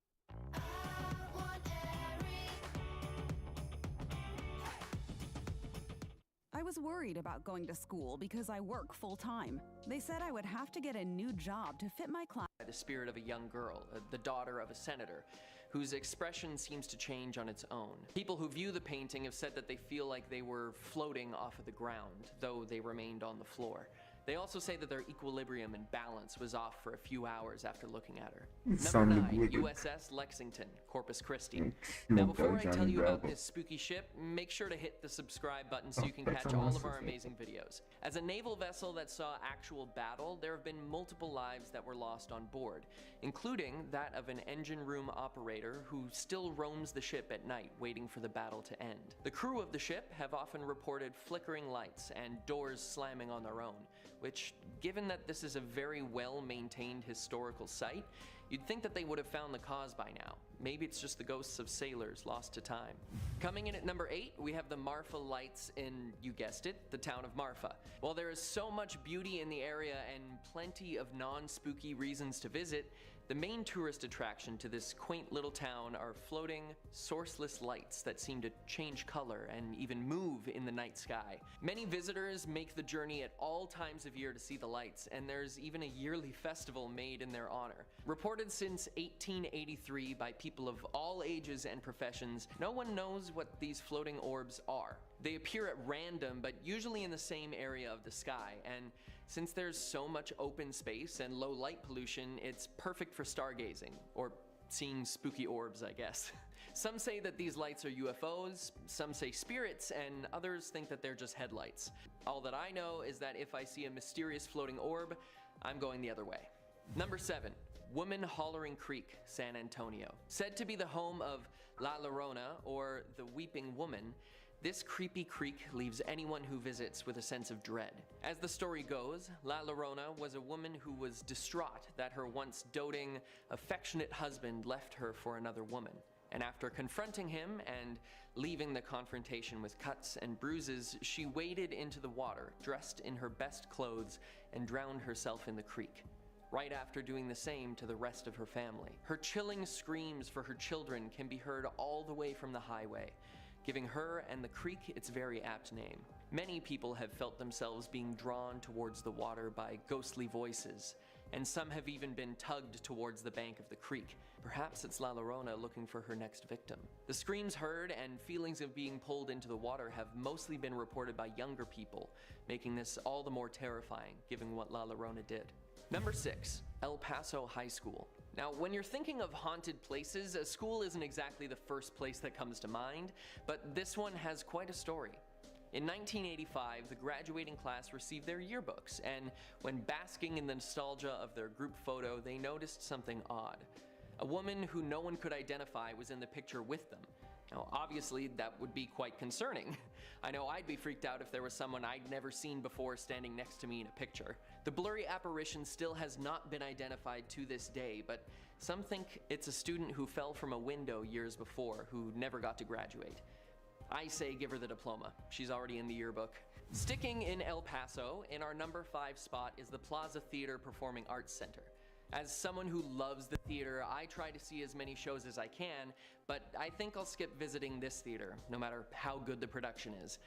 I was worried about going to school because I work full-time. They said I would have to get a new job to fit my class. the spirit of a young girl, the daughter of a senator, whose expression seems to change on its own. People who view the painting have said that they feel like they were floating off of the ground, though they remained on the floor. They also say that their equilibrium and balance was off for a few hours after looking at her. Number 9, USS Lexington, Corpus Christi. Now before I tell you about this spooky ship, make sure to hit the subscribe button so you can catch all of our amazing videos. As a naval vessel that saw actual battle, there have been multiple lives that were lost on board, including that of an engine room operator who still roams the ship at night waiting for the battle to end. The crew of the ship have often reported flickering lights and doors slamming on their own, which, given that this is a very well-maintained historical site, you'd think that they would have found the cause by now. Maybe it's just the ghosts of sailors lost to time. Coming in at number 8, we have the Marfa Lights in, you guessed it, the town of Marfa. While there is so much beauty in the area and plenty of non-spooky reasons to visit, the main tourist attraction to this quaint little town are floating, sourceless lights that seem to change color and even move in the night sky. Many visitors make the journey at all times of year to see the lights, and there's even a yearly festival made in their honor. Reported since 1883 by people of all ages and professions, no one knows what these floating orbs are. They appear at random, but usually in the same area of the sky, and since there's so much open space and low light pollution, it's perfect for stargazing, or seeing spooky orbs, I guess. Some say that these lights are UFOs, some say spirits, and others think that they're just headlights. All that I know is that if I see a mysterious floating orb, I'm going the other way. Number 7. Woman Hollering Creek, San Antonio. Said to be the home of La Llorona, or the Weeping Woman, this creepy creek leaves anyone who visits with a sense of dread. As the story goes, La Llorona was a woman who was distraught that her once doting, affectionate husband left her for another woman. And after confronting him and leaving the confrontation with cuts and bruises, she waded into the water, dressed in her best clothes, and drowned herself in the creek, right after doing the same to the rest of her family. Her chilling screams for her children can be heard all the way from the highway, giving her and the creek its very apt name. Many people have felt themselves being drawn towards the water by ghostly voices, and some have even been tugged towards the bank of the creek. Perhaps it's La Llorona looking for her next victim. The screams heard and feelings of being pulled into the water have mostly been reported by younger people, making this all the more terrifying given what La Llorona did. Number 6, El Paso High School. Now, when you're thinking of haunted places, a school isn't exactly the first place that comes to mind, but this one has quite a story. In 1985, the graduating class received their yearbooks, and when basking in the nostalgia of their group photo, they noticed something odd. A woman who no one could identify was in the picture with them. Now, obviously, that would be quite concerning. I know I'd be freaked out if there was someone I'd never seen before standing next to me in a picture. The blurry apparition still has not been identified to this day, but some think it's a student who fell from a window years before, who never got to graduate. I say give her the diploma. She's already in the yearbook. Sticking in El Paso, in our number 5 spot is the Plaza Theater Performing Arts Center. As someone who loves the theater, I try to see as many shows as I can, but I think I'll skip visiting this theater, no matter how good the production is.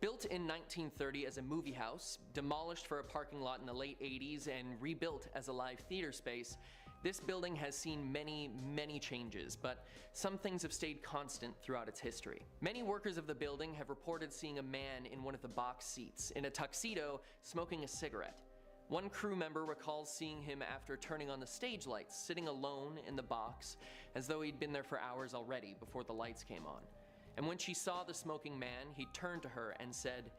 Built in 1930 as a movie house, demolished for a parking lot in the late 80s, and rebuilt as a live theater space, this building has seen many, many changes, but some things have stayed constant throughout its history. Many workers of the building have reported seeing a man in one of the box seats, in a tuxedo, smoking a cigarette. One crew member recalls seeing him after turning on the stage lights, sitting alone in the box, as though he'd been there for hours already before the lights came on. And when she saw the smoking man, he turned to her and said,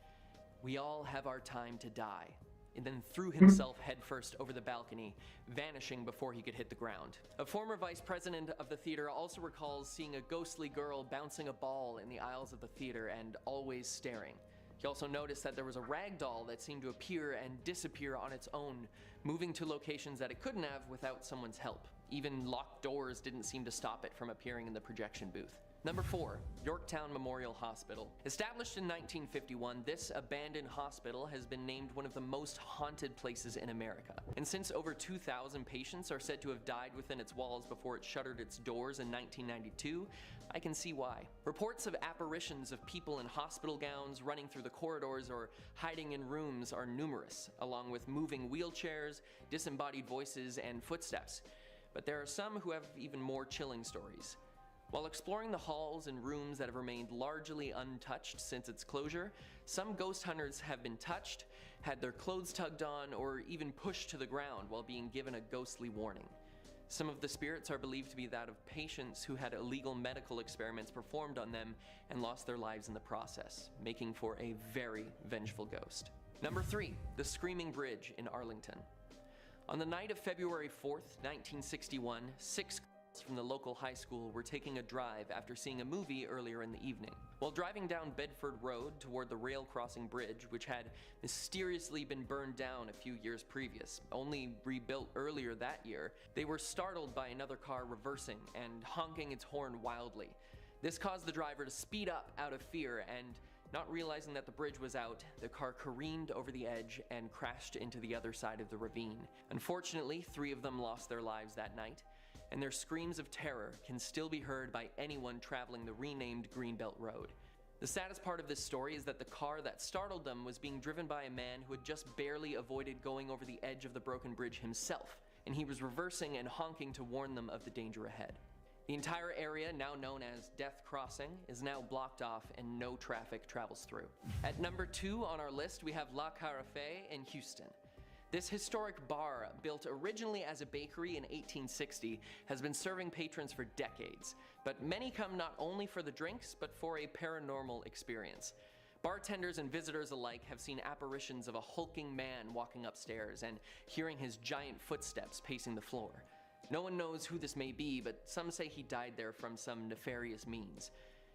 "We all have our time to die," and then threw himself headfirst over the balcony, vanishing before he could hit the ground. A former vice president of the theater also recalls seeing a ghostly girl bouncing a ball in the aisles of the theater and always staring. He also noticed that there was a rag doll that seemed to appear and disappear on its own, moving to locations that it couldn't have without someone's help. Even locked doors didn't seem to stop it from appearing in the projection booth. Number 4, Yorktown Memorial Hospital. Established in 1951, this abandoned hospital has been named one of the most haunted places in America. And since over 2,000 patients are said to have died within its walls before it shuttered its doors in 1992, I can see why. Reports of apparitions of people in hospital gowns running through the corridors or hiding in rooms are numerous, along with moving wheelchairs, disembodied voices, and footsteps. But there are some who have even more chilling stories. While exploring the halls and rooms that have remained largely untouched since its closure, some ghost hunters have been touched, had their clothes tugged on, or even pushed to the ground while being given a ghostly warning. Some of the spirits are believed to be that of patients who had illegal medical experiments performed on them and lost their lives in the process, making for a very vengeful ghost. Number 3, the Screaming Bridge in Arlington. On the night of February 4th, 1961, 6 from the local high school were taking a drive after seeing a movie earlier in the evening. While driving down Bedford Road toward the rail crossing bridge, which had mysteriously been burned down a few years previous, only rebuilt earlier that year, they were startled by another car reversing and honking its horn wildly. This caused the driver to speed up out of fear, and not realizing that the bridge was out, the car careened over the edge and crashed into the other side of the ravine. Unfortunately, 3 of them lost their lives that night, and their screams of terror can still be heard by anyone traveling the renamed Greenbelt Road. The saddest part of this story is that the car that startled them was being driven by a man who had just barely avoided going over the edge of the broken bridge himself, and he was reversing and honking to warn them of the danger ahead. The entire area, now known as Death Crossing, is now blocked off and no traffic travels through. At number 2 on our list, we have La Carafe in Houston. This historic bar, built originally as a bakery in 1860, has been serving patrons for decades, but many come not only for the drinks, but for a paranormal experience. Bartenders and visitors alike have seen apparitions of a hulking man walking upstairs and hearing his giant footsteps pacing the floor. No one knows who this may be, but some say he died there from some nefarious means.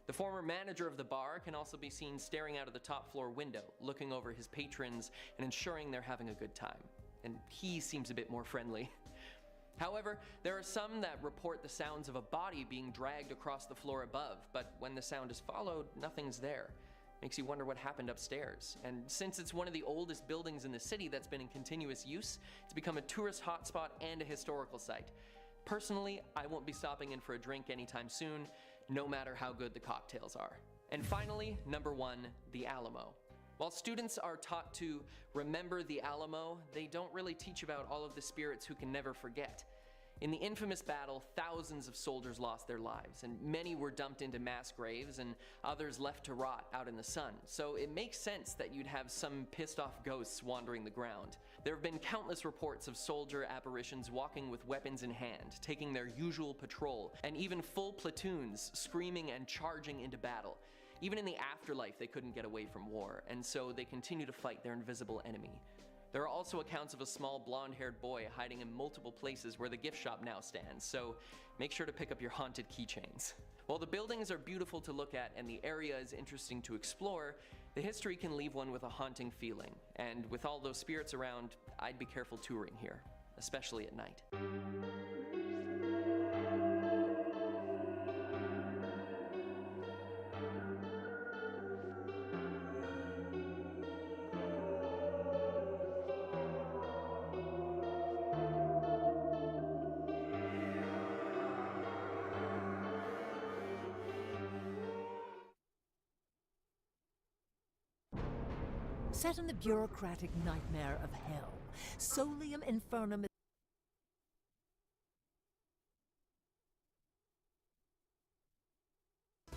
The former manager of the bar can also be seen staring out of the top floor window, looking over his patrons and ensuring they're having a good time. And he seems a bit more friendly. However, there are some that report the sounds of a body being dragged across the floor above, but when the sound is followed, nothing's there. Makes you wonder what happened upstairs. And since it's one of the oldest buildings in the city that's been in continuous use, it's become a tourist hotspot and a historical site. Personally, I won't be stopping in for a drink anytime soon, no matter how good the cocktails are. And finally, number 1, the Alamo. While students are taught to remember the Alamo, they don't really teach about all of the spirits who can never forget. In the infamous battle, thousands of soldiers lost their lives, and many were dumped into mass graves and others left to rot out in the sun. So it makes sense that you'd have some pissed off ghosts wandering the ground. There have been countless reports of soldier apparitions walking with weapons in hand, taking their usual patrol, and even full platoons screaming and charging into battle. Even in the afterlife, they couldn't get away from war, and so they continue to fight their invisible enemy. There are also accounts of a small blonde-haired boy hiding in multiple places where the gift shop now stands, so make sure to pick up your haunted keychains. While the buildings are beautiful to look at and the area is interesting to explore, the history can leave one with a haunting feeling, and with all those spirits around, I'd be careful touring here, especially at night. Set in the bureaucratic nightmare of hell, Solium Infernum is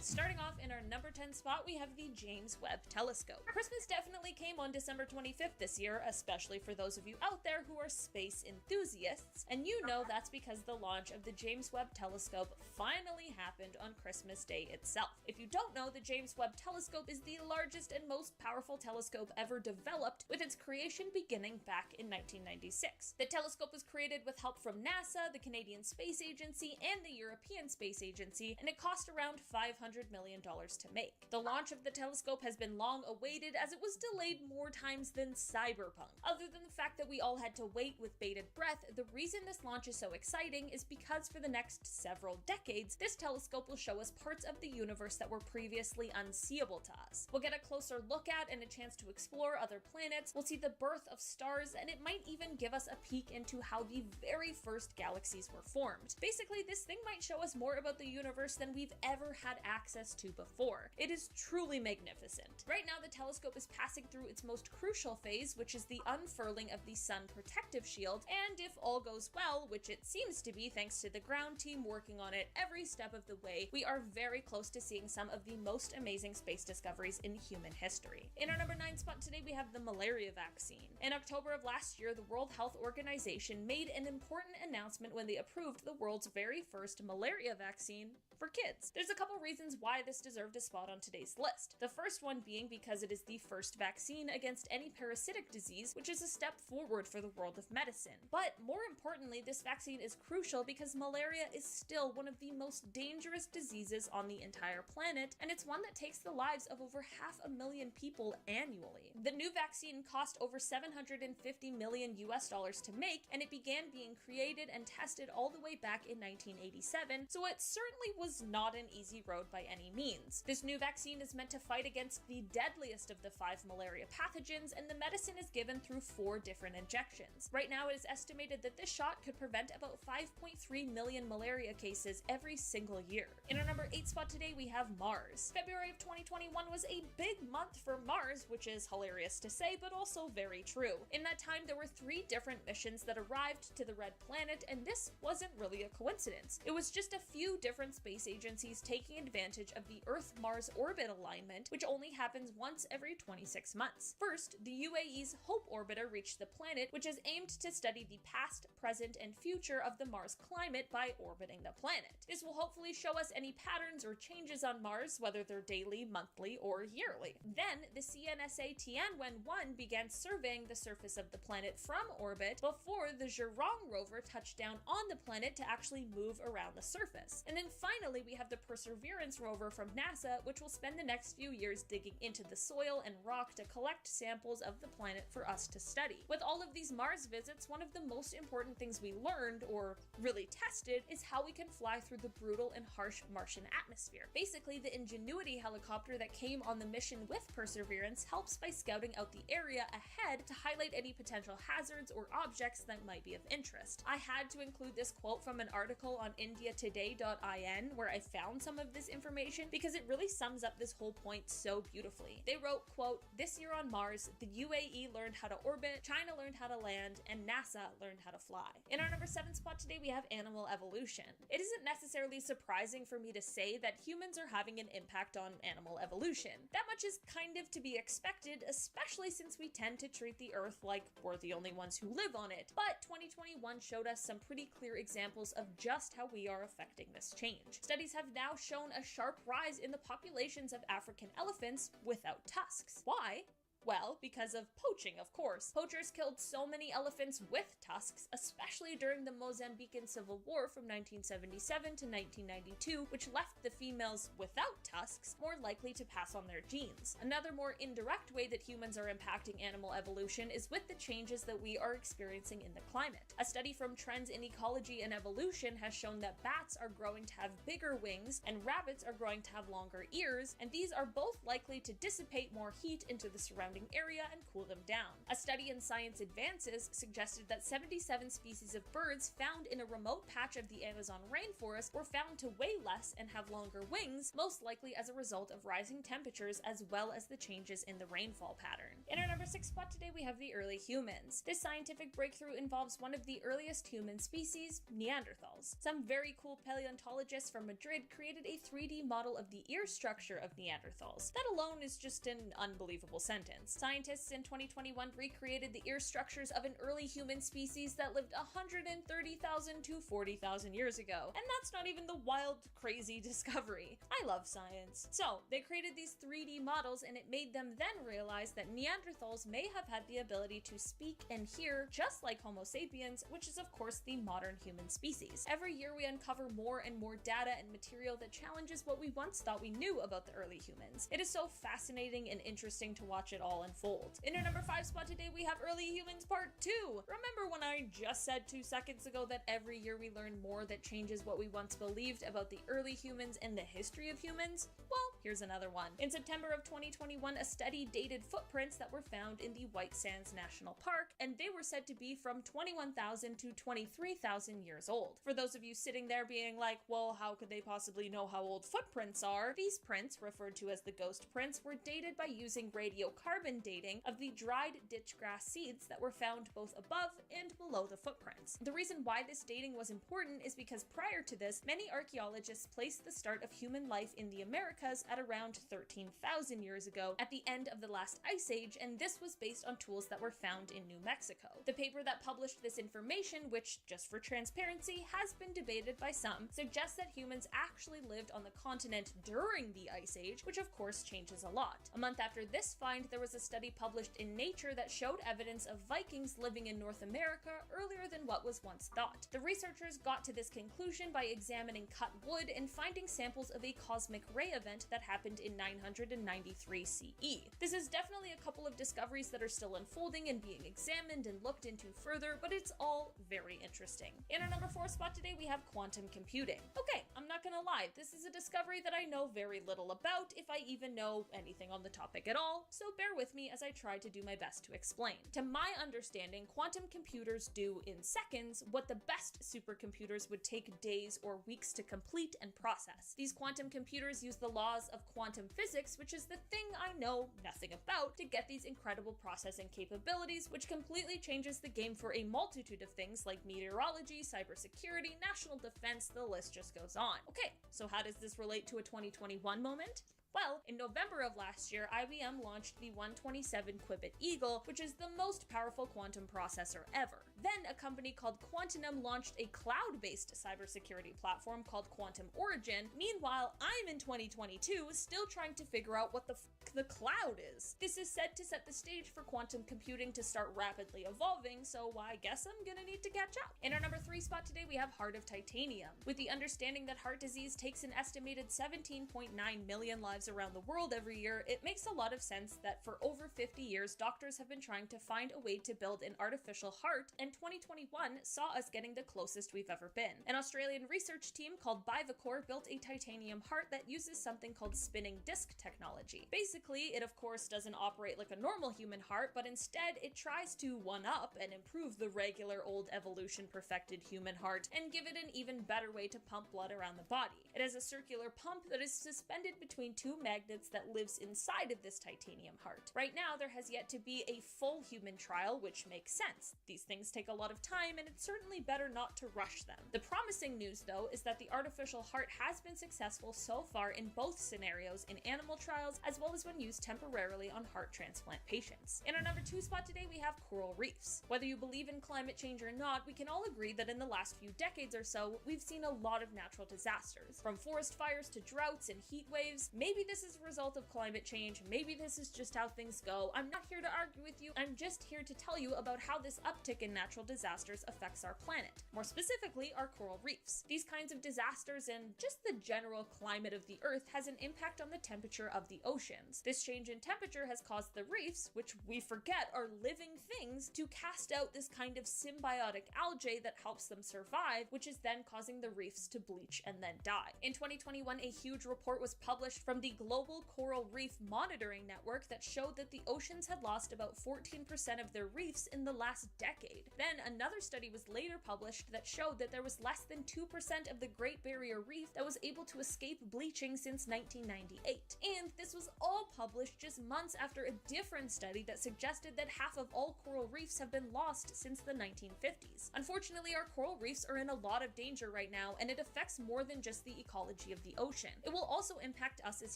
Starting off in our number 10 spot, we have the James Webb Telescope. Christmas definitely came on December 25th this year, especially for those of you out there who are space enthusiasts, and you know that's because the launch of the James Webb Telescope finally happened on Christmas Day itself. If you don't know, the James Webb Telescope is the largest and most powerful telescope ever developed, with its creation beginning back in 1996. The telescope was created with help from NASA, the Canadian Space Agency, and the European Space Agency, and it cost around $500 million to make. The launch of the telescope has been long awaited, as it was delayed more times than Cyberpunk. Other than the fact that we all had to wait with bated breath, the reason this launch is so exciting is because for the next several decades, this telescope will show us parts of the universe that were previously unseeable to us. We'll get a closer look at and a chance to explore other planets, we'll see the birth of stars, and it might even give us a peek into how the very first galaxies were formed. Basically, this thing might show us more about the universe than we've ever had access to before. It is truly magnificent. Right now, the telescope is passing through its most crucial phase, which is the unfurling of the sun protective shield, and if all goes well, which it seems to be thanks to the ground team working on it every step of the way, we are very close to seeing some of the most amazing space discoveries in human history. In our number 9 spot today, we have the malaria vaccine. In October of last year, the World Health Organization made an important announcement when they approved the world's very first malaria vaccine for kids. There's a couple reasons why this deserved a spot on today's list. The first one being because it is the first vaccine against any parasitic disease, which is a step forward for the world of medicine. But more importantly, this vaccine is crucial because malaria is still one of the most dangerous diseases on the entire planet, and it's one that takes the lives of over 500,000 people annually. The new vaccine cost over $750 million to make, and it began being created and tested all the way back in 1987, so it certainly was not an easy road by any means. This new vaccine is meant to fight against the deadliest of the 5 malaria pathogens, and the medicine is given through 4 different injections. Right now, it is estimated that this shot could prevent about 5.3 million malaria cases every single year. In our number 8 spot today, we have Mars. February of 2021 was a big month for Mars, which is hilarious to say, but also very true. In that time, there were 3 different missions that arrived to the Red Planet, and this wasn't really a coincidence. It was just a few different space agencies taking advantage of the Earth-Mars orbit alignment, which only happens once every 26 months. First, the UAE's Hope orbiter reached the planet, which is aimed to study the past, present, and future of the Mars climate by orbiting the planet. This will hopefully show us any patterns or changes on Mars, whether they're daily, monthly, or yearly. Then, the CNSA Tianwen-1 began surveying the surface of the planet from orbit before the Zhurong rover touched down on the planet to actually move around the surface. And then finally, we have the Perseverance rover from NASA, which will spend the next few years digging into the soil and rock to collect samples of the planet for us to study. With all of these Mars visits, one of the most important things we learned, or really tested, is how we can fly through the brutal and harsh Martian atmosphere. Basically, the Ingenuity helicopter that came on the mission with Perseverance helps by scouting out the area ahead to highlight any potential hazards or objects that might be of interest. I had to include this quote from an article on indiatoday.in where I found some of this information information because it really sums up this whole point so beautifully. They wrote, quote, "This year on Mars, the UAE learned how to orbit, China learned how to land, and NASA learned how to fly." In our number 7 spot today, we have animal evolution. It isn't necessarily surprising for me to say that humans are having an impact on animal evolution. That much is kind of to be expected, especially since we tend to treat the Earth like we're the only ones who live on it. But 2021 showed us some pretty clear examples of just how we are affecting this change. Studies have now shown a sharp rise in the populations of African elephants without tusks. Why? Well, because of poaching, of course. Poachers killed so many elephants with tusks, especially during the Mozambican Civil War from 1977 to 1992, which left the females without tusks more likely to pass on their genes. Another more indirect way that humans are impacting animal evolution is with the changes that we are experiencing in the climate. A study from Trends in Ecology and Evolution has shown that bats are growing to have bigger wings and rabbits are growing to have longer ears, and these are both likely to dissipate more heat into the surrounding area and cool them down. A study in Science Advances suggested that 77 species of birds found in a remote patch of the Amazon rainforest were found to weigh less and have longer wings, most likely as a result of rising temperatures as well as the changes in the rainfall pattern. In our number 6 spot today, we have the early humans. This scientific breakthrough involves one of the earliest human species, Neanderthals. Some very cool paleontologists from Madrid created a 3D model of the ear structure of Neanderthals. That alone is just an unbelievable sentence. Scientists in 2021 recreated the ear structures of an early human species that lived 130,000 to 40,000 years ago. And that's not even the wild, crazy discovery. I love science. So, they created these 3D models and it made them then realize that Neanderthals may have had the ability to speak and hear just like Homo sapiens, which is of course the modern human species. Every year we uncover more and more data and material that challenges what we once thought we knew about the early humans. It is so fascinating and interesting to watch it all unfold. In our number 5 spot today, we have Early Humans Part 2. Remember when I just said 2 seconds ago that every year we learn more that changes what we once believed about the early humans and the history of humans? Well, here's another one. In September of 2021, a study dated footprints that were found in the White Sands National Park, and they were said to be from 21,000 to 23,000 years old. For those of you sitting there being like, well, how could they possibly know how old footprints are? These prints, referred to as the ghost prints, were dated by using radiocarbon dating of the dried ditch grass seeds that were found both above and below the footprints. The reason why this dating was important is because prior to this, many archaeologists placed the start of human life in the Americas at around 13,000 years ago, at the end of the last ice age, and this was based on tools that were found in New Mexico. The paper that published this information, which, just for transparency, has been debated by some, suggests that humans actually lived on the continent during the ice age, which of course changes a lot. A month after this find, there was a study published in Nature that showed evidence of Vikings living in North America earlier than what was once thought. The researchers got to this conclusion by examining cut wood and finding samples of a cosmic ray event that happened in 993 CE. This is definitely a couple of discoveries that are still unfolding and being examined and looked into further, but it's all very interesting. In our number 4 spot today, we have quantum computing. Okay, I'm not gonna lie, this is a discovery that I know very little about, if I even know anything on the topic at all, so bear with me as I try to do my best to explain. To my understanding, quantum computers do in seconds what the best supercomputers would take days or weeks to complete and process. These quantum computers use the laws of quantum physics, which is the thing I know nothing about, to get these incredible processing capabilities, which completely changes the game for a multitude of things like meteorology, cybersecurity, national defense, the list just goes on. Okay, so how does this relate to a 2021 moment? Well, in November of last year, IBM launched the 127-qubit Eagle, which is the most powerful quantum processor ever. Then a company called Quantinum launched a cloud-based cybersecurity platform called Quantum Origin. Meanwhile, I'm in 2022 still trying to figure out what the cloud is. This is said to set the stage for quantum computing to start rapidly evolving, so I guess I'm gonna need to catch up. In our number 3 spot today, we have Heart of Titanium. With the understanding that heart disease takes an estimated 17.9 million lives around the world every year, it makes a lot of sense that for over 50 years, doctors have been trying to find a way to build an artificial heart and and 2021 saw us getting the closest we've ever been. An Australian research team called Bivacor built a titanium heart that uses something called spinning disc technology. Basically, it of course doesn't operate like a normal human heart, but instead it tries to one-up and improve the regular old evolution-perfected human heart and give it an even better way to pump blood around the body. It has a circular pump that is suspended between two magnets that lives inside of this titanium heart. Right now, there has yet to be a full human trial, which makes sense. These things take a lot of time, and it's certainly better not to rush them. The promising news, though, is that the artificial heart has been successful so far in both scenarios in animal trials, as well as when used temporarily on heart transplant patients. In our number 2 spot today, we have coral reefs. Whether you believe in climate change or not, we can all agree that in the last few decades or so, we've seen a lot of natural disasters. From forest fires to droughts and heat waves. Maybe this is a result of climate change, maybe this is just how things go. I'm not here to argue with you, I'm just here to tell you about how this uptick in natural disasters affects our planet. More specifically, our coral reefs. These kinds of disasters and just the general climate of the Earth has an impact on the temperature of the oceans. This change in temperature has caused the reefs, which we forget are living things, to cast out this kind of symbiotic algae that helps them survive, which is then causing the reefs to bleach and then die. In 2021, a huge report was published from the Global Coral Reef Monitoring Network that showed that the oceans had lost about 14% of their reefs in the last decade. Then another study was later published that showed that there was less than 2% of the Great Barrier Reef that was able to escape bleaching since 1998. And this was all published just months after a different study that suggested that half of all coral reefs have been lost since the 1950s. Unfortunately, our coral reefs are in a lot of danger right now, and it affects more than just the ecology of the ocean. It will also impact us as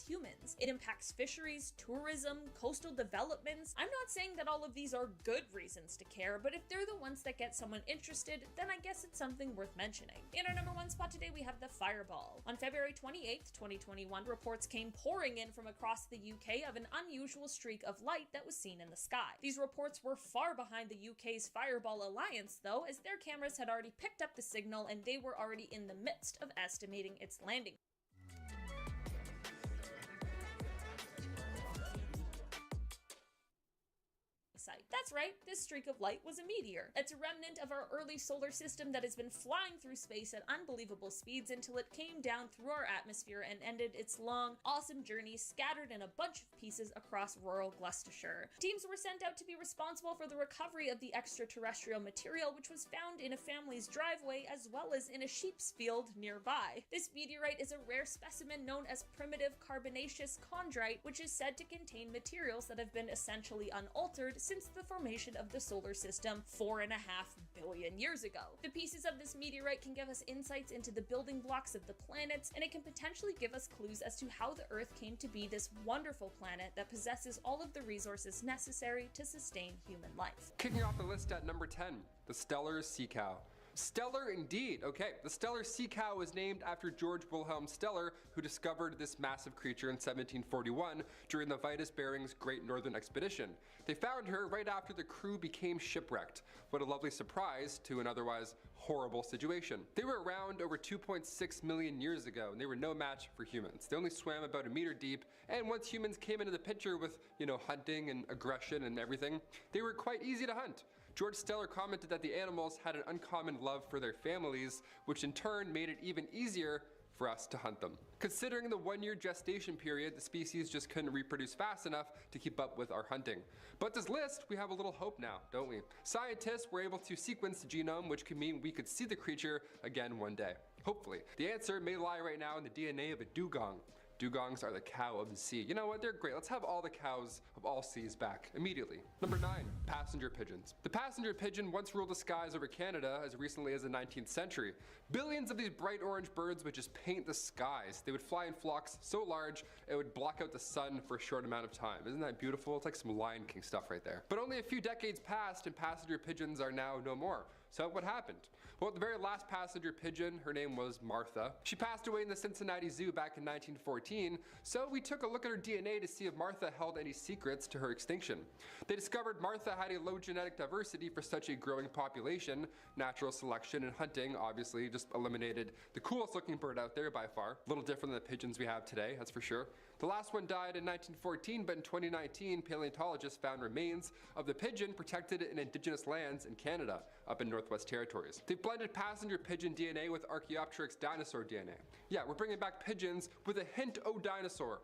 humans. It impacts fisheries, tourism, coastal developments. I'm not saying that all of these are good reasons to care, but if they're the ones that get someone interested, then I guess it's something worth mentioning. In our number 1 spot today, we have the fireball. On February 28th, 2021, reports came pouring in from across the UK of an unusual streak of light that was seen in the sky. These reports were far behind the UK's Fireball Alliance, though, as their cameras had already picked up the signal and they were already in the midst of estimating its landing. That's right, this streak of light was a meteor. It's a remnant of our early solar system that has been flying through space at unbelievable speeds until it came down through our atmosphere and ended its long, awesome journey scattered in a bunch of pieces across rural Gloucestershire. Teams were sent out to be responsible for the recovery of the extraterrestrial material, which was found in a family's driveway as well as in a sheep's field nearby. This meteorite is a rare specimen known as primitive carbonaceous chondrite, which is said to contain materials that have been essentially unaltered since the formation of the solar system 4.5 billion years ago. The pieces of this meteorite can give us insights into the building blocks of the planets, and it can potentially give us clues as to how the Earth came to be this wonderful planet that possesses all of the resources necessary to sustain human life. Kicking off the list at number 10, the stellar sea cow. Stellar indeed. Okay, the stellar sea cow was named after George Wilhelm Steller, who discovered this massive creature in 1741 during the Vitus Bering's Great Northern Expedition. They found her right after the crew became shipwrecked. What a lovely surprise to an otherwise horrible situation. They were around over 2.6 million years ago, and they were no match for humans. They only swam about a meter deep, and once humans came into the picture with, hunting and aggression and everything, they were quite easy to hunt. George Steller commented that the animals had an uncommon love for their families, which in turn made it even easier for us to hunt them. Considering the 1-year gestation period, the species just couldn't reproduce fast enough to keep up with our hunting. But this list, we have a little hope now, don't we? Scientists were able to sequence the genome, which could mean we could see the creature again one day. Hopefully. The answer may lie right now in the DNA of a dugong. Dugongs are the cow of the sea. You know what? They're great. Let's have all the cows of all seas back immediately. Number 9, passenger pigeons. The passenger pigeon once ruled the skies over Canada as recently as the 19th century. Billions of these bright orange birds would just paint the skies. They would fly in flocks so large it would block out the sun for a short amount of time. Isn't that beautiful? It's like some Lion King stuff right there. But only a few decades passed and passenger pigeons are now no more. So what happened? Well, the very last passenger pigeon, her name was Martha. She passed away in the Cincinnati Zoo back in 1914, so we took a look at her DNA to see if Martha held any secrets to her extinction. They discovered Martha had a low genetic diversity for such a growing population. Natural selection and hunting obviously just eliminated the coolest looking bird out there by far. A little different than the pigeons we have today, that's for sure. The last one died in 1914, but in 2019, paleontologists found remains of the pigeon protected in indigenous lands in Canada. up in Northwest Territories. They blended passenger pigeon DNA with Archaeopteryx dinosaur DNA. Yeah, we're bringing back pigeons with a hint o' dinosaur.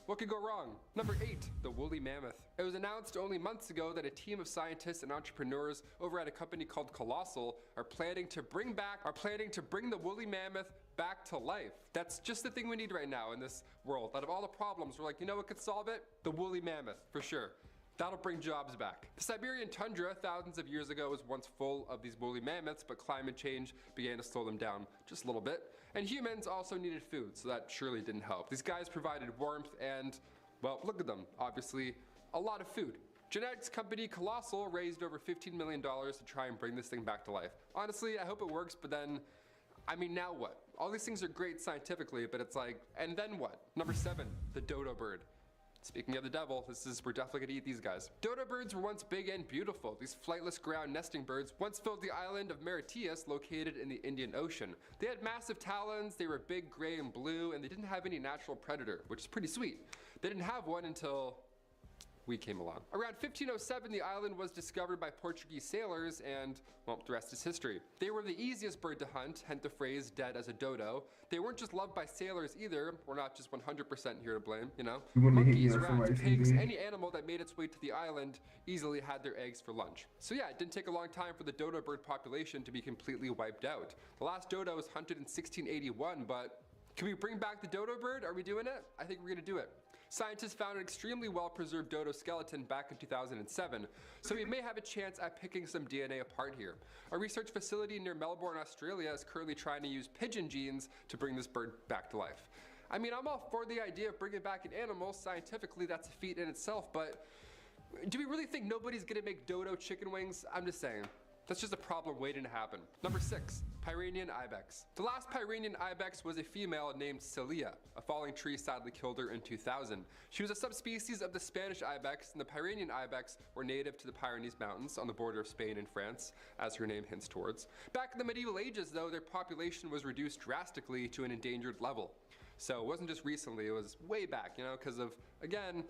What could go wrong? Number 8, the woolly mammoth. It was announced only months ago that a team of scientists and entrepreneurs over at a company called Colossal are planning to bring the woolly mammoth back to life. That's just the thing we need right now in this world. Out of all the problems, we're like, you know what could solve it? The woolly mammoth, for sure. That'll bring jobs back. The Siberian tundra thousands of years ago was once full of these woolly mammoths, but climate change began to slow them down just a little bit. And humans also needed food, so that surely didn't help. These guys provided warmth and, well, look at them, obviously, a lot of food. Genetics company Colossal raised over $15 million to try and bring this thing back to life. Honestly, I hope it works, but then, I mean, now what? All these things are great scientifically, but it's like, and then what? Number 7, the dodo bird. Speaking of the devil, we're definitely gonna eat these guys. Dodo birds were once big and beautiful. These flightless ground nesting birds once filled the island of Mauritius, located in the Indian Ocean. They had massive talons, they were big, gray, and blue, and they didn't have any natural predator, which is pretty sweet. They didn't have one until we came along. Around 1507, the island was discovered by Portuguese sailors, and, well, the rest is history. They were the easiest bird to hunt, hence the phrase dead as a dodo. They weren't just loved by sailors either. We're not just 100% here to blame, you know? Monkeys, rats, pigs, any animal that made its way to the island easily had their eggs for lunch. So yeah, it didn't take a long time for the dodo bird population to be completely wiped out. The last dodo was hunted in 1681, but can we bring back the dodo bird? Are we doing it? I think we're gonna do it. Scientists found an extremely well-preserved dodo skeleton back in 2007, so we may have a chance at picking some DNA apart here. A research facility near Melbourne, Australia is currently trying to use pigeon genes to bring this bird back to life. I mean, I'm all for the idea of bringing back an animal. Scientifically, that's a feat in itself, but do we really think nobody's gonna make dodo chicken wings? I'm just saying. That's just a problem waiting to happen. Number 6, Pyrenean ibex. The last Pyrenean ibex was a female named Celia. A falling tree sadly killed her in 2000. She was a subspecies of the Spanish ibex, and the Pyrenean ibex were native to the Pyrenees Mountains on the border of Spain and France, as her name hints towards. Back in the medieval ages, though, their population was reduced drastically to an endangered level. So it wasn't just recently, it was way back, you know, because of, again,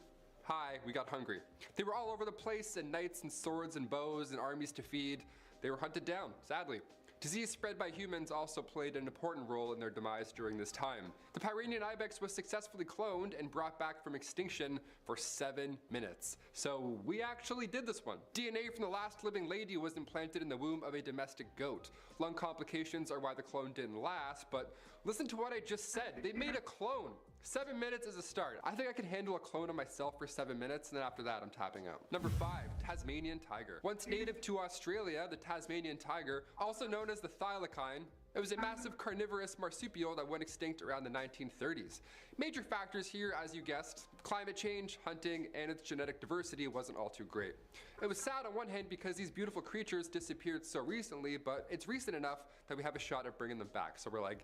we got hungry. They were all over the place, and knights and swords and bows and armies to feed. They were hunted down, sadly. Disease spread by humans also played an important role in their demise during this time. The Pyrenean ibex was successfully cloned and brought back from extinction for 7 minutes. So we actually did this one. DNA from the last living lady was implanted in the womb of a domestic goat. Lung complications are why the clone didn't last, but listen to what I just said. They made a clone. 7 minutes is a start. I think I could handle a clone of myself for 7 minutes, and then after that, I'm tapping out. Number 5, Tasmanian tiger. Once native to Australia, the Tasmanian tiger, also known as the thylacine, it was a massive carnivorous marsupial that went extinct around the 1930s. Major factors here, as you guessed, climate change, hunting, and its genetic diversity wasn't all too great. It was sad on one hand because these beautiful creatures disappeared so recently, but it's recent enough that we have a shot at bringing them back. So we're like,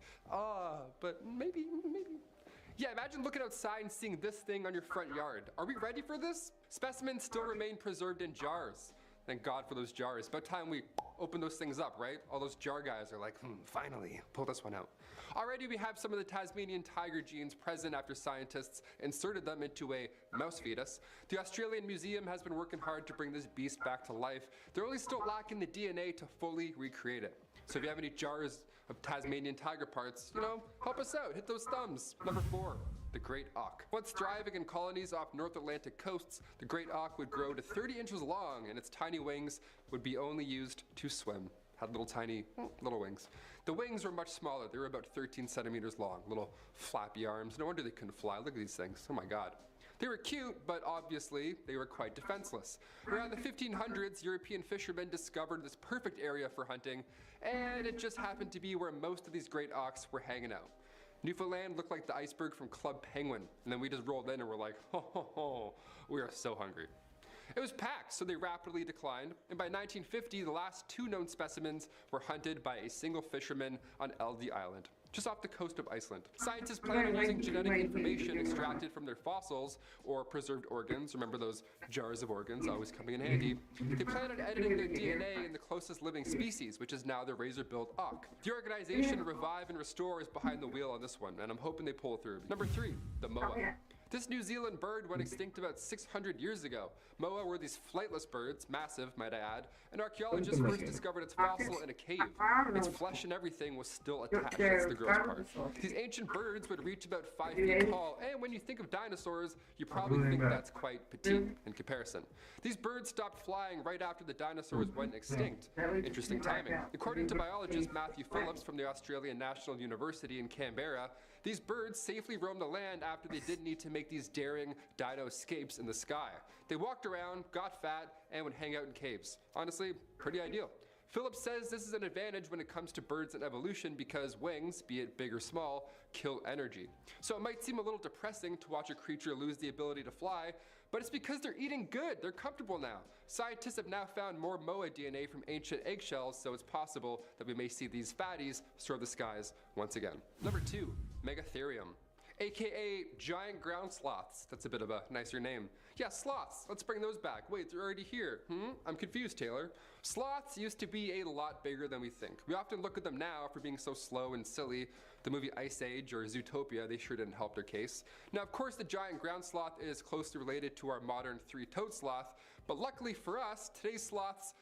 but maybe. Yeah, imagine looking outside and seeing this thing on your front yard. Are we ready for this? Specimens still remain preserved in jars. Thank God for those jars. About time we open those things up, right? All those jar guys are like, finally, pull this one out. Already we have some of the Tasmanian tiger genes present after scientists inserted them into a mouse fetus. The Australian Museum has been working hard to bring this beast back to life. They're only still lacking the DNA to fully recreate it. So if you have any jars of Tasmanian tiger parts, you know, help us out, hit those thumbs. Number 4, the great auk. Once thriving in colonies off North Atlantic coasts, the great auk would grow to 30 inches long, and its tiny wings would be only used to swim. Had little tiny, little wings. The wings were much smaller. They were about 13 centimeters long, little flappy arms. No wonder they couldn't fly. Look at these things, oh my God. They were cute, but obviously they were quite defenseless. Around the 1500s, European fishermen discovered this perfect area for hunting, and it just happened to be where most of these great auks were hanging out. Newfoundland looked like the iceberg from Club Penguin, and then we just rolled in and we're like, we are so hungry. It was packed, so they rapidly declined, and by 1950, the last 2 known specimens were hunted by a single fisherman on Eldey Island, just off the coast of Iceland. Scientists plan on using genetic information extracted from their fossils or preserved organs. Remember those jars of organs always coming in handy. They plan on editing their DNA in the closest living species, which is now the razor-billed auk. The organization Revive and Restore is behind the wheel on this one, and I'm hoping they pull through. Number 3, the moa. This New Zealand bird went extinct about 600 years ago. Moa were these flightless birds, massive might I add, and archaeologists first discovered its fossil in a cave. Its flesh and everything was still attached, that's the gross part. These ancient birds would reach about 5 feet tall, and when you think of dinosaurs, you probably think that's quite petite in comparison. These birds stopped flying right after the dinosaurs went extinct. Interesting timing. According to biologist Matthew Phillips from the Australian National University in Canberra, these birds safely roamed the land after they didn't need to make these daring dino escapes in the sky. They walked around, got fat, and would hang out in caves. Honestly, pretty ideal. Phillips says this is an advantage when it comes to birds and evolution because wings, be it big or small, kill energy. So it might seem a little depressing to watch a creature lose the ability to fly, but it's because they're eating good, they're comfortable now. Scientists have now found more Moa DNA from ancient eggshells, so it's possible that we may see these fatties soar the skies once again. Number 2, Megatherium, aka giant ground sloths. That's a bit of a nicer name. Yeah, sloths, let's bring those back. Wait, they're already here. I'm confused, Taylor. Sloths used to be a lot bigger than we think. We often look at them now for being so slow and silly. The movie Ice Age or Zootopia, they sure didn't help their case. Now, of course, the giant ground sloth is closely related to our modern three-toed sloth, but luckily for us, today's sloths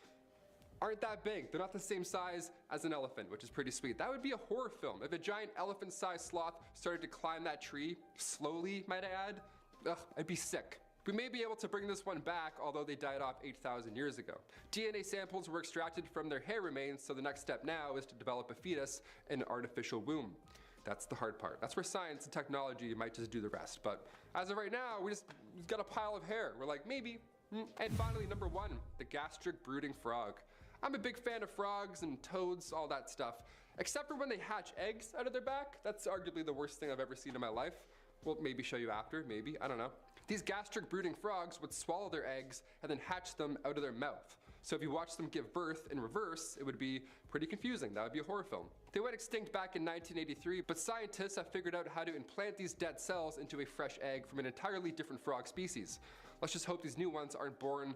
aren't that big. They're not the same size as an elephant, which is pretty sweet. That would be a horror film. If a giant elephant-sized sloth started to climb that tree, slowly, might I add, I'd be sick. We may be able to bring this one back, although they died off 8,000 years ago. DNA samples were extracted from their hair remains, so the next step now is to develop a fetus in an artificial womb. That's the hard part. That's where science and technology might just do the rest. But as of right now, we've got a pile of hair. We're like, maybe. And finally, number 1, the gastric brooding frog. I'm a big fan of frogs and toads, all that stuff. Except for when they hatch eggs out of their back. That's arguably the worst thing I've ever seen in my life. We'll maybe show you after, maybe, I don't know. These gastric brooding frogs would swallow their eggs and then hatch them out of their mouth. So if you watch them give birth in reverse, it would be pretty confusing. That would be a horror film. They went extinct back in 1983, but scientists have figured out how to implant these dead cells into a fresh egg from an entirely different frog species. Let's just hope these new ones aren't born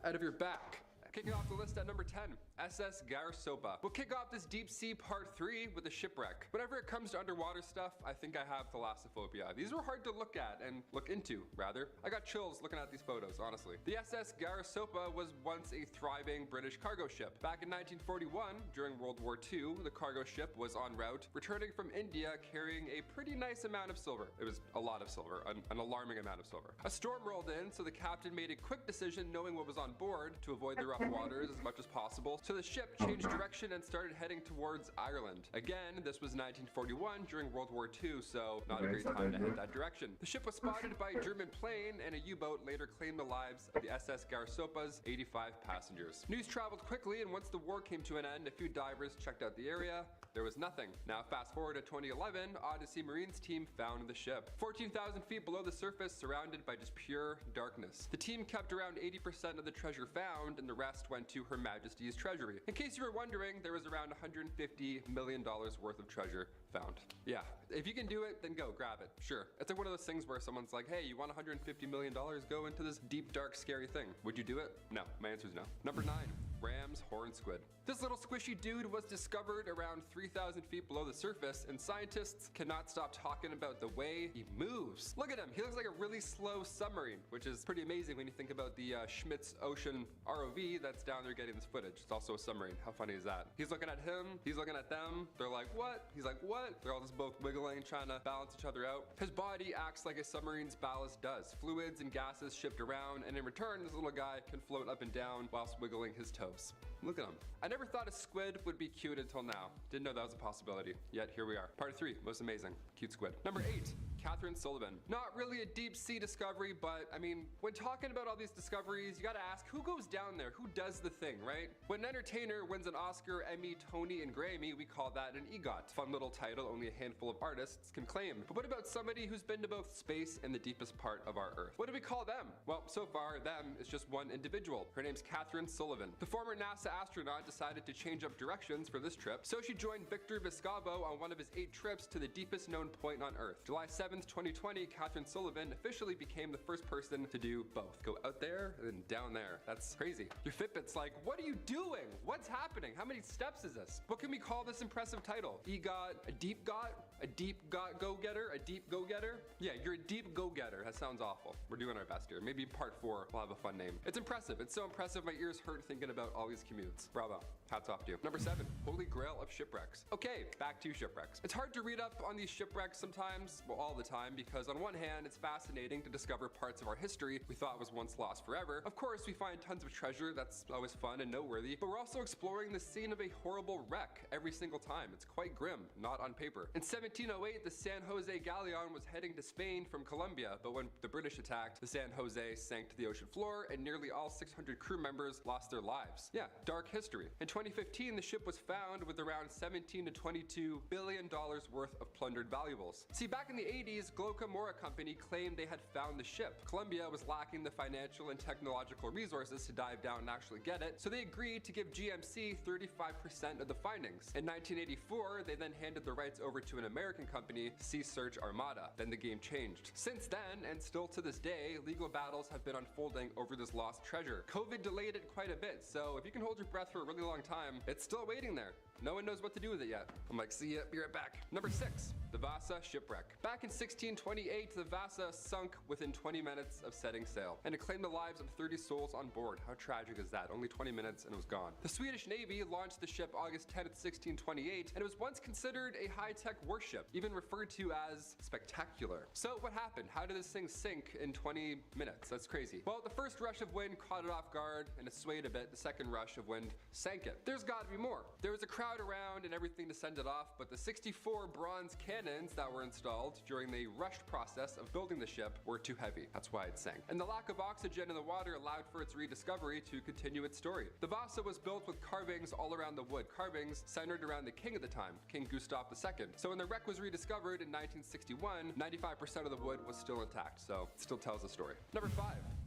out of your back. Kicking off the list at number 10, SS Garasopa. We'll kick off this deep sea part 3 with a shipwreck. Whenever it comes to underwater stuff, I think I have thalassophobia. These were hard to look at and look into, rather. I got chills looking at these photos, honestly. The SS Garasopa was once a thriving British cargo ship. Back in 1941, during World War II, the cargo ship was en route, returning from India carrying a pretty nice amount of silver. It was a lot of silver, an alarming amount of silver. A storm rolled in, so the captain made a quick decision knowing what was on board to avoid the rough waters as much as possible. So the ship changed direction and started heading towards Ireland. Again, this was 1941 during World War II, so not a great time to head that direction. The ship was spotted by a German plane, and a U-boat later claimed the lives of the SS Garasopa's 85 passengers. News traveled quickly, and once the war came to an end, a few divers checked out the area. There was nothing. Now fast forward to 2011, Odyssey Marine's team found the ship. 14,000 feet below the surface, surrounded by just pure darkness. The team kept around 80% of the treasure found, and the rest went to Her Majesty's Treasury. In case you were wondering, there was around $150 million worth of treasure found. Yeah, if you can do it, then go grab it. Sure. It's like one of those things where someone's like, hey, you want $150 million? Go into this deep, dark, scary thing. Would you do it? No. My answer is no. Number 9. Ram's horn squid. This little squishy dude was discovered around 3,000 feet below the surface, and scientists cannot stop talking about the way he moves. Look at him, he looks like a really slow submarine, which is pretty amazing when you think about the Schmitz Ocean ROV that's down there getting this footage. It's also a submarine. How funny is that? He's looking at him, he's looking at them. They're like, what? He's like, what? They're all just both wiggling, trying to balance each other out. His body acts like a submarine's ballast does. Fluids and gases shift around, and in return, this little guy can float up and down whilst wiggling his toes. Look at him. I never thought a squid would be cute until now. Didn't know that was a possibility. Yet here we are. Part 3, most amazing. Cute squid. Number 8. Catherine Sullivan. Not really a deep sea discovery, but I mean, when talking about all these discoveries, you gotta ask, who goes down there? Who does the thing, right? When an entertainer wins an Oscar, Emmy, Tony, and Grammy, we call that an EGOT. Fun little title only a handful of artists can claim. But what about somebody who's been to both space and the deepest part of our Earth? What do we call them? Well, so far, them is just one individual. Her name's Catherine Sullivan. The former NASA astronaut decided to change up directions for this trip, so she joined Victor Vescovo on one of his 8 trips to the deepest known point on Earth. July 7th, 2020, Catherine Sullivan officially became the first person to do both. Go out there and then down there. That's crazy. Your Fitbit's like, what are you doing? What's happening? How many steps is this? What can we call this impressive title? EGOT? A deep got? A deep go-getter? A deep go-getter? Yeah, you're a deep go-getter. That sounds awful. We're doing our best here. Maybe part 4 will have a fun name. It's impressive. It's so impressive my ears hurt thinking about all these commutes. Bravo. Hats off to you. Number 7, Holy Grail of Shipwrecks. Okay, back to shipwrecks. It's hard to read up on these shipwrecks sometimes, well, all the time, because on one hand, it's fascinating to discover parts of our history we thought was once lost forever. Of course, we find tons of treasure. That's always fun and noteworthy, but we're also exploring the scene of a horrible wreck every single time. It's quite grim, not on paper. In 1708, the San Jose galleon was heading to Spain from Colombia, but when the British attacked, the San Jose sank to the ocean floor and nearly all 600 crew members lost their lives. Yeah, dark history. In 2015, the ship was found with around $17 to $22 billion worth of plundered valuables. See, back in the 80s, Glocamora Company claimed they had found the ship. Colombia was lacking the financial and technological resources to dive down and actually get it, so they agreed to give GMC 35% of the findings. In 1984, they then handed the rights over to an American company, Sea Search Armada. Then the game changed. Since then, and still to this day, legal battles have been unfolding over this lost treasure. COVID delayed it quite a bit, so if you can hold your breath for a really long time, it's still waiting there. No one knows what to do with it yet. I'm like, see ya, be right back. Number 6, the Vasa shipwreck. Back in 1628, the Vasa sunk within 20 minutes of setting sail, and it claimed the lives of 30 souls on board. How tragic is that? Only 20 minutes and it was gone. The Swedish Navy launched the ship August 10th, 1628, and it was once considered a high-tech warship, even referred to as spectacular. So what happened? How did this thing sink in 20 minutes? That's crazy. Well, the first rush of wind caught it off guard and it swayed a bit. The second rush of wind sank it. There's got to be more. There was a crowd around and everything to send it off, but the 64 bronze cannons that were installed during the rushed process of building the ship were too heavy. That's why it sank. And the lack of oxygen in the water allowed for its rediscovery to continue its story. The Vasa was built with carvings all around the wood, carvings centered around the king of the time, King Gustav II. So when the wreck was rediscovered in 1961, 95% of the wood was still intact, so it still tells the story. Number 5,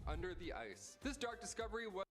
Under the Ice. This dark discovery was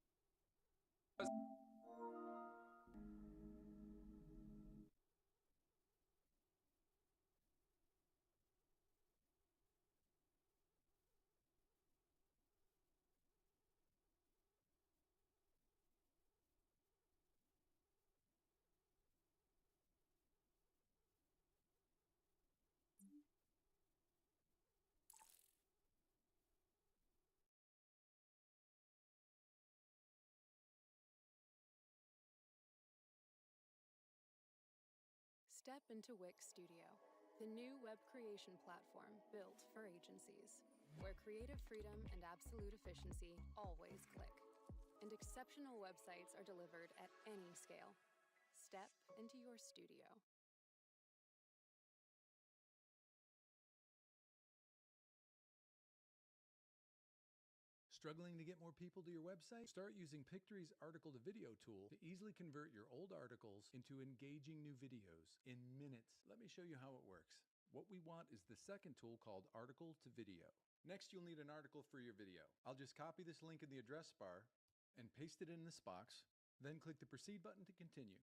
Step into Wix Studio, the new web creation platform built for agencies, where creative freedom and absolute efficiency always click, and exceptional websites are delivered at any scale. Step into your studio. Struggling to get more people to your website? Start using Pictory's article to video tool to easily convert your old articles into engaging new videos in minutes. Let me show you how it works. What we want is the second tool called article to video. Next, you'll need an article for your video. I'll just copy this link in the address bar and paste it in this box, then click the proceed button to continue.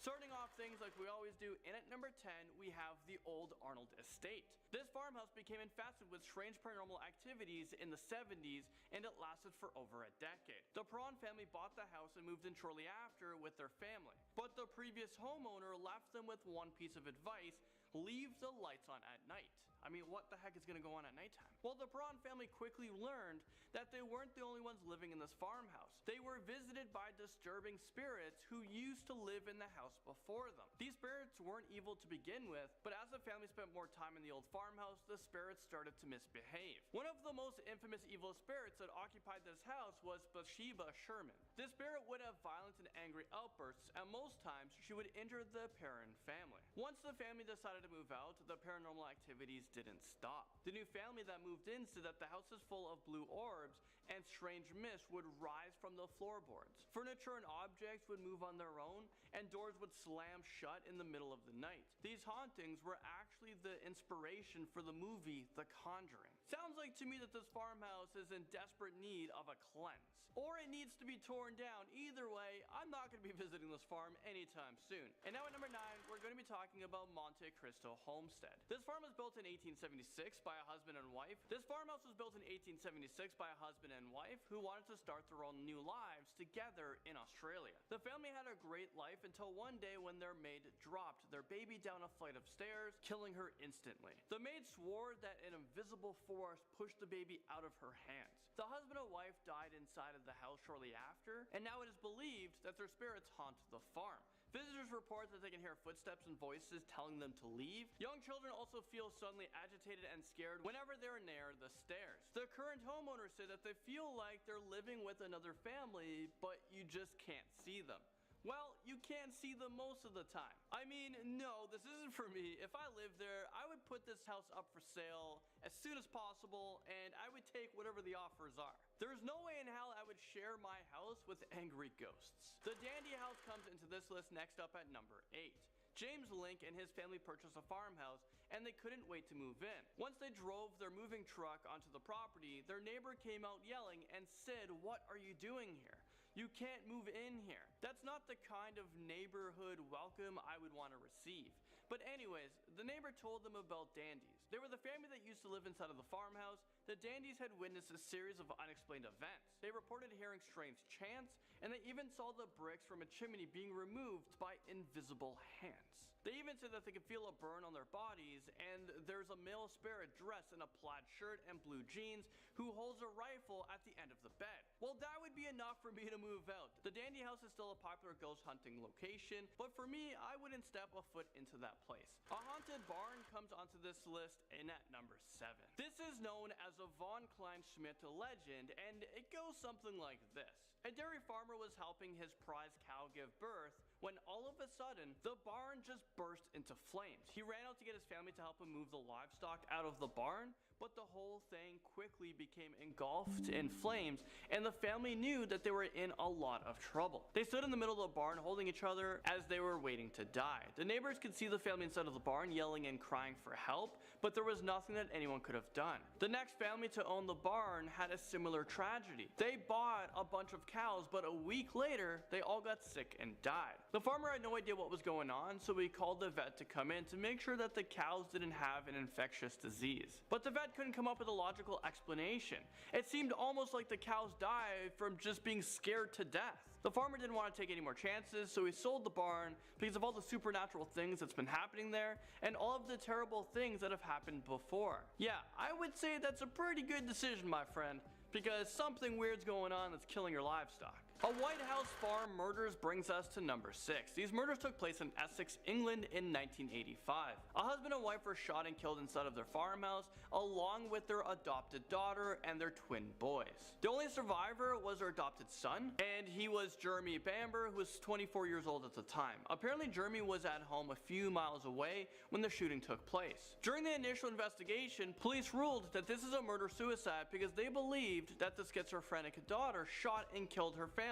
Starting off things like we always do, in at number 10, we have the Old Arnold Estate. This farmhouse became infested with strange paranormal activities in the 70s, and it lasted for over a decade. The Perron family bought the house and moved in shortly after with their family. But the previous homeowner left them with one piece of advice: leave the lights on at night. I mean, what the heck is going to go on at nighttime? Well, the Perron family quickly learned that they weren't the only ones living in this farmhouse. They were visited by disturbing spirits who used to live in the house before them. These spirits weren't evil to begin with, but as the family spent more time in the old farmhouse, the spirits started to misbehave. One of the most infamous evil spirits that occupied this house was Bathsheba Sherman. This spirit would have violent and angry outbursts, and most times she would injure the Perron family. Once the family decided to move out, the paranormal activities didn't stop. The new family that moved in said that the house is full of blue orbs and strange mist would rise from the floorboards. Furniture and objects would move on their own, and doors would slam shut in the middle of the night. These hauntings were actually the inspiration for the movie The Conjuring. Sounds like to me that this farmhouse is in desperate need of a cleanse. Or it needs to be torn down. Either way, I'm not going to be visiting this farm anytime soon. And now at number 9, we're going to be talking about Monte Cristo Homestead. This farm was built in 1876 by a husband and wife. This farmhouse was built in 1876 by a husband and wife who wanted to start their own new lives together in Australia. The family had a great life until one day when their maid dropped their baby down a flight of stairs, killing her instantly. The maid swore that an invisible force pushed the baby out of her hands. The husband and wife died inside of the house shortly after, and now it is believed that their spirits haunt the farm. Visitors report that they can hear footsteps and voices telling them to leave. Young children also feel suddenly agitated and scared whenever they're near the stairs. The current homeowners say that they feel like they're living with another family, but you just can't see them. Well, you can't see them most of the time. I mean, no, this isn't for me. If I lived there, I would put this house up for sale as soon as possible, and I would take whatever the offers are. There's no way in hell I would share my house with angry ghosts. The Dandy House comes into this list next up at number 8. James Link and his family purchased a farmhouse, and they couldn't wait to move in. Once they drove their moving truck onto the property, their neighbor came out yelling and said, "What are you doing here? You can't move in here." That's not the kind of neighborhood welcome I would want to receive. But anyways, the neighbor told them about dandies. They were the family that used to live inside of the farmhouse. The dandies had witnessed a series of unexplained events. They reported hearing strange chants, and they even saw the bricks from a chimney being removed by invisible hands. They even said that they could feel a burn on their bodies, and there's a male spirit dressed in a plaid shirt and blue jeans who holds a rifle at the end of the bed. Well, that would be enough for me to move out. The Dandy House is still a popular ghost hunting location, but for me, I wouldn't step a foot into that place. A haunted barn comes onto this list in at number 7. This is known as a Von Kleinschmidt legend, and it goes something like this. A dairy farmer was helping his prize cow give birth when all of a sudden, the barn just burst into flames. He ran out to get his family to help him move the livestock out of the barn, but the whole thing quickly became engulfed in flames, and the family knew that they were in a lot of trouble. They stood in the middle of the barn holding each other as they were waiting to die. The neighbors could see the family inside of the barn yelling and crying for help, but there was nothing that anyone could have done. The next family to own the barn had a similar tragedy. They bought a bunch of cows, but a week later, they all got sick and died. The farmer had no idea what was going on, so he called the vet to come in to make sure that the cows didn't have an infectious disease. But the vet couldn't come up with a logical explanation. It seemed almost like the cows died from just being scared to death. The farmer didn't want to take any more chances, so he sold the barn because of all the supernatural things that's been happening there and all of the terrible things that have happened before. Yeah, I would say that's a pretty good decision, my friend, because something weird's going on that's killing your livestock. A White House farm murders brings us to number 6. These murders took place in Essex, England in 1985. A husband and wife were shot and killed inside of their farmhouse, along with their adopted daughter and their twin boys. The only survivor was their adopted son, and he was Jeremy Bamber, who was 24 years old at the time. Apparently, Jeremy was at home a few miles away when the shooting took place. During the initial investigation, police ruled that this is a murder-suicide because they believed that the schizophrenic daughter shot and killed her family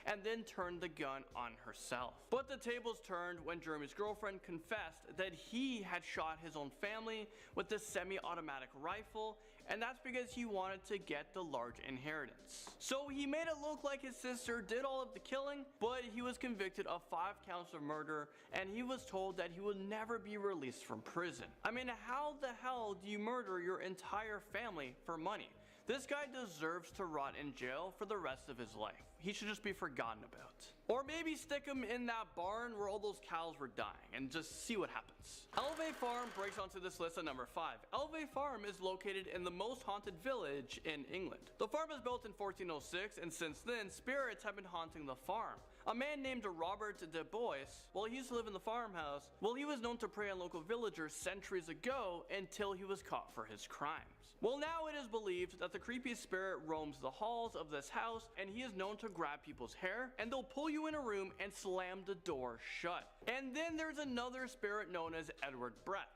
and then turned the gun on herself. But the tables turned when Jeremy's girlfriend confessed that he had shot his own family with the semi-automatic rifle, and that's because he wanted to get the large inheritance. So he made it look like his sister did all of the killing, but he was convicted of 5 counts of murder, and he was told that he would never be released from prison. I mean, how the hell do you murder your entire family for money? This guy deserves to rot in jail for the rest of his life. He should just be forgotten about. Or maybe stick him in that barn where all those cows were dying and just see what happens. Elvey Farm breaks onto this list at number 5. Elvey Farm is located in the most haunted village in England. The farm was built in 1406, and since then, spirits have been haunting the farm. A man named Robert de Boyce, while he used to live in the farmhouse, he was known to prey on local villagers centuries ago until he was caught for his crimes. Well, now it is believed that the creepy spirit roams the halls of this house, and he is known to grab people's hair, and they'll pull you in a room and slam the door shut. And then there's another spirit known as Edward Brett.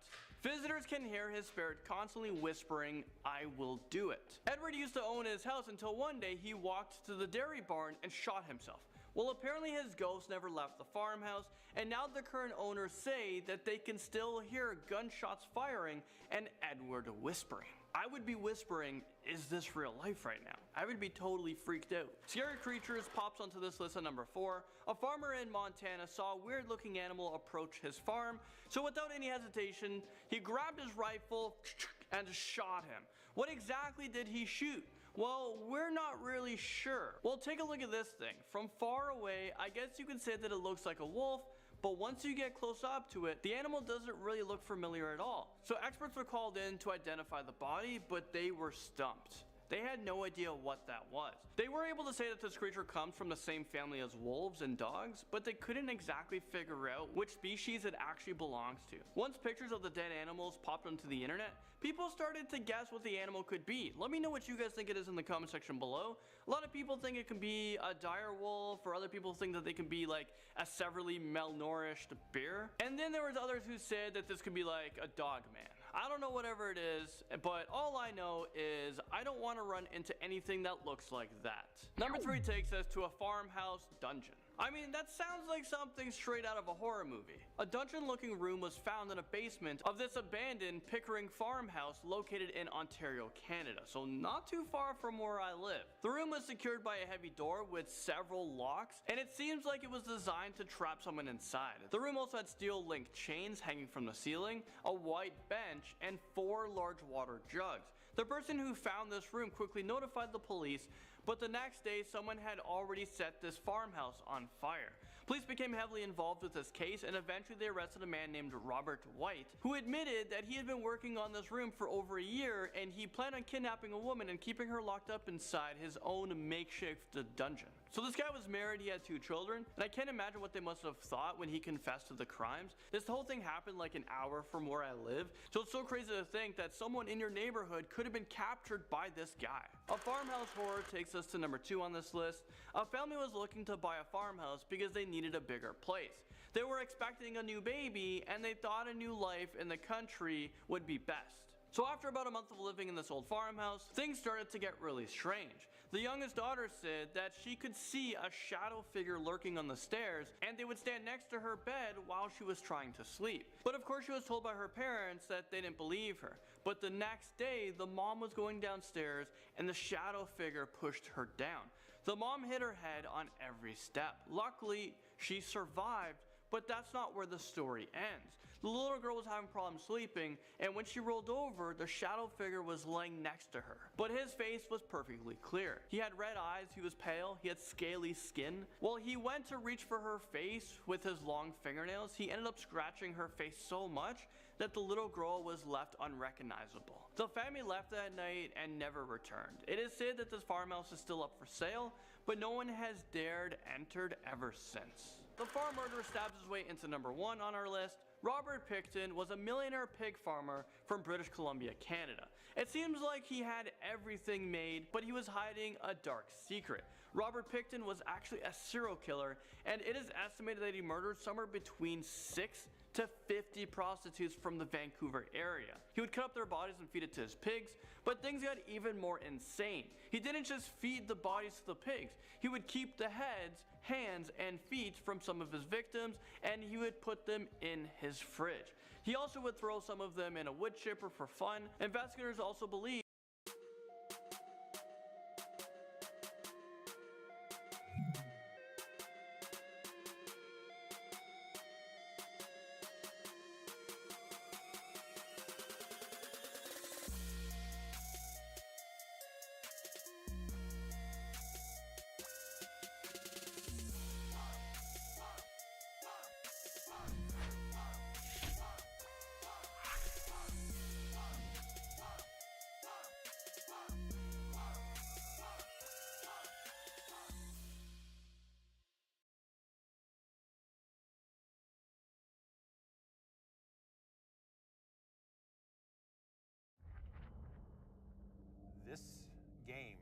Visitors can hear his spirit constantly whispering, "I will do it." Edward used to own his house until one day he walked to the dairy barn and shot himself. Well, apparently his ghost never left the farmhouse, and now the current owners say that they can still hear gunshots firing and Edward whispering. I would be whispering, is this real life right now? I would be totally freaked out. Scary Creatures pops onto this list at number 4. A farmer in Montana saw a weird looking animal approach his farm, so without any hesitation, he grabbed his rifle and shot him. What exactly did he shoot? Well, we're not really sure. Well, take a look at this thing. From far away, I guess you could say that it looks like a wolf, but once you get close up to it, the animal doesn't really look familiar at all. So experts were called in to identify the body, but they were stumped. They had no idea what that was. They were able to say that this creature comes from the same family as wolves and dogs, but they couldn't exactly figure out which species it actually belongs to. Once pictures of the dead animals popped onto the internet, people started to guess what the animal could be. Let me know what you guys think it is in the comment section below. A lot of people think it can be a dire wolf, or other people think that they can be like a severely malnourished bear. And then there was others who said that this could be like a dog man. I don't know whatever it is, but all I know is I don't want to run into anything that looks like that. Number 3 takes us to a farmhouse dungeon. I mean, that sounds like something straight out of a horror movie. A dungeon-looking room was found in a basement of this abandoned Pickering farmhouse located in Ontario, Canada, so not too far from where I live. The room was secured by a heavy door with several locks, and it seems like it was designed to trap someone inside. The room also had steel-linked chains hanging from the ceiling, a white bench, and 4 large water jugs. The person who found this room quickly notified the police, but the next day someone had already set this farmhouse on fire. Police became heavily involved with this case, and eventually they arrested a man named Robert White, who admitted that he had been working on this room for over a year, and he planned on kidnapping a woman and keeping her locked up inside his own makeshift dungeon. So this guy was married, he had 2 children, and I can't imagine what they must have thought when he confessed to the crimes. This whole thing happened like an hour from where I live, so it's so crazy to think that someone in your neighborhood could have been captured by this guy. A farmhouse horror takes us to number 2 on this list. A family was looking to buy a farmhouse because they needed a bigger place. They were expecting a new baby, and they thought a new life in the country would be best. So after about a month of living in this old farmhouse, things started to get really strange. The youngest daughter said that she could see a shadow figure lurking on the stairs, and they would stand next to her bed while she was trying to sleep. But of course she was told by her parents that they didn't believe her. But the next day, the mom was going downstairs and the shadow figure pushed her down. The mom hit her head on every step. Luckily, she survived, but that's not where the story ends. The little girl was having problems sleeping, and when she rolled over, the shadow figure was laying next to her. But his face was perfectly clear. He had red eyes, he was pale, he had scaly skin. While he went to reach for her face with his long fingernails, he ended up scratching her face so much that the little girl was left unrecognizable. The family left that night and never returned. It is said that this farmhouse is still up for sale, but no one has dared enter ever since. The farm murderer stabs his way into number 1 on our list. Robert Picton was a millionaire pig farmer from British Columbia, Canada. It seems like he had everything made, but he was hiding a dark secret. Robert Picton was actually a serial killer, and it is estimated that he murdered somewhere between 6 to 50 prostitutes from the Vancouver area. He would cut up their bodies and feed it to his pigs, but things got even more insane. He didn't just feed the bodies to the pigs, he would keep the heads, hands, and feet from some of his victims, and he would put them in his fridge. He also would throw some of them in a wood chipper for fun. Investigators also believe this game,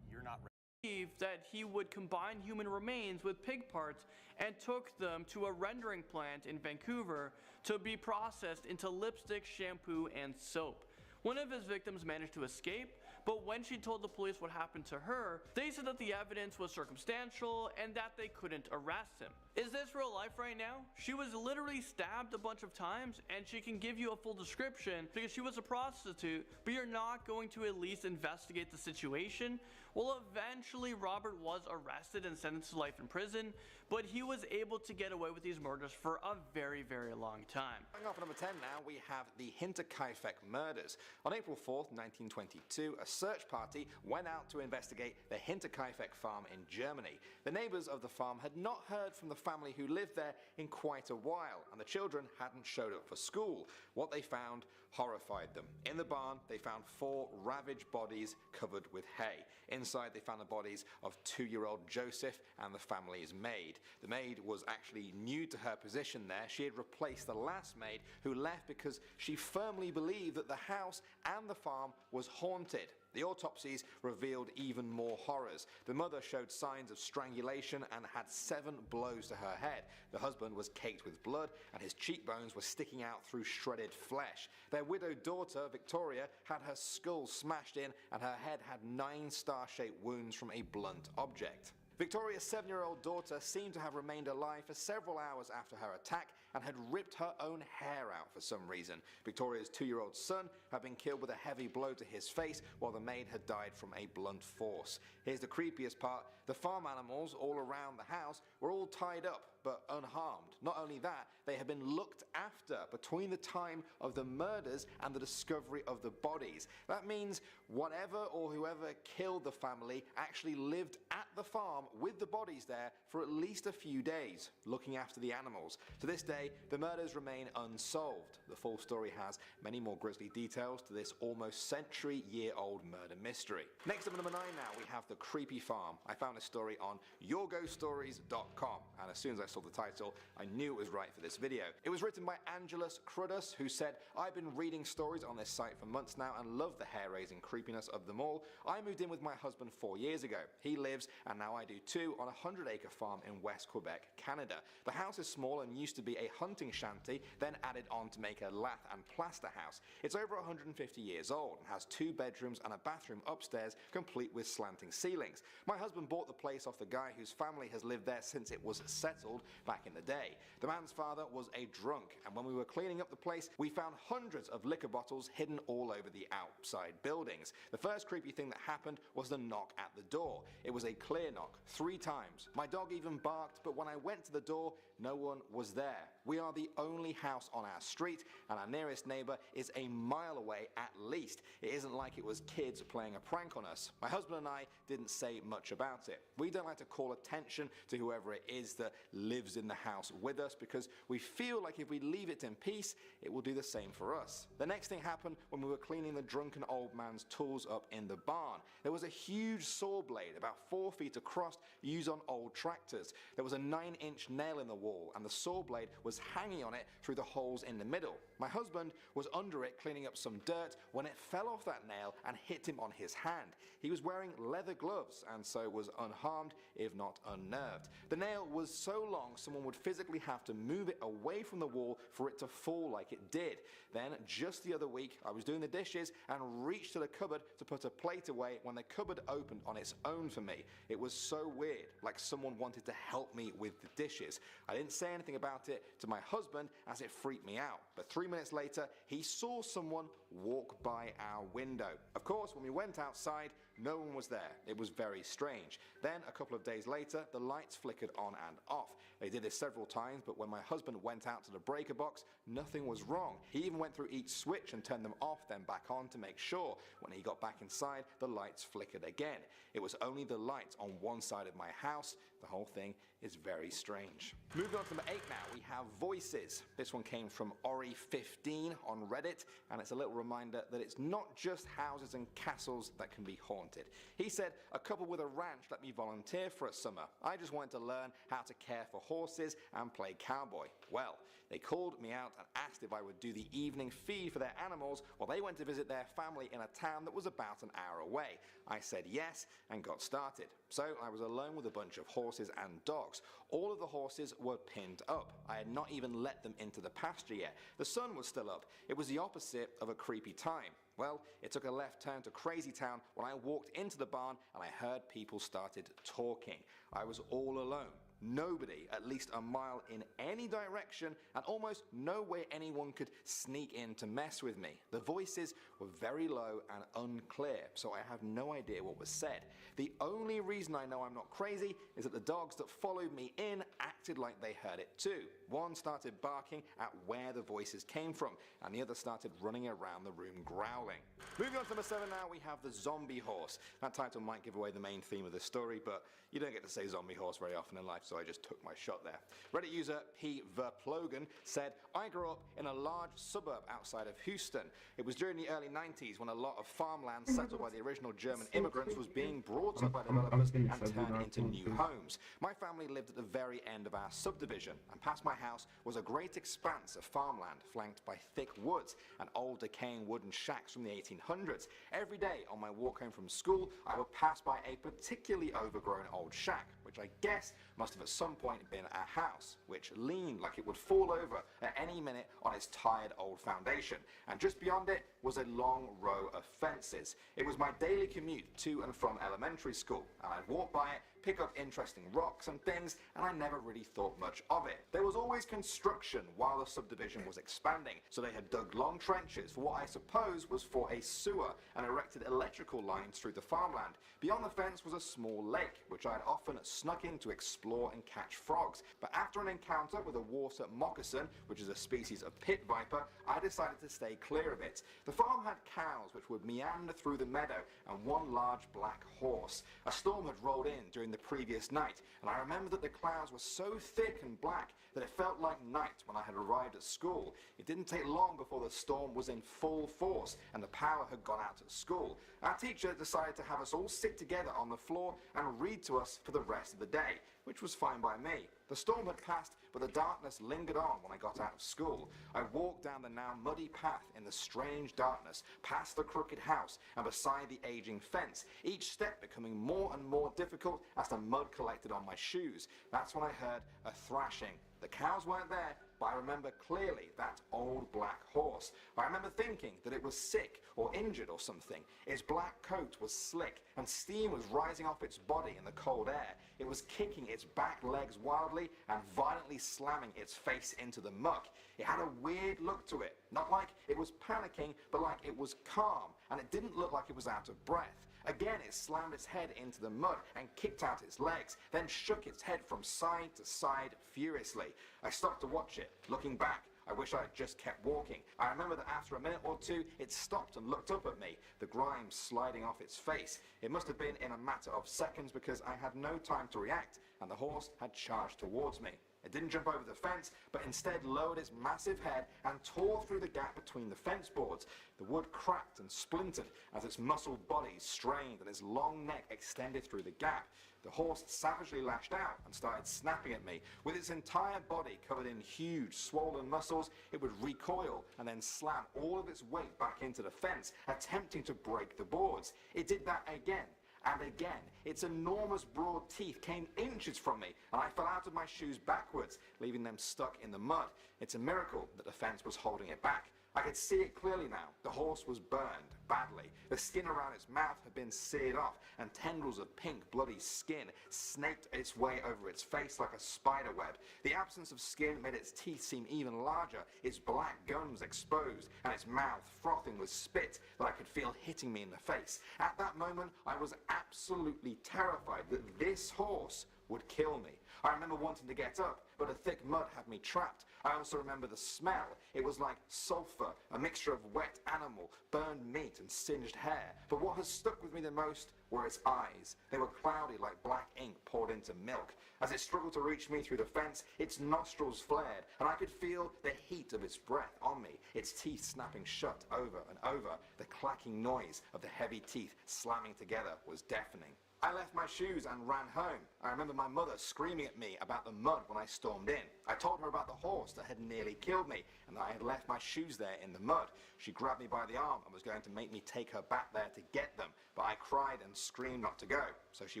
you're not ready. That he would combine human remains with pig parts and took them to a rendering plant in Vancouver to be processed into lipstick, shampoo, and soap. One of his victims managed to escape, but when she told the police what happened to her, they said that the evidence was circumstantial and that they couldn't arrest him. Is this real life right now? She was literally stabbed a bunch of times, and she can give you a full description because she was a prostitute, but you're not going to at least investigate the situation? Well, eventually Robert was arrested and sentenced to life in prison, but he was able to get away with these murders for a very, very long time. Going off at number 10 now, we have the Hinterkaifeck murders. On April 4th, 1922, a search party went out to investigate the Hinterkaifeck farm in Germany. The neighbors of the farm had not heard from the family who lived there in quite a while, and the children hadn't showed up for school. What they found horrified them. In the barn, they found 4 ravaged bodies covered with hay. Inside, they found the bodies of 2-year-old Joseph and the family's maid. The maid was actually new to her position there. She had replaced the last maid who left because she firmly believed that the house and the farm was haunted. The autopsies revealed even more horrors. The mother showed signs of strangulation and had 7 blows to her head. The husband was caked with blood and his cheekbones were sticking out through shredded flesh. Their widowed daughter, Victoria, had her skull smashed in and her head had 9 star-shaped wounds from a blunt object. Victoria's 7-year-old daughter seemed to have remained alive for several hours after her attack and had ripped her own hair out for some reason. Victoria's 2-year-old son had been killed with a heavy blow to his face, while the maid had died from a blunt force. Here's the creepiest part. The farm animals all around the house were all tied up but unharmed. Not only that, they had been looked after between the time of the murders and the discovery of the bodies. That means whatever or whoever killed the family actually lived at the farm with the bodies there for at least a few days, looking after the animals. To this day, the murders remain unsolved. The full story has many more grisly details to this almost century-year-old murder mystery. Next up at number 9 now, we have The Creepy Farm. I found a story on yourghoststories.com, and as soon as I saw the title, I knew it was right for this video. It was written by Angelus Cruddas, who said, "I've been reading stories on this site for months now and love the hair-raising creepiness of them all. I moved in with my husband 4 years ago. He lives, and now I do too, on a 100-acre farm in West Quebec, Canada. The house is small and used to be a hunting shanty, then added on to make a lath and plaster house. It's over 150 years old and has 2 bedrooms and a bathroom upstairs, complete with slanting ceilings. My husband bought the place off the guy whose family has lived there since it was settled back in the day. The man's father was a drunk, and when we were cleaning up the place, we found hundreds of liquor bottles hidden all over the outside buildings. The first creepy thing that happened was the knock at the door. It was a clear knock, 3 times. My dog even barked, but when I went to the door, no one was there. We are the only house on our street, and our nearest neighbor is a mile away at least. It isn't like it was kids playing a prank on us. My husband and I didn't say much about it. We don't like to call attention to whoever it is that lives in the house with us because we feel like if we leave it in peace, it will do the same for us." The next thing happened when we were cleaning the drunken old man's tools up in the barn. There was a huge saw blade about 4 feet across used on old tractors. There was a 9-inch nail in the wall and the saw blade was hanging on it through the holes in the middle. My husband was under it cleaning up some dirt when it fell off that nail and hit him on his hand. He was wearing leather gloves and so was unharmed, if not unnerved. The nail was so long someone would physically have to move it away from the wall for it to fall like it did. Then, just the other week, I was doing the dishes and reached to the cupboard to put a plate away when the cupboard opened on its own for me. It was so weird, like someone wanted to help me with the dishes. I didn't say anything about it to my husband as it freaked me out, but 3 minutes later, he saw someone walk by our window. Of course, when we went outside, no one was there. It was very strange. Then, a couple of days later, the lights flickered on and off. They did this several times, but when my husband went out to the breaker box, nothing was wrong. He even went through each switch and turned them off, then back on to make sure. When he got back inside, the lights flickered again. It was only the lights on one side of my house. The whole thing is very strange. Moving on to number 8 now, we have Voices. This one came from Ori15 on Reddit, and it's a little reminder that it's not just houses and castles that can be haunted. He said, "A couple with a ranch let me volunteer for a summer. I just wanted to learn how to care for horses and play cowboy. Well, they called me out and asked if I would do the evening feed for their animals while they went to visit their family in a town that was about an hour away. I said yes and got started. So I was alone with a bunch of horses and dogs. All of the horses were pinned up. I had not even let them into the pasture yet. The sun was still up. It was the opposite of a creepy time. Well, it took a left turn to Crazy Town when I walked into the barn and I heard people started talking. I was all alone. nobody at least a mile in any direction, and almost no way anyone could sneak in to mess with me. The voices were very low and unclear, so I have no idea what was said. The only reason I know I'm not crazy is that the dogs that followed me in acted like they heard it too. One started barking at where the voices came from, and the other started running around the room growling. Moving on to number 7 now, we have the zombie horse. That title might give away the main theme of the story, but you don't get to say zombie horse very often in life, so I just took my shot there. Reddit user P. Verplogen said, I grew up in a large suburb outside of Houston. It was during the early 90s when a lot of farmland settled by the original German immigrants was being brought up by developers and turned into new homes. My family lived at the very end of our subdivision, and past my house was a great expanse of farmland flanked by thick woods and old decaying wooden shacks from the 1800s. Every day on my walk home from school, I would pass by a particularly overgrown old shack, which I guess must have at some point been a house, which leaned like it would fall over at any minute on its tired old foundation. And just beyond it was a long row of fences. It was my daily commute to and from elementary school, and I'd walk by it, pick up interesting rocks and things, and I never really thought much of it. There was always construction while the subdivision was expanding, so they had dug long trenches for what I suppose was for a sewer and erected electrical lines through the farmland. Beyond the fence was a small lake, which I had often snuck in to explore and catch frogs. But after an encounter with a water moccasin, which is a species of pit viper, I decided to stay clear of it. The farm had cows which would meander through the meadow and one large black horse. A storm had rolled in during the previous night, and I remember that the clouds were so thick and black that it felt like night when I had arrived at school. It didn't take long before the storm was in full force and the power had gone out at school. Our teacher decided to have us all sit together on the floor and read to us for the rest of the day, which was fine by me. The storm had passed, but the darkness lingered on when I got out of school. I walked down the now muddy path in the strange darkness, past the crooked house and beside the aging fence, each step becoming more and more difficult as the mud collected on my shoes. That's when I heard a thrashing. The cows weren't there, but I remember clearly that old black horse. I remember thinking that it was sick or injured or something. Its black coat was slick and steam was rising off its body in the cold air. It was kicking its back legs wildly and violently slamming its face into the muck. It had a weird look to it, not like it was panicking, but like it was calm, and it didn't look like it was out of breath. Again, it slammed its head into the mud and kicked out its legs, then shook its head from side to side furiously. I stopped to watch it. Looking back, I wish I had just kept walking. I remember that after a minute or two, it stopped and looked up at me, the grime sliding off its face. It must have been in a matter of seconds because I had no time to react, and the horse had charged towards me. It didn't jump over the fence, but instead lowered its massive head and tore through the gap between the fence boards. The wood cracked and splintered as its muscled body strained and its long neck extended through the gap. The horse savagely lashed out and started snapping at me. With its entire body covered in huge, swollen muscles, it would recoil and then slam all of its weight back into the fence, attempting to break the boards. It did that again and again. Its enormous broad teeth came inches from me, and I fell out of my shoes backwards, leaving them stuck in the mud. It's a miracle that the fence was holding it back. I could see it clearly now. The horse was burned badly. The skin around its mouth had been seared off, and tendrils of pink, bloody skin snaked its way over its face like a spider web. The absence of skin made its teeth seem even larger, its black gums exposed, and its mouth frothing with spit that I could feel hitting me in the face. At that moment, I was absolutely terrified that this horse would kill me. I remember wanting to get up, but the thick mud had me trapped. I also remember the smell. It was like sulfur, a mixture of wet animal, burned meat and singed hair. But what has stuck with me the most were its eyes. They were cloudy like black ink poured into milk. As it struggled to reach me through the fence, its nostrils flared, and I could feel the heat of its breath on me, its teeth snapping shut over and over. The clacking noise of the heavy teeth slamming together was deafening. I left my shoes and ran home. I remember my mother screaming at me about the mud when I stormed in. I told her about the horse that had nearly killed me and that I had left my shoes there in the mud. She grabbed me by the arm and was going to make me take her back there to get them, but I cried and screamed not to go, so she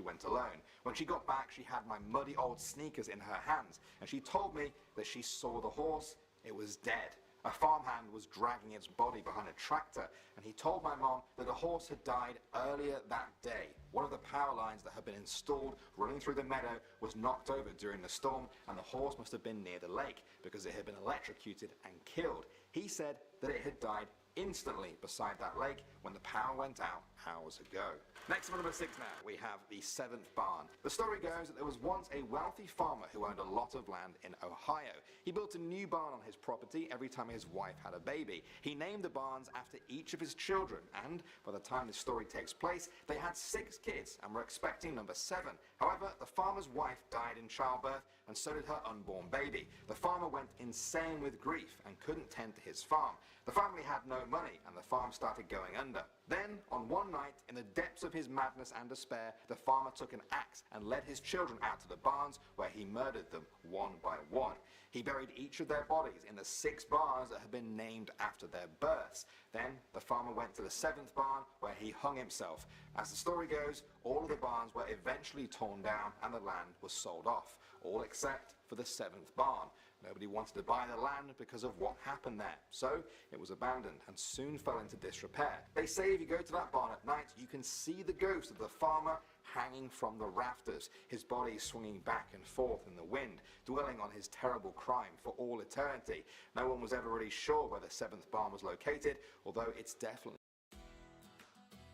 went alone. When she got back, she had my muddy old sneakers in her hands, and she told me that she saw the horse. It was dead. A farmhand was dragging its body behind a tractor, and he told my mom that a horse had died earlier that day. One of the power lines that had been installed running through the meadow was knocked over during the storm, and the horse must have been near the lake because it had been electrocuted and killed. He said that it had died instantly beside that lake when the power went out hours ago. Next up, number 6 now, we have the 7th barn. The story goes that there was once a wealthy farmer who owned a lot of land in Ohio. He built a new barn on his property every time his wife had a baby. He named the barns after each of his children, and by the time this story takes place, they had 6 kids and were expecting number 7. However, the farmer's wife died in childbirth, and so did her unborn baby. The farmer went insane with grief and couldn't tend to his farm. The family had no money, and the farm started going under. Then, on one night, in the depths of his madness and despair, the farmer took an axe and led his children out to the barns, where he murdered them one by one. He buried each of their bodies in the 6 barns that had been named after their births. Then, the farmer went to the 7th barn, where he hung himself. As the story goes, all of the barns were eventually torn down and the land was sold off, all except for the 7th barn. Nobody wanted to buy the land because of what happened there, so it was abandoned and soon fell into disrepair. They say if you go to that barn at night, you can see the ghost of the farmer hanging from the rafters, his body swinging back and forth in the wind, dwelling on his terrible crime for all eternity. No one was ever really sure where the 7th barn was located, although it's definitely...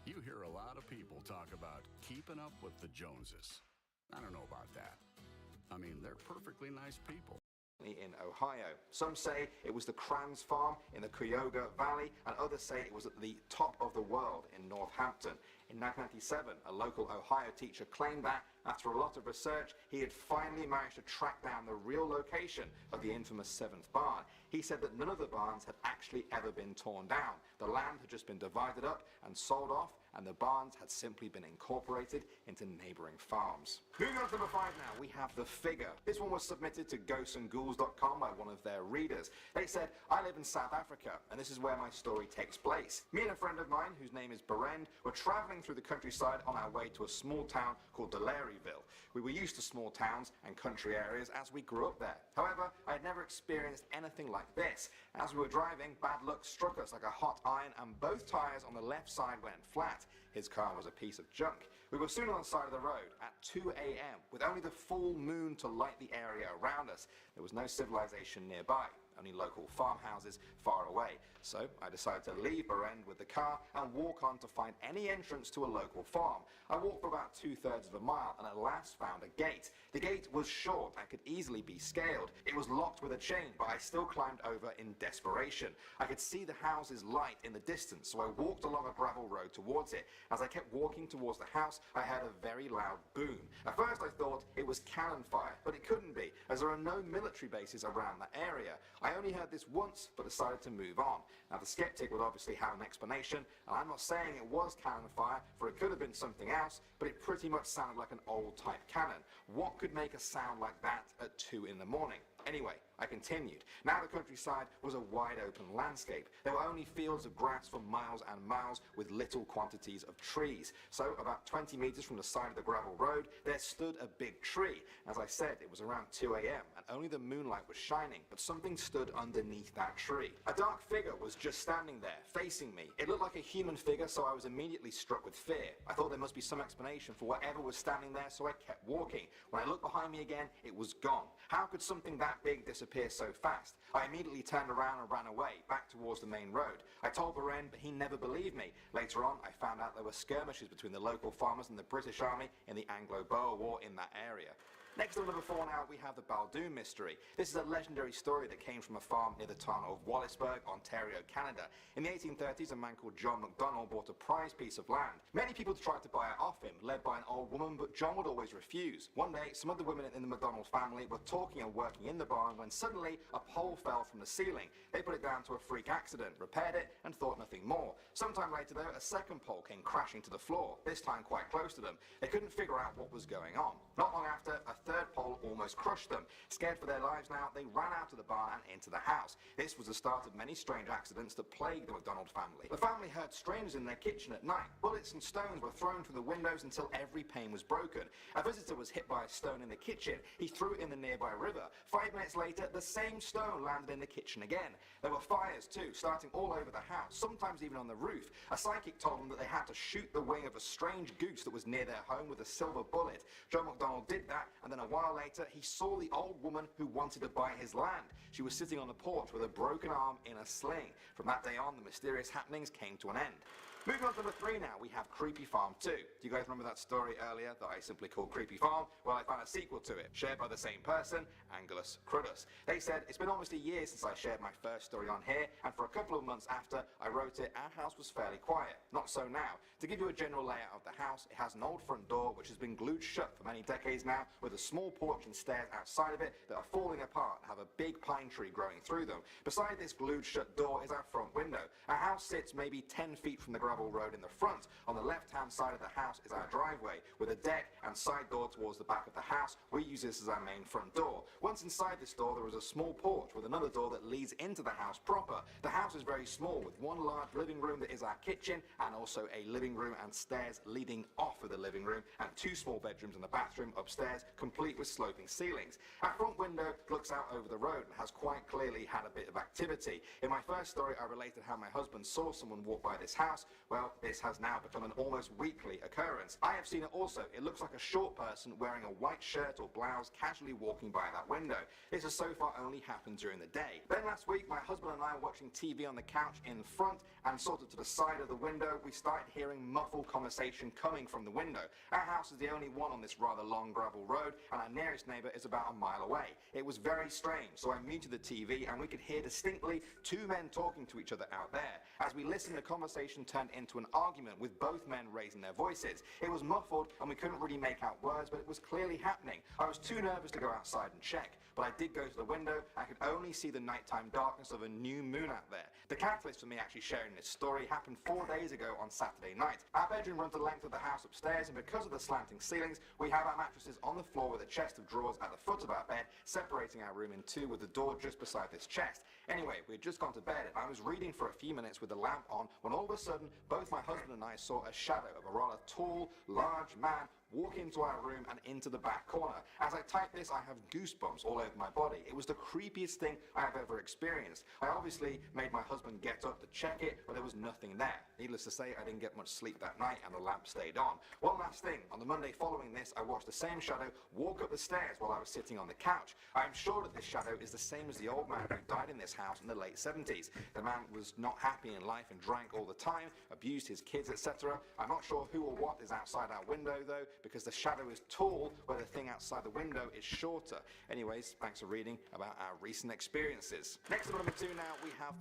You hear a lot of people talk about keeping up with the Joneses. I don't know about that. I mean, they're perfectly nice people. In Ohio. Some say it was the Kranz farm in the Cuyahoga Valley, and others say it was at the top of the world in Northampton. In 1997, a local Ohio teacher claimed that, after a lot of research, he had finally managed to track down the real location of the infamous 7th barn. He said that none of the barns had actually ever been torn down. The land had just been divided up and sold off, and the barns had simply been incorporated into neighboring farms. Moving on to number 5 now, we have The Figure. This one was submitted to ghostsandghouls.com by one of their readers. They said, I live in South Africa, and this is where my story takes place. Me and a friend of mine, whose name is Berend, were traveling through the countryside on our way to a small town called Delaryville. We were used to small towns and country areas as we grew up there. However, I had never experienced anything like this. As we were driving, bad luck struck us like a hot iron, and both tires on the left side went flat. His car was a piece of junk. We were soon on the side of the road at 2 a.m. with only the full moon to light the area around us. There was no civilization nearby, only local farmhouses far away. So I decided to leave Berend with the car and walk on to find any entrance to a local farm. I walked for about 2/3 of a mile and at last found a gate. The gate was short and could easily be scaled. It was locked with a chain, but I still climbed over in desperation. I could see the house's light in the distance, so I walked along a gravel road towards it. As I kept walking towards the house, I heard a very loud boom. At first I thought it was cannon fire, but it couldn't be, as there are no military bases around that area. I only heard this once, but decided to move on. Now the skeptic would obviously have an explanation, and I'm not saying it was cannon fire, for it could have been something else, but it pretty much sounded like an old type cannon. What could make a sound like that at 2 in the morning? Anyway, I continued. Now the countryside was a wide open landscape. There were only fields of grass for miles and miles with little quantities of trees. So about 20 meters from the side of the gravel road, there stood a big tree. As I said, it was around 2 a.m. and only the moonlight was shining, but something stood underneath that tree. A dark figure was just standing there, facing me. It looked like a human figure, so I was immediately struck with fear. I thought there must be some explanation for whatever was standing there, so I kept walking. When I looked behind me again, it was gone. How could something that big disappear so fast? I immediately turned around and ran away, back towards the main road. I told Berend, but he never believed me. Later on, I found out there were skirmishes between the local farmers and the British Army in the Anglo-Boer War in that area. Next on number 4 now, we have the Baldoon mystery. This is a legendary story that came from a farm near the town of Wallaceburg, Ontario, Canada. In the 1830s, a man called John MacDonald bought a prized piece of land. Many people tried to buy it off him, led by an old woman, but John would always refuse. One day, some of the women in the MacDonald family were talking and working in the barn when suddenly a pole fell from the ceiling. They put it down to a freak accident, repaired it, and thought nothing more. Sometime later, though, a second pole came crashing to the floor, this time quite close to them. They couldn't figure out what was going on. Not long after, a third pole almost crushed them. Scared for their lives now, they ran out of the barn and into the house. This was the start of many strange accidents that plagued the MacDonald family. The family heard strangers in their kitchen at night. Bullets and stones were thrown from the windows until every pane was broken. A visitor was hit by a stone in the kitchen. He threw it in the nearby river. 5 5 minutes later, the same stone landed in the kitchen again. There were fires too, starting all over the house, sometimes even on the roof. A psychic told them that they had to shoot the wing of a strange goose that was near their home with a silver bullet. Joe McDonald did that, and then a while later, he saw the old woman who wanted to buy his land. She was sitting on the porch with a broken arm in a sling. From that day on, the mysterious happenings came to an end. Moving on to number 3 now, we have Creepy Farm 2. Do you guys remember that story earlier that I simply called Creepy Farm? Well, I found a sequel to it, shared by the same person, Angelus Crudus. They said, it's been almost a year since I shared my first story on here, and for a couple of months after I wrote it, our house was fairly quiet. Not so now. To give you a general layout of the house, it has an old front door which has been glued shut for many decades now, with a small porch and stairs outside of it that are falling apart and have a big pine tree growing through them. Beside this glued shut door is our front window. Our house sits maybe 10 feet from the gravel road in the front. On the left-hand side of the house is our driveway, with a deck and side door towards the back of the house. We use this as our main front door. Once inside this door, there is a small porch with another door that leads into the house proper. The house is very small, with one large living room that is our kitchen, and also a living room and stairs leading off of the living room, and 2 small bedrooms and a bathroom upstairs, complete with sloping ceilings. Our front window looks out over the road and has quite clearly had a bit of activity. In my first story, I related how my husband saw someone walk by this house. Well, this has now become an almost weekly occurrence. I have seen it also. It looks like a short person wearing a white shirt or blouse casually walking by that window. This has so far only happened during the day. Then last week, my husband and I were watching TV on the couch in front, and sort of to the side of the window, we started hearing muffled conversation coming from the window. Our house is the only one on this rather long gravel road, and our nearest neighbour is about a mile away. It was very strange, so I muted the TV, and we could hear distinctly 2 men talking to each other out there. As we listened, the conversation turned into an argument with both men raising their voices. It was muffled, and we couldn't really make out words, but it was clearly happening. I was too nervous to go outside and check, but I did go to the window. I could only see the nighttime darkness of a new moon out there. The catalyst for me actually sharing this story happened 4 days ago on Saturday night. Our bedroom runs the length of the house upstairs, and because of the slanting ceilings, we have our mattresses on the floor with a chest of drawers at the foot of our bed, separating our room in 2 with the door just beside this chest. Anyway, we had just gone to bed, and I was reading for a few minutes with the lamp on, when all of a sudden, both my husband and I saw a shadow of a rather tall, large man walk into our room and into the back corner. As I type this, I have goosebumps all over my body. It was the creepiest thing I have ever experienced. I obviously made my husband get up to check it, but there was nothing there. Needless to say, I didn't get much sleep that night, and the lamp stayed on. One last thing, on the Monday following this, I watched the same shadow walk up the stairs while I was sitting on the couch. I am sure that this shadow is the same as the old man who died in this house in the late 70s. The man was not happy in life and drank all the time, abused his kids, etc. I'm not sure who or what is outside our window though, because the shadow is tall where the thing outside the window is shorter. Anyways, thanks for reading about our recent experiences. Next up, number 2 now, we have